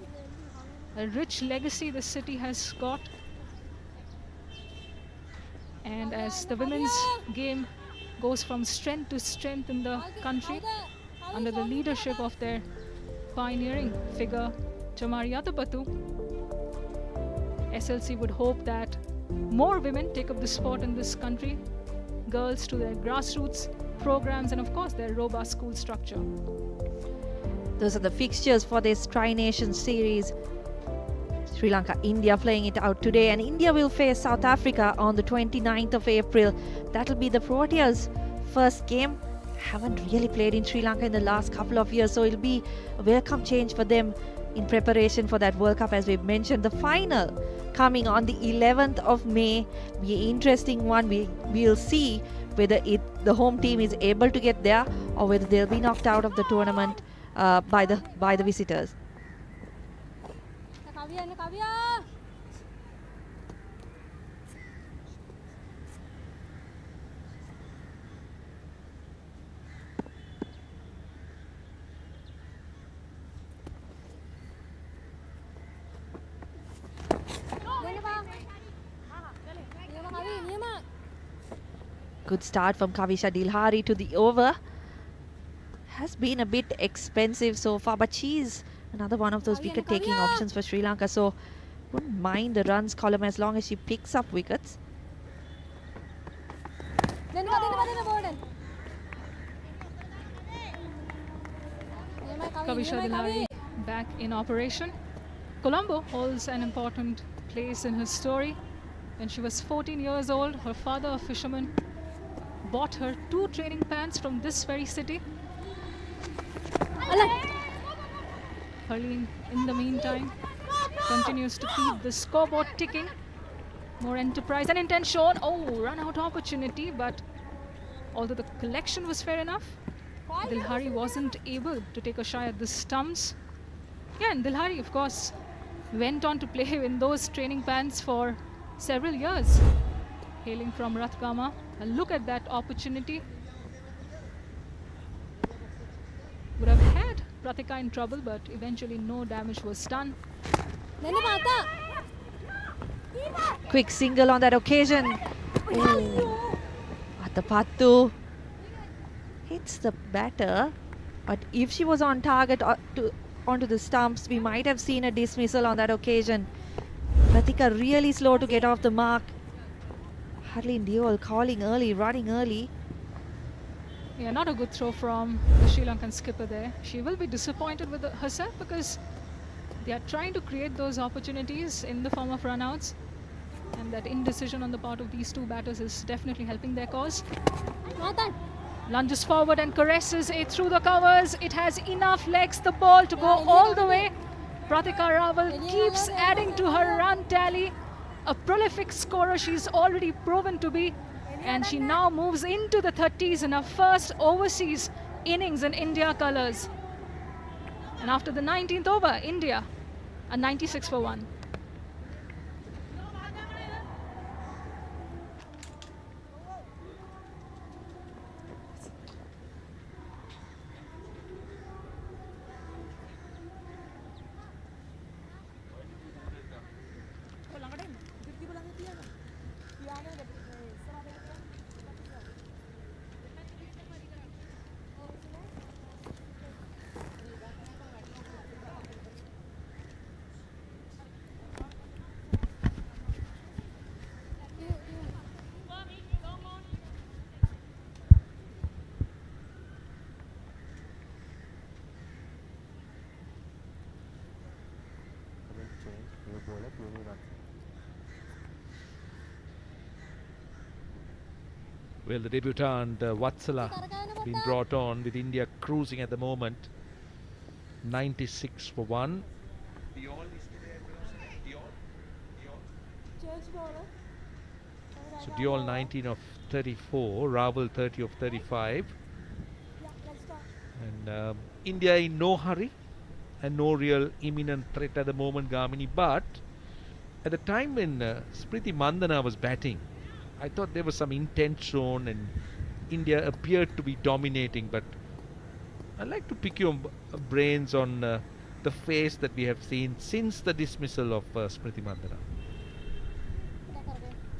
A rich legacy the city has got. And as the women's game goes from strength to strength in the country, under the leadership of their pioneering figure, Chamari Athapaththu, SLC would hope that more women take up the sport in this country, girls to their grassroots programs and of course their robust school structure. Those are the fixtures for this Tri-Nation series. Sri Lanka, India playing it out today, and India will face South Africa on the 29th of April. That'll be the Proteas' first game. Haven't really played in Sri Lanka in the last couple of years, so it'll be a welcome change for them in preparation for that World Cup, as we've mentioned. The final coming on the 11th of May. Be an interesting one. We'll see whether the home team is able to get there or whether they'll be knocked out of the tournament by the visitors. Good start from Kavisha Dilhari to the over. Has been a bit expensive so far, but she's another one of those wicket-taking options for Sri Lanka, so wouldn't mind the runs column as long as she picks up wickets. Kavisha Dilhari back in operation. Colombo holds an important place in her story. When she was 14 years old, her father, a fisherman, bought her 2 training pants from this very city. Harleen, in the meantime, continues to keep the scoreboard ticking. More enterprise and intent shown. Oh, run out opportunity, but although the collection was fair enough, Dilhari wasn't able to take a shy at the stumps. Yeah, and Dilhari, of course, went on to play in those training pants for several years. Hailing from Rathgama, a look at that opportunity. Would have had Pratika in trouble, but eventually no damage was done. Quick single on that occasion. Athapaththu hits the batter, but if she was on target onto the stumps, we might have seen a dismissal on that occasion. Pratika really slow to get off the mark. Harleen Deol calling early, running early. Yeah, not a good throw from the Sri Lankan skipper there. She will be disappointed with herself because they are trying to create those opportunities in the form of runouts, and that indecision on the part of these two batters is definitely helping their cause. Lunges forward and caresses it through the covers. It has enough legs, the ball, to go all the way. Pratika Rawal keeps adding to her run tally. A prolific scorer she's already proven to be, and she now moves into the 30s in her first overseas innings in India colours. And after the 19th over, India are 96 for 1. Well, the debutant Vatsala been brought on, with India cruising at the moment. 96 for 1. So Diol 19 of 34, Raval 30 of 35. And India in no hurry and no real imminent threat at the moment, Gamini. But at the time when Smriti Mandhana was batting, I thought there was some intent shown and India appeared to be dominating. But I'd like to pick your brains on the face that we have seen since the dismissal of Smriti Mandhana.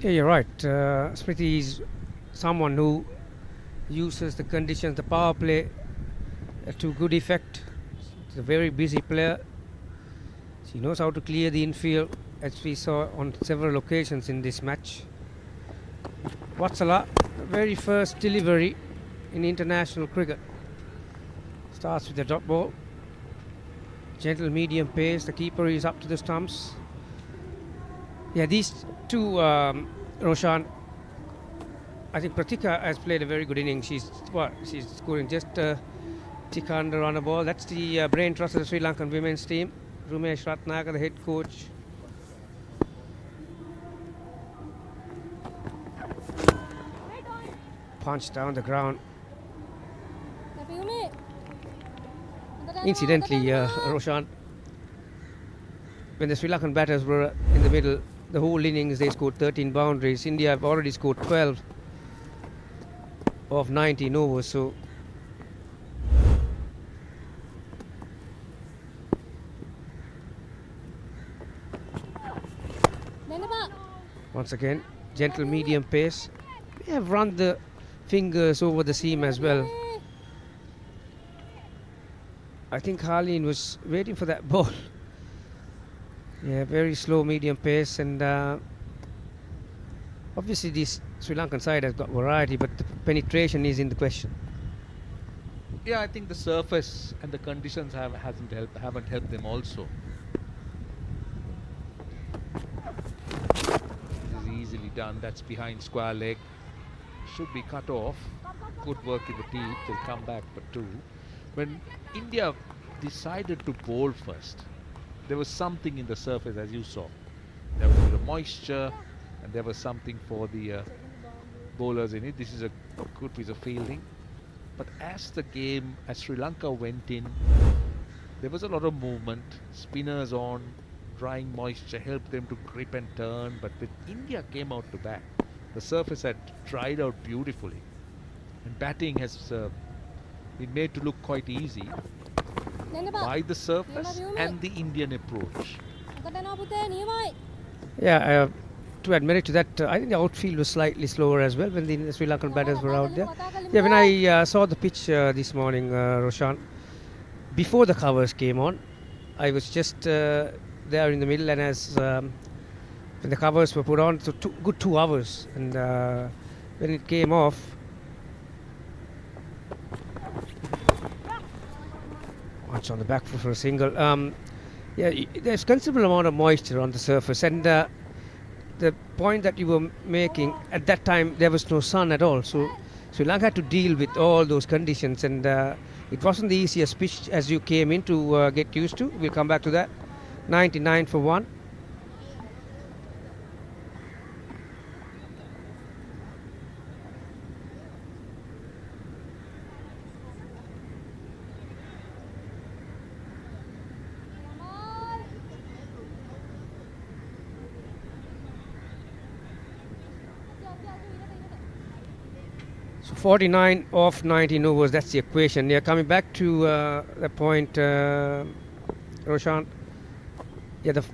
Yeah, you're right. Smriti is someone who uses the conditions, the power play to good effect. She's a very busy player. She knows how to clear the infield, as we saw on several occasions in this match. Vatsala, very first delivery in international cricket. Starts with the dot ball. Gentle medium pace. The keeper is up to the stumps. Yeah, these two, Roshan, I think Pratika has played a very good innings. She's scoring just tick under on a ball. That's the brain trust of the Sri Lankan women's team. Rumesh Ratnaka, the head coach. Punch down the ground. Incidentally, Roshan, when the Sri Lankan batters were in the middle, the whole innings they scored 13 boundaries. India have already scored 12 of 19 overs. So once again, gentle medium pace. They have run the fingers over the seam as well. I think Harleen was waiting for that ball. Yeah, very slow medium pace, and obviously this Sri Lankan side has got variety, but the penetration is in the question. Yeah, I think the surface and the conditions haven't helped them also. This is easily done. That's behind square leg. Should be cut off. Good work in the teeth. They'll come back for two. When India decided to bowl first, there was something in the surface, as you saw. There was a bit of moisture, and there was something for the bowlers in it. This is a good piece of fielding. But as Sri Lanka went in, there was a lot of movement. Spinners on, drying moisture helped them to grip and turn. But when India came out to bat, the surface had dried out beautifully. And batting has been made to look quite easy by the surface and the Indian approach. Yeah, to admit to that, I think the outfield was slightly slower as well when the Sri Lankan batters were out there. Yeah, when I saw the pitch this morning, Roshan, before the covers came on, I was just there in the middle, and as when the covers were put on, so good 2 hours, and when it came off, once on the back foot for a single. Yeah, there's considerable amount of moisture on the surface, and the point that you were making, at that time there was no sun at all, so Sri Lanka had to deal with all those conditions, and it wasn't the easiest pitch as you came in to get used to. We'll come back to that. 99 for 1. So 49 of 19 overs, that's the equation. Yeah, coming back to the point, Roshan, yeah, the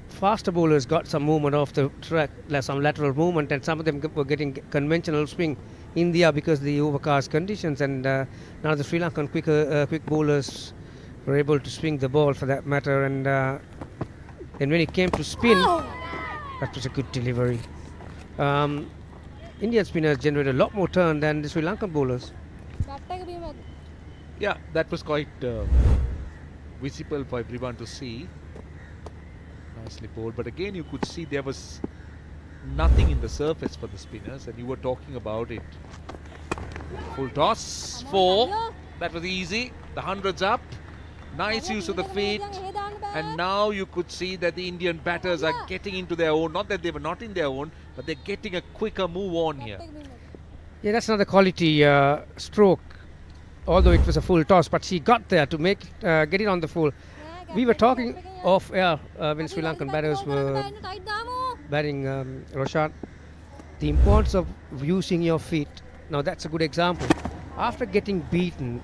faster bowlers got some movement off the track, some lateral movement, and some of them were getting conventional swing India because of the overcast conditions, and now the Sri Lankan quick bowlers were able to swing the ball for that matter, and then when it came to spin, that was a good delivery. Indian spinners generated a lot more turn than the Sri Lankan bowlers. Yeah, that was quite visible for everyone to see. Nicely bowled, but again you could see there was nothing in the surface for the spinners, and you were talking about it. Full toss, 4. That was easy. The 100's up. Nice use of the feet. And now you could see that the Indian batters are getting into their own. Not that they were not in their own, but they're getting a quicker move on here. Yeah, that's another quality stroke. Although it was a full toss, but she got there to make get it on the full. We were talking off air when Sri Lankan batters were batting Roshan. The importance of using your feet. Now that's a good example. After getting beaten,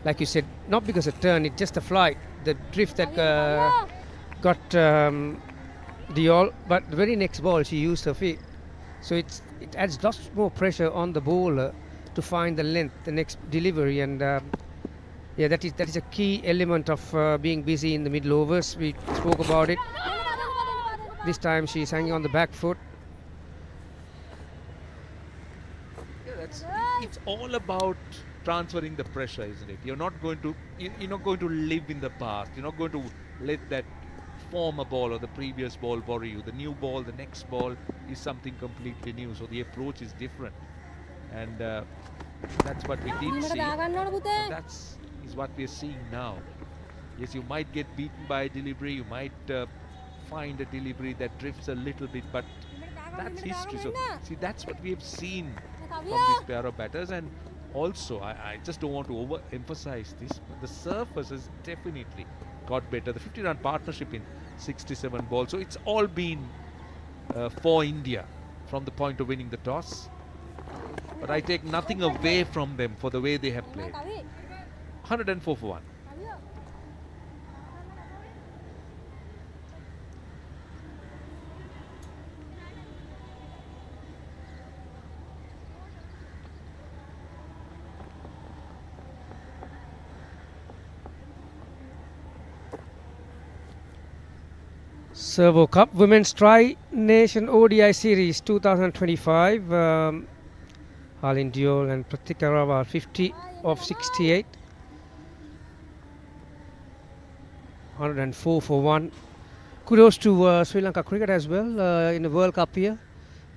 like you said, not because of turn, it's just a flight, the drift that got Diol, but the very next ball she used her feet. So it adds lots more pressure on the bowler to find the length, the next delivery, and yeah, that is a key element of being busy in the middle overs. We spoke about it. This time she's hanging on the back foot. It's all about transferring the pressure, isn't it? You're not going to live in the past. You're not going to let that former ball or the previous ball worry you. The new ball, the next ball is something completely new. So the approach is different, and that's what we did see. That's what we're seeing now. Yes, you might get beaten by a delivery. You might find a delivery that drifts a little bit, but that's history. So see, that's what we have seen from these pair of batters. And also, I just don't want to overemphasize this, but the surface has definitely got better. The 50-run partnership in 67 balls. So it's all been for India from the point of winning the toss. But I take nothing away from them for the way they have played. 104 for 1. Servo Cup Women's Tri-Nation ODI Series 2025. Harleen Diol and Pratika Rawal 50 of 68. 104 for 1. Kudos to Sri Lanka Cricket as well in the World Cup here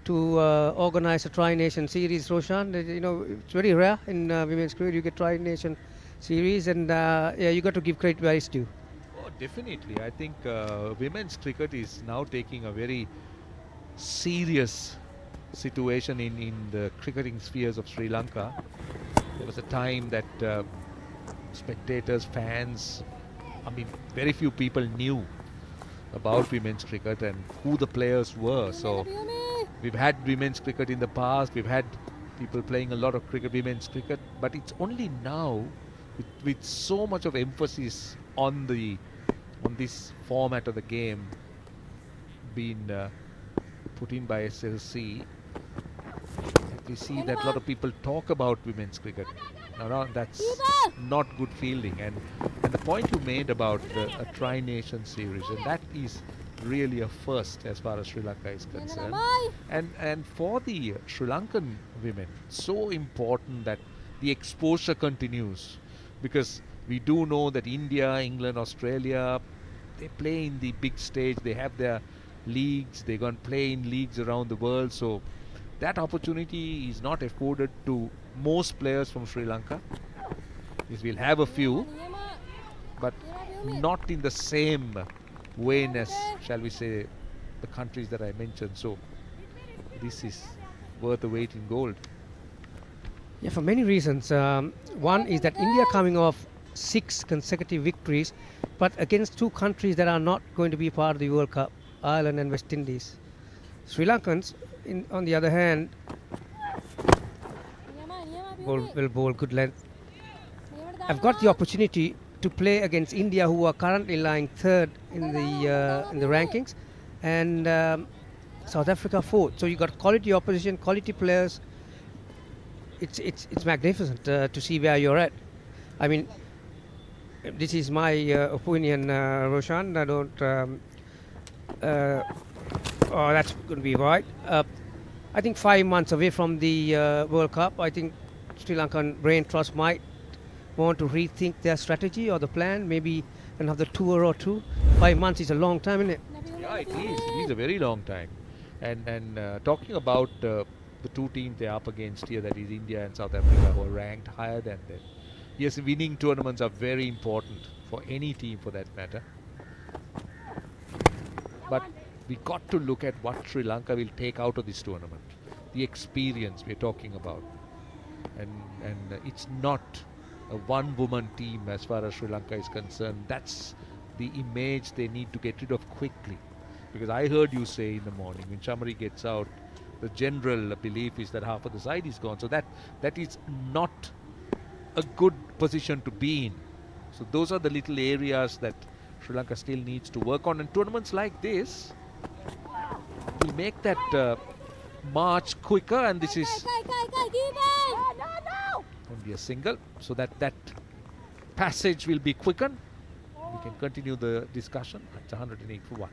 to organize a Tri-Nation Series, Roshan. It's very rare in women's cricket you get Tri-Nation Series, and yeah, you got to give credit where it's due. Definitely. I think women's cricket is now taking a very serious situation in the cricketing spheres of Sri Lanka. There was a time that spectators, fans, very few people knew about women's cricket and who the players were. So we've had women's cricket in the past, we've had people playing a lot of women's cricket, but it's only now with so much of emphasis on this format of the game being put in by SLC, we see that a lot of people talk about women's cricket. Now that's not good fielding, and the point you made about a Tri-Nation Series, and that is really a first as far as Sri Lanka is concerned. And for the Sri Lankan women, so important that the exposure continues, because we do know that India, England, Australia, they play in the big stage. They have their leagues. They're going to play in leagues around the world. So that opportunity is not afforded to most players from Sri Lanka. Yes, we'll have a few, but not in the same way as, shall we say, the countries that I mentioned. So this is worth the weight in gold. Yeah, for many reasons. One is that India coming off 6 consecutive victories, but against 2 countries that are not going to be part of the World Cup, Ireland and West Indies. Sri Lankans, on the other hand, will bowl good length. I've got the opportunity to play against India, who are currently lying 3rd in the rankings, and South Africa 4th. So you got quality opposition, quality players. It's magnificent to see where you're at. I mean, this is my opinion, Roshan. I don't. That's going to be right. I think 5 months away from the World Cup, I think Sri Lankan Brain Trust might want to rethink their strategy or the plan. Maybe another tour or 2. 5 months is a long time, isn't it? Yeah, it is. It is a very long time. And talking about the 2 teams they're up against here, that is India and South Africa, who are ranked higher than them. Yes, winning tournaments are very important for any team, for that matter. But we got to look at what Sri Lanka will take out of this tournament. The experience we're talking about. And it's not a one-woman team as far as Sri Lanka is concerned. That's the image they need to get rid of quickly. Because I heard you say in the morning, when Chamari gets out, the general belief is that half of the side is gone. So that is not a good position to be in. So those are the little areas that Sri Lanka still needs to work on. And tournaments like this will make that march quicker. And this is only a single. So that passage will be quickened. We can continue the discussion. It's 108 for 1.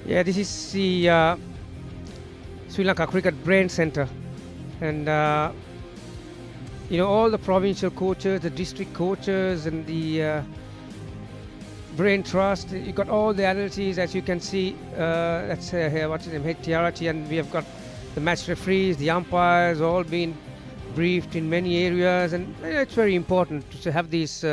Yeah, this is the Sri Lanka Cricket Brain Centre, and all the provincial coaches, the district coaches, and the Brain Trust. You got all the analyses, as you can see. That's here, what's his name, Head Tiarachi, and we have got the match referees, the umpires, all been briefed in many areas, and it's very important to have these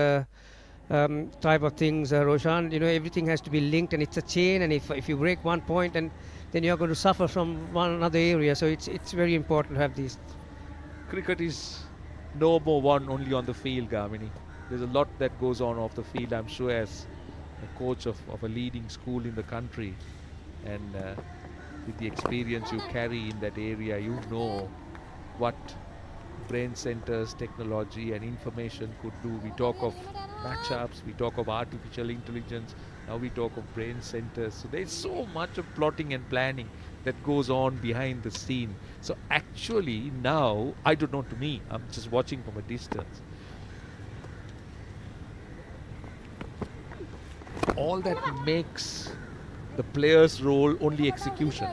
type of things, Roshan. Everything has to be linked, and it's a chain, and if you break one point, and then you're going to suffer from one another area. So it's very important to have these. Cricket is no more one only on the field, Gamini. There's a lot that goes on off the field. I'm sure as a coach of a leading school in the country, and with the experience you carry in that area, you know what brain centers, technology and information could do. We talk of matchups, we talk of artificial intelligence, now we talk of brain centers. So there's so much of plotting and planning that goes on behind the scene. So actually now, I don't know, to me, I'm just watching from a distance. All that makes the player's role only execution,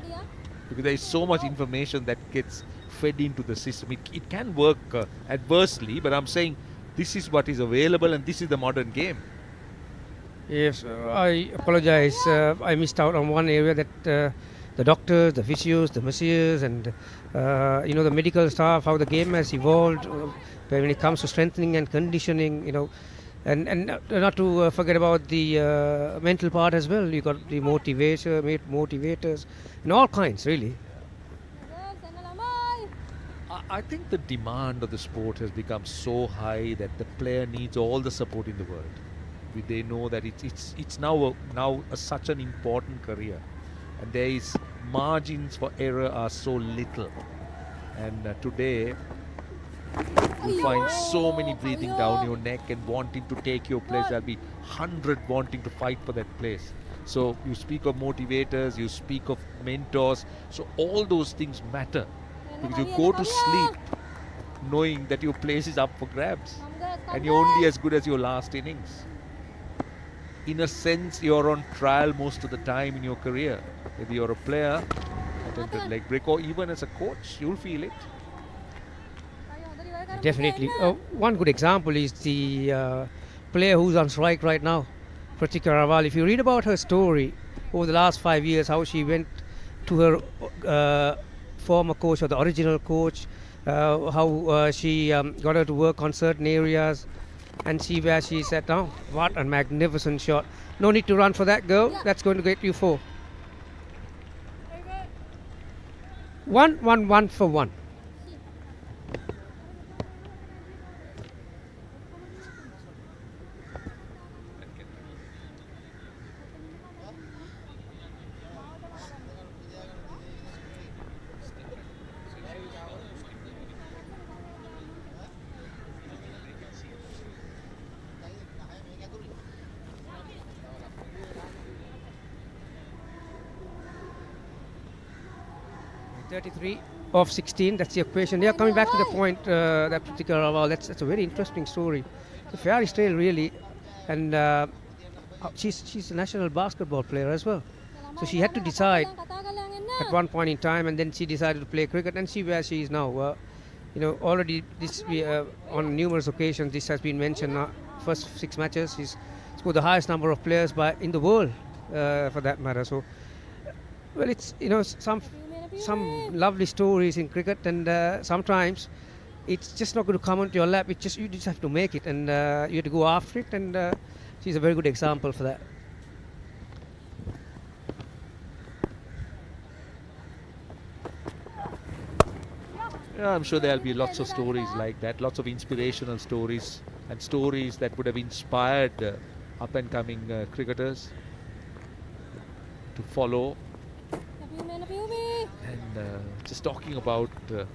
because there is so much information that gets fed into the system. It can work adversely, but I'm saying this is what is available and this is the modern game. Yes, I apologize. I missed out on one area that the doctors, the physios, the masseurs, and the medical staff, how the game has evolved when it comes to strengthening and conditioning, and not to forget about the mental part as well. You got the motivators, and all kinds, really. I think the demand of the sport has become so high that the player needs all the support in the world. They know that it's now such an important career, and there is margins for error are so little. And today you find so many breathing down your neck and wanting to take your place. There'll be 100 wanting to fight for that place. So you speak of motivators, you speak of mentors. So all those things matter, because you go to sleep knowing that your place is up for grabs and you're only as good as your last innings. In a sense, you're on trial most of the time in your career. Whether you're a player, attempted leg break, or even as a coach, you'll feel it. Definitely. One good example is the player who's on strike right now, Pratika Rawal. If you read about her story over the last 5 years, how she went to her former coach or the original coach, how she got her to work on certain areas, and see where she's at now. What a magnificent shot. No need to run for that, girl. That's going to get you 4. 1 for 1. .33 of 16, that's the equation. Yeah, coming back to the point, that particular Rawal, that's a very interesting story. It's a fairy tale, really, and she's a national basketball player as well. So she had to decide at one point in time, and then she decided to play cricket, and see where she is now. Already this on numerous occasions this has been mentioned. First 6 matches, she's scored the highest number of players in the world, for that matter. So, well, it's some lovely stories in cricket, and sometimes it's just not going to come onto your lap. You just have to make it, and you have to go after it. And she's a very good example for that. Yeah, I'm sure there'll be lots of stories like that, lots of inspirational stories and stories that would have inspired up and coming cricketers to follow. And just talking about the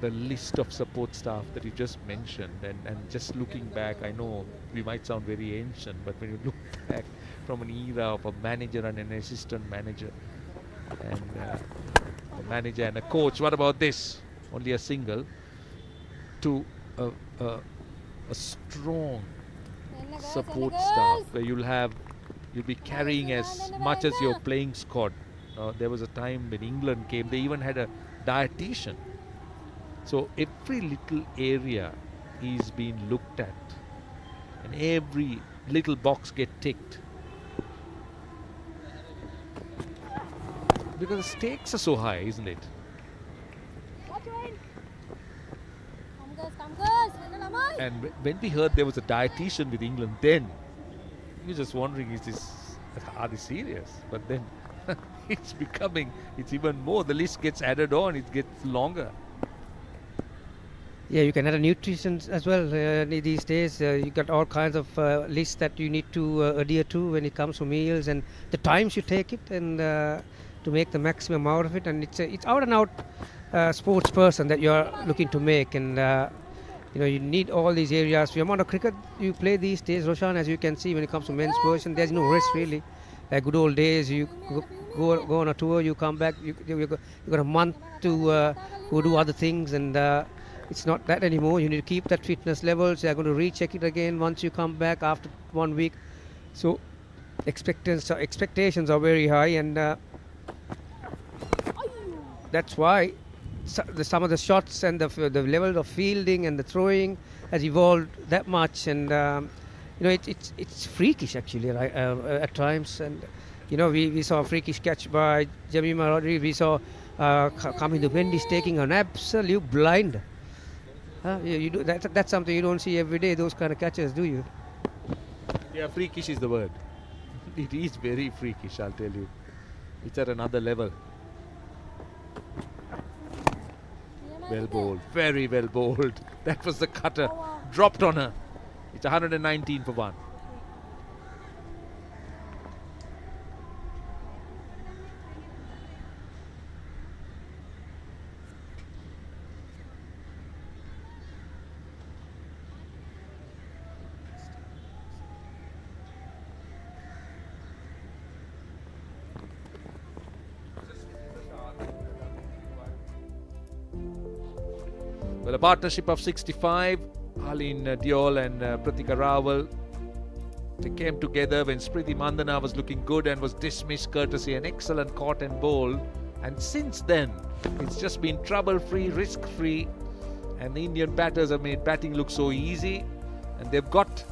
list of support staff that you just mentioned, and just looking back, I know we might sound very ancient, but when you look back from an era of a manager and an assistant manager and a manager and a coach, what about this? Only a single, to a strong support staff where you'll be carrying as much as your playing squad. There was a time when England came, they even had a dietitian. So every little area is being looked at and every little box get ticked, because the stakes are so high, isn't it? And when we heard there was a dietitian with England, then we were just wondering, are they serious? But then it's even more. The list gets added on, it gets longer. Yeah, you can add a nutrition as well. These days, you got all kinds of lists that you need to adhere to when it comes to meals and the times you take it, and to make the maximum out of it. And it's out and out sports person that you are looking to make, and you need all these areas. The amount of cricket you play these days, Roshan, as you can see, when it comes to men's version, there's no rest really. Like good old days, you go on a tour, you come back, you got a month to go do other things, and it's not that anymore. You need to keep that fitness levels. You're going to recheck it again once you come back after 1 week. So expectations are very high, and that's why some of the shots and the level of fielding and the throwing has evolved that much, and it's freakish actually at times. And we saw a freakish catch by Jemima Rodriguez. We saw Kamindu Mendes taking an absolute blind. You do that's something you don't see every day, those kind of catches, do you? Yeah, freakish is the word. It is very freakish, I'll tell you. It's at another level. Well bowled, very well bowled. That was the cutter, dropped on her. It's 119 for 1. Well, a partnership of 65, Harleen Diol and Pratika Rawal. They came together when Smriti Mandana was looking good and was dismissed courtesy an excellent caught and bowl. And since then, it's just been trouble-free, risk-free. And the Indian batters have made batting look so easy. And they've got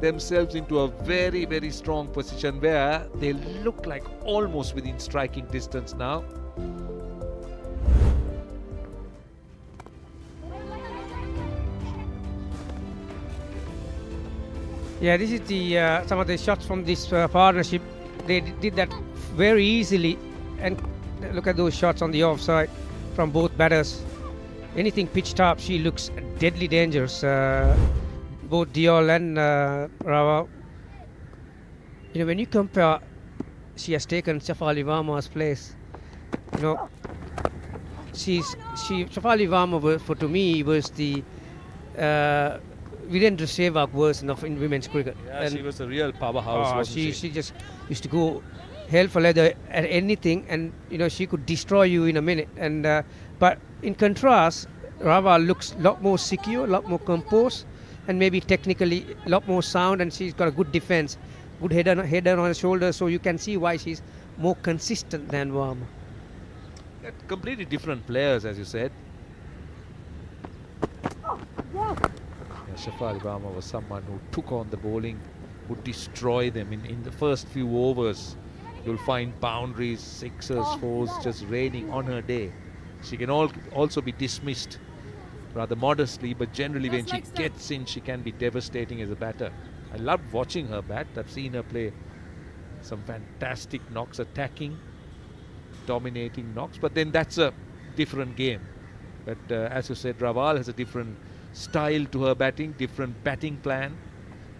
themselves into a very, very strong position where they look like almost within striking distance now. Yeah, this is the some of the shots from this partnership. They did that very easily, and look at those shots on the offside from both batters. Anything pitched up, she looks deadly dangerous. Both Diol and Rawal. When you compare, she has taken Shafali Varma's place. Shafali Varma, to me, was the Virendra Sehwag version of in women's cricket. Yeah, and she was a real powerhouse, wasn't she? She just used to go hell for leather at anything, and she could destroy you in a minute. And but in contrast, Rawal looks a lot more secure, a lot more composed, and maybe technically a lot more sound, and she's got a good defense, good head on her shoulders, so you can see why she's more consistent than Varma. Completely different players, as you said. Shafali Varma was someone who took on the bowling, would destroy them in the first few overs. You'll find boundaries, sixes, fours just raining on her day. She can also be dismissed rather modestly, but generally when she gets in, she can be devastating as a batter. I loved watching her bat. I've seen her play some fantastic knocks, attacking, dominating knocks, but then that's a different game. But as you said, Raval has a different style to her batting, different batting plan,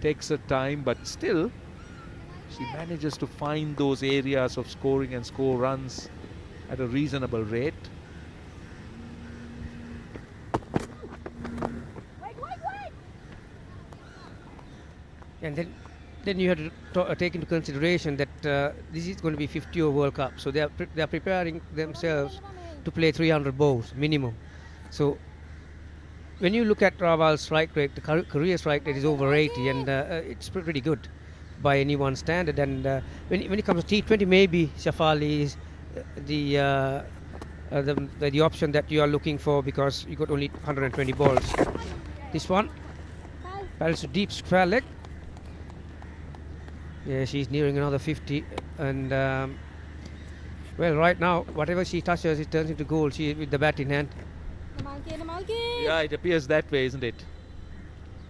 takes her time, but still she manages to find those areas of scoring and score runs at a reasonable rate. And then you have to take into consideration that this is going to be 50-over World Cup, so they are preparing themselves to play 300 balls minimum. So when you look at Raval's strike rate, the career strike rate is over 80, and it's pretty good by anyone's standard. And when it comes to T20, maybe Shafali is the option that you are looking for, because you got only 120 balls. This one, paddles to deep square leg. Yeah, she's nearing another 50, and well, right now, whatever she touches, it turns into goal. She with the bat in hand. Yeah, it appears that way, isn't it?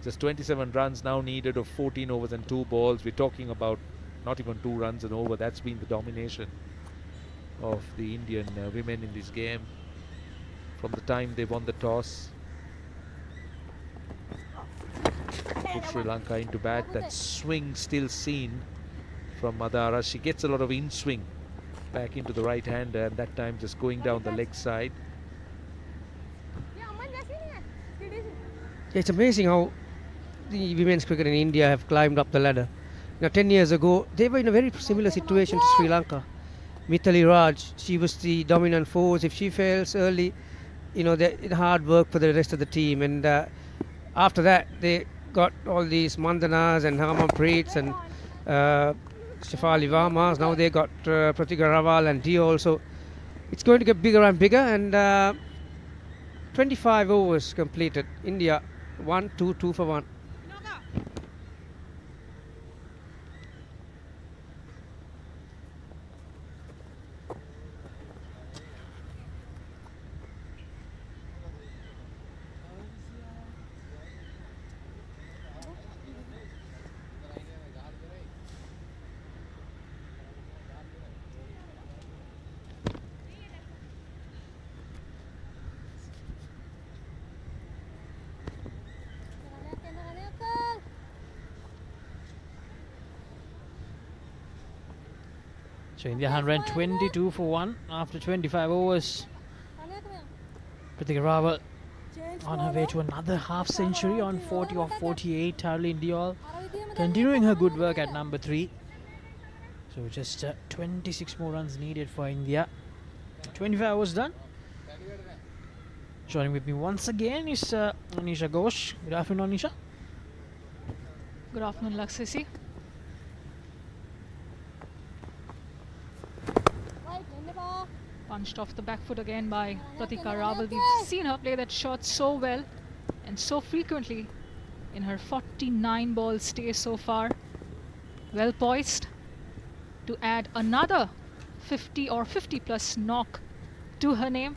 Just 27 runs now needed of 14 overs and 2 balls. We're talking about not even 2 runs and over. That's been the domination of the Indian women in this game from the time they won the toss. Put Sri Lanka into bat. That swing still seen from Madara. She gets a lot of in swing back into the right hander, and that time just going down the leg side. It's amazing how the women's cricket in India have climbed up the ladder. Now, 10 years ago, they were in a very similar situation to Sri Lanka. Mithali Raj, she was the dominant force. If she fails early, you know, it's hard work for the rest of the team. And after that, they got all these Mandanas and Harmanpreets and Shafali Varmas. Now they got Pratika Raval and Dio also. It's going to get bigger and bigger. And 25 overs completed. India 1-2, 2 for 1. So India 122 for 1 after 25 overs. Pratika Raval on her way to another half century on 40 of 48. Tarleen Diol continuing her good work at number 3. So just 26 more runs needed for India. 25 overs done. Joining with me once again is Anisha Ghosh. Good afternoon, Anisha. Good afternoon, Laksisi. Punched off the back foot again by Pratika Raval. We've seen her play that shot so well and so frequently in her 49 ball stay so far. Well poised to add another 50 or 50 plus knock to her name.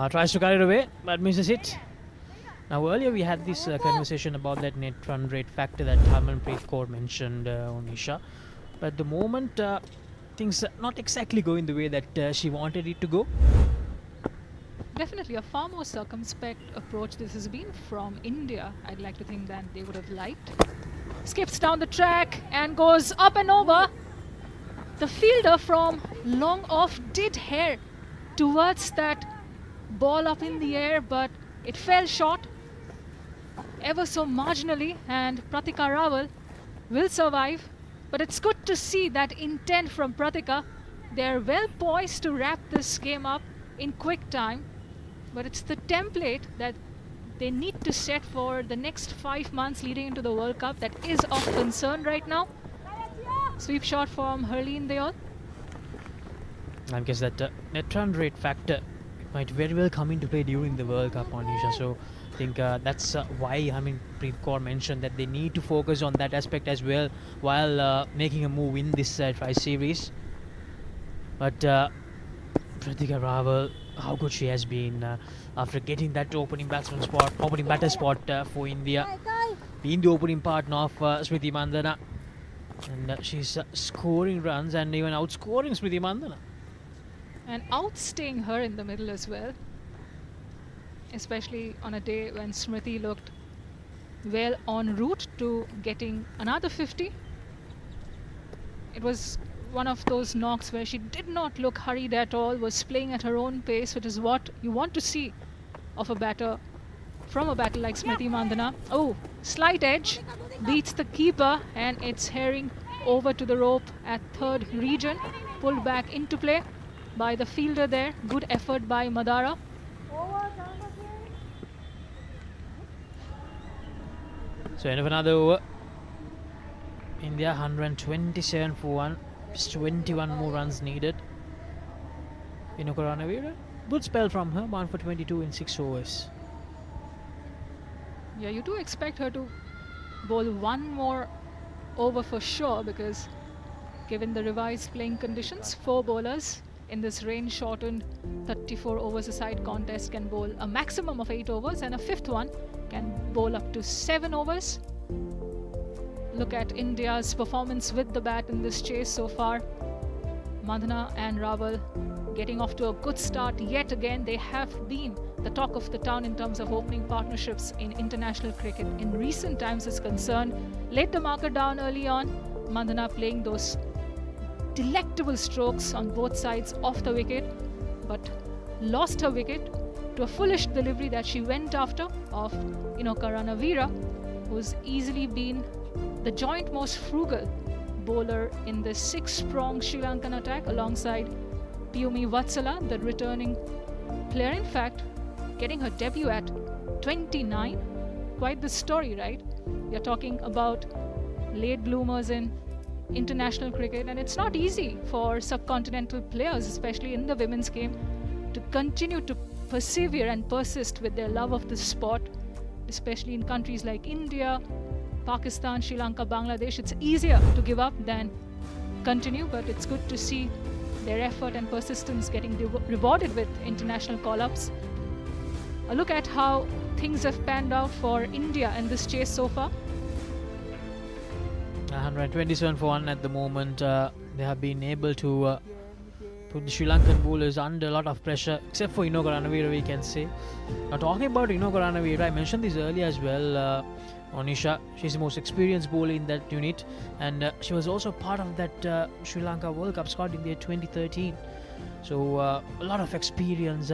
Tries to cut it away but misses it. Now earlier we had this conversation about that net run rate factor that Harmanpreet Kaur mentioned, Anisha. But at the moment things are not exactly going the way that she wanted it to go. Definitely a far more circumspect approach this has been from India, I'd like to think, than they would have liked. Skips down the track and goes up and over. The fielder from long off did head towards that ball up in the air, but it fell short ever so marginally, and Pratika Raval will survive. But it's good to see that intent from Pratika. They're well poised to wrap this game up in quick time. But it's the template that they need to set for the next 5 months leading into the World Cup that is of concern right now. Sweep shot from Harleen Diol. I guess that net run rate factor might very well come into play during the World Cup, Anisha. So I think that's why Preet Kaur mentioned that they need to focus on that aspect as well while making a move in this try series. But Pratika Raval how good she has been after getting that opening batter spot for India. Being the opening partner of Smriti Mandhana. And she's scoring runs and even outscoring Smriti Mandhana. And outstaying her in the middle as well. Especially on a day when Smriti looked well en route to getting another 50. It was one of those knocks where she did not look hurried at all, was playing at her own pace, which is what you want to see of a batter from a batter like Smriti Mandhana. Oh, slight edge, beats the keeper, and it's herring over to the rope at third region, pulled back into play by the fielder there. Good effort by Madara. So end of another over. India 127 for 1. Just 21 more runs needed. Inuka Ranavira, good spell from her. 1 for 22 in 6 overs. Yeah, you do expect her to bowl one more over for sure, because given the revised playing conditions, 4 bowlers in this rain-shortened 34 overs a side contest can bowl a maximum of 8 overs, and a 5th one can bowl up to 7 overs. Look at India's performance with the bat in this chase so far. Mandhana and Rawal getting off to a good start yet again. They have been the talk of the town in terms of opening partnerships in international cricket in recent times is concerned. Laid the marker down early on. Mandhana playing those delectable strokes on both sides of the wicket, but lost her wicket to a foolish delivery that she went after of Inuka Ranavira, who's easily been the joint most frugal bowler in the 6-pronged Sri Lankan attack alongside Piyumi Vatsala, the returning player. In fact, getting her debut at 29. Quite the story, right? We are talking about late bloomers in international cricket, and it's not easy for subcontinental players, especially in the women's game, to continue to persevere and persist with their love of the sport, especially in countries like India, Pakistan, Sri Lanka, Bangladesh. It's easier to give up than continue, but it's good to see their effort and persistence getting rewarded with international call-ups. A look at how things have panned out for India in this chase so far. 127 for 1 at the moment. They have been able to put the Sri Lankan bowlers under a lot of pressure, except for Inuka Ranavira, we can say. Now, talking about Inuka Ranavira, I mentioned this earlier as well. Onisha, she's the most experienced bowler in that unit, and she was also part of that Sri Lanka World Cup squad in the year 2013. So a lot of experience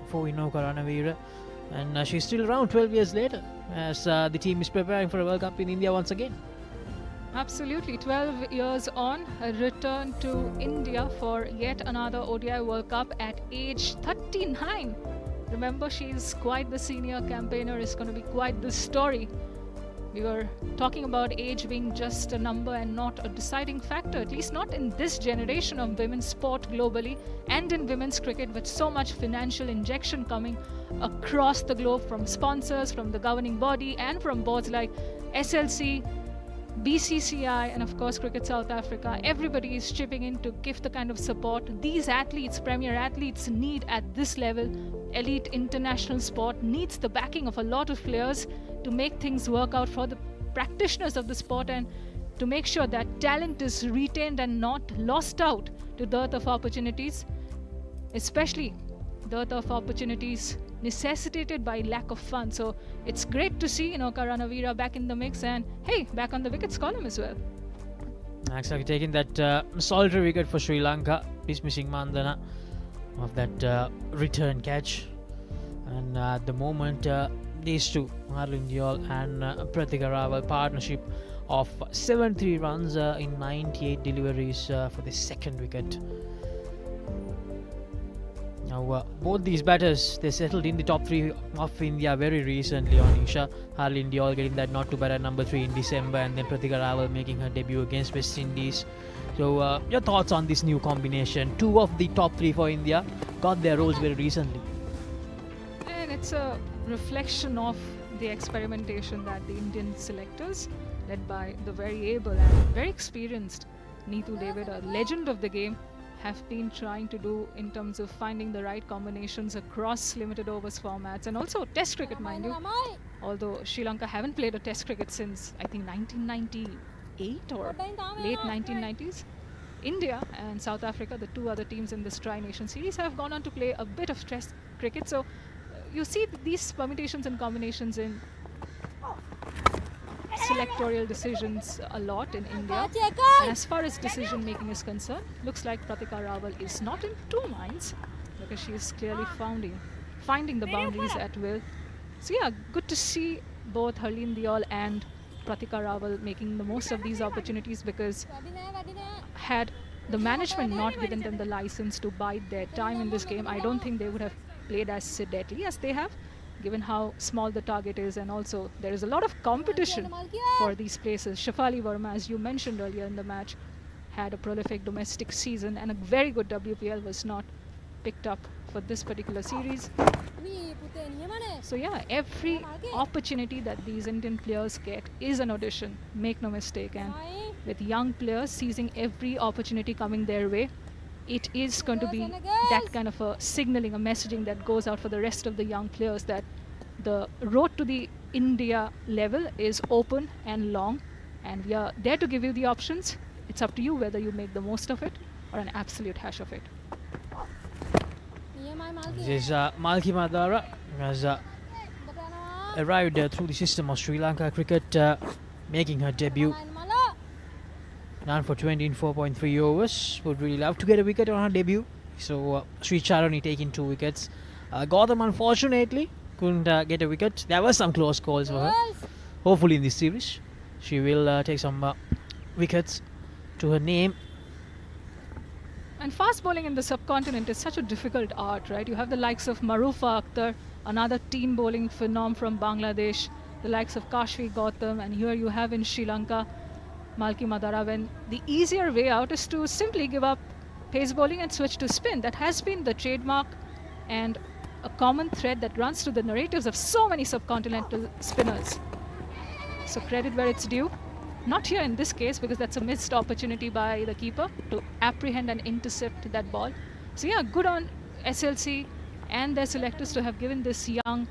for Inuka Ranavira, and she's still around 12 years later as the team is preparing for a World Cup in India once again. Absolutely, 12 years on, a return to India for yet another ODI World Cup at age 39. Remember, she's quite the senior campaigner. It's going to be quite the story. We were talking about age being just a number and not a deciding factor, at least not in this generation of women's sport globally and in women's cricket, with so much financial injection coming across the globe from sponsors, from the governing body, and from boards like SLC, BCCI, and of course Cricket South Africa. Everybody is chipping in to give the kind of support these athletes, premier athletes, need at this level. Elite international sport needs the backing of a lot of players to make things work out for the practitioners of the sport, and to make sure that talent is retained and not lost out to dearth of opportunities, especially dearth of opportunities necessitated by lack of funds. So it's great to see Inuka Ranavira back in the mix, and hey, back on the wickets column as well. Actually taking that solitary wicket for Sri Lanka, dismissing Mandhana of that return catch. And at the moment, these two, Harleen Deol and Pratika Rawal, partnership of 73 runs in 98 deliveries for the second wicket. Now, both these batters, they settled in the top 3 of India very recently. Onisha, Harleen Deol getting that not to bat at number 3 in December, and then Pratika Rawal making her debut against West Indies. So, your thoughts on this new combination? 2 of the top 3 for India got their roles very recently. And it's a reflection of the experimentation that the Indian selectors, led by the very able and very experienced Neetu David, a legend of the game, have been trying to do in terms of finding the right combinations across limited overs formats and also Test cricket, mind you. Although Sri Lanka haven't played a Test cricket since I think 1998 or late 1990s. India and South Africa, the two other teams in this Tri-Nation series, have gone on to play a bit of Test cricket. So you see these permutations and combinations in selectorial decisions a lot in India. And as far as decision making is concerned, looks like Pratika Rawal is not in two minds because she is clearly finding the boundaries at will. So yeah, good to see both Harleen Diol and Pratika Rawal making the most of these opportunities, because had the management not given them the license to bide their time in this game, I don't think they would have played as sedately as they have, given how small the target is, and also there is a lot of competition for these places. Shafali Verma, as you mentioned earlier in the match, had a prolific domestic season, and a very good WPL was not picked up for this particular series. So yeah, every opportunity that these Indian players get is an audition, make no mistake, and with young players seizing every opportunity coming their way, it is going to be that kind of a signaling, a messaging that goes out for the rest of the young players that the road to the India level is open and long, and we are there to give you the options. It's up to you whether you make the most of it or an absolute hash of it. This is Malki Madara has arrived through the system of Sri Lanka cricket, making her debut. 9 for 20 in 4.3 overs. Would really love to get a wicket on her debut. So Sri Charani taking 2 wickets. Gautam unfortunately couldn't get a wicket. There were some close calls for her. Hopefully in this series she will take some wickets to her name. And fast bowling in the subcontinent is such a difficult art, right? You have the likes of Marufa Akhtar, another team bowling phenom from Bangladesh, the likes of Kashvi Gautam, and here you have in Sri Lanka Malki Madara, when the easier way out is to simply give up pace bowling and switch to spin. That has been the trademark and a common thread that runs through the narratives of so many subcontinental spinners. So credit where it's due. Not here in this case, because that's a missed opportunity by the keeper to apprehend and intercept that ball. So yeah, good on SLC and their selectors to have given this young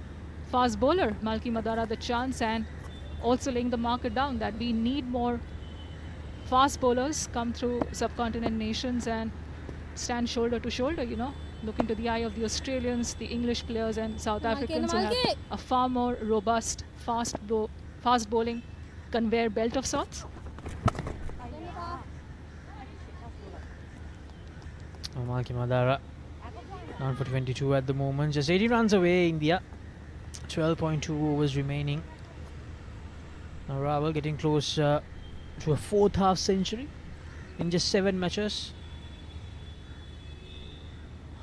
fast bowler Malki Madara the chance, and also laying the marker down that we need more fast bowlers come through subcontinent nations and stand shoulder to shoulder, you know, look into the eye of the Australians, the English players and South Africans who have a far more robust fast bowling conveyor belt of sorts. Malki Madara 9 for 22 at the moment. Just 80 runs away, India. 12.2 overs remaining. Now Rawal getting close to a 4th half century in just 7 matches.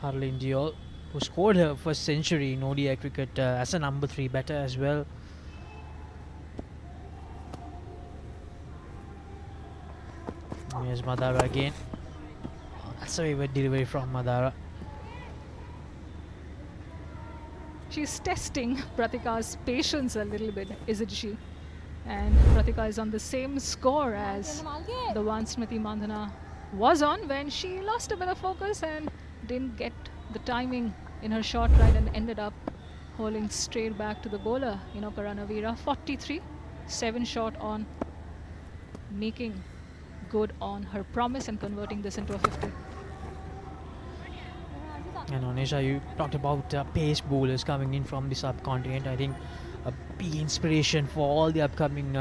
Harleen Diol, who scored her first century in ODI cricket as a number 3 batter as well. Here's Madara again. Oh, that's a wayward delivery from Madara. She's testing Pratika's patience a little bit, isn't she? And Pratika is on the same score as the one Smriti Mandhana was on when she lost a bit of focus and didn't get the timing in her shot right and ended up holding straight back to the bowler, Karanavira. 43, 7 short on, making good on her promise and converting this into a 50. And Anisha, you talked about pace bowlers coming in from the subcontinent. I think a big inspiration for all the upcoming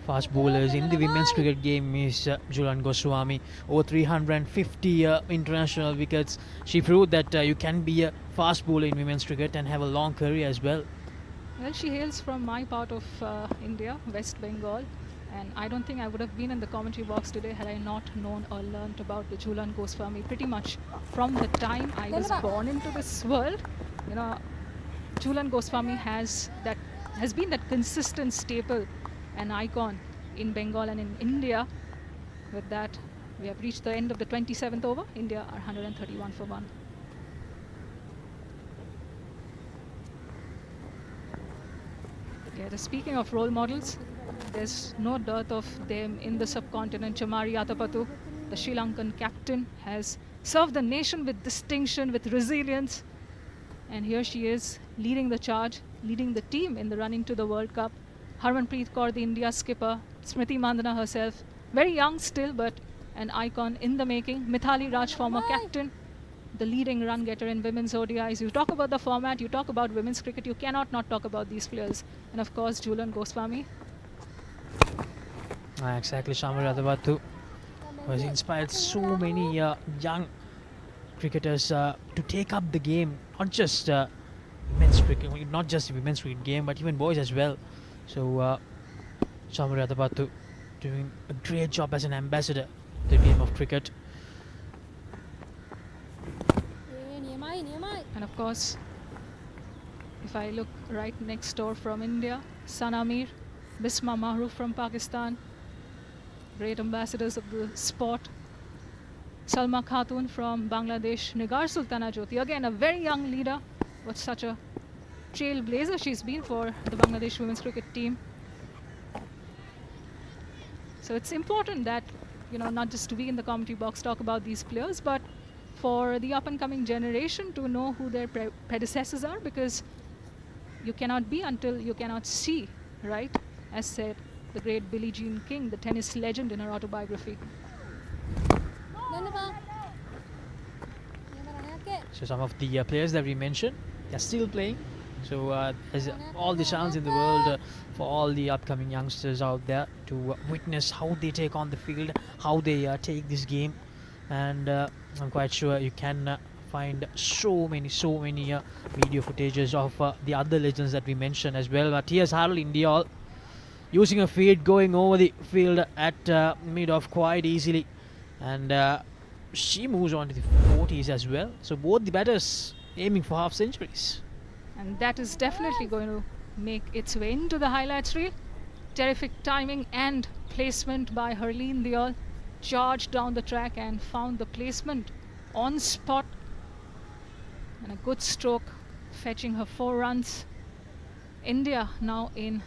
fast bowlers in the women's cricket game is Jhulan Goswami. Over 350 international wickets. She proved that you can be a fast bowler in women's cricket and have a long career as well. Well, she hails from my part of India, West Bengal. And I don't think I would have been in the commentary box today had I not known or learnt about the Jhulan Goswami pretty much from the time I was born into this world. Jhulan Goswami has been that consistent staple and icon in Bengal and in India. With that, we have reached the end of the 27th over. India are 131 for 1. Yeah, speaking of role models, there's no dearth of them in the subcontinent. Chamari Athapaththu, the Sri Lankan captain, has served the nation with distinction, with resilience. And here she is, leading the charge, leading the team in the running to the World Cup. Harmanpreet Kaur, the India skipper. Smriti Mandana herself, very young still, but an icon in the making. Mithali Raj, former captain, the leading run getter in women's ODIs. You talk about the format, you talk about women's cricket, you cannot not talk about these players. And of course, Jhulan Goswami. Exactly, Shamari Athapaththu has inspired so many young cricketers to take up the game, not just men's cricket, not just the women's cricket game, but even boys as well. So Shamari Athapaththu doing a great job as an ambassador to the game of cricket. And of course, if I look right next door from India, Sana Mir, Bisma Mahroof from Pakistan, great ambassadors of the sport. Salma Khatun from Bangladesh, Nigar Sultana Jyoti, again a very young leader, but such a trailblazer she's been for the Bangladesh women's cricket team. So it's important that, not just we in the commentary box talk about these players, but for the up-and-coming generation to know who their predecessors are, because you cannot be until you cannot see, right? As said the great Billie Jean King, the tennis legend, in her autobiography. So some of the players that we mentioned, they're still playing. So there's all the chance in the world for all the upcoming youngsters out there to witness how they take on the field, how they take this game. And I'm quite sure you can find so many video footages of the other legends that we mentioned as well. But here's Harold Indial using a feed, going over the field at mid-off quite easily. And she moves on to the 40s as well. So both the batters aiming for half centuries. And that is definitely going to make its way into the highlights reel. Terrific timing and placement by Harleen Deol. Charged down the track and found the placement on spot. And a good stroke, fetching her 4 runs. India now in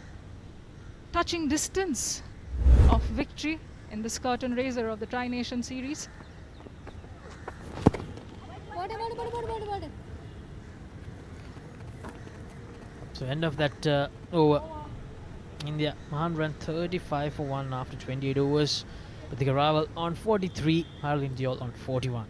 touching distance of victory in this curtain raiser of the Tri-Nation Series. So end of that over. India Mahan ran 35 for 1 after 28 overs. But the Raval on 43, Harold Indial on 41.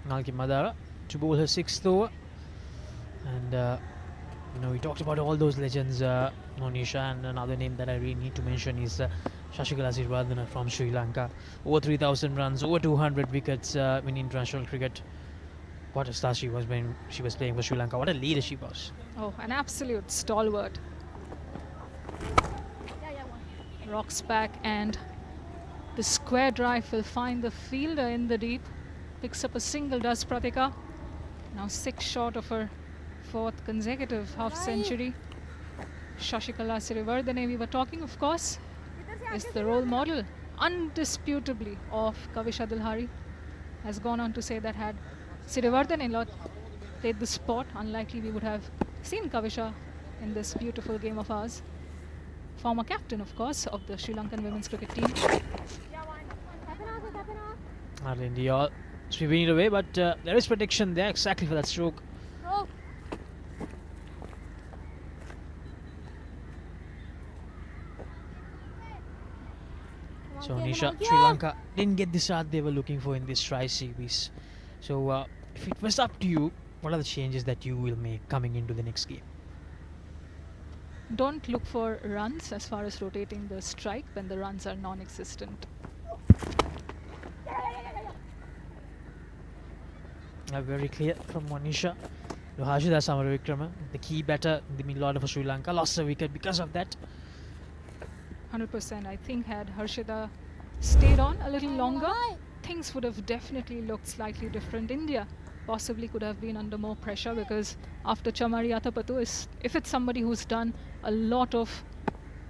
Nalki Madara to bowl her 6th over. And we talked about all those legends, Monisha, and another name that I really need to mention is Shashikala Sirivardhana from Sri Lanka. Over 3,000 runs, over 200 wickets in international cricket. What a star she was when she was playing for Sri Lanka. What a leader she was. Oh, an absolute stalwart. Rocks back, and the square drive will find the fielder in the deep. Picks up a single, does Pratika. Now 6 short of her 4th consecutive half century. Shashikala Sirivardhane, we were talking, of course, is the role model, undisputably, of Kavish Adilhari. Has gone on to say that had Sirivardhane played the sport, unlikely we would have seen Kavisha in this beautiful game of ours. Former captain, of course, of the Sri Lankan women's cricket team. India sweeping it away, but there is protection there exactly for that stroke. So Nisha, Sri Lanka didn't get the start they were looking for in this tri-series. So if it was up to you, what are the changes that you will make coming into the next game? Don't look for runs as far as rotating the strike when the runs are non-existent. Very clear from Monisha. Harshita Samaravikrama, the key batter in the middle order for Sri Lanka, lost a wicket because of that. 100%. I think had Harshita stayed on a little longer, things would have definitely looked slightly different. India possibly could have been under more pressure because after Chamari Athapaththu, if it's somebody who's done a lot of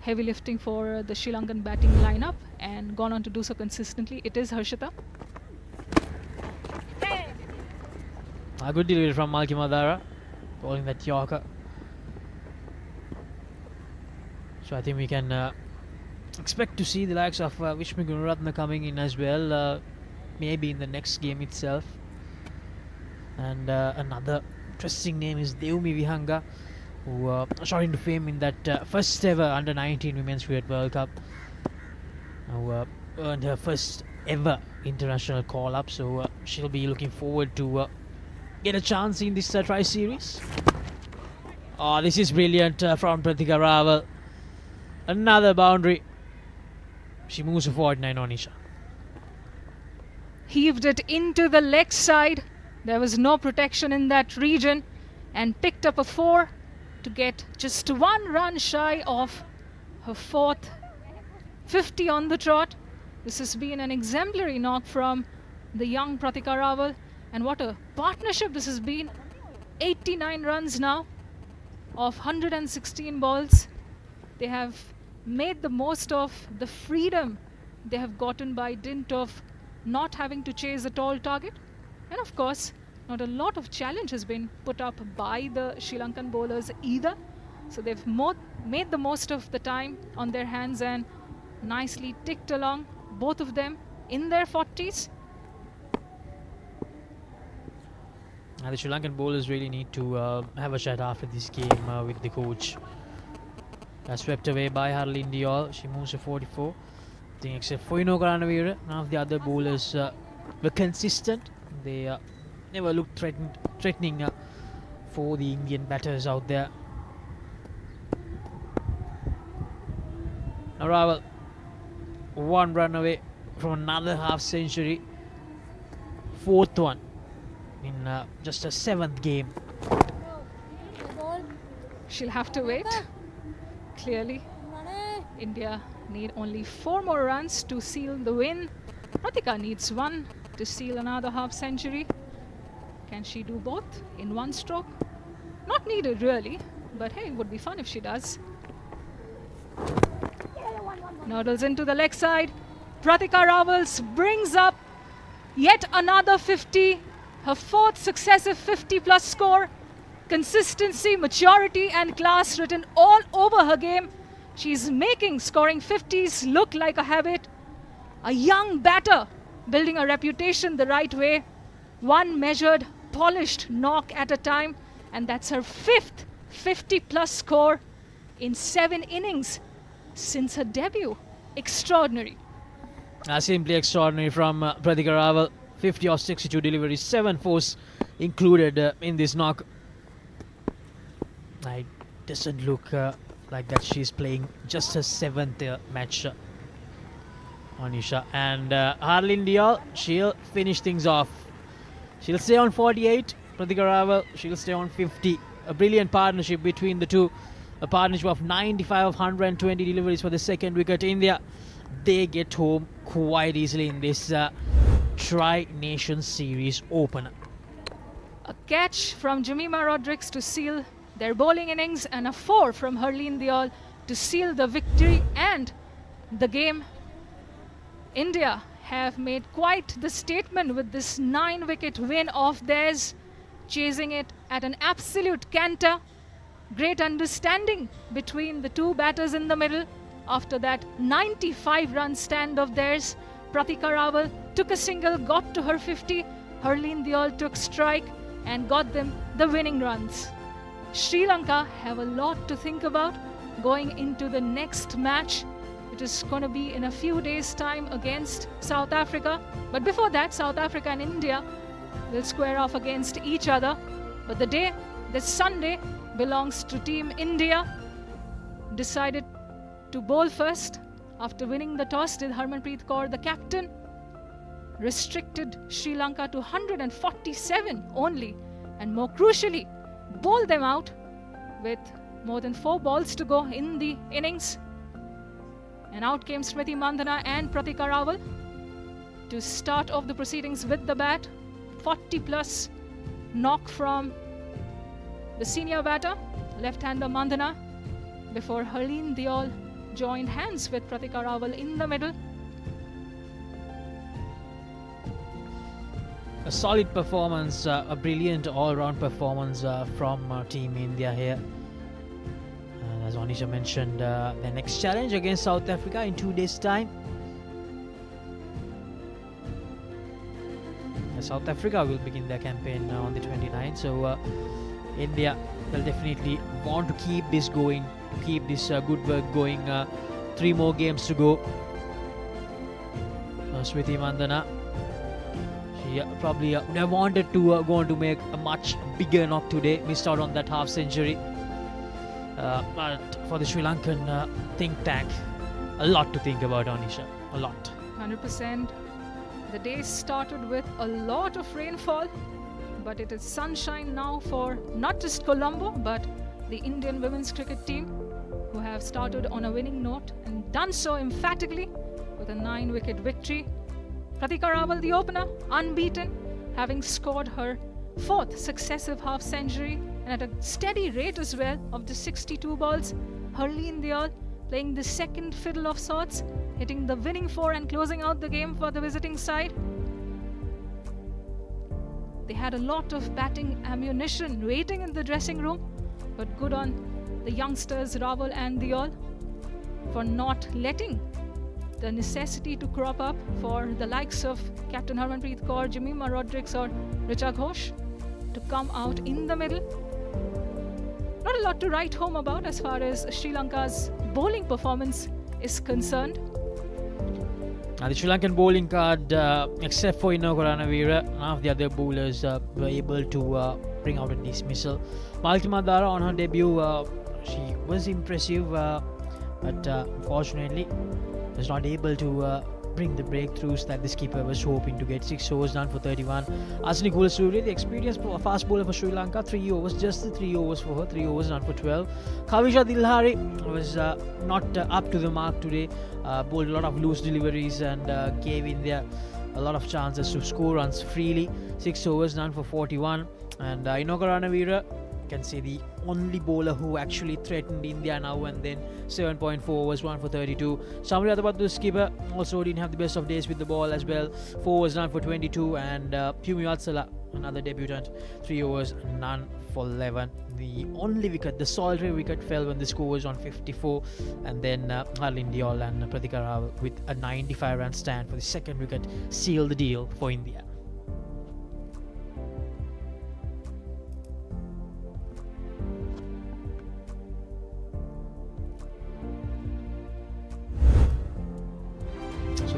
heavy lifting for the Sri Lankan batting lineup and gone on to do so consistently, it is Harshita. A good delivery from Malki Madara, bowling that Yorker. So I think we can expect to see the likes of Vishnu Gunaratne coming in as well, maybe in the next game itself. And another interesting name is Deumi Vihanga, who shot into fame in that first ever under-19 Women's Cricket World Cup, who earned her first ever international call-up. So she'll be looking forward to get a chance in this tri-series. Oh, this is brilliant from Pratika Raval. Another boundary. She moves to 49 on Isha. Heaved it into the leg side. There was no protection in that region and picked up a 4 to get just 1 run shy of her 4th 50 on the trot. This has been an exemplary knock from the young Pratika Raval. And what a partnership this has been. 89 runs now of 116 balls. They have made the most of the freedom they have gotten by dint of not having to chase a tall target. And of course, not a lot of challenge has been put up by the Sri Lankan bowlers either. So they've made the most of the time on their hands and nicely ticked along, both of them in their 40s. The Sri Lankan bowlers really need to have a chat after this game with the coach. Swept away by Harleen Diol. She moves to 44. I think except for Karanavira, none of the other bowlers were consistent. They never looked threatening for the Indian batters out there. Now Raval, 1 run away from another half century. 4th one in just a 7th game. She'll have to wait. Clearly, India need only 4 more runs to seal the win. Pratika needs 1 to seal another half century. Can she do both in 1 stroke? Not needed really, but hey, it would be fun if she does. Nurdles into the leg side. Pratika Ravals brings up yet another 50. Her 4th successive 50-plus score. Consistency, maturity and class written all over her game. She's making scoring 50s look like a habit. A young batter building a reputation the right way. 1 measured, polished knock at a time. And that's her 5th 50-plus score in 7 innings since her debut. Extraordinary. Simply extraordinary from Pratika Raval. 50 or 62 deliveries, 7 fours included in this knock. It doesn't look like that she's playing just her 7th match on Isha. And Harleen Diol, she'll finish things off. She'll stay on 48. Pratika Raval, she'll stay on 50. A brilliant partnership between the two. A partnership of 95 of 120 deliveries for the 2nd wicket. India, they get home quite easily in this Tri-Nation Series opener. A catch from Jemima Rodrigues to seal their bowling innings and a 4 from Harleen Diol to seal the victory and the game. India have made quite the statement with this 9-wicket win of theirs, chasing it at an absolute canter. Great understanding between the 2 batters in the middle after that 95-run stand of theirs. Pratika Raval took a single, got to her 50. Harleen Diol took strike and got them the winning runs. Sri Lanka have a lot to think about going into the next match. It is going to be in a few days' time against South Africa. But before that, South Africa and India will square off against each other. But this Sunday, belongs to Team India. Decided to bowl first after winning the toss. Did Harmanpreet Kaur, the captain, restricted Sri Lanka to 147 only, and more crucially, bowled them out with more than 4 balls to go in the innings. And out came Smriti Mandhana and Pratika Rawal to start off the proceedings with the bat. 40 plus knock from the senior batter, left-hander Mandhana, before Harleen Deol joined hands with Pratika Rawal in the middle. A solid performance, a brilliant all-round performance from Team India here. And as Anisha mentioned, the next challenge against South Africa in 2 days' time. South Africa will begin their campaign on the 29th, so India will definitely want to keep this going, keep this good work going. 3 more games to go. Smriti Mandhana, she probably would have wanted to go on to make a much bigger knock today, missed out on that half century. But for the Sri Lankan think tank, a lot to think about, Anisha, a lot. 100%. The day started with a lot of rainfall, but it is sunshine now for not just Colombo, but the Indian women's cricket team, who have started on a winning note and done so emphatically with a 9-wicket victory. Pratika Rawal, the opener, unbeaten, having scored her 4th successive half century and at a steady rate as well of the 62 balls. Harleen Deol playing the second fiddle of sorts, hitting the winning 4 and closing out the game for the visiting side. They had a lot of batting ammunition waiting in the dressing room, but good on the youngsters Rawal and Deol for not letting the necessity to crop up for the likes of Captain Harmanpreet Kaur, Jemima Rodrigues or Richa Ghosh to come out in the middle. Not a lot to write home about as far as Sri Lanka's bowling performance is concerned. The Sri Lankan bowling card, except for Inoko Ranavira, none of the other bowlers were able to bring out a dismissal. Malti Madara on her debut, she was impressive, but unfortunately was not able to bring the breakthroughs that the skipper was hoping to get. 6 overs done for 31. Asini Kulasuri, the experienced fast bowler for Sri Lanka, 3 overs, just the 3 overs for her, 3 overs done for 12. Kavisha Dilhari was not up to the mark today, bowled a lot of loose deliveries and gave India a lot of chances to score runs freely. 6 overs done for 41. And Inoko Ranavira, can say the only bowler who actually threatened India now and then. 7.4 overs, 1 for 32. Samri Athapaththu, the skipper, also didn't have the best of days with the ball as well. 4 overs, none for 22. And Pumi Vatsala, another debutant, 3 overs, none for 11. The only wicket, the solitary wicket, fell when the score was on 54. And then Harleen Deol and Pratika Rawal with a 95-run stand for the second wicket sealed the deal for India.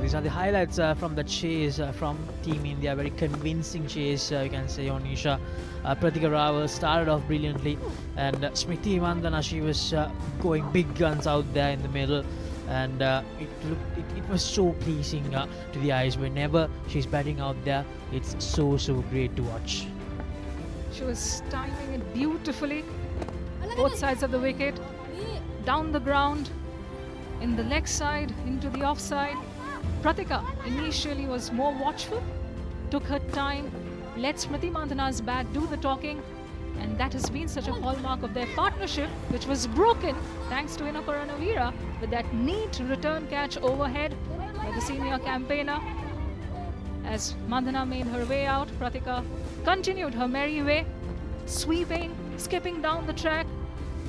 These are the highlights from the chase from Team India. Very convincing chase, you can say, Anisha. Pratika Rawal started off brilliantly, and Smriti Mandhana, she was going big guns out there in the middle, and it was so pleasing to the eyes. Whenever she's batting out there, it's so great to watch. She was timing it beautifully, both sides of the wicket, down the ground, in the leg side, into the offside. Pratika initially was more watchful, took her time, let Smriti Mandhana's bat do the talking, and that has been such a hallmark of their partnership, which was broken thanks to Inoko Ranavira with that neat return catch overhead by the senior campaigner. As Mandhana made her way out, Pratika continued her merry way, sweeping, skipping down the track,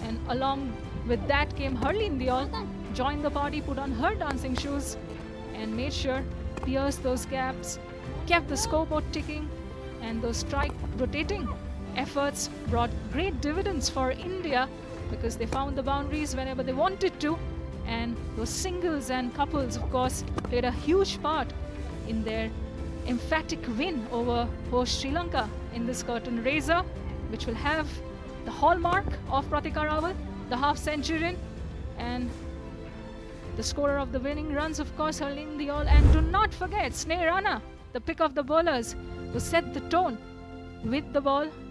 and along with that came Harleen Deol, joined the party, put on her dancing shoes, and made sure pierced those gaps, kept the scoreboard ticking, and those strike rotating efforts brought great dividends for India because they found the boundaries whenever they wanted to, and those singles and couples, of course, played a huge part in their emphatic win over host Sri Lanka in this curtain raiser, which will have the hallmark of Pratika Rawal, the half-centurion, and the scorer of the winning runs, of course, Harleen Deol. And do not forget Sneh Rana, the pick of the bowlers who set the tone with the ball